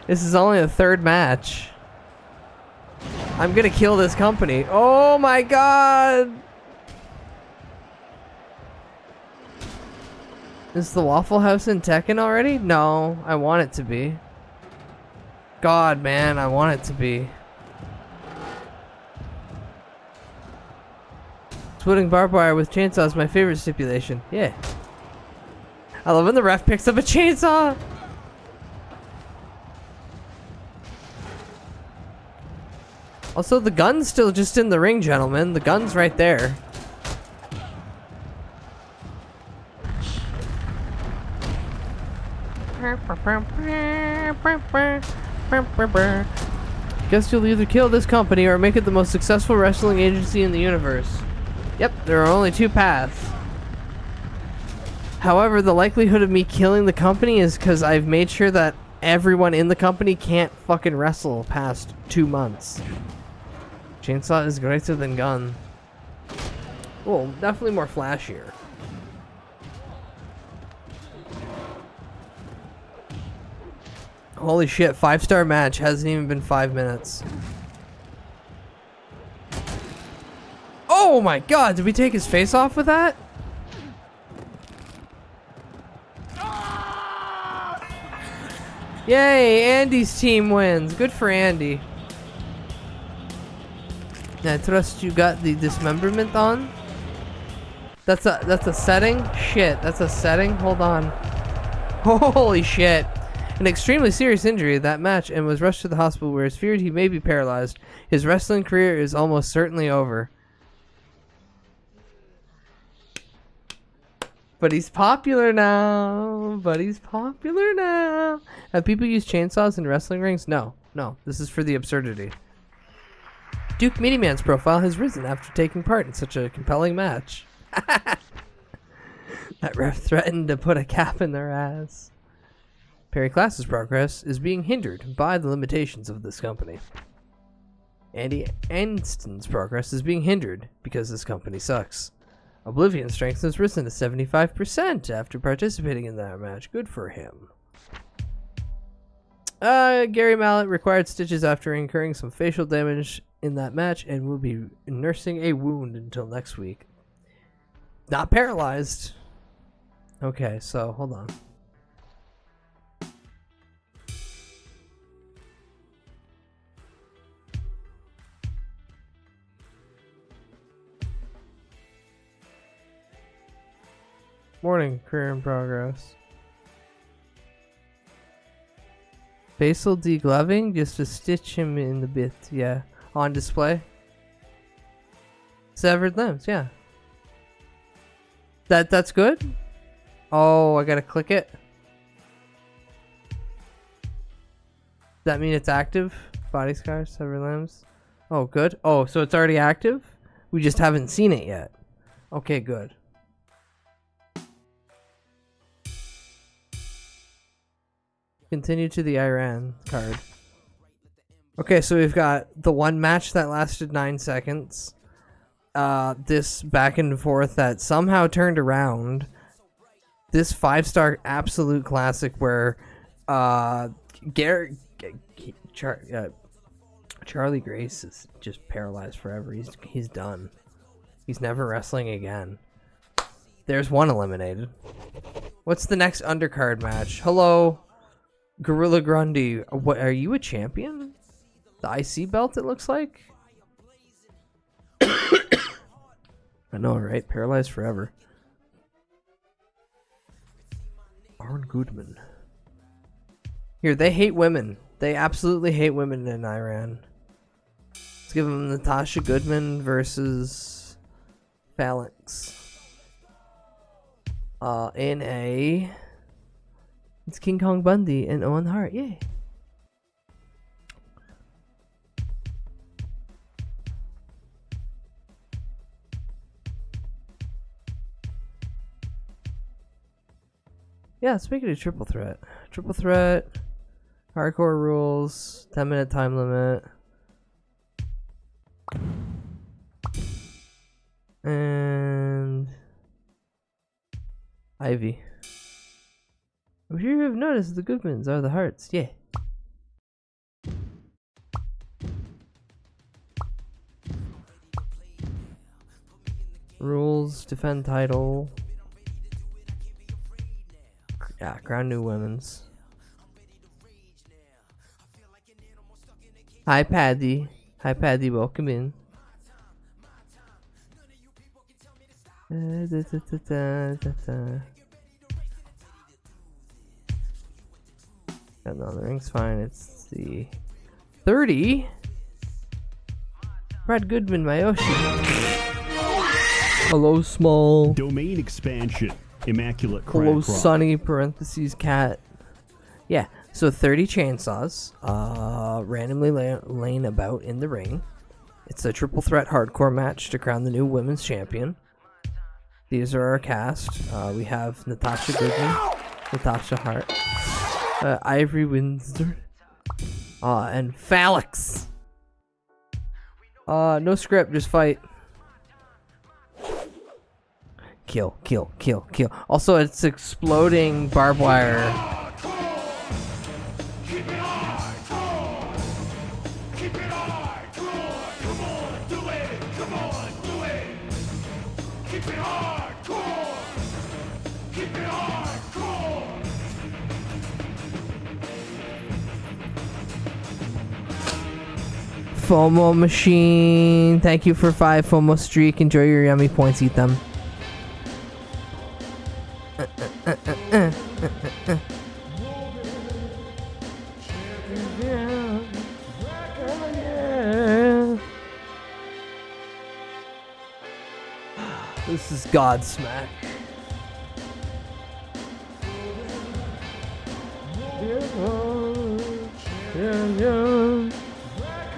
This is only the 3rd match. I'm gonna kill this company. Oh my god! Is the Waffle House in Tekken already? No, I want it to be. God, man, I want it to be. Splitting barbed wire with chainsaw is my favorite stipulation. Yeah. I love when the ref picks up a chainsaw. Also, the gun's still just in the ring, gentlemen. The gun's right there. Guess you'll either kill this company or make it the most successful wrestling agency in the universe. Yep, there are only two paths. However, the likelihood of me killing the company is because I've made sure that everyone in the company can't fucking wrestle past 2 months. Chainsaw is greater than gun. Well, definitely more flashier. Holy shit, 5-star match. Hasn't even been 5 minutes. Oh my god, did we take his face off with that? Yay, Andy's team wins. Good for Andy. I trust you got the dismemberment on. That's a setting? Shit, that's a setting? Hold on. Holy shit. An extremely serious injury at that match and was rushed to the hospital where it's feared he may be paralyzed. His wrestling career is almost certainly over. But he's popular now. Have people used chainsaws in wrestling rings? No. This is for the absurdity. Duke Meatyman's profile has risen after taking part in such a compelling match. That ref threatened to put a cap in their ass. Perry Class's progress is being hindered by the limitations of this company. Andy Anston's progress is being hindered because this company sucks. Oblivion's strength has risen to 75% after participating in that match. Good for him. Gary Mallet required stitches after incurring some facial damage in that match and will be nursing a wound until next week. Not paralyzed. Okay, so hold on. Morning, career in progress. Facial degloving, just to stitch him in the bit, yeah. On display. Severed limbs, yeah. That's good? Oh, I gotta click it. Does that mean it's active? Body scars, severed limbs. Oh, good. Oh, so it's already active? We just haven't seen it yet. Okay, good. Continue to the Iran card. Okay, so we've got the one match that lasted 9 seconds. This back and forth that somehow turned around. This 5-star absolute classic where Charlie Grace is just paralyzed forever. He's done. He's never wrestling again. There's one eliminated. What's the next undercard match? Hello, Gorilla Grundy. What, are you a champion? The IC belt, it looks like. I know, right? Paralyzed forever. Arn Goodman. Here, they hate women. They absolutely hate women in Iran. Let's give them Natasha Goodman versus Phalanx. NA. It's King Kong Bundy and Owen Hart. Yay. Yeah, let's make it a triple threat. Triple threat. Hardcore rules. 10-minute time limit. And Ivy. I'm sure you have noticed the Goodmans are the Hearts. Yeah. Rules. Defend title. Yeah, Crown New Women's. Hi, Paddy. Hi, Paddy. Welcome in. No, the ring's fine. It's the 30. Brad Goodman, Mayoshi. Hello, small. Domain expansion. Immaculate crack Hello, rock. Sunny, parentheses, cat. Yeah, so 30 chainsaws, randomly laying about in the ring. It's a triple threat hardcore match to crown the new women's champion. These are our cast. We have Natasha Goodman, Natasha Hart, Ivory Windsor, and Phalix. No script, just fight. Kill, kill, kill, kill. Also, it's exploding barbed wire. FOMO machine. Thank you for 5 FOMO streak. Enjoy your yummy points. Eat them. This is Godsmack.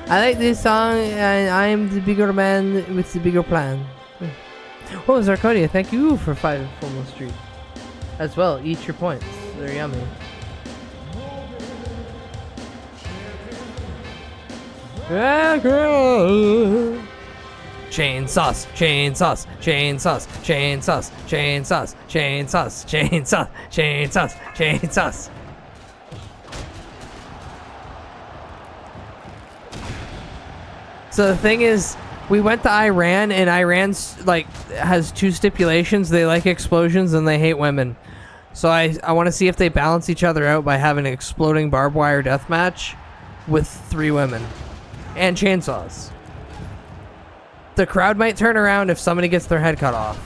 I like this song, and I am the bigger man with the bigger plan. Oh, Zarconia, thank you for 5 FOMO streak. As well, eat your points. They're yummy. Chain sauce, chain sauce, chain sauce, chain sauce, chain sauce, chain sauce, chain sauce, chain sauce, chain sauce. So the thing is, we went to Iran, and Iran's like has 2 stipulations. They like explosions and they hate women. So I want to see if they balance each other out by having an exploding barbed wire death match with 3 women and chainsaws. The crowd might turn around if somebody gets their head cut off.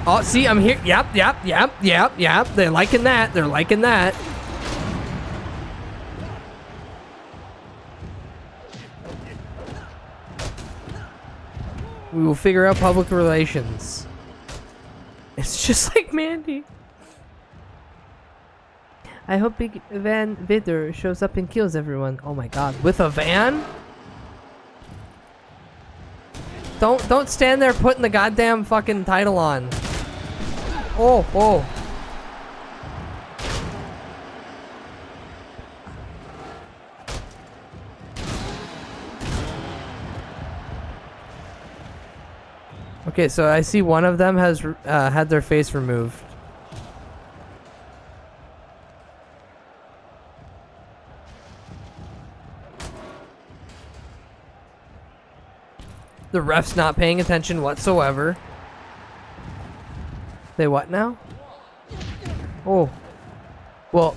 Oh, see, I'm here. Yep. They're liking that. They're liking that. We will figure out public relations. It's just like Mandy. I hope Big Van Vidder shows up and kills everyone. Oh my god. With a van? Don't stand there putting the goddamn fucking title on. Oh. Okay, so I see one of them has had their face removed. The ref's not paying attention whatsoever. They what now? Oh. Well.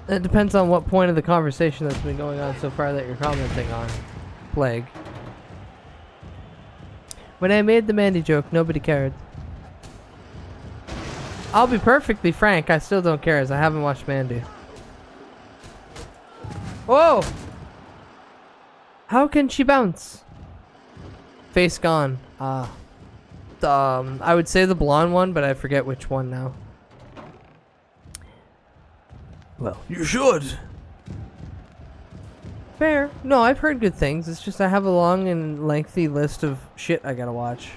It depends on what point of the conversation that's been going on so far that you're commenting on. Plague. When I made the Mandy joke, nobody cared. I'll be perfectly frank, I still don't care as I haven't watched Mandy. Whoa! How can she bounce? Face gone. I would say the blonde one, but I forget which one now. Well, you should. Fair. No, I've heard good things. It's just I have a long and lengthy list of shit I gotta watch.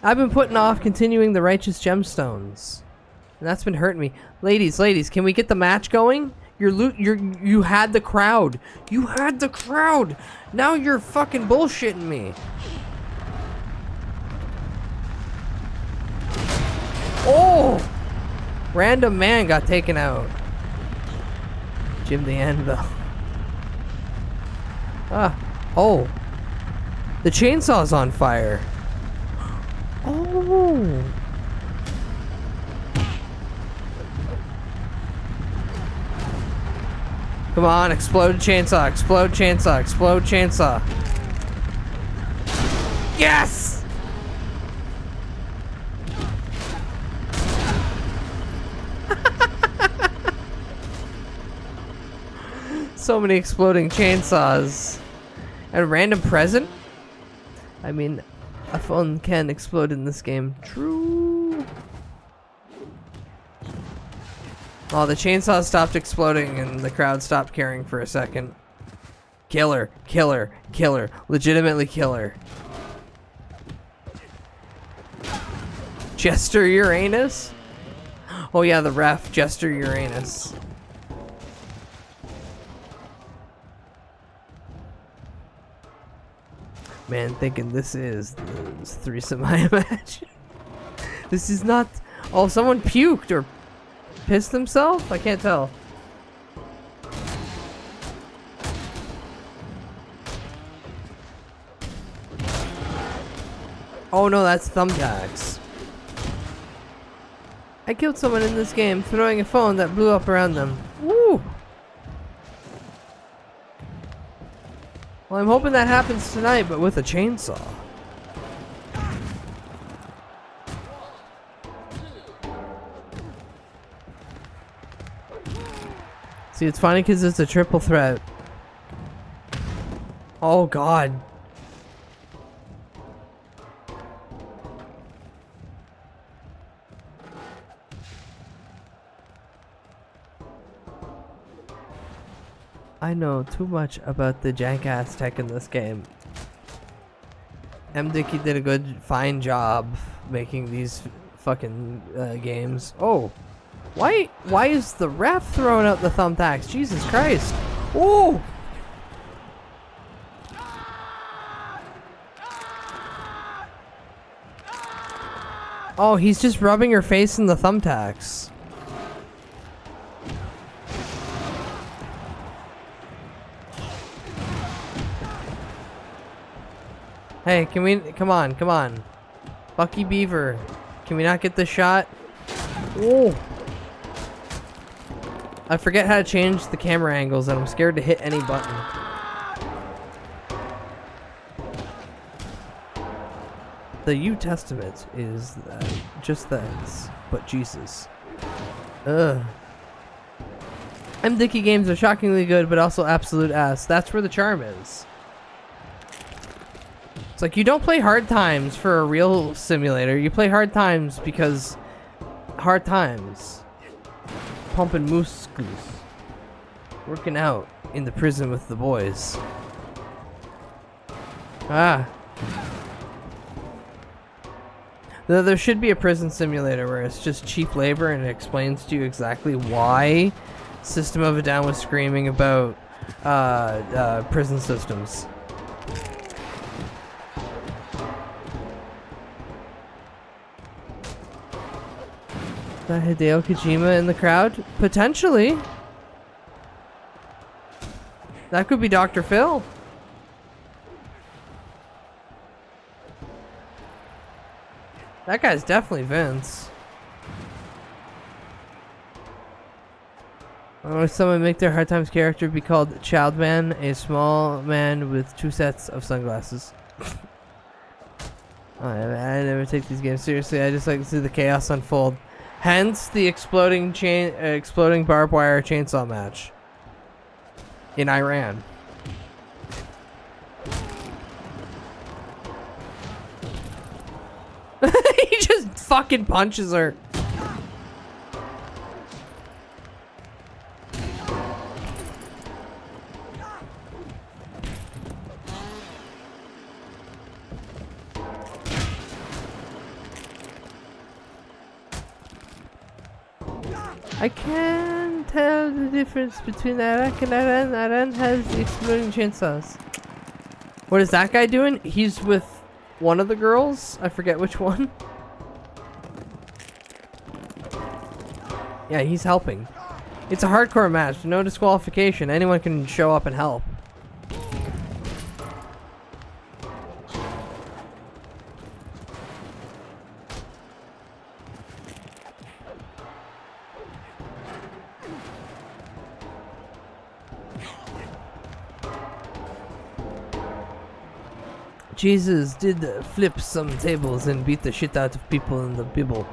I've been putting off continuing the Righteous Gemstones, and that's been hurting me. Ladies, can we get the match going? You had the crowd. You had the crowd. Now you're fucking bullshitting me. Oh! Random man got taken out. Jim the Anvil. Oh. The chainsaw's on fire. Oh. Come on, explode chainsaw, explode chainsaw, explode chainsaw. Yes! So many exploding chainsaws. And a random present? I mean, a phone can explode in this game. True. Oh, the chainsaw stopped exploding and the crowd stopped caring for a second. Killer, killer, killer. Legitimately killer. Jester Uranus? Oh yeah, the ref, Jester Uranus. Man, thinking this is the threesome, I imagine. This is not... Oh, someone puked or pissed themselves? I can't tell. Oh no, that's thumbtacks. I killed someone in this game throwing a phone that blew up around them. Woo! Well, I'm hoping that happens tonight, but with a chainsaw. See, it's funny because it's a triple threat. Oh, God. I know too much about the jank-ass tech in this game. M. Dickey did a fine job making these fucking games. Oh, why is the ref throwing out the thumbtacks? Jesus Christ! Oh! Oh, he's just rubbing her face in the thumbtacks. Hey, can we... Come on. Bucky Beaver. Can we not get this shot? Oh! I forget how to change the camera angles and I'm scared to hit any button. The New Testament is just that, but Jesus. Ugh. M. Dickey games are shockingly good, but also absolute ass. That's where the charm is. It's like you don't play hard times for a real simulator. You play hard times because hard times. Pumping muscles. Working out in the prison with the boys. Ah. There should be a prison simulator where it's just cheap labor and it explains to you exactly why System of a Down was screaming about prison systems. That Hideo Kojima in the crowd? Potentially. That could be Dr. Phil. That guy's definitely Vince. Or someone make their Hard Times character be called Childman, a small man with 2 sets of sunglasses. I never take these games seriously. I just like to see the chaos unfold. Hence the exploding barbed wire chainsaw match in Iran. He just fucking punches her. I can't tell the difference between Iraq and Iran. Iran has exploding chainsaws. What is that guy doing? He's with one of the girls? I forget which one. Yeah, he's helping. It's a hardcore match. No disqualification. Anyone can show up and help. Jesus did flip some tables and beat the shit out of people in the Bible.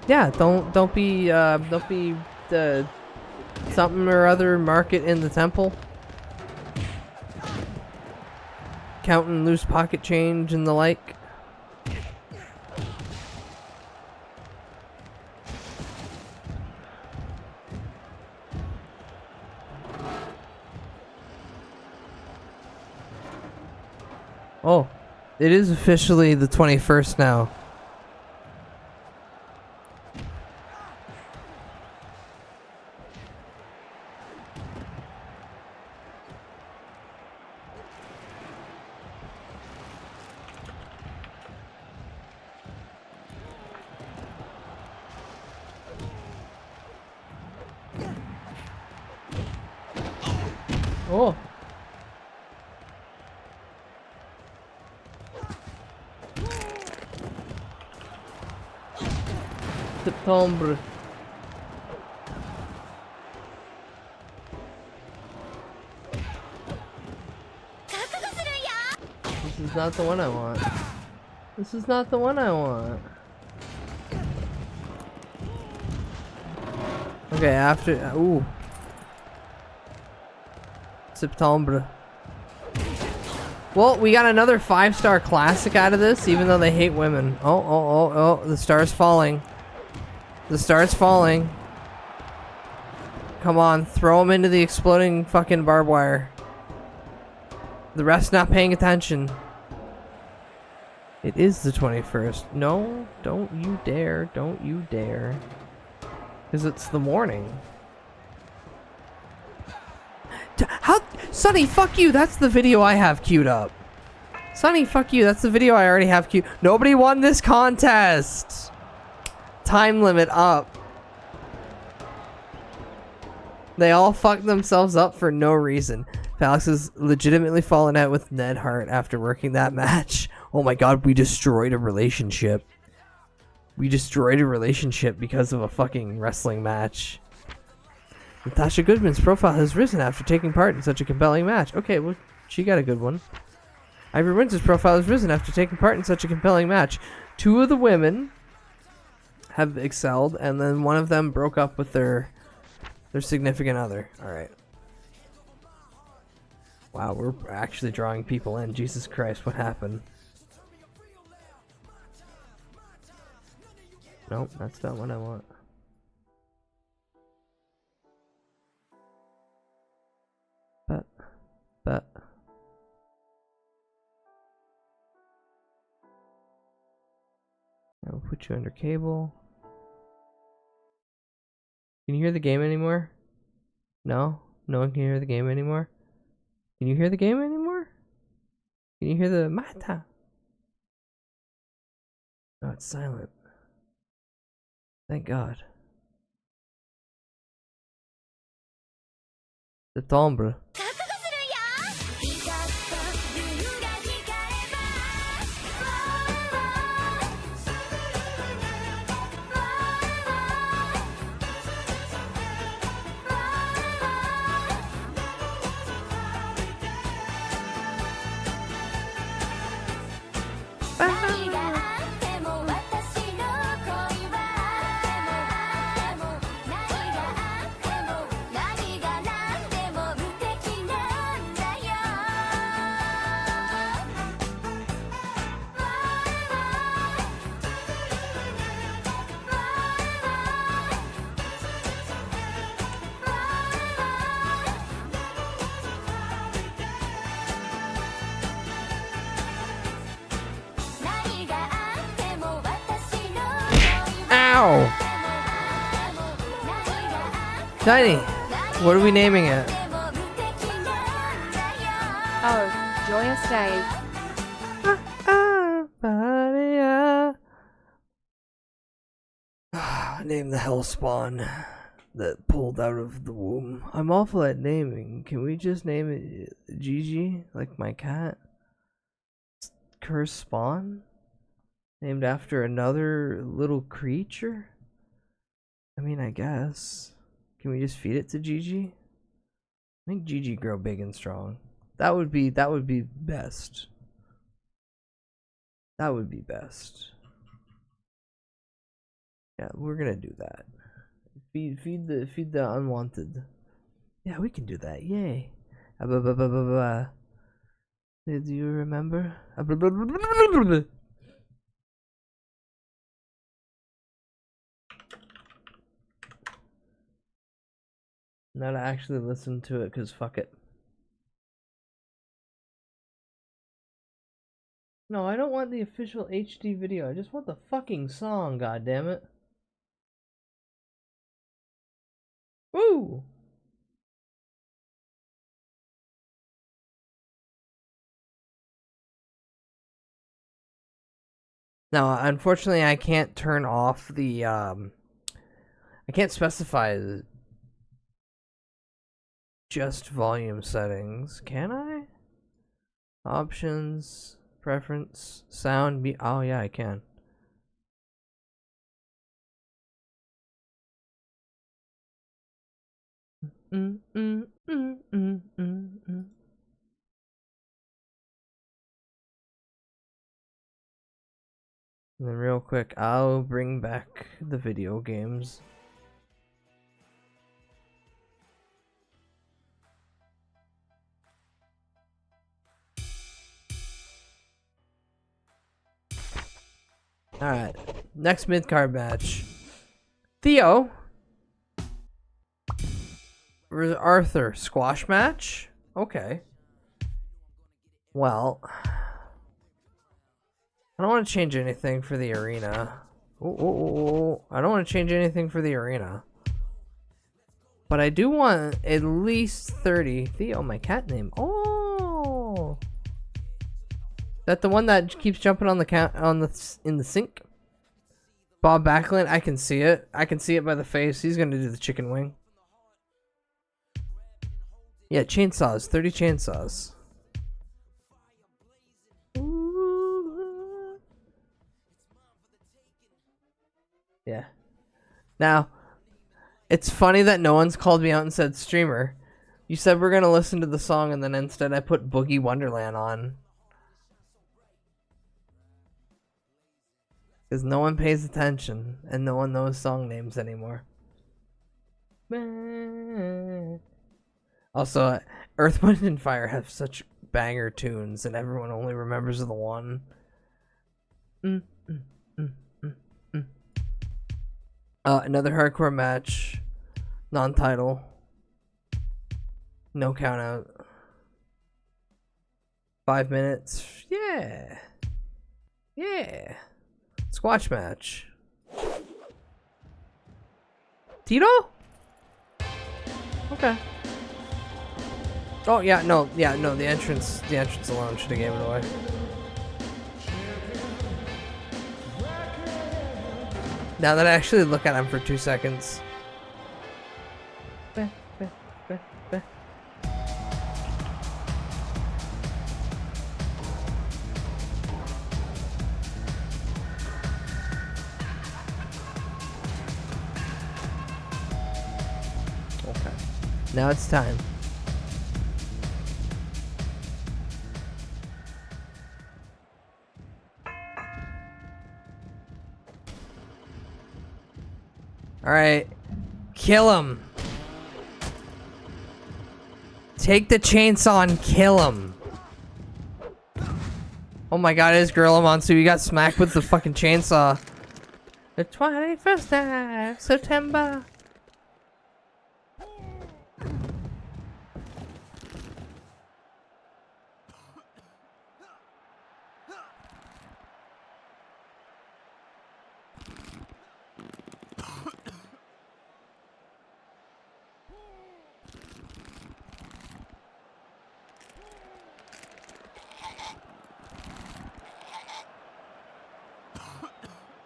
Yeah, don't be the something or other market in the temple. Counting loose pocket change and the like. Oh, it is officially the 21st now. Oh. September. This is not the one I want. This is not the one I want. Okay, after ooh. September. Well, we got another 5-star classic out of this, even though they hate women. Oh, the star's falling. The star's falling. Come on, throw him into the exploding fucking barbed wire. The ref's not paying attention. It is the 21st. No, don't you dare. Don't you dare. Because it's the morning. How? Sonny, fuck you. That's the video I have queued up. Sonny, fuck you. That's the video I already have queued. Nobody won this contest. Time limit up. They all fucked themselves up for no reason. Felix has legitimately fallen out with Ned Hart after working that match. Oh my god, we destroyed a relationship. We destroyed a relationship because of a fucking wrestling match. Natasha Goodman's profile has risen after taking part in such a compelling match. Okay, well, she got a good one. Ivy Windsor's profile has risen after taking part in such a compelling match. 2 of the women have excelled, and then one of them broke up with their significant other. Alright. Wow, we're actually drawing people in. Jesus Christ, what happened? Nope, that's not what I want. But I'll put you under cable. Can you hear the game anymore? No? No one can hear the game anymore? Can you hear the game anymore? Can you hear the mata? No, it's silent. Thank God. Septembre. Ow! Tiny, what are we naming it? Oh, Joyous Day. Name the hellspawn that pulled out of the womb. I'm awful at naming. Can we just name it Gigi, like my cat? Curse spawn? Named after another little creature? I mean, I guess. Can we just feed it to Gigi? Make Gigi grow big and strong. That would be best. That would be best. Yeah, we're gonna do that. Feed the unwanted. Yeah, we can do that. Yay. Do you remember? Not to actually listen to it, cause fuck it. No, I don't want the official HD video. I just want the fucking song, goddammit. Woo! Now, unfortunately, I can't turn off the, I can't specify just volume settings, can I? Options, preference, sound, oh yeah, I can. And then real quick, I'll bring back the video games. Alright, next mid-card match. Theo versus Arthur. Squash match? Okay. Well, I don't want to change anything for the arena. I don't want to change anything for the arena. But I do want at least 30. Theo, my cat name. Oh! That the one that keeps jumping on the in the sink? Bob Backlund, I can see it. I can see it by the face. He's gonna do the chicken wing. Yeah, chainsaws. 30 chainsaws. Yeah. Now, it's funny that no one's called me out and said, streamer, you said we're gonna listen to the song, and then instead I put Boogie Wonderland on. Because no one pays attention, and no one knows song names anymore. Also, Earth, Wind, and Fire have such banger tunes, and everyone only remembers the one. Another hardcore match. Non-title. No count out. 5 minutes. Yeah. Yeah. Squash match. Tito? Okay. Oh yeah, no, the entrance alone should have gave it away. Now that I actually look at him for 2 seconds. Okay. Now it's time. Alright. Kill him. Take the chainsaw and kill him. Oh my god, it is Gorilla Monster. You got smacked with the fucking chainsaw. The 21st of September.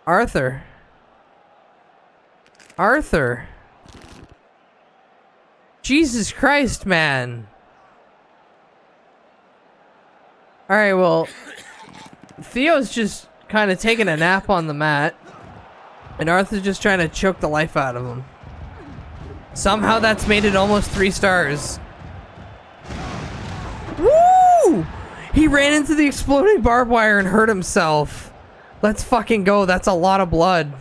Arthur. Jesus Christ, man. Alright, well, Theo's just kind of taking a nap on the mat, and Arthur's just trying to choke the life out of him. Somehow that's made it almost 3 stars. Woo! He ran into the exploding barbed wire and hurt himself. Let's fucking go. That's a lot of blood.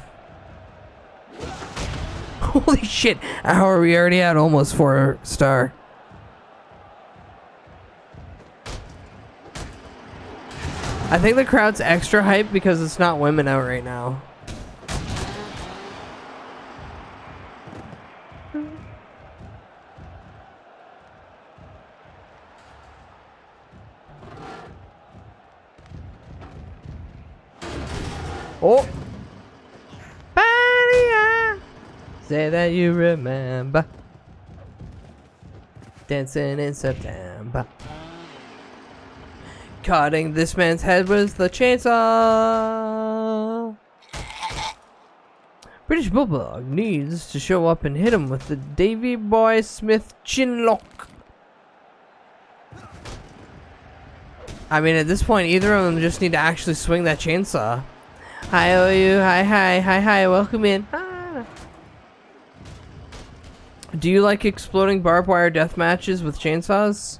Holy shit. How are we already at almost 4-star? I think the crowd's extra hype because it's not women out right now. Oh! Maria, say that you remember dancing in September. Cutting this man's head with the chainsaw. British Bulldog needs to show up and hit him with the Davy Boy Smith chinlock. I mean, at this point, either of them just need to actually swing that chainsaw. Hi, how are you? Hi, welcome in. Ah. Do you like exploding barbed wire death matches with chainsaws?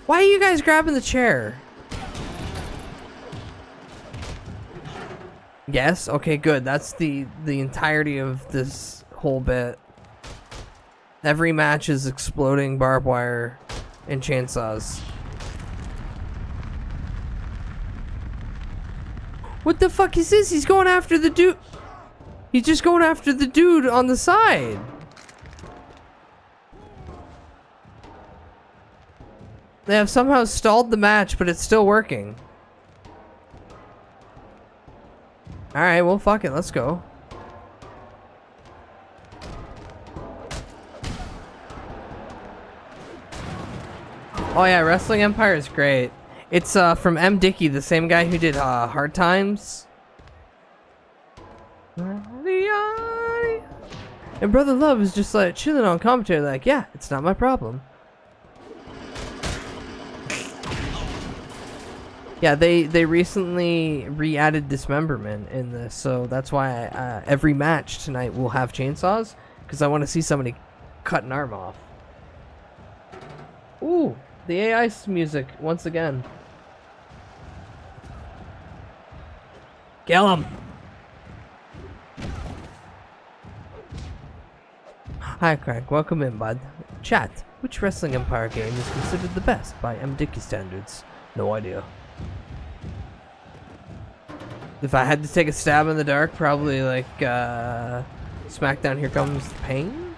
Why are you guys grabbing the chair? Yes? Okay, good. That's the entirety of this whole bit. Every match is exploding barbed wire and chainsaws. What the fuck is this? He's going after the dude. He's just going after the dude on the side. They have somehow stalled the match, but it's still working. Alright, well, fuck it. Let's go. Oh, yeah. Wrestling Empire is great. It's from M. Dickey, the same guy who did Hard Times. And Brother Love is just like chilling on commentary like, yeah, it's not my problem. Yeah, they recently re-added dismemberment in this, so that's why every match tonight will have chainsaws, because I want to see somebody cut an arm off. Ooh, the AI's music once again. Kill him! Hi Craig, welcome in, bud. Chat, which Wrestling Empire game is considered the best by M. Dickey standards? No idea. If I had to take a stab in the dark, probably like SmackDown Here Comes the Pain?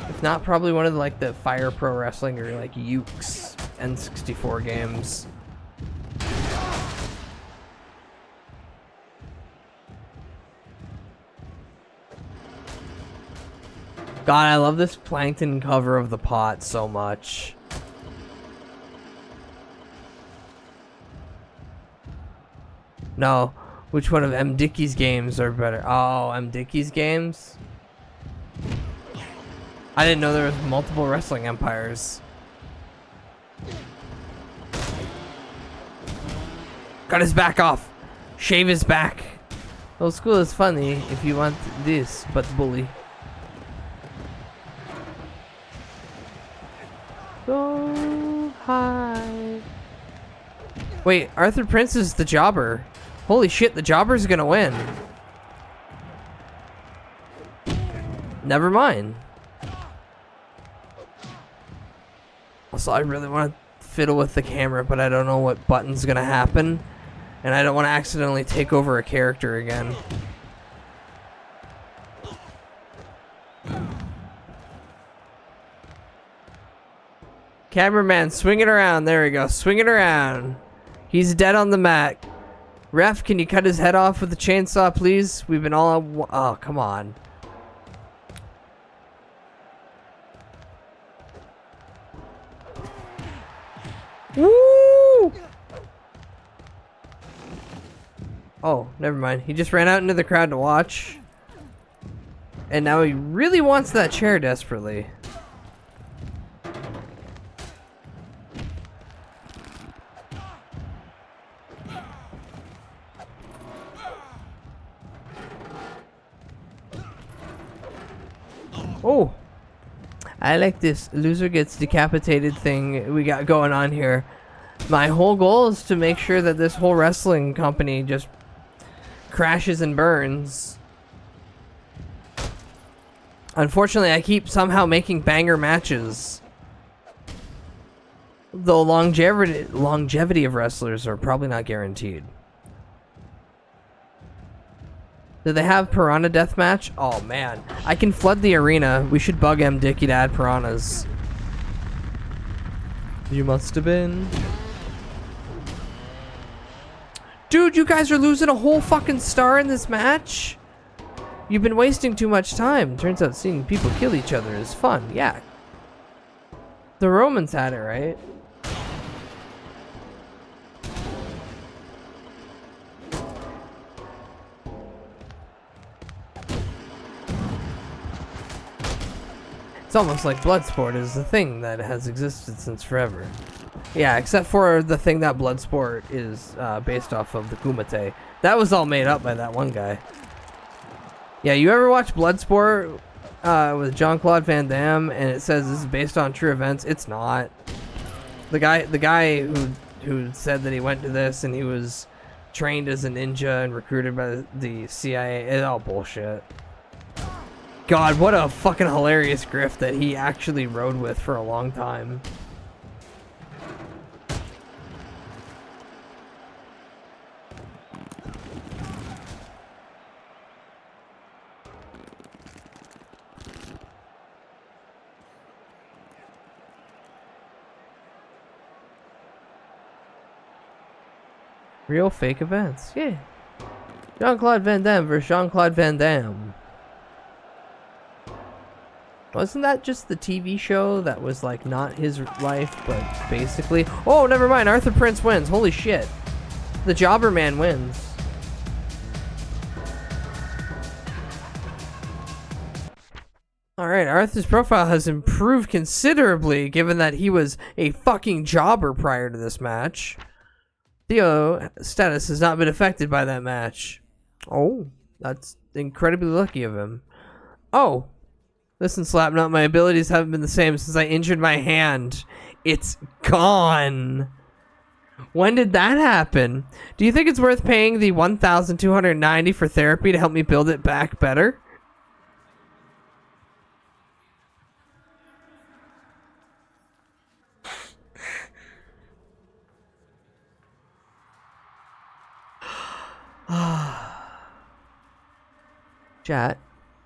If not, probably one of the, like the Fire Pro Wrestling or like Ukes N64 games. God, I love this plankton cover of the pot so much. No, which one of M. Dickey's games are better? Oh, M. Dickey's games? I didn't know there was multiple Wrestling Empires. Cut his back off. Shave his back. Old school is funny if you want this, but bully. So high. Wait, Arthur Prince is the jobber. Holy shit, the jobber's gonna win. Never mind. Also, I really want to fiddle with the camera, but I don't know what button's gonna happen. And I don't want to accidentally take over a character again. Cameraman, swing it around. There we go. Swing it around. He's dead on the mat. Ref, can you cut his head off with the chainsaw, please? We've been all on... Oh, come on. Woo! Oh, never mind. He just ran out into the crowd to watch. And now he really wants that chair desperately. Oh, I like this loser gets decapitated thing we got going on here. My whole goal is to make sure that this whole wrestling company just crashes and burns. Unfortunately, I keep somehow making banger matches. Though longevity of wrestlers are probably not guaranteed. Do they have Piranha Deathmatch? Oh man, I can flood the arena. We should bug M. Dicky to add piranhas. You must have been. Dude, you guys are losing a whole fucking star in this match? You've been wasting too much time. Turns out seeing people kill each other is fun. Yeah. The Romans had it, right? It's almost like Bloodsport is the thing that has existed since forever. Yeah, except for the thing that Bloodsport is based off of, the Kumite. That was all made up by that one guy. Yeah, you ever watch Bloodsport with Jean-Claude Van Damme and it says this is based on true events? It's not. The guy who said that he went to this and he was trained as a ninja and recruited by the CIA, it's all bullshit. God, what a fucking hilarious grift that he actually rode with for a long time. Real fake events, yeah. Jean-Claude Van Damme versus Jean-Claude Van Damme. Wasn't that just the TV show that was like not his life, but basically... Oh, never mind. Arthur Prince wins. Holy shit. The Jobber Man wins. Alright, Arthur's profile has improved considerably given that he was a fucking jobber prior to this match. Theo status has not been affected by that match. Oh, that's incredibly lucky of him. Oh. Listen, Slapnut, my abilities haven't been the same since I injured my hand. It's gone. When did that happen? Do you think it's worth paying the $1,290 for therapy to help me build it back better? Chat,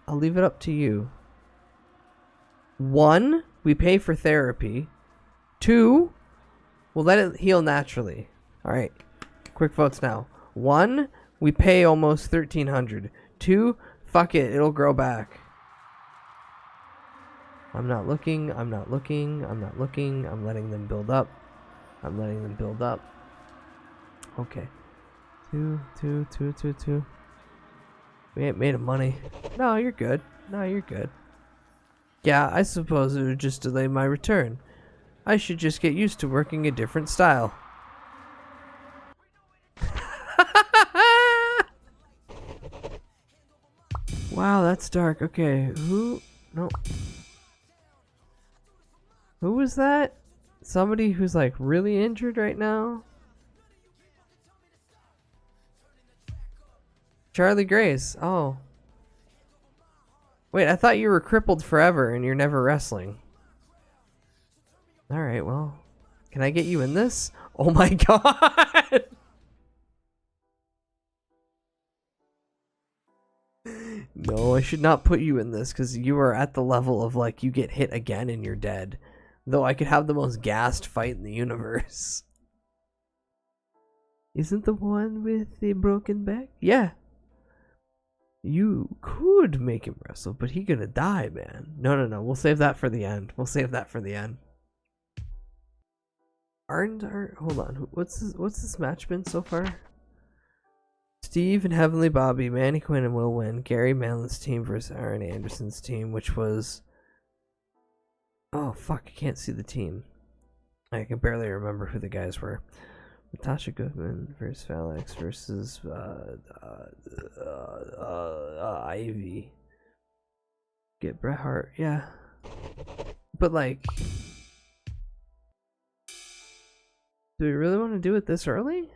I'll leave it up to you. 1, we pay for therapy. 2, we'll let it heal naturally. Alright, quick votes now. 1, we pay almost $1,300. 2, fuck it, it'll grow back. I'm not looking, I'm not looking, I'm not looking. I'm letting them build up. I'm letting them build up. Okay. 2, 2, 2, 2, 2. We ain't made of money. No, you're good. No, you're good. Yeah, I suppose it would just delay my return. I should just get used to working a different style. Wow, that's dark. Okay, who? No. Who was that? Somebody who's like really injured right now? Charlie Grace. Oh. Wait, I thought you were crippled forever and you're never wrestling. Alright, well. Can I get you in this? Oh my god! No, I should not put you in this because you are at the level of like you get hit again and you're dead. Though I could have the most gassed fight in the universe. Isn't the one with the broken back? Yeah. You could make him wrestle, but he gonna die, man. No. We'll save that for the end. We'll save that for the end. Hold on. What's this match been so far? Steve and Heavenly Bobby, Manny Quinn and Will win. Gary Manlin's team versus Aaron Anderson's team, which was... Oh, fuck. I can't see the team. I can barely remember who the guys were. Natasha Goodman versus Alex versus Ivy. Get Bret Hart, yeah. But like, do we really want to do it this early?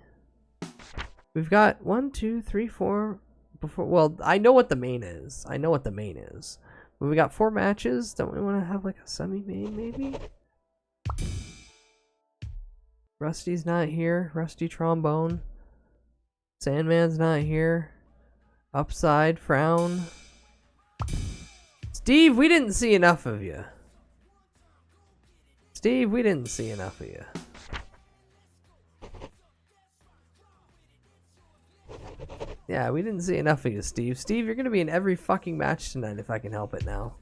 We've got 1, 2, 3, 4 before. Well, I know what the main is. But we got 4 matches. Don't we want to have like a semi-main maybe? Rusty's not here. Rusty Trombone. Sandman's not here. Upside Frown. Steve, we didn't see enough of you. Steve, we didn't see enough of you. Yeah, we didn't see enough of you, Steve. Steve, you're going to be in every fucking match tonight if I can help it now.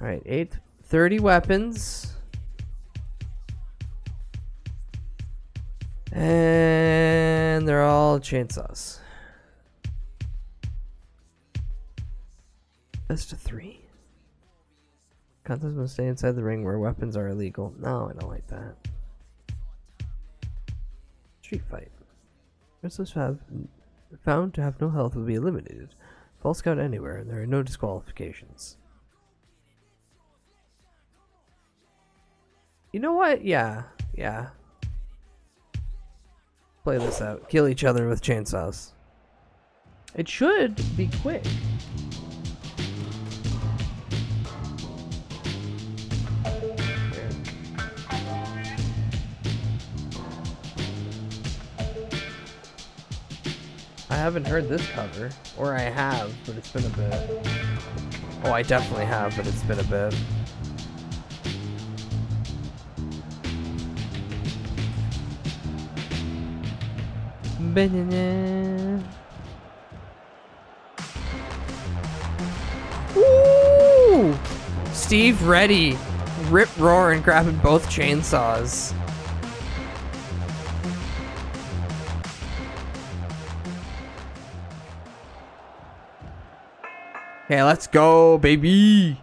Alright, 30 weapons. And they're all chainsaws. Best of 3. Contest must stay inside the ring where weapons are illegal. No, I don't like that. Street fight. Wrestlers have found to have no health will be eliminated. False count anywhere, and there are no disqualifications. You know what? Yeah. Play this out. Kill each other with chainsaws. It should be quick. I haven't heard this cover, or I have, but it's been a bit. Oh, I definitely have, but it's been a bit. Ooh! Steve ready, rip roaring, grabbing both chainsaws. Okay, let's go, baby.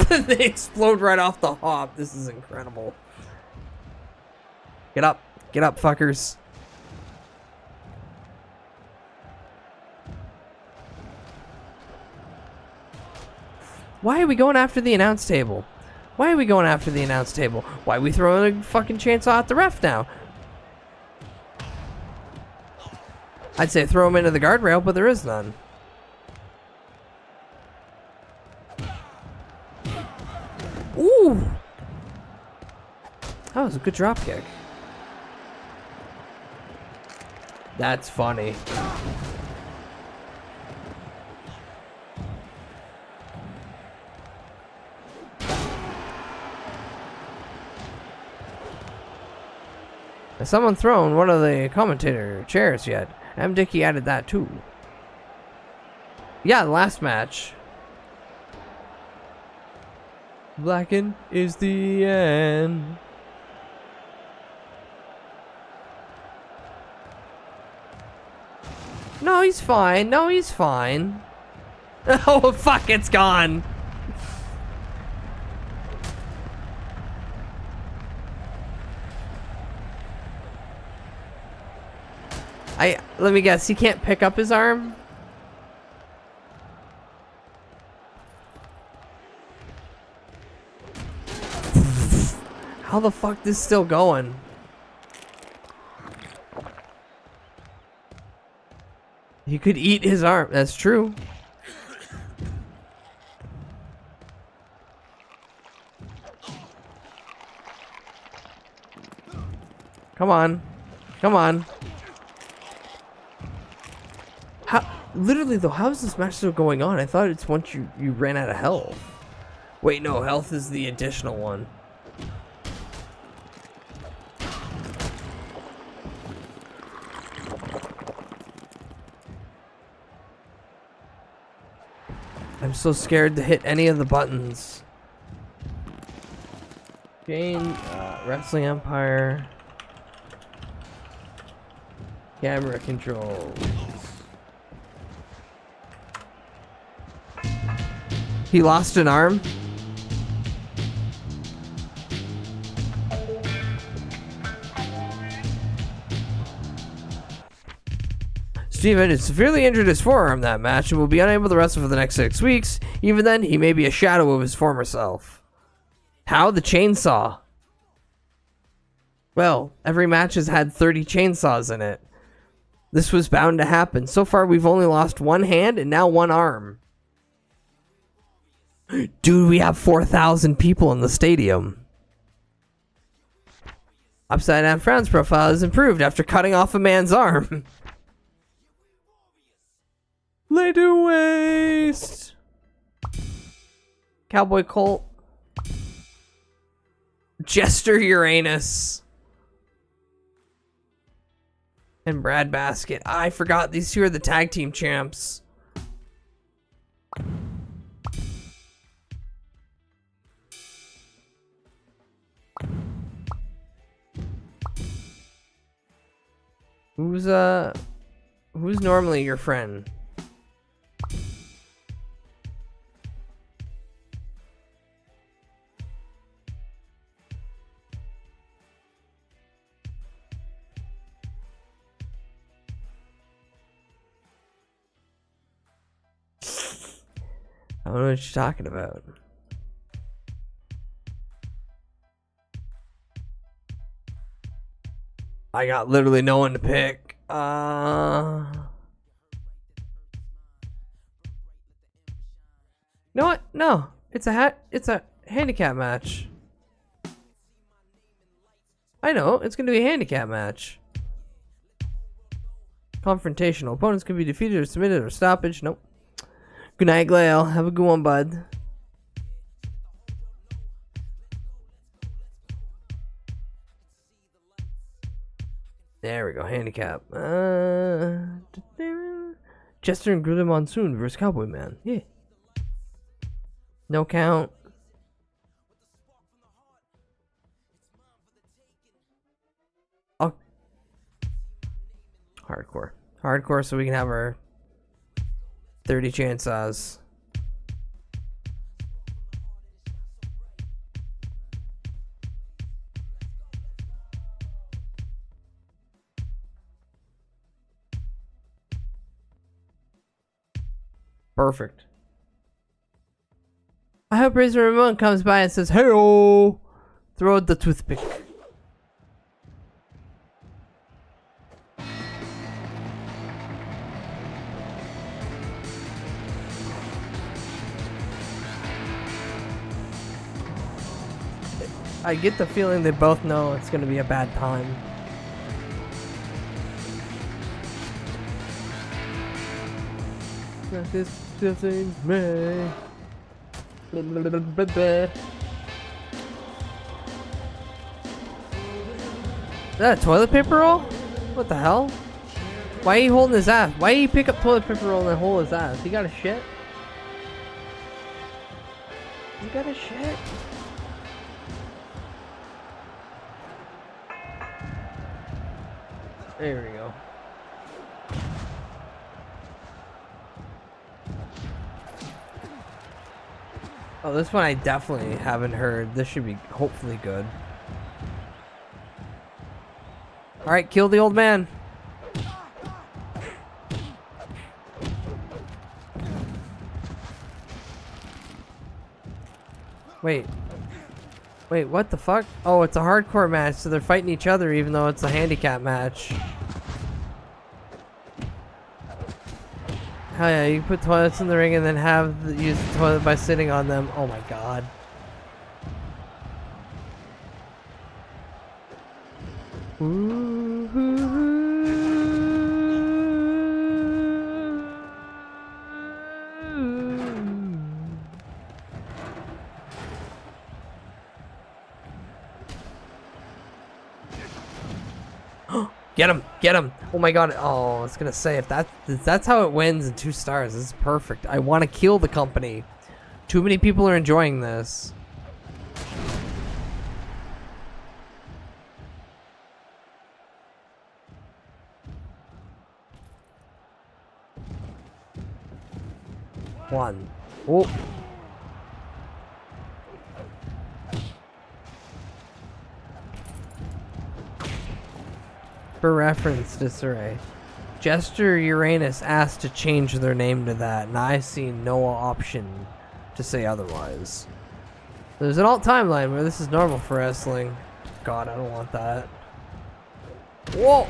They explode right off the hop. This is incredible. Get up, fuckers. Why are we going after the announce table? Why are we throwing a fucking chainsaw at the ref now? I'd say throw him into the guardrail, but there is none. Ooh! That was a good drop kick. That's funny. Has someone thrown one of the commentator chairs yet? M. Dickey added that too. Yeah, the last match. Blackened is the end. No, he's fine. Oh, fuck, it's gone. Let me guess, he can't pick up his arm? How the fuck this still going? He could eat his arm, that's true. Come on. Literally though, how is this match still going on? I thought it's once you ran out of health. Wait, no, health is the additional one. I'm so scared to hit any of the buttons. Gain, Wrestling Empire. Camera control. He lost an arm. Steven is severely injured his forearm that match and will be unable to wrestle for the next 6 weeks. Even then, he may be a shadow of his former self. How? The chainsaw. Well, every match has had 30 chainsaws in it. This was bound to happen. So far, we've only lost one hand and now one arm. Dude, we have 4,000 people in the stadium. Upside Down Frown's profile has improved after cutting off a man's arm. Lay to waste. Cowboy Colt. Jester Uranus. And Brad Basket. I forgot these two are the tag team champs. Who's normally your friend? I don't know what you're talking about. I got literally no one to pick. You know what? No. It's a handicap match. I know, it's gonna be a handicap match. Confrontational. Opponents can be defeated or submitted or stoppage. Nope. Good night, Glail. Have a good one, bud. There we go. Handicap. Chester and Grilla Monsoon versus Cowboy Man. Yeah. No count. Oh. Hardcore. Hardcore so we can have our 30 chainsaws. Perfect. I hope Razor Ramon comes by and says, "Hey-oh!" Throw out the toothpick. I get the feeling they both know it's going to be a bad time. This ain't me. Is that a toilet paper roll? What the hell? Why are you holding his ass? Why do you pick up toilet paper roll and then hold his ass? He got a shit? You got a shit? There we go. Oh, this one I definitely haven't heard. This should be hopefully good. Alright, kill the old man. Wait. Wait, what the fuck? Oh, it's a hardcore match, so they're fighting each other even though it's a handicap match. Hell yeah, you can put toilets in the ring and then use the toilet by sitting on them. Oh my god. Get him! Get him! Oh my god! Oh, I was gonna say if that's how it wins in 2 stars. This is perfect. I want to kill the company. Too many people are enjoying this. One. Oh. For reference, disarray. Jester Uranus asked to change their name to that, and I see no option to say otherwise. There's an alt timeline where this is normal for wrestling. God, I don't want that. Whoa!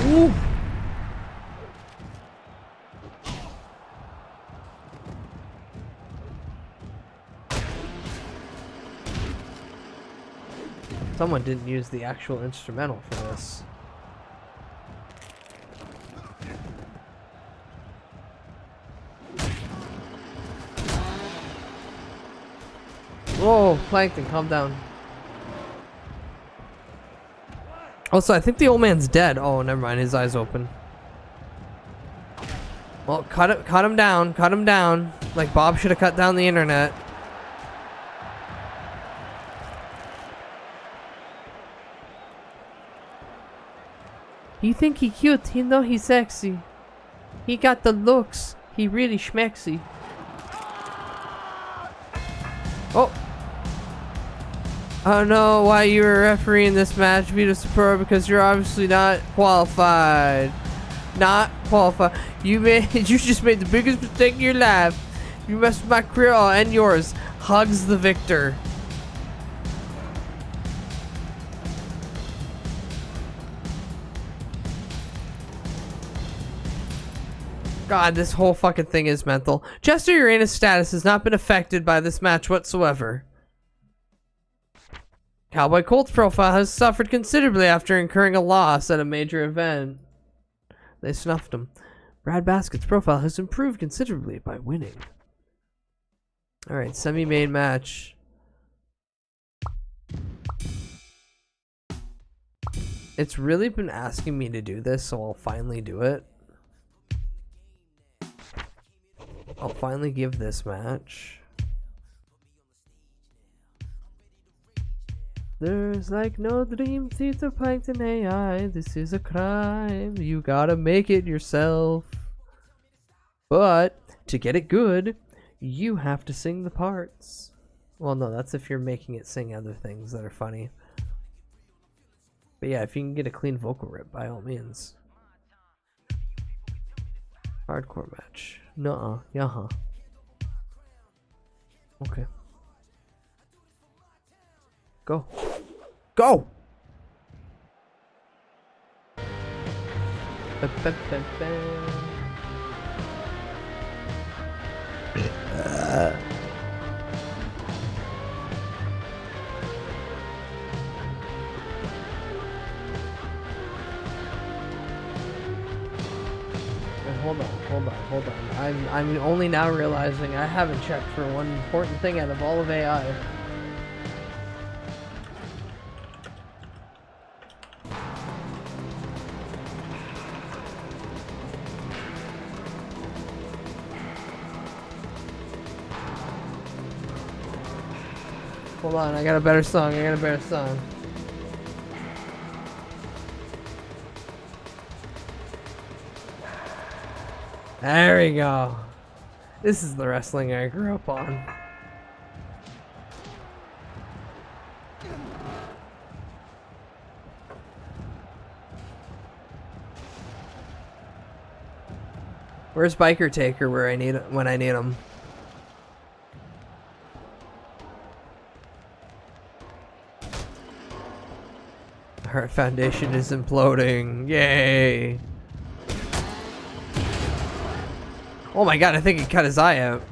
Ooh. Someone didn't use the actual instrumental for this. Whoa, Plankton, calm down. Also, I think the old man's dead. Oh, never mind, his eyes open. Well, cut him down, like Bob should have cut down the internet. You think he cute? He know he's sexy. He got the looks. He really schmexy. Oh. I don't know why you were refereeing this match, Vita Sapporo, because you're obviously not qualified. Not qualified. You just made the biggest mistake in your life. You messed with my career and yours. Hugs the victor. God, this whole fucking thing is mental. Jester Uranus' status has not been affected by this match whatsoever. Cowboy Colt's profile has suffered considerably after incurring a loss at a major event. They snuffed him. Brad Baskett's profile has improved considerably by winning. Alright, semi-main match. It's really been asking me to do this, so I'll finally do it. I'll finally give this match. There's like no dream theater plankton AI. This is a crime. You gotta make it yourself. But to get it good, you have to sing the parts. Well, no, that's if you're making it sing other things that are funny. But yeah, if you can get a clean vocal rip, by all means. Hardcore match. Nuh-uh. Yeah-huh. Okay. Go. Go! Hold on. I'm only now realizing I haven't checked for one important thing out of all of AI. Hold on, I got a better song. There we go. This is the wrestling I grew up on. Where's Biker Taker where I need when I need him? Heart Foundation is imploding. Yay. Oh my god, I think he cut his eye out.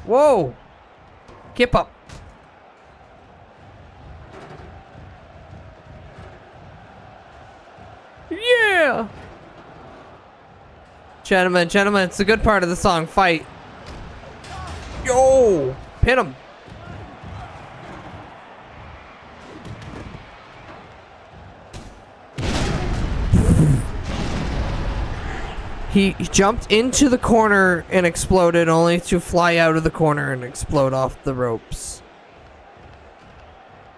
Whoa! Keep up. Yeah! Gentlemen, it's a good part of the song. Fight. Yo! Pin him. He jumped into the corner and exploded, only to fly out of the corner and explode off the ropes.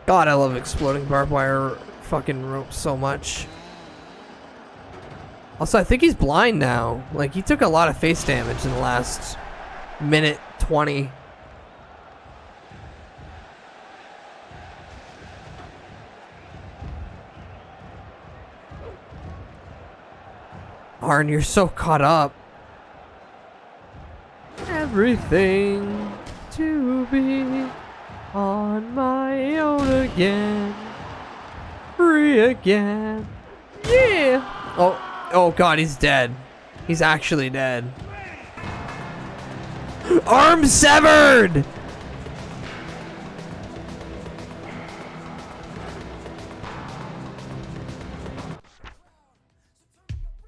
God, I love exploding barbed wire fucking ropes so much. Also, I think he's blind now. Like, he took a lot of face damage in the last minute 20. Arn, you're so caught up. Everything to be on my own again. Free again. Yeah. Oh God, he's dead. He's actually dead. Arm severed!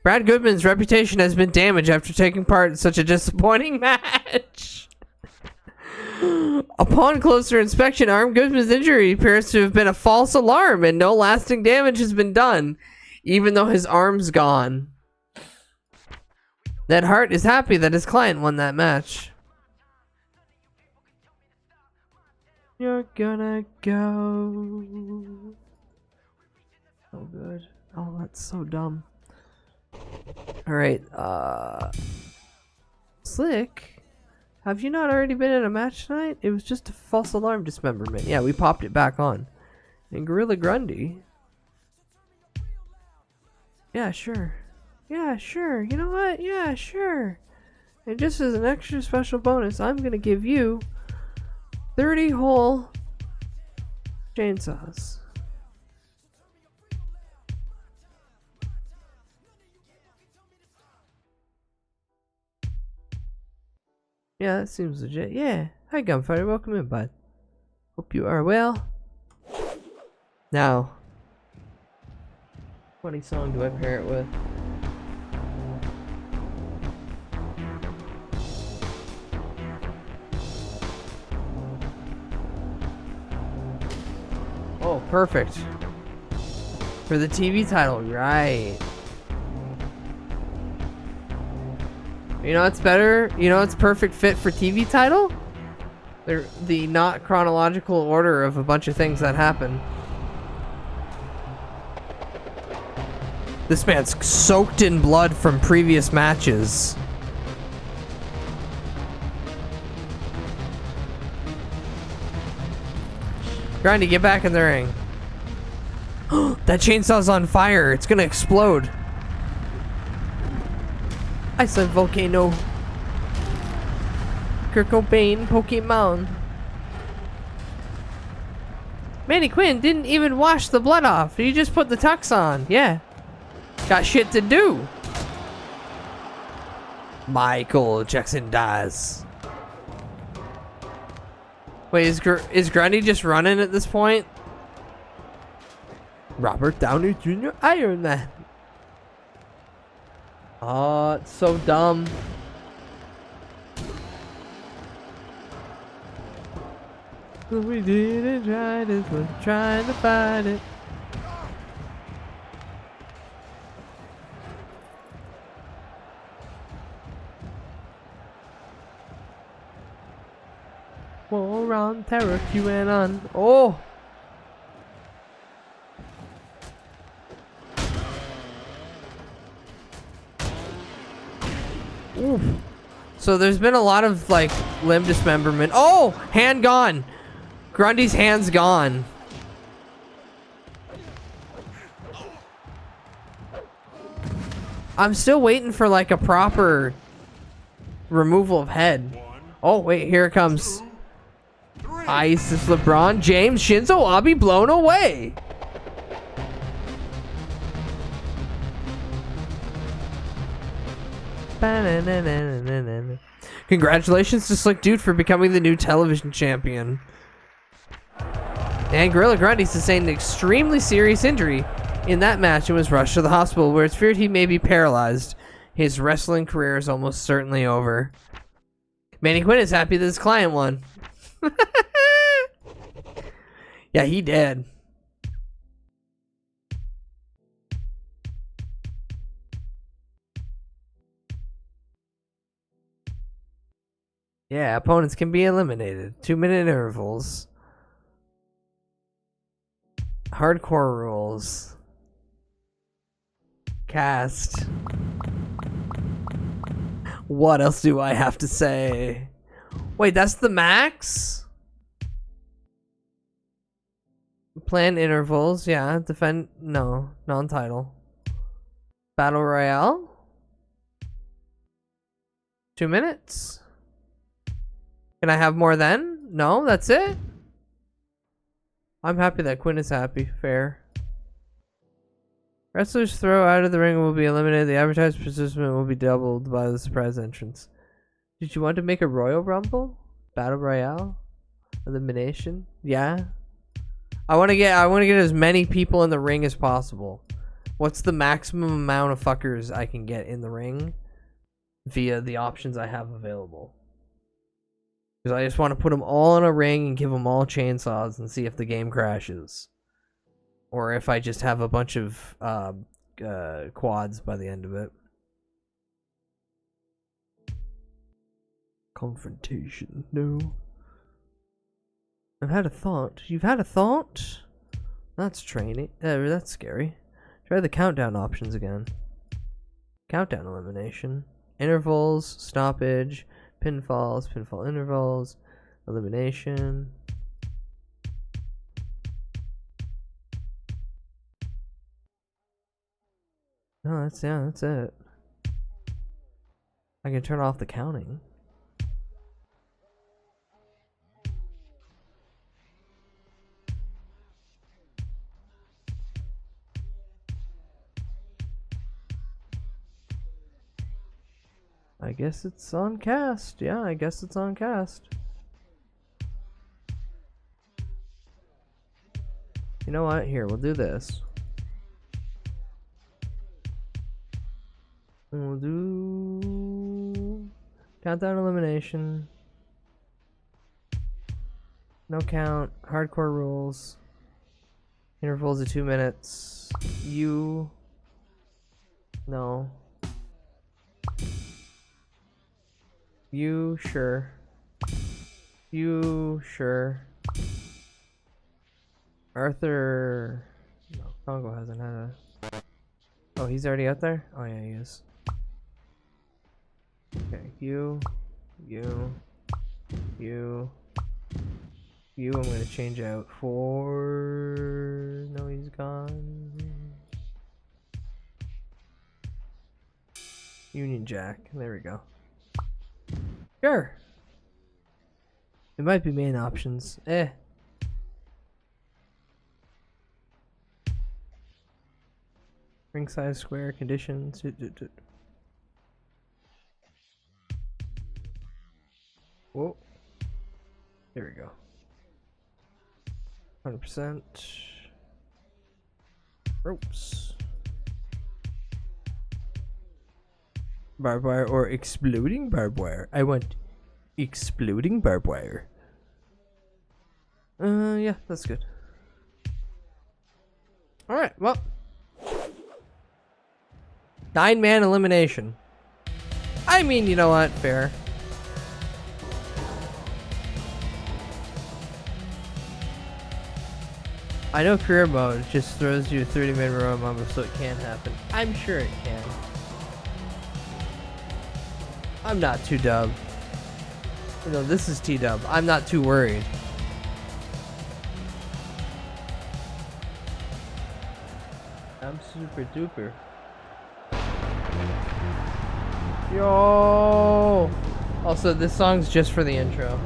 Brad Goodman's reputation has been damaged after taking part in such a disappointing match. Upon closer inspection, Arm Goodman's injury appears to have been a false alarm and no lasting damage has been done, even though his arm's gone. Ned Hart is happy that his client won that match. You're gonna go. So good. Oh, that's so dumb. Alright, Slick, have you not already been in a match tonight? It was just a false alarm dismemberment. Yeah, we popped it back on. And Gorilla Grundy. Yeah, sure. Yeah, sure. You know what? Yeah, sure. And just as an extra special bonus, I'm gonna give you 30 whole chainsaws. Yeah, that seems legit. Yeah. Hi, Gunfighter. Welcome in, bud. Hope you are well. Now, what song do I pair it with? Oh, perfect. For the TV title, right. You know what's better? You know what's perfect fit for TV title? They're the not chronological order of a bunch of things that happen. This man's soaked in blood from previous matches. Grindy, get back in the ring. That chainsaw's on fire. It's gonna explode. I said volcano. Kurt Cobain, Pokemon. Manny Quinn didn't even wash the blood off. He just put the tux on. Yeah. Got shit to do. Michael Jackson dies. Wait, is Grundy just running at this point? Robert Downey Jr. Iron Man. Oh, it's so dumb. We didn't try this, we're trying to find it. War on terror, QAnon. Oh! Oof. So there's been a lot of like limb dismemberment. Oh, hand gone. Grundy's hand's gone. I'm still waiting for like a proper removal of head. Oh wait, here it comes. Isis, LeBron James, Shinzo Abe blown away. Congratulations to Slick Dude for becoming the new television champion. And Gorilla Grundy sustained an extremely serious injury in that match and was rushed to the hospital where it's feared he may be paralyzed. His wrestling career is almost certainly over. Manny Quinn is happy that his client won. Yeah, he did. Yeah, opponents can be eliminated. 2-minute intervals. Hardcore rules. Cast. What else do I have to say? Wait, that's the max? Plan intervals, yeah. Defend, no. Non-title. Battle Royale? 2 minutes? Can I have more then? No, that's it? I'm happy that Quinn is happy. Fair. Wrestlers throw out of the ring will be eliminated. The advertised participant will be doubled by the surprise entrance. Did you want to make a Royal Rumble? Battle Royale? Elimination? Yeah. I want to get as many people in the ring as possible. What's the maximum amount of fuckers I can get in the ring via the options I have available? Because I just want to put them all in a ring and give them all chainsaws and see if the game crashes. Or if I just have a bunch of quads by the end of it. Confrontation. No. I've had a thought. You've had a thought? That's training. That's scary. Try the countdown options again. Countdown elimination. Intervals, stoppage, pinfalls, pinfall intervals, elimination. No, that's it. I can turn off the counting. I guess it's on cast. Yeah, I guess it's on cast. You know what? Here, we'll do this. We'll do countdown elimination. No count. Hardcore rules. Intervals of 2 minutes. You. No. You, sure. You, sure. Arthur. No, Congo hasn't had a. Oh, he's already out there? Oh, yeah, he is. Okay, you. I'm gonna change out for. No, he's gone. Union Jack. There we go. Sure. It might be main options. Ring size, square, conditions. Whoa. There we go. 100%. Ropes. Barbed wire or exploding barbed wire? I want exploding barbed wire. Yeah, that's good. Alright, well. 9-man elimination. I mean, you know what? Fair. I know career mode just throws you a 30-man Royal Rumble, so it can happen. I'm sure it can. I'm not too dumb. You know, this is T-dub. I'm not too worried. I'm super duper. Yo! Also, this song's just for the intro.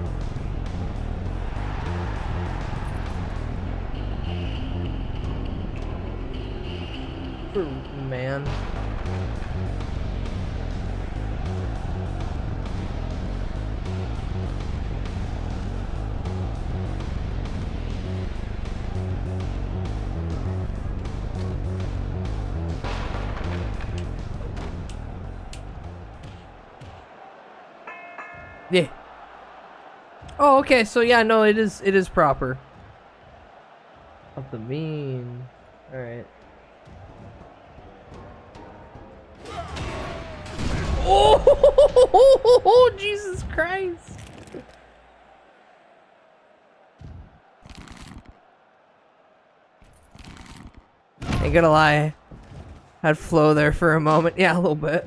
Man. Yeah. Oh, okay. So yeah, no, it is proper. Of the mean. All right. Oh, Jesus Christ. Ain't gonna lie. Had flow there for a moment. Yeah, a little bit.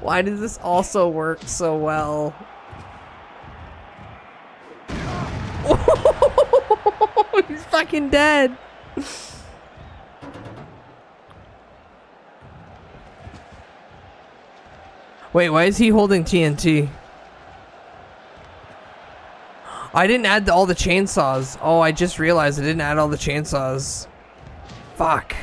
Why does this also work so well? He's fucking dead. Wait, why is he holding TNT? I didn't add all the chainsaws. Oh, I just realized I didn't add all the chainsaws. Fuck.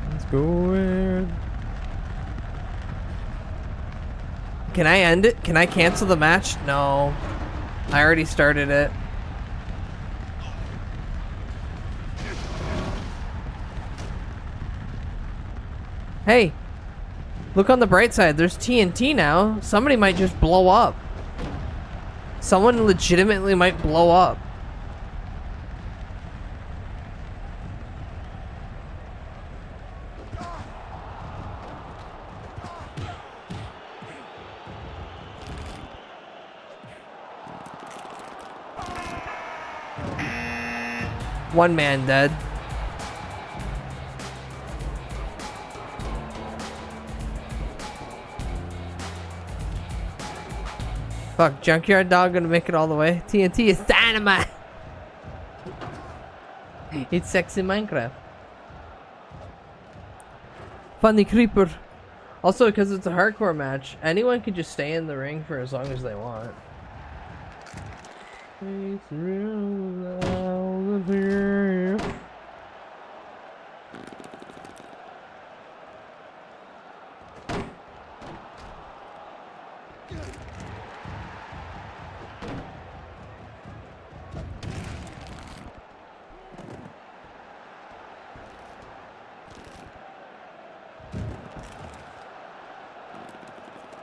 Let's go in. Can I end it? Can I cancel the match? No. I already started it. Hey, look on the bright side. There's TNT now. Somebody might just blow up. Someone legitimately might blow up. One man dead. Fuck, Junkyard Dog gonna make it all the way. TNT is dynamite. It's sexy Minecraft. Funny creeper. Also, because it's a hardcore match, anyone can just stay in the ring for as long as they want.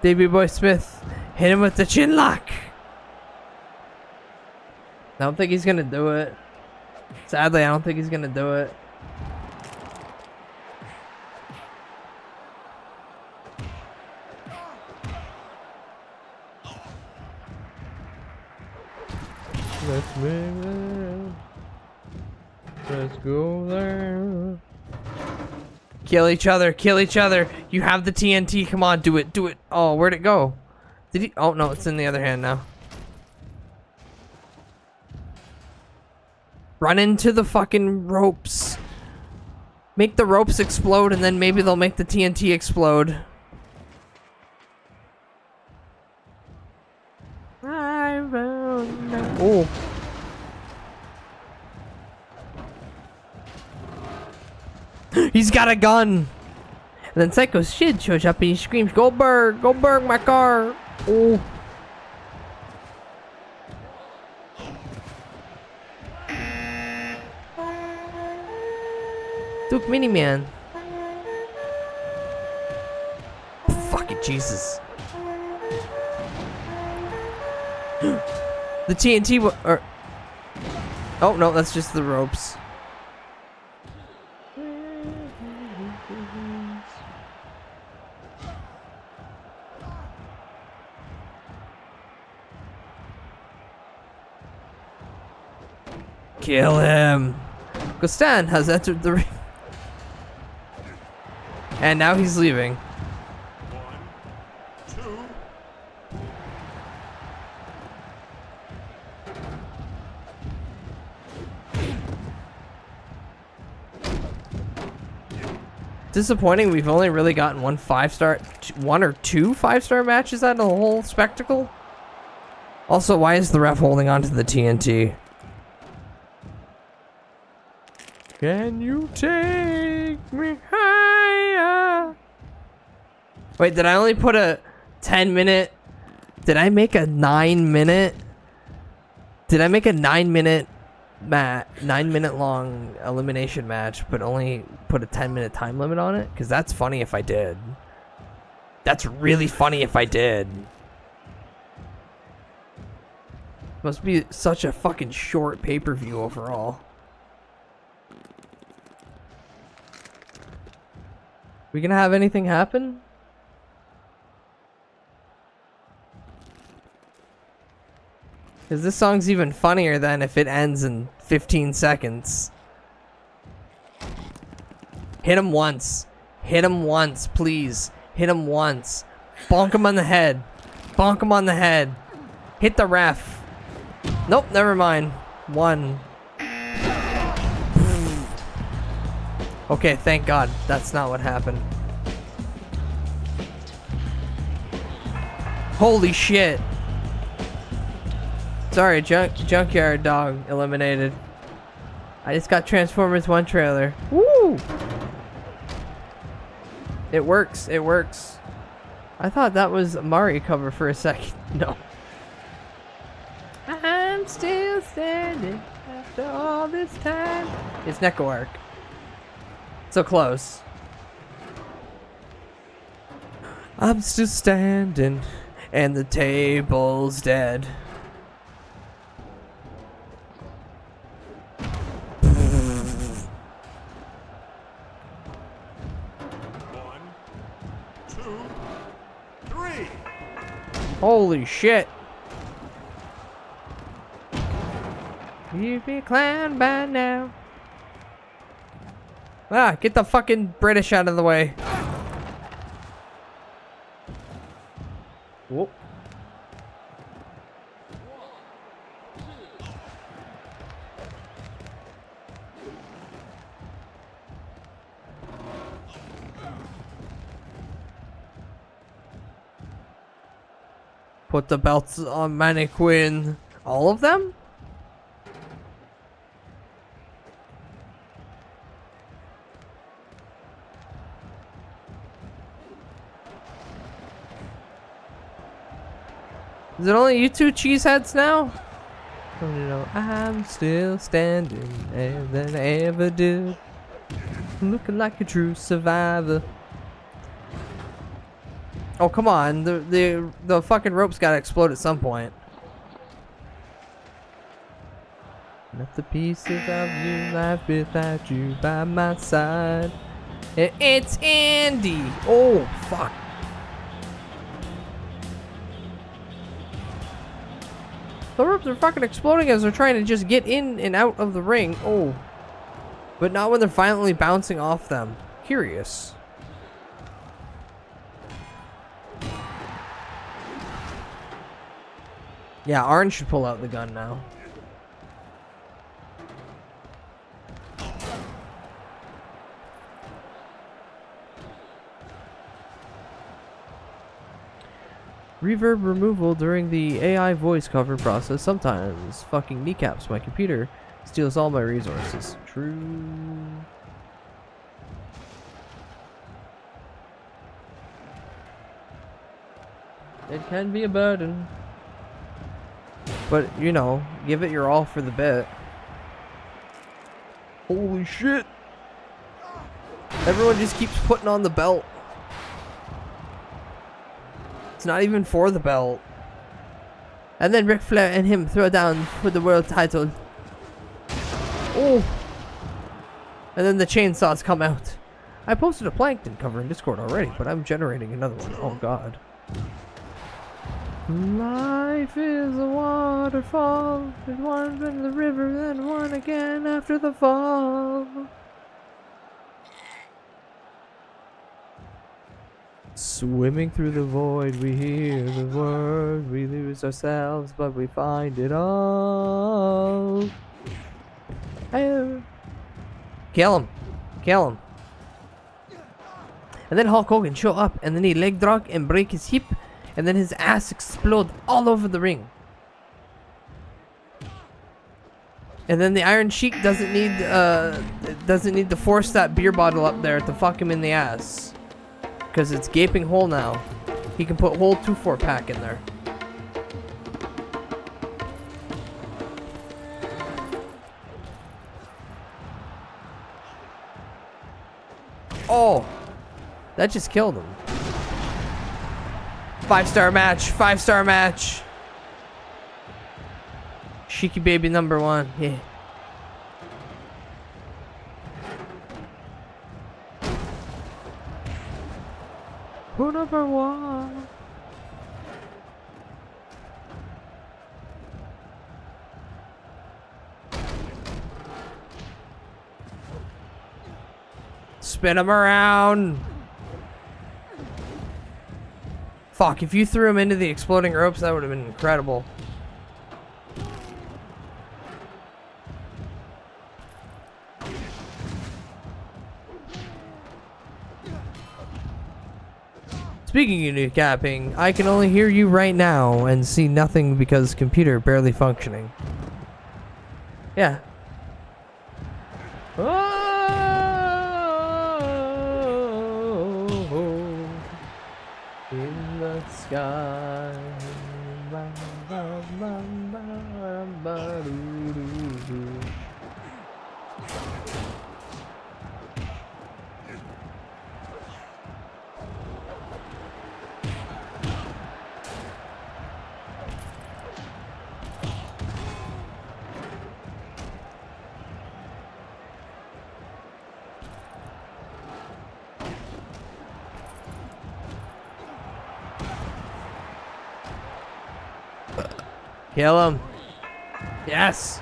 Davey Boy Smith, hit him with the chin lock. I don't think he's gonna do it. Sadly, I don't think he's gonna do it. Let's move there. Let's go there. Kill each other, kill each other. You have the TNT, come on, do it, do it. Oh, where'd it go? Did he? Oh no, it's in the other hand now. Run into the fucking ropes. Make the ropes explode and then maybe they'll make the TNT explode. Oh. He's got a gun. And then Psycho Sid shows up and he screams, Goldberg, Goldberg, my car. Oh. Duke Miniman. Fuck it, Jesus. The TNT or oh no, that's just the ropes. Kill him. Gustan has entered the ring. And now he's leaving. 1, 2. Disappointing, we've only really gotten one or two 5-star matches out of the whole spectacle. Also, why is the ref holding on to the TNT? Can you take me higher? Wait, did I only put a 10-minute? Did I make a 9-minute? Did I make a 9-minute 9-minute long elimination match, but only put a 10-minute time limit on it? Because that's funny if I did. That's really funny if I did. Must be such a fucking short pay-per-view overall. We gonna have anything happen? Because this song's even funnier than if it ends in 15 seconds. Hit him once. Hit him once, please. Hit him once. Bonk him on the head. Bonk him on the head. Hit the ref. Nope, never mind. One. Okay, thank God. That's not what happened. Holy shit. Sorry, Junkyard Dog eliminated. I just got Transformers 1 trailer. Woo! It works, it works. I thought that was a Mario cover for a second. No. I'm still standing after all this time. It's Neko Arc. So close. I'm still standing and the table's dead. Holy shit. You'd be clown by now. Ah, get the fucking British out of the way. Whoop. Put the belts on Mannequin. All of them? Is it only you two cheeseheads now? Oh, no, I'm still standing and than I ever did. Looking like a true survivor. Oh, come on. The fucking rope's gotta explode at some point. Not the pieces of you life without you by my side. It's Andy. Oh, fuck. The ropes are fucking exploding as they're trying to just get in and out of the ring. Oh. But not when they're violently bouncing off them. Curious. Yeah, Orange should pull out the gun now. Reverb removal during the AI voice cover process sometimes fucking kneecaps my computer, steals all my resources. True. It can be a burden. But, you know, give it your all for the bit. Holy shit! Everyone just keeps putting on the belt. It's not even for the belt. And then Ric Flair and him throw down for the world title. Oh! And then the chainsaws come out. I posted a Plankton cover in Discord already, but I'm generating another one. Oh god. Life is a waterfall. There's one in the river, then one again after the fall. Swimming through the void, we hear the word. We lose ourselves, but we find it all. Hey. Kill him. Kill him. And then Hulk Hogan show up, and then he leg drop and break his hip. And then his ass explode all over the ring. And then the Iron Sheik doesn't need to force that beer bottle up there to fuck him in the ass. Because it's gaping hole now. He can put whole 2-4 pack in there. Oh! That just killed him. 5-star match. 5-star match. Sheiky baby #1. Yeah. number one. Spin him around. Fuck, if you threw him into the exploding ropes, that would have been incredible. Speaking of kneecapping, I can only hear you right now and see nothing because computer barely functioning. Yeah. Oh, in the sky. Kill him. Yes.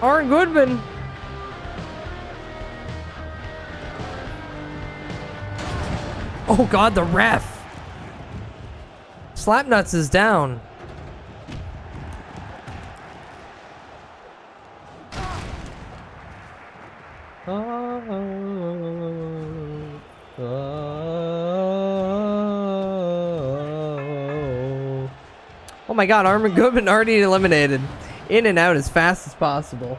Aaron Goodman. Oh god, the ref. Slapnuts is down. Oh my god, Armin Goodman already eliminated. In and out as fast as possible.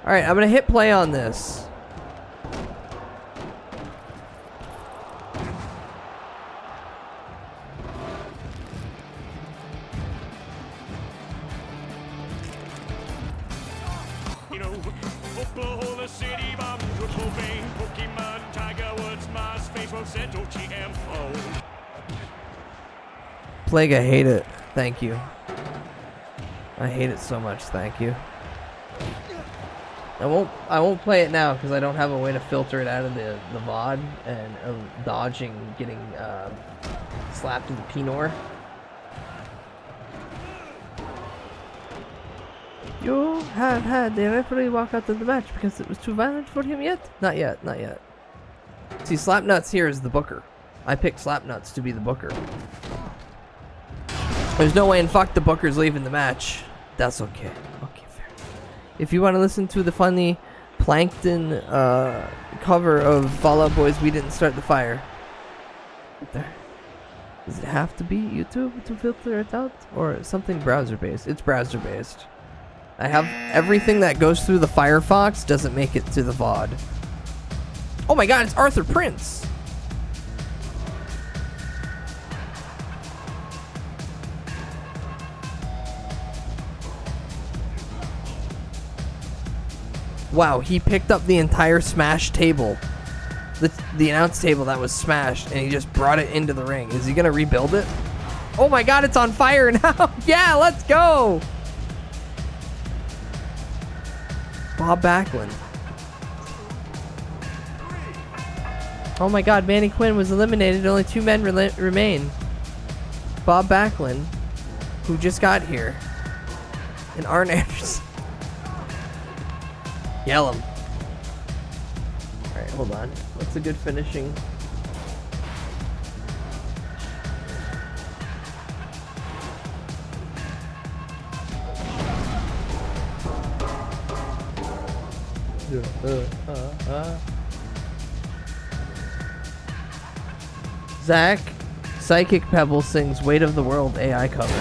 Alright, I'm gonna hit play on this. Oklahoma City, Bob, Cobain, Pokemon, Tiger Woods, Mars, Facebook, Central GMO. Plague, I hate it. Thank you. I hate it so much. Thank you. I won't play it now because I don't have a way to filter it out of the VOD and dodging getting slapped in the Pinor. You have had the referee walk out of the match because it was too violent for him yet? Not yet, not yet. See, Slapnuts here is the booker. I picked Slapnuts to be the booker. There's no way in fuck the booker's leaving the match. That's okay. Okay, fair. If you want to listen to the funny Plankton cover of Fall Out Boy's We Didn't Start the Fire. Right there. Does it have to be YouTube to filter it out? Or something browser-based? It's browser-based. I have everything that goes through the Firefox doesn't make it to the VOD. Oh my god, it's Arthur Prince! Wow, he picked up the entire Smash table. The announce table that was smashed, and he just brought it into the ring. Is he gonna rebuild it? Oh my god, it's on fire now! Yeah, let's go! Bob Backlund. Oh my god, Manny Quinn was eliminated. Only 2 men remain. Bob Backlund, who just got here, and Arn Anderson. Yell him. Alright, hold on. What's a good finishing? Zach, Psychic Pebble sings Weight of the World AI cover.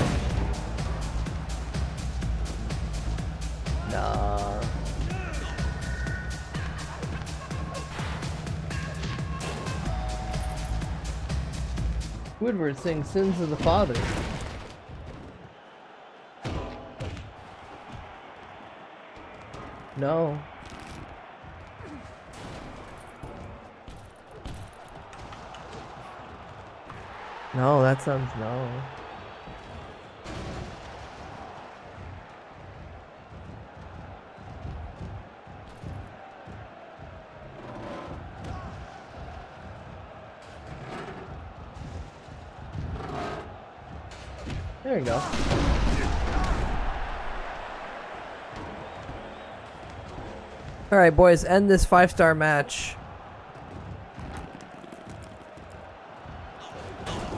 Nah. Woodward sings Sins of the Father. No. No, that sounds no. There you go. Alright, boys, end this 5-star match.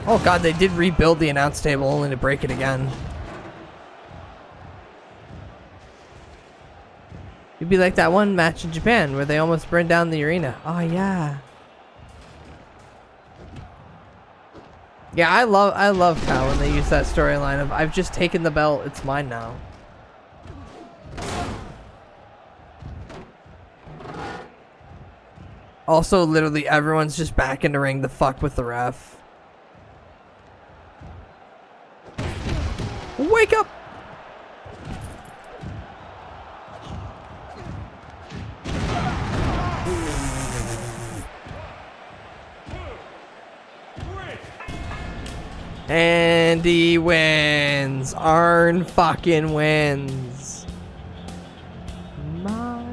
Oh god, they did rebuild the announce table only to break it again. It'd be like that one match in Japan where they almost burned down the arena. Oh yeah. Yeah, I love how when they use that storyline of I've just taken the belt, it's mine now. Also, literally everyone's just back in the ring to fuck with the ref. Wake up! And he wins. Arn fucking wins. My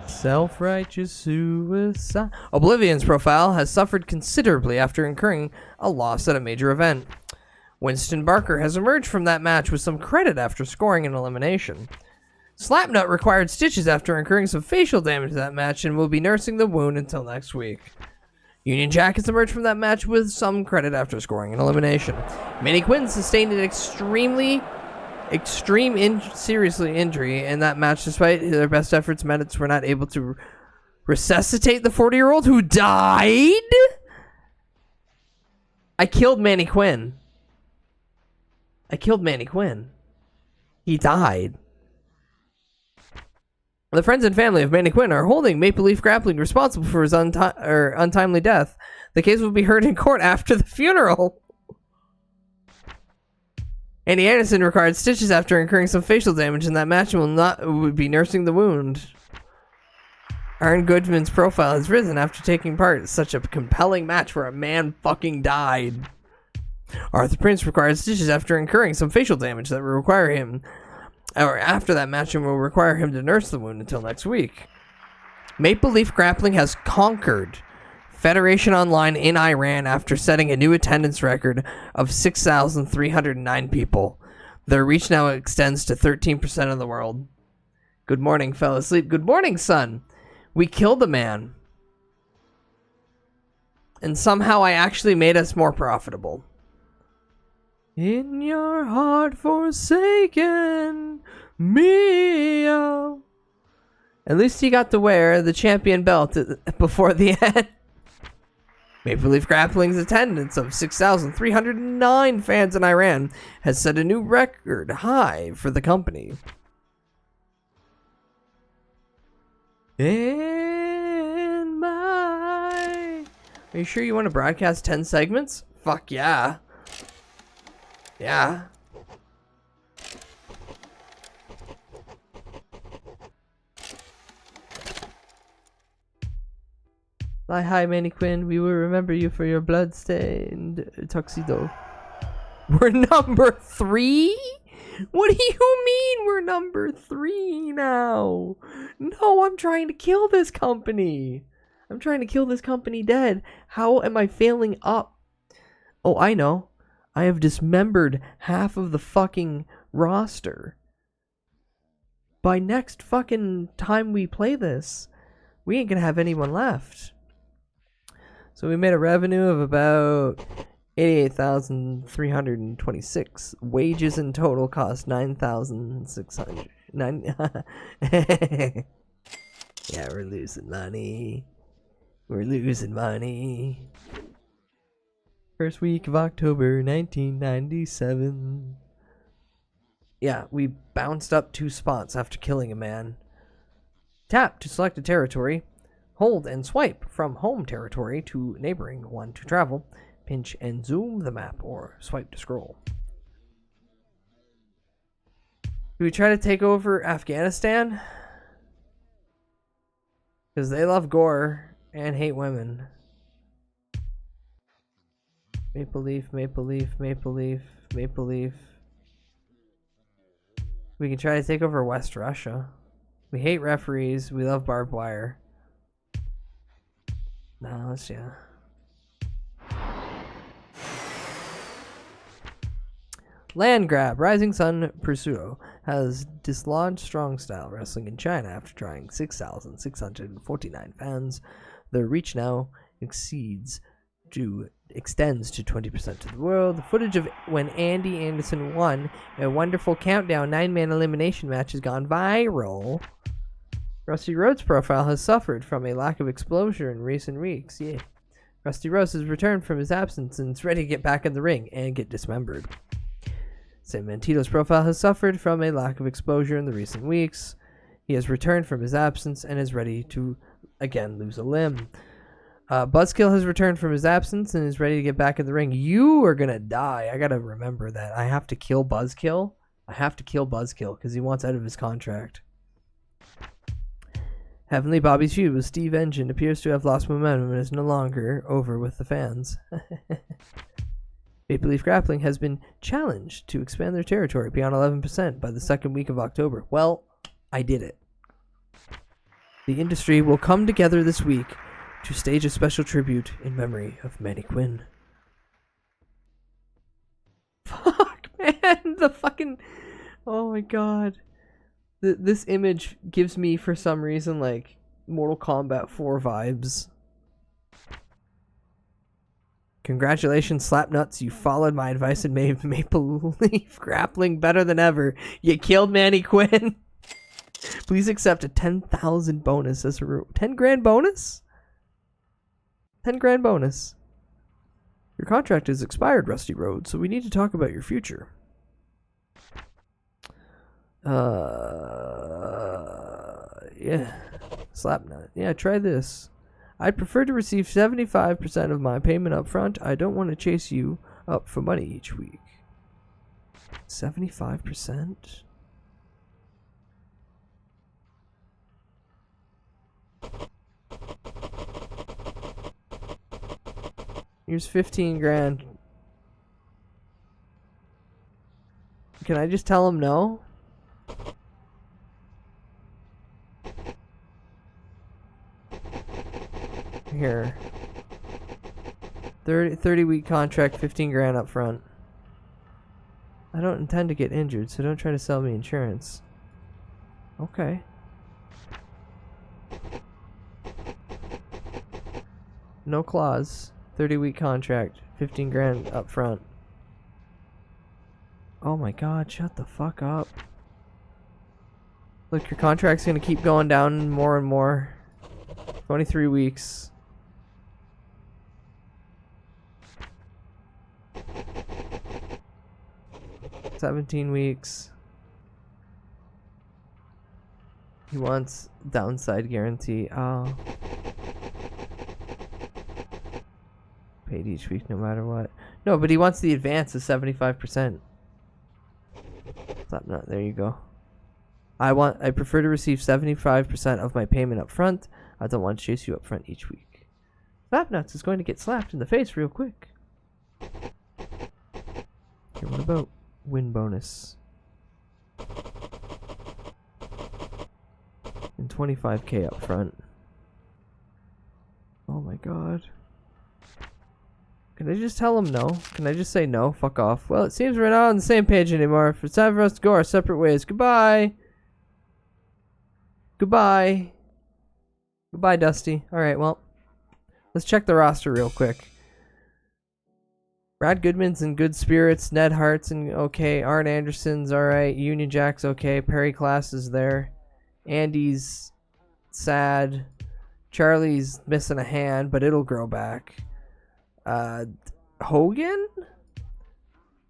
self-righteous suicide. Oblivion's profile has suffered considerably after incurring a loss at a major event. Winston Barker has emerged from that match with some credit after scoring an elimination. Slapnut required stitches after incurring some facial damage to that match and will be nursing the wound until next week. Union Jack has emerged from that match with some credit after scoring an elimination. Manny Quinn sustained an serious injury in that match. Despite their best efforts, medics were not able to resuscitate the 40-year-old who died. I killed Manny Quinn. He died. The friends and family of Manny Quinn are holding Maple Leaf Grappling responsible for his untimely death. The case will be heard in court after the funeral. Andy Anderson required stitches after incurring some facial damage in that match and will be nursing the wound. Aaron Goodman's profile has risen after taking part in such a compelling match where a man fucking died. Arthur Prince required stitches after incurring some facial damage that will require him, or after that match, and will require him to nurse the wound until next week. Maple Leaf Grappling has conquered Federation Online in Iran after setting a new attendance record of 6,309 people. Their reach now extends to 13% of the world. Good morning, fell asleep. Good morning, son. We killed a man. And somehow I actually made us more profitable. In your heart forsaken, Mia. At least he got to wear the champion belt before the end. Maple Leaf Grappling's attendance of 6,309 fans in Iran has set a new record high for the company. In my... Are you sure you want to broadcast 10 segments? Fuck yeah. Yeah. Fly high, Manny Quinn. We will remember you for your blood-stained tuxedo. We're number 3? What do you mean we're number 3 now? No, I'm trying to kill this company. I'm trying to kill this company dead. How am I failing up? Oh, I know. I have dismembered half of the fucking roster. By next fucking time we play this, we ain't gonna have anyone left. So we made a revenue of about 88,326. Wages in total cost 9,600. Yeah, we're losing money. We're losing money. First week of October 1997. Yeah, we bounced up 2 spots after killing a man. Tap to select a territory. Hold and swipe from home territory to neighboring one to travel. Pinch and zoom the map or swipe to scroll. Do we try to take over Afghanistan? Because they love gore and hate women. Maple Leaf, Maple Leaf, Maple Leaf, Maple Leaf. We can try to take over West Russia. We hate referees. We love barbed wire. No, let's yeah. Land grab. Rising Sun Pursuo has dislodged strong style wrestling in China after trying 6,649 fans. Their reach now extends to 20% to the world. The footage of when Andy Anderson won a wonderful countdown 9-man elimination match has gone viral. Rusty Rhodes' profile has suffered from a lack of exposure in recent weeks. Yeah. Rusty Rhodes has returned from his absence and is ready to get back in the ring and get dismembered. Sam Mantito's profile has suffered from a lack of exposure in the recent weeks. He has returned from his absence and is ready to again lose a limb. Buzzkill has returned from his absence and is ready to get back in the ring. You are gonna die. I gotta remember that. I have to kill Buzzkill. I have to kill Buzzkill because he wants out of his contract. Heavenly Bobby's feud with Steve Engine appears to have lost momentum and is no longer over with the fans. Maple Leaf Grappling has been challenged to expand their territory beyond 11% by the second week of October. Well, I did it. The industry will come together this week to stage a special tribute in memory of Manny Quinn. Fuck, man. The fucking... Oh my god. This image gives me, for some reason, like, Mortal Kombat 4 vibes. Congratulations, Slapnuts. You followed my advice and made Maple Leaf Grappling better than ever. You killed Manny Quinn. Please accept a 10,000 bonus as a 10 grand bonus? 10 grand bonus. Your contract is expired, Rusty Rhodes, so we need to talk about your future. Yeah. Slapnut. Yeah, try this. I'd prefer to receive 75% of my payment up front. I don't want to chase you up for money each week. 75%? Here's 15 grand. Can I just tell him no? Here. 30 week contract, 15 grand up front. I don't intend to get injured, so don't try to sell me insurance. Okay. No clause. 30 week contract, 15 grand up front. Oh my god, shut the fuck up. Look, your contract's gonna keep going down more and more. 23 weeks. $17 weeks. He wants downside guarantee. Oh. Paid each week no matter what. No, but he wants the advance of 75%. Stop, not there you go. I prefer to receive 75% of my payment up front. I don't want to chase you up front each week. Slapnuts is going to get slapped in the face real quick. Okay, what about win bonus? And 25k up front. Oh my god. Can I just tell him no? Can I just say no? Fuck off. Well, it seems we're not on the same page anymore. If it's time for us to go our separate ways. Goodbye. Goodbye. Goodbye, Dusty. Alright, well. Let's check the roster real quick. Brad Goodman's in good spirits. Ned Hart's in okay. Arn Anderson's alright. Union Jack's okay. Perry Class is there. Andy's sad. Charlie's missing a hand, but it'll grow back. Hogan?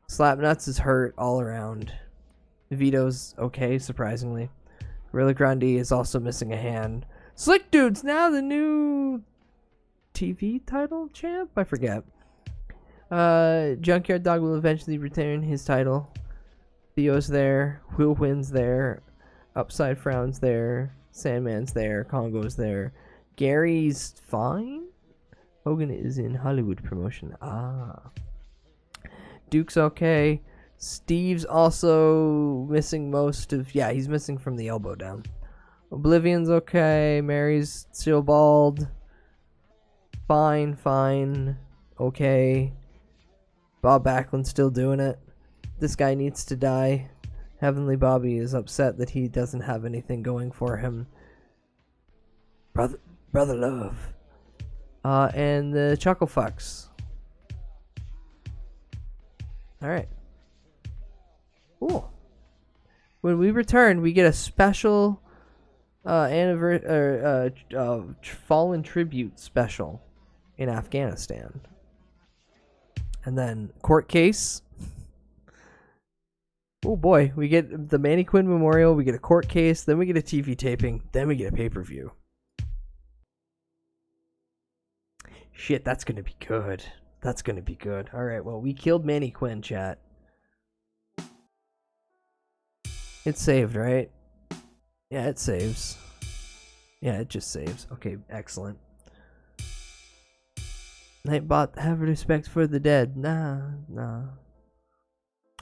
Slapnuts is hurt all around. Vito's okay, surprisingly. Gorilla Grande is also missing a hand. Slick Dude's now the new TV title champ? I forget. Junkyard Dog will eventually retain his title. Theo's there. Will Wynn's there. Upside Frown's there. Sandman's there. Congo's there. Gary's fine? Hogan is in Hollywood promotion. Ah. Duke's okay. Steve's also missing most of... Yeah, he's missing from the elbow down. Oblivion's okay. Mary's still bald. Fine. Okay. Bob Backlund's still doing it. This guy needs to die. Heavenly Bobby is upset that he doesn't have anything going for him. Brother love. And the Chuckle Fucks. Alright. Cool. When we return, we get a special fallen tribute special in Afghanistan. And then court case. Oh boy, we get the Manny Quinn Memorial, we get a court case, then we get a TV taping, then we get a pay-per-view. Shit, that's gonna be good. That's gonna be good. Alright, well, we killed Manny Quinn, chat. It's saved, right? Yeah, it saves. Yeah, it just saves. Okay, excellent. Nightbot, have respect for the dead. Nah.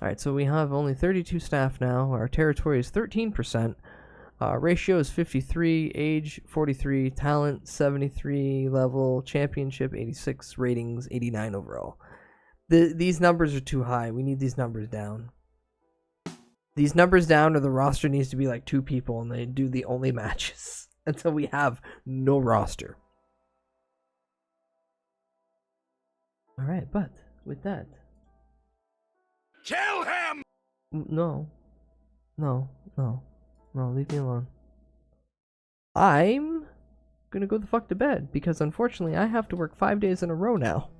Alright, so we have only 32 staff now. Our territory is 13%. Ratio is 53. Age, 43. Talent, 73. Level, championship, 86. Ratings, 89 overall. These numbers are too high. We need these numbers down. These numbers down, or the roster needs to be like 2 people, and they do the only matches until we have no roster. Alright, but with that... Kill him! No, leave me alone. I'm gonna go the fuck to bed, because unfortunately I have to work 5 days in a row now.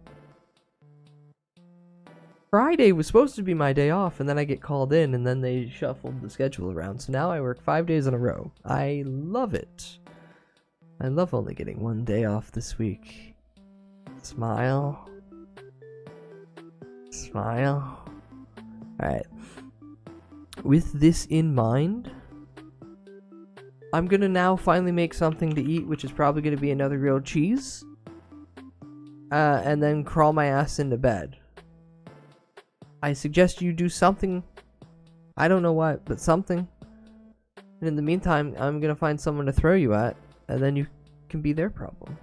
Friday was supposed to be my day off, and then I get called in, and then they shuffled the schedule around, so now I work 5 days in a row. I love it. I love only getting 1 day off this week. Smile. Alright. With this in mind, I'm gonna now finally make something to eat, which is probably gonna be another grilled cheese. And then crawl my ass into bed. I suggest you do something. I don't know what, but something. And in the meantime, I'm gonna find someone to throw you at, and then you can be their problem.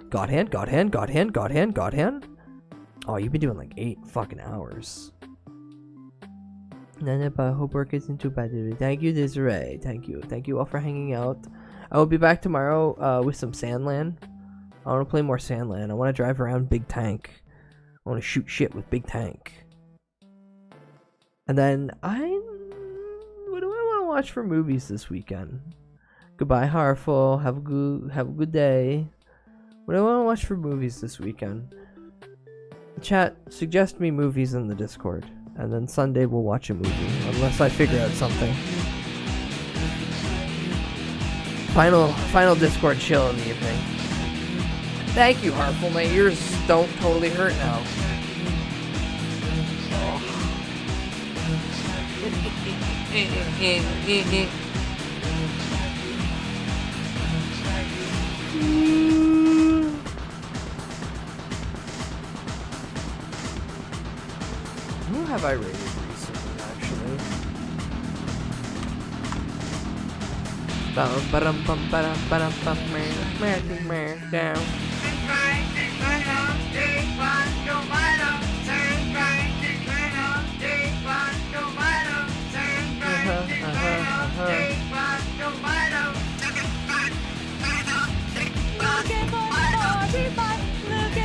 God hand. Oh, you've been doing like 8 fucking hours. I hope work isn't too bad today. Thank you, Desiree. Thank you all for hanging out. I will be back tomorrow with some Sandland. I want to play more Sandland. I want to drive around Big Tank. I want to shoot shit with Big Tank. And then what do I want to watch for movies this weekend? Goodbye, Harful. Have a good day. What do I want to watch for movies this weekend? Chat, suggest me movies in the Discord. And then Sunday we'll watch a movie. Unless I figure out something. Final Discord chill in the evening. Thank you, Harful. My ears don't totally hurt now. Who have I rated recently, actually? Down.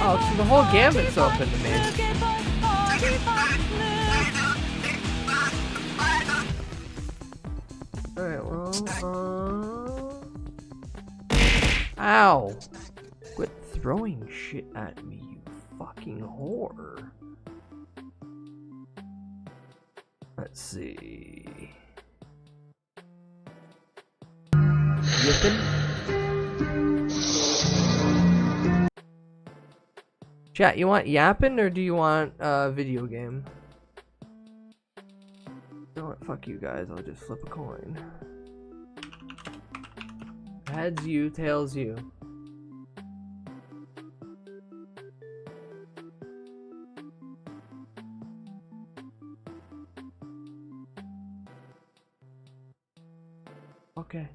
Oh, so the whole gambit's open to me. Alright, well, Ow! Quit throwing shit at me, you fucking whore. Let's see. Yippin'? Chat, you want yapping or do you want a video game? You know what? Fuck you guys. I'll just flip a coin. Heads you, tails you. Okay.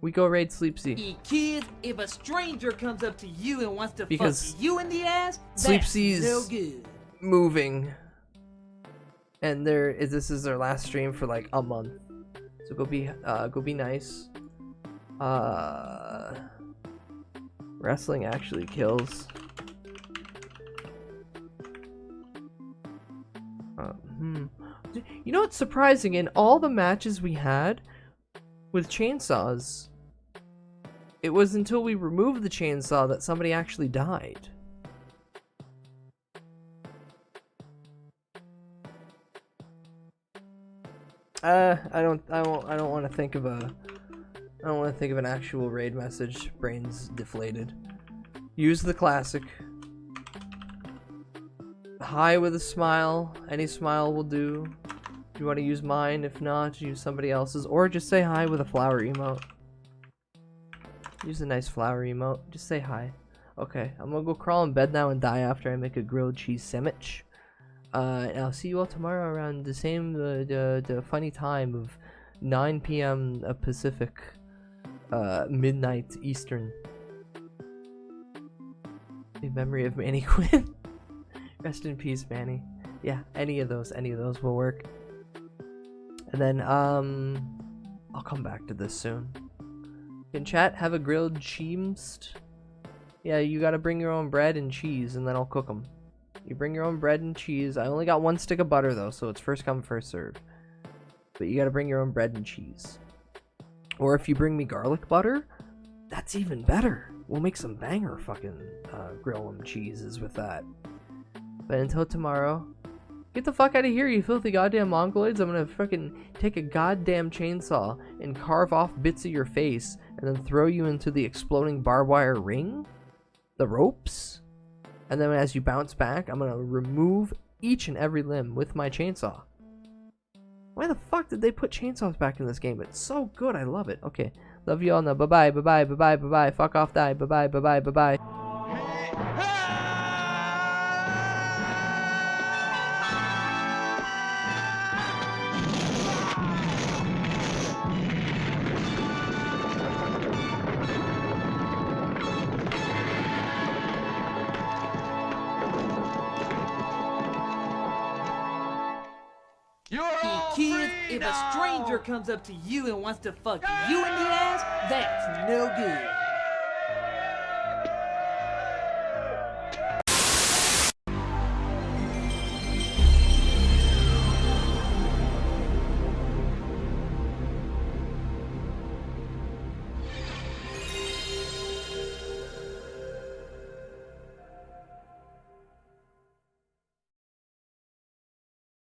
We go raid Sleepsy. Hey kids, if a stranger comes up to you and wants to Because fuck you in the ass, that's Sleepsy's no good. moving. And this is their last stream for like a month. So go be nice. Wrestling actually kills. You know what's surprising? In all the matches we had with chainsaws, it was until we removed the chainsaw that somebody actually died. I don't want to think of an actual raid message. Brain's deflated. Use the classic. Hi with a smile. Any smile will do. If you want to use mine, if not, use somebody else's. Or just say hi with a flower emote. Use a nice flower emote. Just say hi. Okay, I'm gonna go crawl in bed now and die after I make a grilled cheese sandwich. And I'll see you all tomorrow around the same the funny time of 9 p.m. Pacific, midnight Eastern. In memory of Manny Quinn. Rest in peace, Manny. Yeah, any of those will work. And then I'll come back to this soon. In chat, have a grilled cheese. Yeah, you gotta bring your own bread and cheese, and then I'll cook them. You bring your own bread and cheese. I only got 1 stick of butter though, so it's first come, first serve. But you gotta bring your own bread and cheese. Or if you bring me garlic butter, that's even better. We'll make some banger fucking grill them cheeses with that. But until tomorrow, get the fuck out of here, you filthy goddamn mongoloids. I'm gonna fucking take a goddamn chainsaw and carve off bits of your face and then throw you into the exploding barbed wire ring? The ropes? And then as you bounce back, I'm gonna remove each and every limb with my chainsaw. Why the fuck did they put chainsaws back in this game? It's so good, I love it. Okay, love you all now. Bye-bye, bye-bye, bye-bye, bye-bye. Fuck off, die. Bye-bye, bye-bye, bye-bye. Hey kids, if a stranger comes up to you and wants to fuck you in the ass, that's no good.